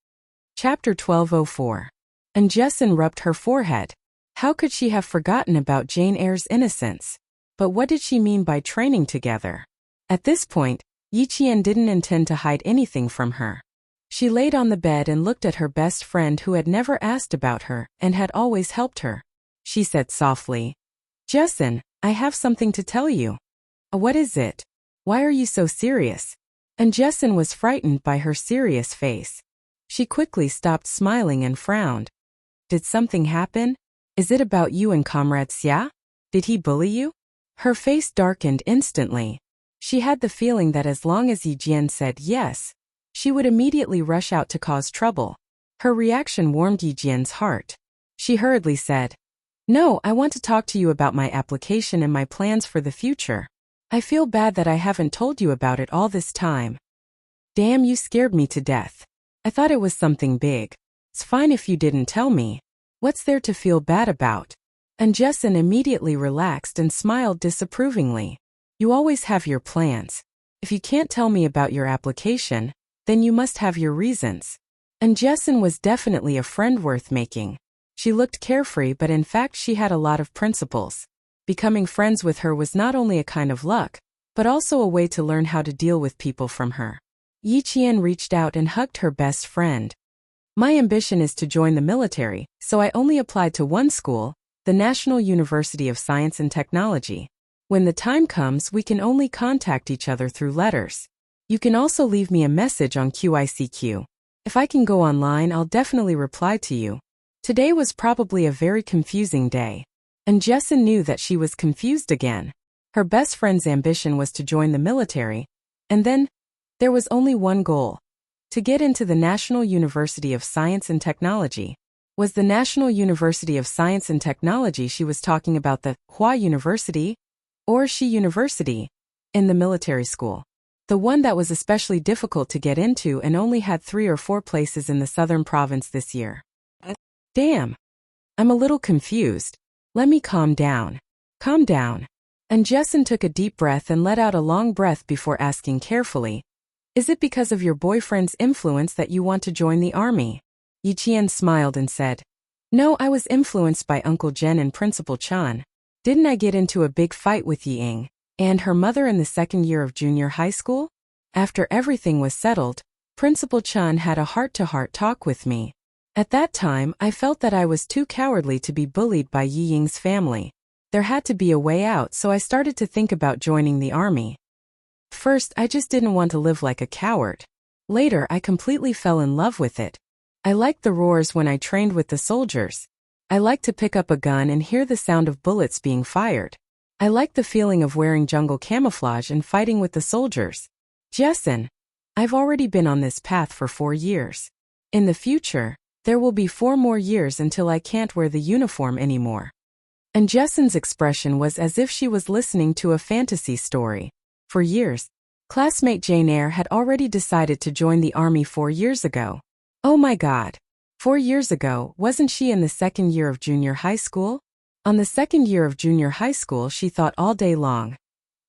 Chapter 1204. And Jessin rubbed her forehead. How could she have forgotten about Jane Eyre's innocence? But what did she mean by training together? At this point, Yiqian didn't intend to hide anything from her. She laid on the bed and looked at her best friend who had never asked about her and had always helped her. She said softly, Jessin, I have something to tell you. What is it? Why are you so serious? And Jessin was frightened by her serious face. She quickly stopped smiling and frowned. Did something happen? Is it about you and Comrade Xia? Did he bully you? Her face darkened instantly. She had the feeling that as long as Yi Jian said yes, she would immediately rush out to cause trouble. Her reaction warmed Yi Jian's heart. She hurriedly said, No, I want to talk to you about my application and my plans for the future. I feel bad that I haven't told you about it all this time. Damn, you scared me to death. I thought it was something big. It's fine if you didn't tell me. What's there to feel bad about? And Jessin immediately relaxed and smiled disapprovingly. You always have your plans. If you can't tell me about your application, then you must have your reasons. And Jessin was definitely a friend worth making. She looked carefree, but in fact she had a lot of principles. Becoming friends with her was not only a kind of luck, but also a way to learn how to deal with people from her. Yiqian reached out and hugged her best friend. My ambition is to join the military, so I only applied to one school, the National University of Science and Technology. When the time comes, we can only contact each other through letters. You can also leave me a message on QICQ. If I can go online, I'll definitely reply to you. Today was probably a very confusing day. And Jessin knew that she was confused again. Her best friend's ambition was to join the military, and then there was only one goal: to get into the National University of Science and Technology. Was the National University of Science and Technology she was talking about the Hua University? Or Shi University? In the military school. The one that was especially difficult to get into and only had 3 or 4 places in the southern province this year. Damn. I'm a little confused. Let me calm down. Calm down. And Jessin took a deep breath and let out a long breath before asking carefully, Is it because of your boyfriend's influence that you want to join the army? Yiqian smiled and said, No, I was influenced by Uncle Jen and Principal Chan. Didn't I get into a big fight with Yi Ying and her mother in the second year of junior high school? After everything was settled, Principal Chan had a heart-to-heart talk with me. At that time, I felt that I was too cowardly to be bullied by Yi Ying's family. There had to be a way out, so I started to think about joining the army. First, I just didn't want to live like a coward. Later, I completely fell in love with it. I liked the roars when I trained with the soldiers. I liked to pick up a gun and hear the sound of bullets being fired. I liked the feeling of wearing jungle camouflage and fighting with the soldiers. Jessin, I've already been on this path for 4 years. In the future, there will be 4 more years until I can't wear the uniform anymore. And Jessin's expression was as if she was listening to a fantasy story. For years, classmate Jane Eyre had already decided to join the army 4 years ago. Oh my God. 4 years ago, wasn't she in the second year of junior high school? On the second year of junior high school, she thought all day long,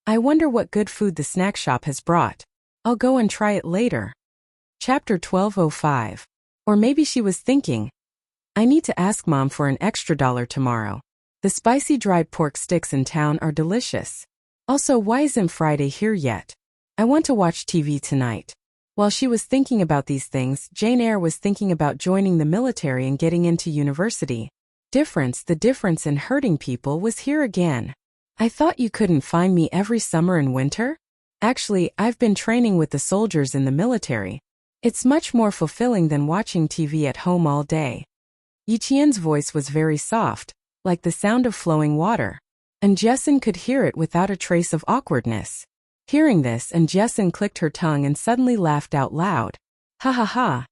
I wonder what good food the snack shop has brought. I'll go and try it later. Chapter 1205. Or maybe she was thinking, I need to ask Mom for an extra $1 tomorrow. The spicy dried pork sticks in town are delicious. Also, why isn't Friday here yet? I want to watch TV tonight. While she was thinking about these things, Jane Eyre was thinking about joining the military and getting into university. The difference in hurting people was here again. I thought you couldn't find me every summer and winter? Actually, I've been training with the soldiers in the military. It's much more fulfilling than watching TV at home all day. Yi Qian's voice was very soft, like the sound of flowing water, and Jessin could hear it without a trace of awkwardness. Hearing this, and Jessin clicked her tongue and suddenly laughed out loud. Ha ha ha.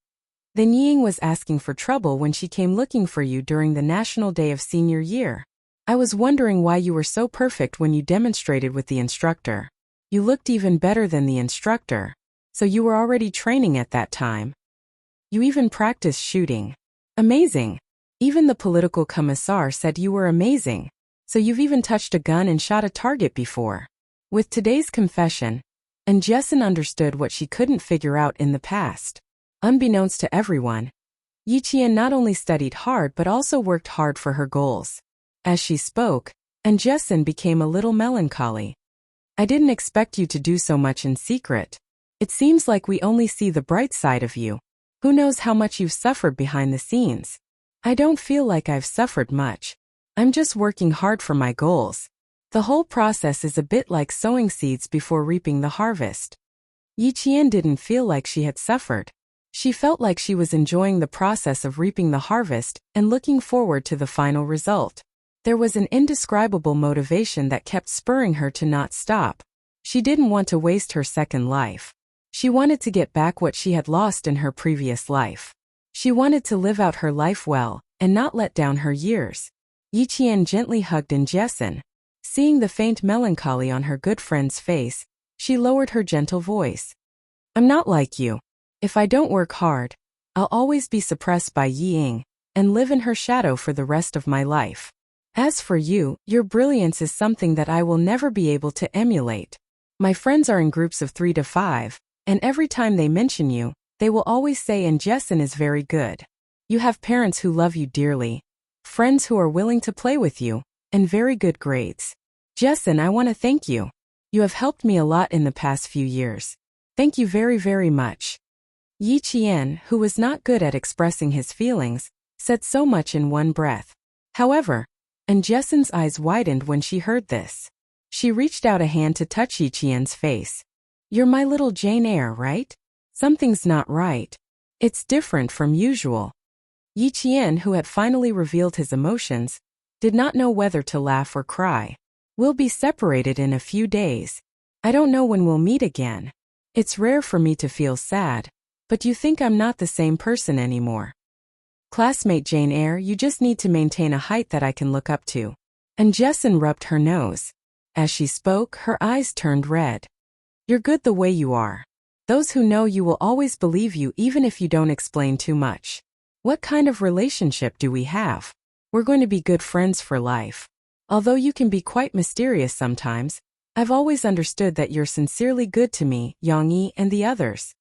Then Ying was asking for trouble when she came looking for you during the National Day of Senior Year. I was wondering why you were so perfect when you demonstrated with the instructor. You looked even better than the instructor. So you were already training at that time. You even practiced shooting. Amazing. Even the political commissar said you were amazing. So you've even touched a gun and shot a target before. With today's confession, and Jessin understood what she couldn't figure out in the past. Unbeknownst to everyone, Yi Qian not only studied hard but also worked hard for her goals. As she spoke, and Jessin became a little melancholy. I didn't expect you to do so much in secret. It seems like we only see the bright side of you. Who knows how much you've suffered behind the scenes? I don't feel like I've suffered much. I'm just working hard for my goals. The whole process is a bit like sowing seeds before reaping the harvest. Yi Qian didn't feel like she had suffered. She felt like she was enjoying the process of reaping the harvest and looking forward to the final result. There was an indescribable motivation that kept spurring her to not stop. She didn't want to waste her second life. She wanted to get back what she had lost in her previous life. She wanted to live out her life well and not let down her years. Yi Qian gently hugged in Jessin. Seeing the faint melancholy on her good friend's face, she lowered her gentle voice. I'm not like you. If I don't work hard, I'll always be suppressed by Ying and live in her shadow for the rest of my life. As for you, your brilliance is something that I will never be able to emulate. My friends are in groups of 3 to 5, and every time they mention you, they will always say, and Jessin is very good. You have parents who love you dearly, friends who are willing to play with you, and very good grades. Jessin, I want to thank you. You have helped me a lot in the past few years. Thank you very, very much. Yi Qian, who was not good at expressing his feelings, said so much in one breath. However, and Jessin's eyes widened when she heard this. She reached out a hand to touch Yi Qian's face. You're my little Jane Eyre, right? Something's not right. It's different from usual. Yi Qian, who had finally revealed his emotions, did not know whether to laugh or cry. We'll be separated in a few days. I don't know when we'll meet again. It's rare for me to feel sad. But you think I'm not the same person anymore. Classmate Jane Eyre, you just need to maintain a height that I can look up to. And Jessin rubbed her nose. As she spoke, her eyes turned red. You're good the way you are. Those who know you will always believe you even if you don't explain too much. What kind of relationship do we have? We're going to be good friends for life. Although you can be quite mysterious sometimes, I've always understood that you're sincerely good to me, Yang Yi and the others.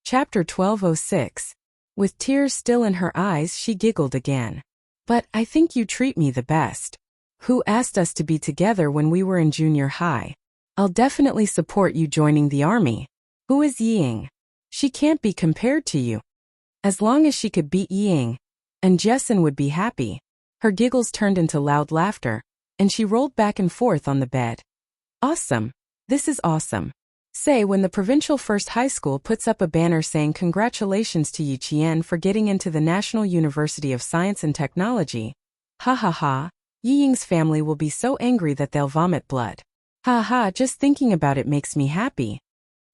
Chapter 1206. With tears still in her eyes, she giggled again. But I think you treat me the best. Who asked us to be together when we were in junior high? I'll definitely support you joining the army. Who is Ying? She can't be compared to you. As long as she could beat Ying, and Jessin would be happy. Her giggles turned into loud laughter, and she rolled back and forth on the bed. Awesome. This is awesome. Say, when the provincial first high school puts up a banner saying congratulations to Yi Qian for getting into the National University of Science and Technology. Ha ha ha, Yi Ying's family will be so angry that they'll vomit blood. Ha ha, just thinking about it makes me happy.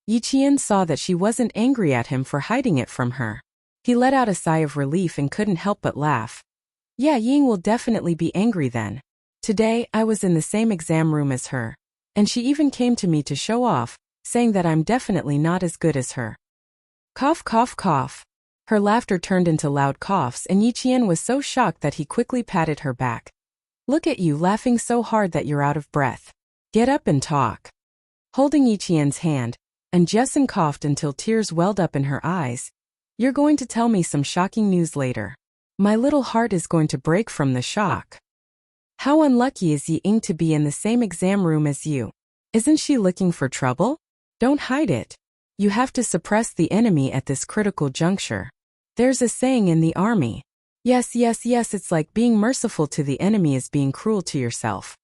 Yi Qian saw that she wasn't angry at him for hiding it from her. He let out a sigh of relief and couldn't help but laugh. Yeah, Ying will definitely be angry then. Today, I was in the same exam room as her. And she even came to me to show off, saying that I'm definitely not as good as her. Cough, cough, cough. Her laughter turned into loud coughs, and Yi Qian was so shocked that he quickly patted her back. Look at you laughing so hard that you're out of breath. Get up and talk. Holding Yi Qian's hand, and Jessin coughed until tears welled up in her eyes. You're going to tell me some shocking news later. My little heart is going to break from the shock. How unlucky is Yi Ying to be in the same exam room as you? Isn't she looking for trouble? Don't hide it. You have to suppress the enemy at this critical juncture. There's a saying in the army. Yes, it's like being merciful to the enemy is being cruel to yourself.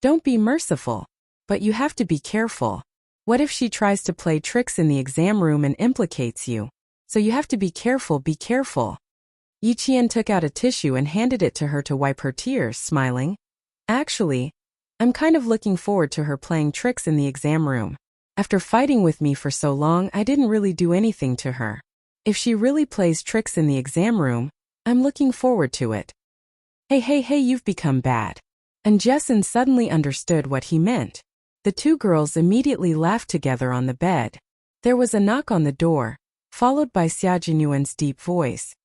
Don't be merciful. But you have to be careful. What if she tries to play tricks in the exam room and implicates you? So you have to be careful, be careful. Yi Qian took out a tissue and handed it to her to wipe her tears, smiling. Actually, I'm kind of looking forward to her playing tricks in the exam room. After fighting with me for so long, I didn't really do anything to her. If she really plays tricks in the exam room, I'm looking forward to it. Hey, you've become bad. And Jessen suddenly understood what he meant. The two girls immediately laughed together on the bed. There was a knock on the door, followed by Xia Jinyuan's deep voice.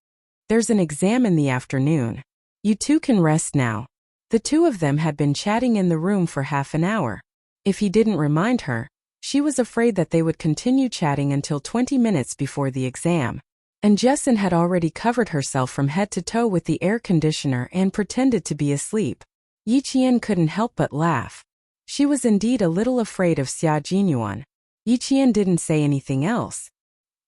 There's an exam in the afternoon. You two can rest now. The two of them had been chatting in the room for half an hour. If he didn't remind her, she was afraid that they would continue chatting until 20 minutes before the exam. And Jessen had already covered herself from head to toe with the air conditioner and pretended to be asleep. Yi Qian couldn't help but laugh. She was indeed a little afraid of Xia Jinyuan. Yi Qian didn't say anything else.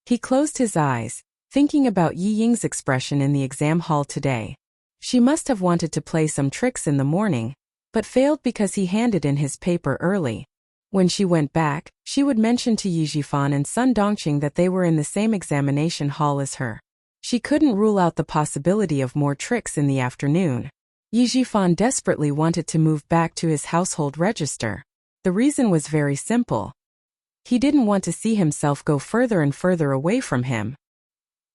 He closed his eyes, thinking about Yi Ying's expression in the exam hall today. She must have wanted to play some tricks in the morning, but failed because he handed in his paper early. When she went back, she would mention to Yi Jifan and Sun Dongqing that they were in the same examination hall as her. She couldn't rule out the possibility of more tricks in the afternoon. Yi Jifan desperately wanted to move back to his household register. The reason was very simple. He didn't want to see himself go further and further away from him.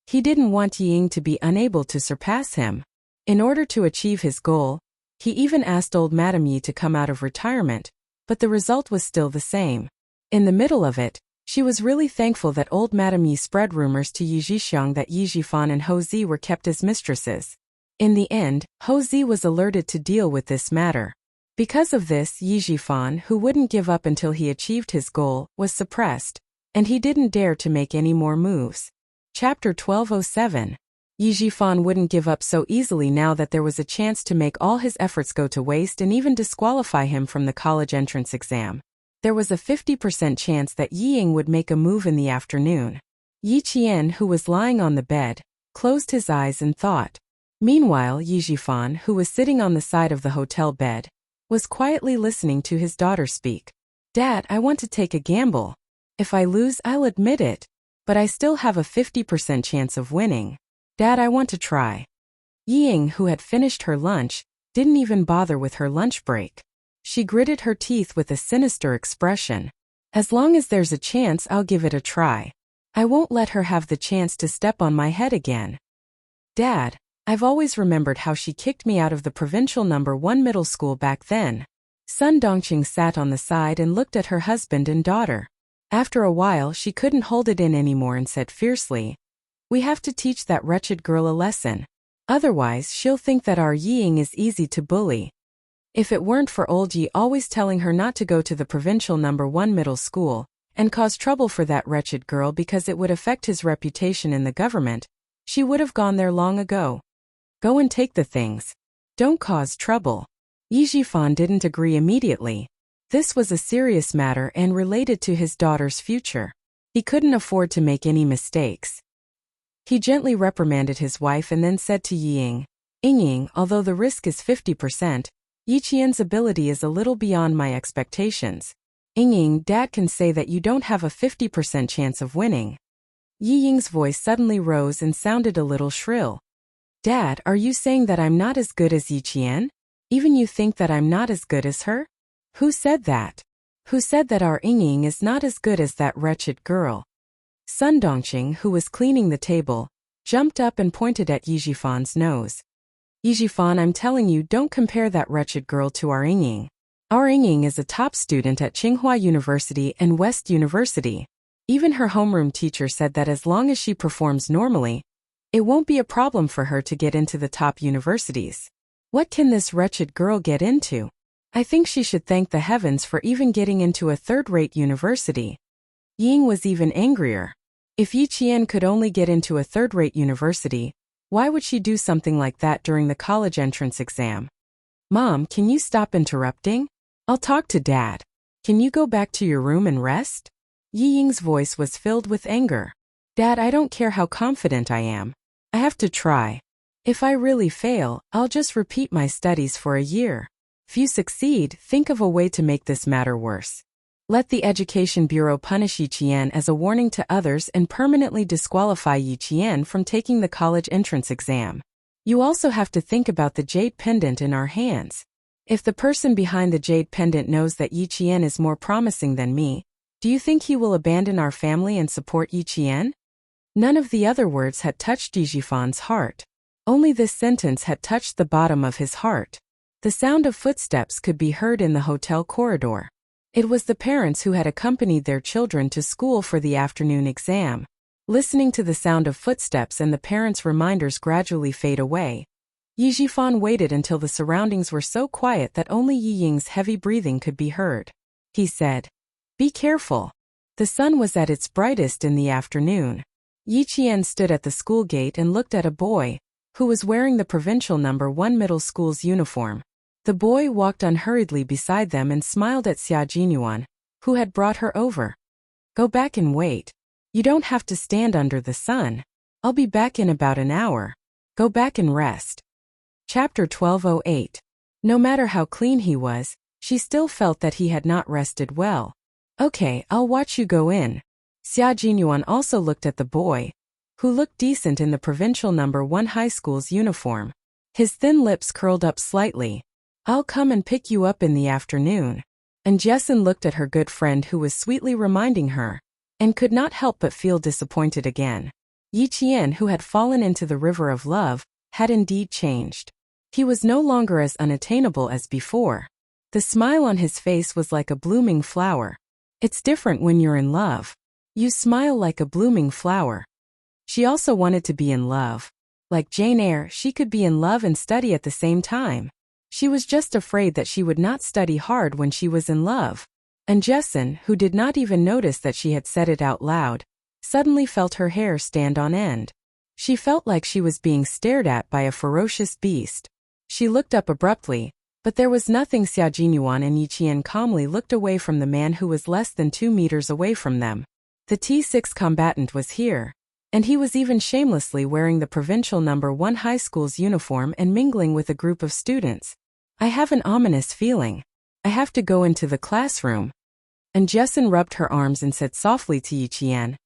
He didn't want Yi Ying to be unable to surpass him. In order to achieve his goal, he even asked old Madame Yi to come out of retirement, but the result was still the same. In the middle of it, she was really thankful that old Madame Yi spread rumors to Yi Zhixiang that Yi Jifan and Ho Zi were kept as mistresses. In the end, Ho Zi was alerted to deal with this matter. Because of this, Yi Jifan, who wouldn't give up until he achieved his goal, was suppressed, and he didn't dare to make any more moves. Chapter 1207. Yi Jifan wouldn't give up so easily now that there was a chance to make all his efforts go to waste and even disqualify him from the college entrance exam. There was a 50% chance that Yi Ying would make a move in the afternoon. Yi Qian, who was lying on the bed, closed his eyes and thought. Meanwhile, Yi Jifan, who was sitting on the side of the hotel bed, was quietly listening to his daughter speak. Dad, I want to take a gamble. If I lose, I'll admit it. But I still have a 50% chance of winning. Dad, I want to try. Yi Ying, who had finished her lunch, didn't even bother with her lunch break. She gritted her teeth with a sinister expression. As long as there's a chance, I'll give it a try. I won't let her have the chance to step on my head again. Dad, I've always remembered how she kicked me out of the provincial number 1 middle school back then. Sun Dongqing sat on the side and looked at her husband and daughter. After a while, she couldn't hold it in anymore and said fiercely, "We have to teach that wretched girl a lesson. Otherwise, she'll think that our Yi Ying is easy to bully." If it weren't for old Yi always telling her not to go to the provincial number 1 middle school, and cause trouble for that wretched girl because it would affect his reputation in the government, she would have gone there long ago. Go and take the things. Don't cause trouble. Yi Jifan didn't agree immediately. This was a serious matter and related to his daughter's future. He couldn't afford to make any mistakes. He gently reprimanded his wife and then said to Yi Ying, "Ying, although the risk is 50%, Yi Qian's ability is a little beyond my expectations. Ying, Dad can say that you don't have a 50% chance of winning." Yi Ying's voice suddenly rose and sounded a little shrill. Dad, are you saying that I'm not as good as Yi Qian? Even you think that I'm not as good as her? Who said that? Who said that our Ying is not as good as that wretched girl? Sun Dongqing, who was cleaning the table, jumped up and pointed at Yi Jifan's nose. Yi Jifan, I'm telling you, don't compare that wretched girl to our Ying. Our Ying is a top student at Tsinghua University and West University. Even her homeroom teacher said that as long as she performs normally, it won't be a problem for her to get into the top universities. What can this wretched girl get into? I think she should thank the heavens for even getting into a third-rate university. Ying was even angrier. If Yi Qian could only get into a third-rate university, why would she do something like that during the college entrance exam? Mom, can you stop interrupting? I'll talk to Dad. Can you go back to your room and rest? Yi Ying's voice was filled with anger. Dad, I don't care how confident I am. I have to try. If I really fail, I'll just repeat my studies for a year. If you succeed, think of a way to make this matter worse. Let the Education Bureau punish Yi Qian as a warning to others and permanently disqualify Yi Qian from taking the college entrance exam. You also have to think about the jade pendant in our hands. If the person behind the jade pendant knows that Yi Qian is more promising than me, do you think he will abandon our family and support Yi Qian? None of the other words had touched Yi Jifan's heart. Only this sentence had touched the bottom of his heart. The sound of footsteps could be heard in the hotel corridor. It was the parents who had accompanied their children to school for the afternoon exam. Listening to the sound of footsteps and the parents' reminders gradually fade away, Yi Jifan waited until the surroundings were so quiet that only Yi Ying's heavy breathing could be heard. He said, "Be careful." The sun was at its brightest in the afternoon. Yi Qian stood at the school gate and looked at a boy, who was wearing the provincial No. 1 middle school's uniform. The boy walked unhurriedly beside them and smiled at Xia Jinyuan, who had brought her over. "Go back and wait. You don't have to stand under the sun. I'll be back in about an hour. Go back and rest." Chapter 1208. No matter how clean he was, she still felt that he had not rested well. "Okay, I'll watch you go in." Xia Jinyuan also looked at the boy, who looked decent in the provincial No. 1 high school's uniform. His thin lips curled up slightly. "I'll come and pick you up in the afternoon." And Jessin looked at her good friend who was sweetly reminding her, and could not help but feel disappointed again. Yi Qian, who had fallen into the river of love, had indeed changed. He was no longer as unattainable as before. The smile on his face was like a blooming flower. It's different when you're in love. You smile like a blooming flower. She also wanted to be in love. Like Jane Eyre, she could be in love and study at the same time. She was just afraid that she would not study hard when she was in love. And Jessin, who did not even notice that she had said it out loud, suddenly felt her hair stand on end. She felt like she was being stared at by a ferocious beast. She looked up abruptly, but there was nothing. Xia Jinyuan and Yi Qian calmly looked away from the man who was less than 2 meters away from them. The T6 combatant was here, and he was even shamelessly wearing the provincial No. 1 high school's uniform and mingling with a group of students. "I have an ominous feeling. I have to go into the classroom." And Jessin rubbed her arms and said softly to Yi Qian,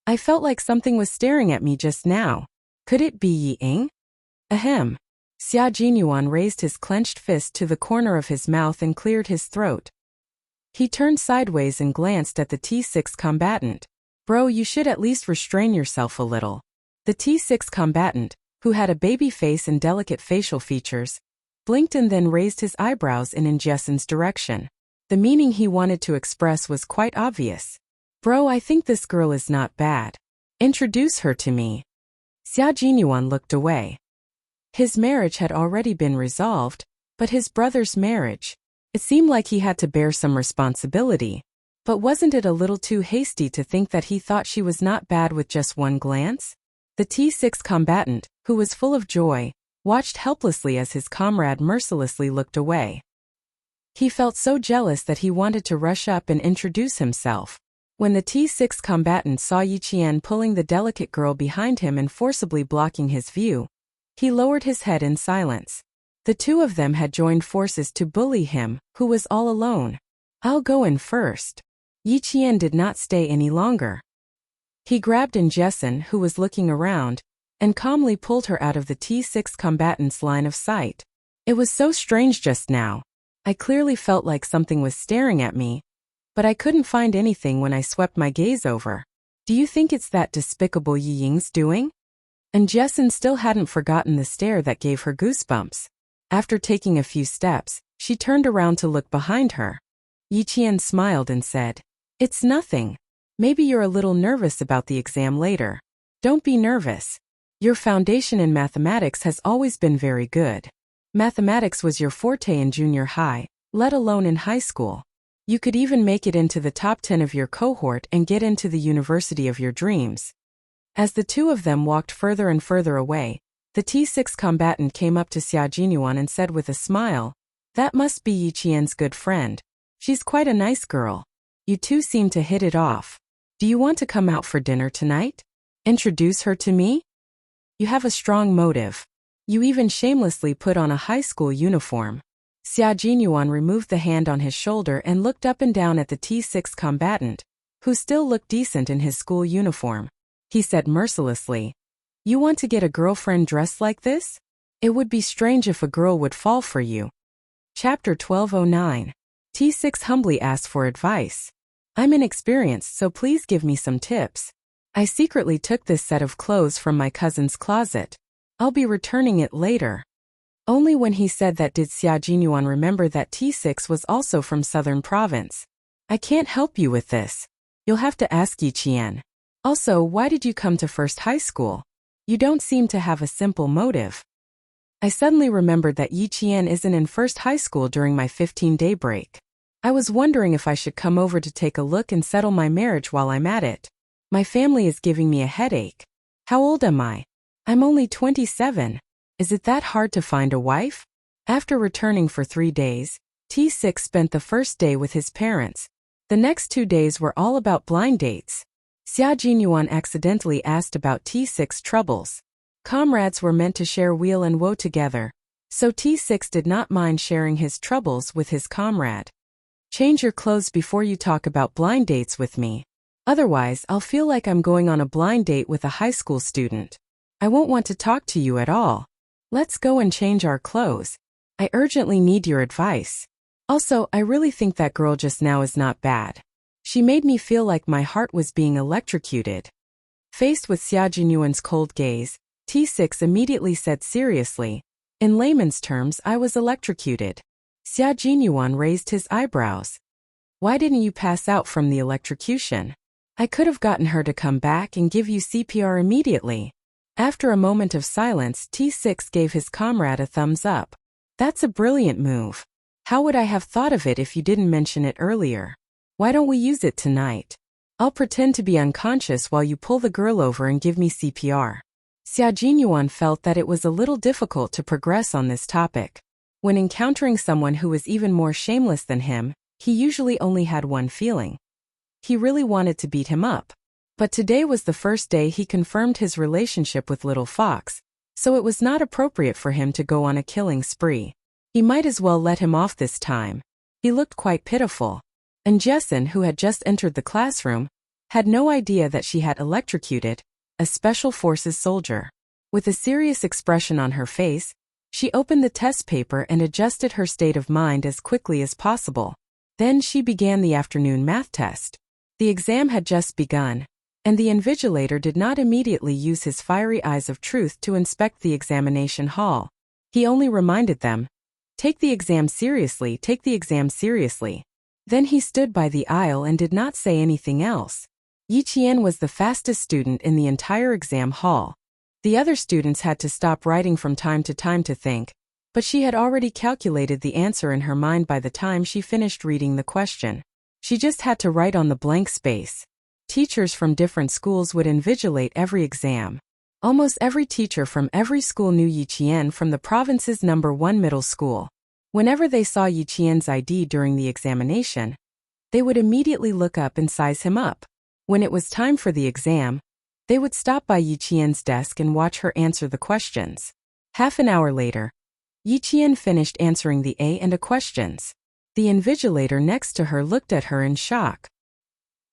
"I felt like something was staring at me just now. Could it be Yi Ying?" "Ahem." Xia Jinyuan raised his clenched fist to the corner of his mouth and cleared his throat. He turned sideways and glanced at the T6 combatant. "Bro, you should at least restrain yourself a little." The T6 combatant, who had a baby face and delicate facial features, blinked and then raised his eyebrows in Jessin's direction. The meaning he wanted to express was quite obvious. "Bro, I think this girl is not bad. Introduce her to me." Xia Jinyuan looked away. His marriage had already been resolved, but his brother's marriage, it seemed like he had to bear some responsibility. But wasn't it a little too hasty to think that he thought she was not bad with just one glance? The T6 combatant, who was full of joy, watched helplessly as his comrade mercilessly looked away. He felt so jealous that he wanted to rush up and introduce himself. When the T6 combatant saw Yi Qian pulling the delicate girl behind him and forcibly blocking his view, he lowered his head in silence. The two of them had joined forces to bully him, who was all alone. "I'll go in first." Yi Qian did not stay any longer. He grabbed Jessin, who was looking around, and calmly pulled her out of the T6 combatant's line of sight. "It was so strange just now. I clearly felt like something was staring at me, but I couldn't find anything when I swept my gaze over. Do you think it's that despicable Yi Ying's doing?" And Jessin still hadn't forgotten the stare that gave her goosebumps. After taking a few steps, she turned around to look behind her. Yi Qian smiled and said, "It's nothing. Maybe you're a little nervous about the exam later. Don't be nervous. Your foundation in mathematics has always been very good. Mathematics was your forte in junior high, let alone in high school. You could even make it into the top 10 of your cohort and get into the university of your dreams." As the two of them walked further and further away, the T6 combatant came up to Xia Jinyuan and said with a smile, "That must be Yi Qian's good friend. She's quite a nice girl. You two seem to hit it off. Do you want to come out for dinner tonight? Introduce her to me? You have a strong motive. You even shamelessly put on a high school uniform." Xia Jinyuan removed the hand on his shoulder and looked up and down at the T6 combatant, who still looked decent in his school uniform. He said mercilessly, "You want to get a girlfriend dressed like this? It would be strange if a girl would fall for you." Chapter 1209. T6 humbly asked for advice. "I'm inexperienced, so please give me some tips. I secretly took this set of clothes from my cousin's closet. I'll be returning it later." Only when he said that did Xia Jinyuan remember that T6 was also from Southern Province. "I can't help you with this. You'll have to ask Yi Qian. Also, why did you come to First High School? You don't seem to have a simple motive." I suddenly remembered that Yi Qian isn't in First High School during my 15-day break. I was wondering if I should come over to take a look and settle my marriage while I'm at it. My family is giving me a headache. How old am I? I'm only 27. Is it that hard to find a wife? After returning for 3 days, T6 spent the first day with his parents. The next 2 days were all about blind dates. Xia Jinyuan accidentally asked about T6's troubles. Comrades were meant to share weal and woe together, so T6 did not mind sharing his troubles with his comrade. "Change your clothes before you talk about blind dates with me. Otherwise, I'll feel like I'm going on a blind date with a high school student. I won't want to talk to you at all. Let's go and change our clothes. I urgently need your advice. Also, I really think that girl just now is not bad. She made me feel like my heart was being electrocuted." Faced with Xia Jinyuan's cold gaze, T6 immediately said seriously, "In layman's terms, I was electrocuted." Xia Jinyuan raised his eyebrows. "Why didn't you pass out from the electrocution? I could have gotten her to come back and give you CPR immediately." After a moment of silence, T6 gave his comrade a thumbs up. "That's a brilliant move. How would I have thought of it if you didn't mention it earlier? Why don't we use it tonight? I'll pretend to be unconscious while you pull the girl over and give me CPR." Xia Jinyuan felt that it was a little difficult to progress on this topic. When encountering someone who was even more shameless than him, he usually only had one feeling. He really wanted to beat him up. But today was the first day he confirmed his relationship with Little Fox, so it was not appropriate for him to go on a killing spree. He might as well let him off this time. He looked quite pitiful. And Jessin, who had just entered the classroom, had no idea that she had electrocuted a Special Forces soldier. With a serious expression on her face, she opened the test paper and adjusted her state of mind as quickly as possible. Then she began the afternoon math test. The exam had just begun, and the invigilator did not immediately use his fiery eyes of truth to inspect the examination hall. He only reminded them, "Take the exam seriously, take the exam seriously." Then he stood by the aisle and did not say anything else. Yi Qian was the fastest student in the entire exam hall. The other students had to stop writing from time to time to think, but she had already calculated the answer in her mind by the time she finished reading the question. She just had to write on the blank space. Teachers from different schools would invigilate every exam. Almost every teacher from every school knew Yi Qian from the province's #1 middle school. Whenever they saw Yi Qian's ID during the examination, they would immediately look up and size him up. When it was time for the exam, they would stop by Yi Qian's desk and watch her answer the questions. Half an hour later, Yi Qian finished answering the A and A questions. The invigilator next to her looked at her in shock.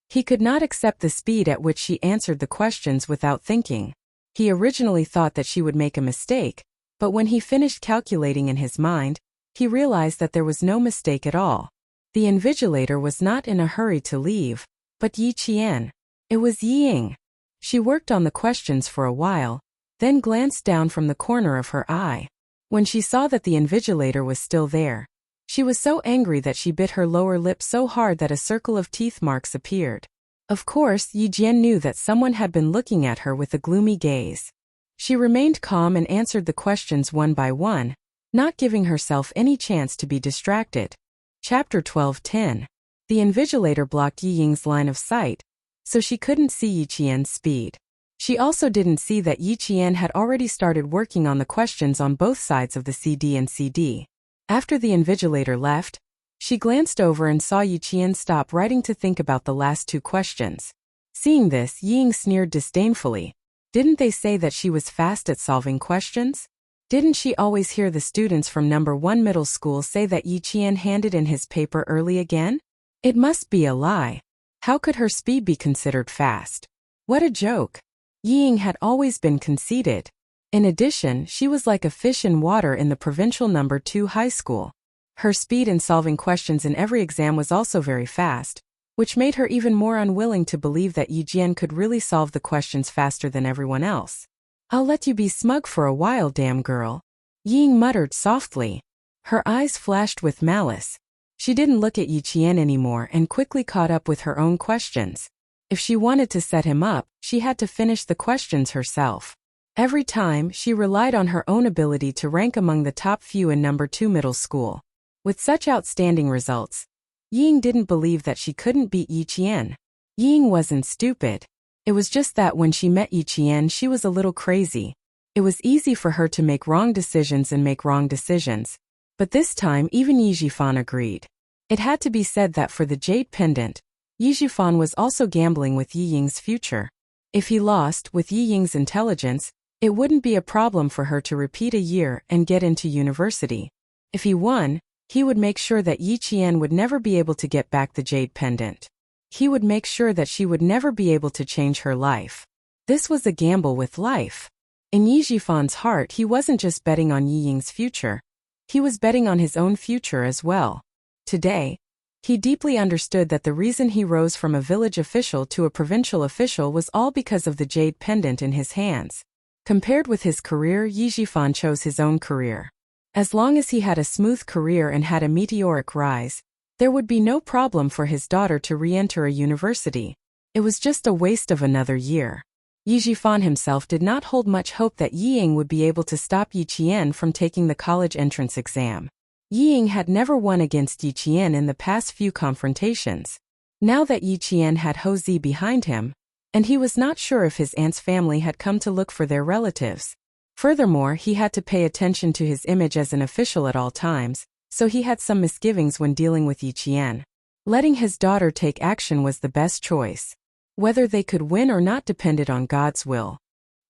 He could not accept the speed at which she answered the questions without thinking. He originally thought that she would make a mistake, but when he finished calculating in his mind, he realized that there was no mistake at all. The invigilator was not in a hurry to leave, but Yi Qian. It was Ying. She worked on the questions for a while, then glanced down from the corner of her eye. When she saw that the invigilator was still there, she was so angry that she bit her lower lip so hard that a circle of teeth marks appeared. Of course, Yi Jian knew that someone had been looking at her with a gloomy gaze. She remained calm and answered the questions one by one, not giving herself any chance to be distracted. Chapter 12:10. The invigilator blocked Yi Ying's line of sight, so she couldn't see Yi Qian's speed. She also didn't see that Yi Qian had already started working on the questions on both sides of the CD and CD. After the invigilator left, she glanced over and saw Yi Qian stop writing to think about the last 2 questions. Seeing this, Ying sneered disdainfully. Didn't they say that she was fast at solving questions? Didn't she always hear the students from number 1 middle school say that Yi Qian handed in his paper early again? It must be a lie. How could her speed be considered fast? What a joke. Yi Ying had always been conceited. In addition, she was like a fish in water in the provincial number 2 high school. Her speed in solving questions in every exam was also very fast, which made her even more unwilling to believe that Yi Jian could really solve the questions faster than everyone else. I'll let you be smug for a while, damn girl. Yi Ying muttered softly. Her eyes flashed with malice. She didn't look at Yi Qian anymore and quickly caught up with her own questions. If she wanted to set him up, she had to finish the questions herself. Every time, she relied on her own ability to rank among the top few in number 2 middle school. With such outstanding results, Yi Ying didn't believe that she couldn't beat Yi Qian. Yi Ying wasn't stupid. It was just that when she met Yi Qian, she was a little crazy. It was easy for her to make wrong decisions and make wrong decisions. But this time even Yi Jifan agreed. It had to be said that for the jade pendant, Yi Jifan was also gambling with Yi Ying's future. If he lost, with Yi Ying's intelligence, it wouldn't be a problem for her to repeat a year and get into university. If he won, he would make sure that Yi Qian would never be able to get back the jade pendant. He would make sure that she would never be able to change her life. This was a gamble with life. In Yi Jifan's heart, he wasn't just betting on Yi Ying's future. He was betting on his own future as well. Today, he deeply understood that the reason he rose from a village official to a provincial official was all because of the jade pendant in his hands. Compared with his career, Yi Jifan chose his own career. As long as he had a smooth career and had a meteoric rise, there would be no problem for his daughter to re-enter a university. It was just a waste of another year. Yi Jifan himself did not hold much hope that Yi Ying would be able to stop Yi Qian from taking the college entrance exam. Yi Ying had never won against Yi Qian in the past few confrontations. Now that Yi Qian had Ho Zi behind him, and he was not sure if his aunt's family had come to look for their relatives. Furthermore, he had to pay attention to his image as an official at all times, so he had some misgivings when dealing with Yi Qian. Letting his daughter take action was the best choice. Whether they could win or not depended on God's will.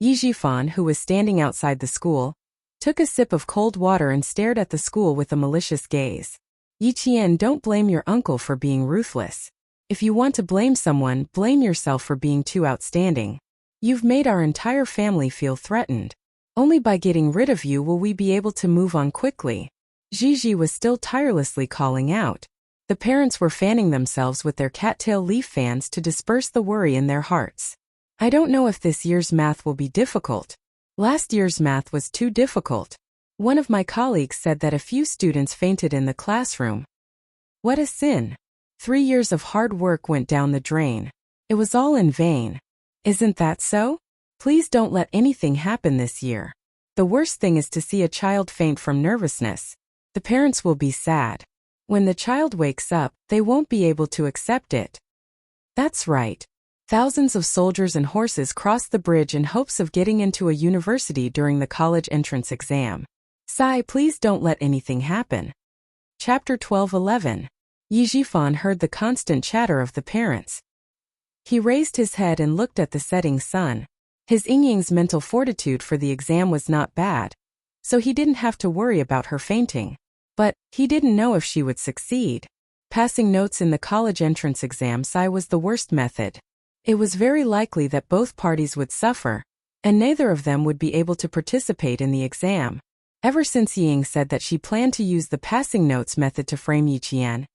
Yi Jifan, who was standing outside the school, took a sip of cold water and stared at the school with a malicious gaze. Yi Qian, don't blame your uncle for being ruthless. If you want to blame someone, blame yourself for being too outstanding. You've made our entire family feel threatened. Only by getting rid of you will we be able to move on quickly. Gigi was still tirelessly calling out. The parents were fanning themselves with their cattail leaf fans to disperse the worry in their hearts. I don't know if this year's math will be difficult. Last year's math was too difficult. One of my colleagues said that a few students fainted in the classroom. What a sin. 3 years of hard work went down the drain. It was all in vain. Isn't that so? Please don't let anything happen this year. The worst thing is to see a child faint from nervousness. The parents will be sad. When the child wakes up, they won't be able to accept it. That's right. Thousands of soldiers and horses crossed the bridge in hopes of getting into a university during the college entrance exam. Sai, please don't let anything happen. Chapter 12:11. Yi Jifan heard the constant chatter of the parents. He raised his head and looked at the setting sun. His Yingying's mental fortitude for the exam was not bad, so he didn't have to worry about her fainting. But he didn't know if she would succeed. Passing notes in the college entrance exam was the worst method. It was very likely that both parties would suffer, and neither of them would be able to participate in the exam. Ever since Ying said that she planned to use the passing notes method to frame Yi Qian,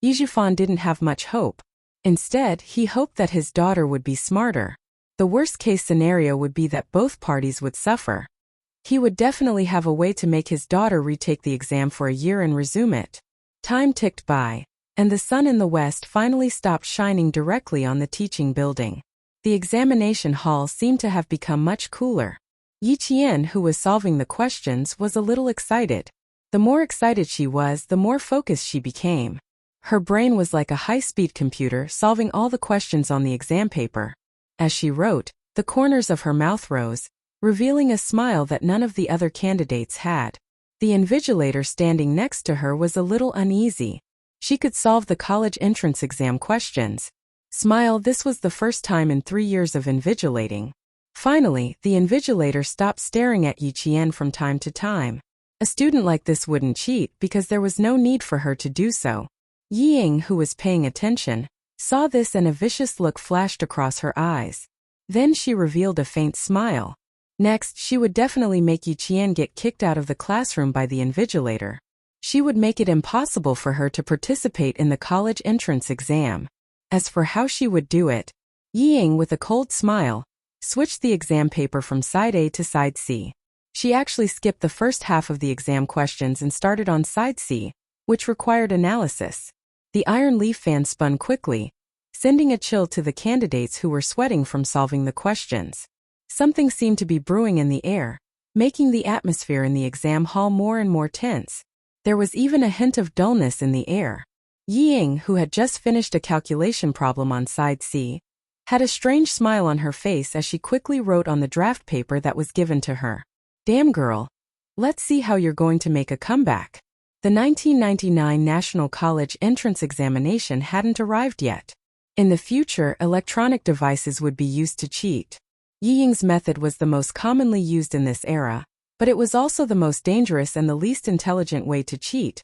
Yi Jifan didn't have much hope. Instead, he hoped that his daughter would be smarter. The worst-case scenario would be that both parties would suffer. He would definitely have a way to make his daughter retake the exam for a year and resume it. Time ticked by, and the sun in the west finally stopped shining directly on the teaching building. The examination hall seemed to have become much cooler. Yi Qian, who was solving the questions, was a little excited. The more excited she was, the more focused she became. Her brain was like a high-speed computer solving all the questions on the exam paper. As she wrote, the corners of her mouth rose, revealing a smile that none of the other candidates had. The invigilator standing next to her was a little uneasy. She could solve the college entrance exam questions. Smile, this was the first time in 3 years of invigilating. Finally, the invigilator stopped staring at Yi Qian from time to time. A student like this wouldn't cheat because there was no need for her to do so. Yi Ying, who was paying attention, saw this and a vicious look flashed across her eyes. Then she revealed a faint smile. Next, she would definitely make Yi Qian get kicked out of the classroom by the invigilator. She would make it impossible for her to participate in the college entrance exam. As for how she would do it, Yi Ying, with a cold smile, switched the exam paper from side A to side C. She actually skipped the first half of the exam questions and started on side C, which required analysis. The iron leaf fan spun quickly, sending a chill to the candidates who were sweating from solving the questions. Something seemed to be brewing in the air, making the atmosphere in the exam hall more and more tense. There was even a hint of dullness in the air. Yi Ying, who had just finished a calculation problem on side C, had a strange smile on her face as she quickly wrote on the draft paper that was given to her. Damn girl. Let's see how you're going to make a comeback. The 1999 National College Entrance Examination hadn't arrived yet. In the future, electronic devices would be used to cheat. Yi Ying's method was the most commonly used in this era, but it was also the most dangerous and the least intelligent way to cheat.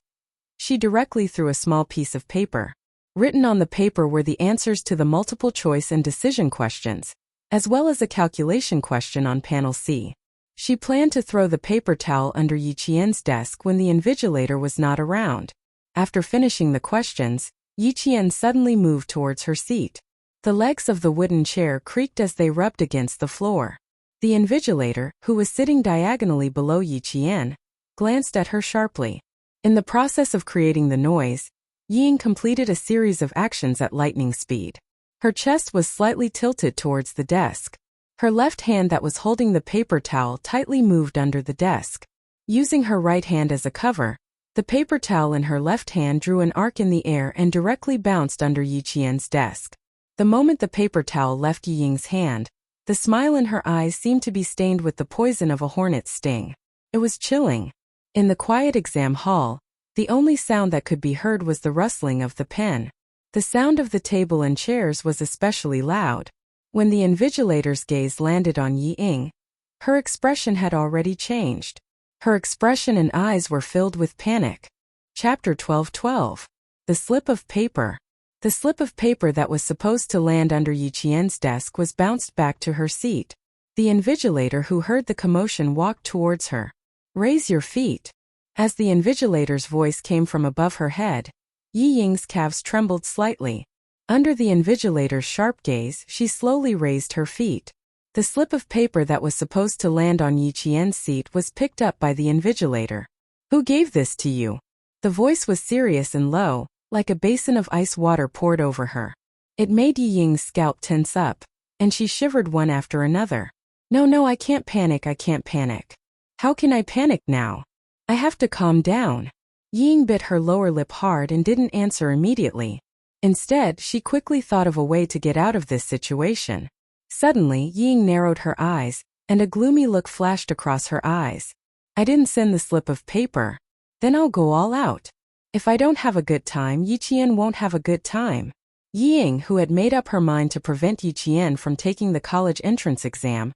She directly threw a small piece of paper. Written on the paper were the answers to the multiple choice and decision questions, as well as a calculation question on panel C. She planned to throw the paper towel under Yi Qian's desk when the invigilator was not around. After finishing the questions, Yi Qian suddenly moved towards her seat. The legs of the wooden chair creaked as they rubbed against the floor. The invigilator, who was sitting diagonally below Yi Qian, glanced at her sharply. In the process of creating the noise, Yi Ying completed a series of actions at lightning speed. Her chest was slightly tilted towards the desk. Her left hand that was holding the paper towel tightly moved under the desk. Using her right hand as a cover, the paper towel in her left hand drew an arc in the air and directly bounced under Yi Qian's desk. The moment the paper towel left Yi Ying's hand, the smile in her eyes seemed to be stained with the poison of a hornet's sting. It was chilling. In the quiet exam hall, the only sound that could be heard was the rustling of the pen. The sound of the table and chairs was especially loud. When the invigilator's gaze landed on Yi Ying, her expression had already changed. Her expression and eyes were filled with panic. Chapter 12:12. The slip of paper. The slip of paper that was supposed to land under Yi Qian's desk was bounced back to her seat. The invigilator, who heard the commotion, walked towards her. Raise your feet. As the invigilator's voice came from above her head, Yi Ying's calves trembled slightly. Under the invigilator's sharp gaze, she slowly raised her feet. The slip of paper that was supposed to land on Yi Qian's seat was picked up by the invigilator. Who gave this to you? The voice was serious and low, like a basin of ice water poured over her. It made Yi Ying's scalp tense up, and she shivered one after another. No, I can't panic. How can I panic now? I have to calm down. Yi Ying bit her lower lip hard and didn't answer immediately. Instead, she quickly thought of a way to get out of this situation. Suddenly, Yi Ying narrowed her eyes, and a gloomy look flashed across her eyes. I didn't send the slip of paper. Then I'll go all out. If I don't have a good time, Yi Qian won't have a good time. Yi Ying, who had made up her mind to prevent Yi Qian from taking the college entrance exam,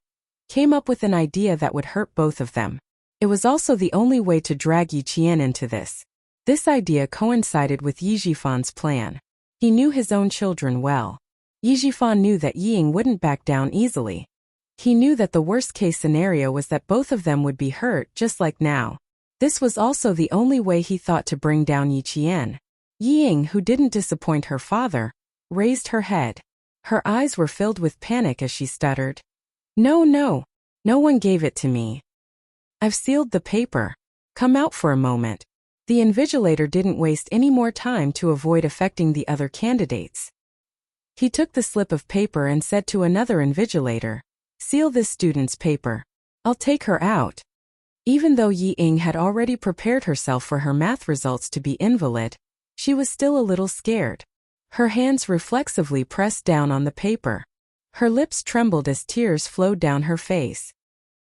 came up with an idea that would hurt both of them. It was also the only way to drag Yi Qian into this. This idea coincided with Yi Jifan's plan. He knew his own children well. Yi Jifan knew that Yi Ying wouldn't back down easily. He knew that the worst-case scenario was that both of them would be hurt just like now. This was also the only way he thought to bring down Yi Qian. Yi Ying, who didn't disappoint her father, raised her head. Her eyes were filled with panic as she stuttered. No one gave it to me. I've sealed the paper. Come out for a moment. The invigilator didn't waste any more time to avoid affecting the other candidates. He took the slip of paper and said to another invigilator, seal this student's paper. I'll take her out. Even though Yi Ying had already prepared herself for her math results to be invalid, she was still a little scared. Her hands reflexively pressed down on the paper. Her lips trembled as tears flowed down her face.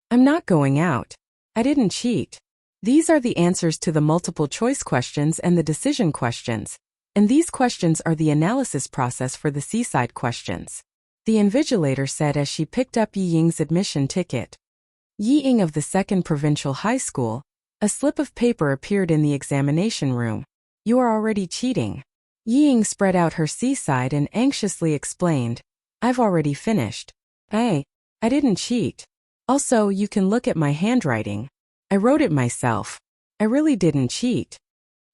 I'm not going out. I didn't cheat. These are the answers to the multiple choice questions and the decision questions, and these questions are the analysis process for the seaside questions. the invigilator said as she picked up Yi Ying's admission ticket. Yi Ying of the 2nd Provincial High School. A slip of paper appeared in the examination room. You are already cheating. Yi Ying spread out her C-side and anxiously explained. I've already finished. I didn't cheat. Also, you can look at my handwriting. I wrote it myself. I really didn't cheat.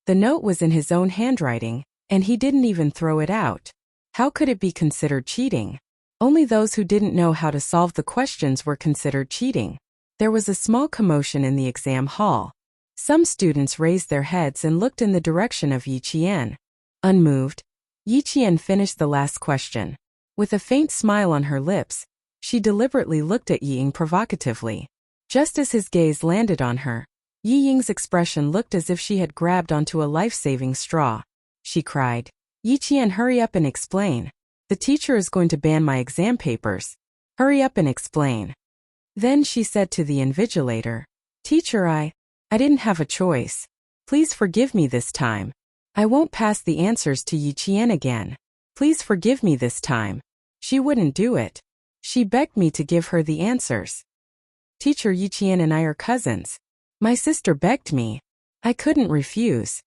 The note was in his own handwriting, and he didn't even throw it out. How could it be considered cheating? Only those who didn't know how to solve the questions were considered cheating. There was a small commotion in the exam hall. Some students raised their heads and looked in the direction of Yi Qian. Unmoved, Yi Qian finished the last question. With a faint smile on her lips, she deliberately looked at Yi Ying provocatively. Just as his gaze landed on her, Yi Ying's expression looked as if she had grabbed onto a life-saving straw. She cried, Yi Qian, hurry up and explain. The teacher is going to ban my exam papers. Hurry up and explain. Then she said to the invigilator, Teacher, I didn't have a choice. Please forgive me this time. I won't pass the answers to Yi Qian again. Please forgive me this time. She wouldn't do it. She begged me to give her the answers. Teacher, Yi Qian and I are cousins. My sister begged me. I couldn't refuse.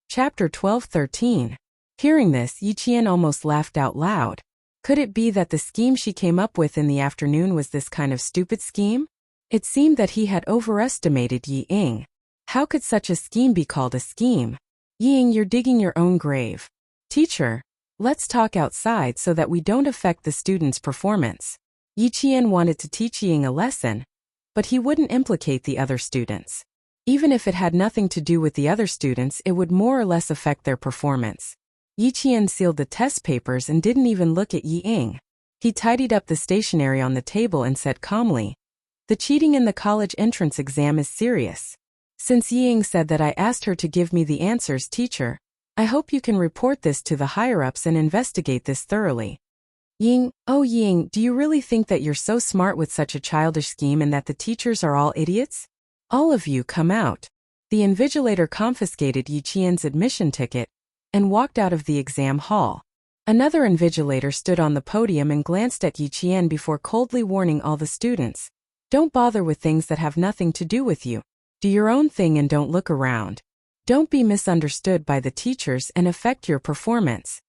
Chapter 12-13. Hearing this, Yi Qian almost laughed out loud. Could it be that the scheme she came up with in the afternoon was this kind of stupid scheme? It seemed that he had overestimated Yi Ying. How could such a scheme be called a scheme? Yi Ying, you're digging your own grave. Teacher, let's talk outside so that we don't affect the student's performance. Yi Qian wanted to teach Yi Ying a lesson, but he wouldn't implicate the other students. Even if it had nothing to do with the other students, it would more or less affect their performance. Yi Qian sealed the test papers and didn't even look at Yi Ying. He tidied up the stationery on the table and said calmly, The cheating in the college entrance exam is serious. Since Yi Ying said that I asked her to give me the answers, teacher, I hope you can report this to the higher-ups and investigate this thoroughly. Ying, oh Ying, do you really think that you're so smart with such a childish scheme and that the teachers are all idiots? All of you come out. The invigilator confiscated Yi Qian's admission ticket and walked out of the exam hall. Another invigilator stood on the podium and glanced at Yi Qian before coldly warning all the students. Don't bother with things that have nothing to do with you. Do your own thing and don't look around. Don't be misunderstood by the teachers and affect your performance.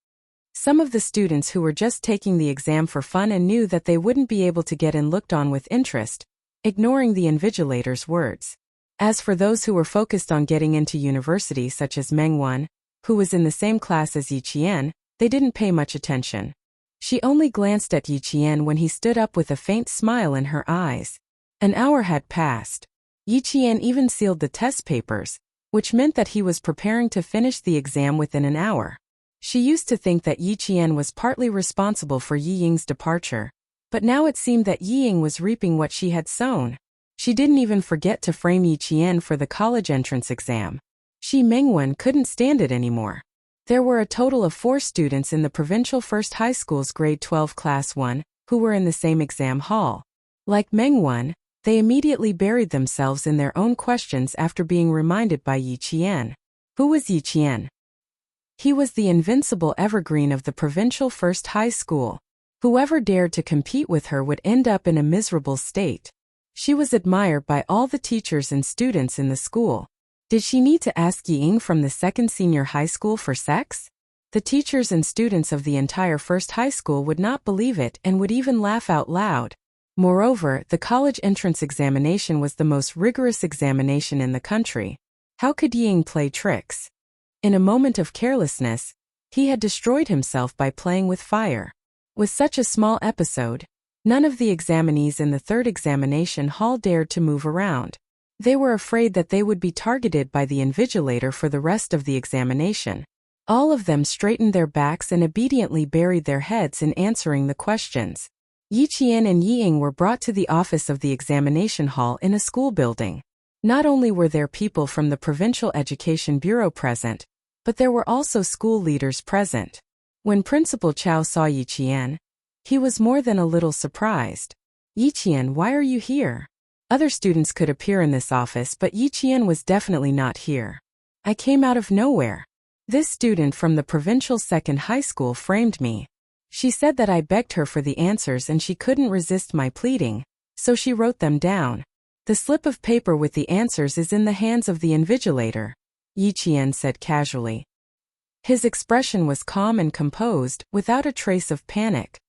Some of the students who were just taking the exam for fun and knew that they wouldn't be able to get in looked on with interest, ignoring the invigilator's words. As for those who were focused on getting into university, such as Meng Wan, who was in the same class as Yi Qian, they didn't pay much attention. She only glanced at Yi Qian when he stood up with a faint smile in her eyes. An hour had passed. Yi Qian even sealed the test papers, which meant that he was preparing to finish the exam within an hour. She used to think that Yi Qian was partly responsible for Yi Ying's departure, but now it seemed that Yi Ying was reaping what she had sown. She didn't even forget to frame Yi Qian for the college entrance exam. She Mengwen couldn't stand it anymore. There were a total of 4 students in the Provincial First High School's grade 12 Class 1 who were in the same exam hall. Like Mengwen, they immediately buried themselves in their own questions after being reminded by Yi Qian. Who was Yi Qian? He was the invincible evergreen of the Provincial First High School. Whoever dared to compete with her would end up in a miserable state. She was admired by all the teachers and students in the school. Did she need to ask Yi Ying from the 2nd senior high school for sex? The teachers and students of the entire first high school would not believe it and would even laugh out loud. Moreover, the college entrance examination was the most rigorous examination in the country. How could Yi Ying play tricks? In a moment of carelessness, he had destroyed himself by playing with fire. With such a small episode, none of the examinees in the 3rd examination hall dared to move around. They were afraid that they would be targeted by the invigilator for the rest of the examination. All of them straightened their backs and obediently buried their heads in answering the questions. Yi Qian and Yi Ying were brought to the office of the examination hall in a school building. Not only were there people from the Provincial Education Bureau present, but there were also school leaders present. When Principal Chow saw Yi Qian, he was more than a little surprised. Yi Qian, why are you here? Other students could appear in this office, but Yi Qian was definitely not here. I came out of nowhere. This student from the Provincial 2nd High School framed me. She said that I begged her for the answers and she couldn't resist my pleading, so she wrote them down. The slip of paper with the answers is in the hands of the invigilator, Yi Qian said casually. His expression was calm and composed, without a trace of panic.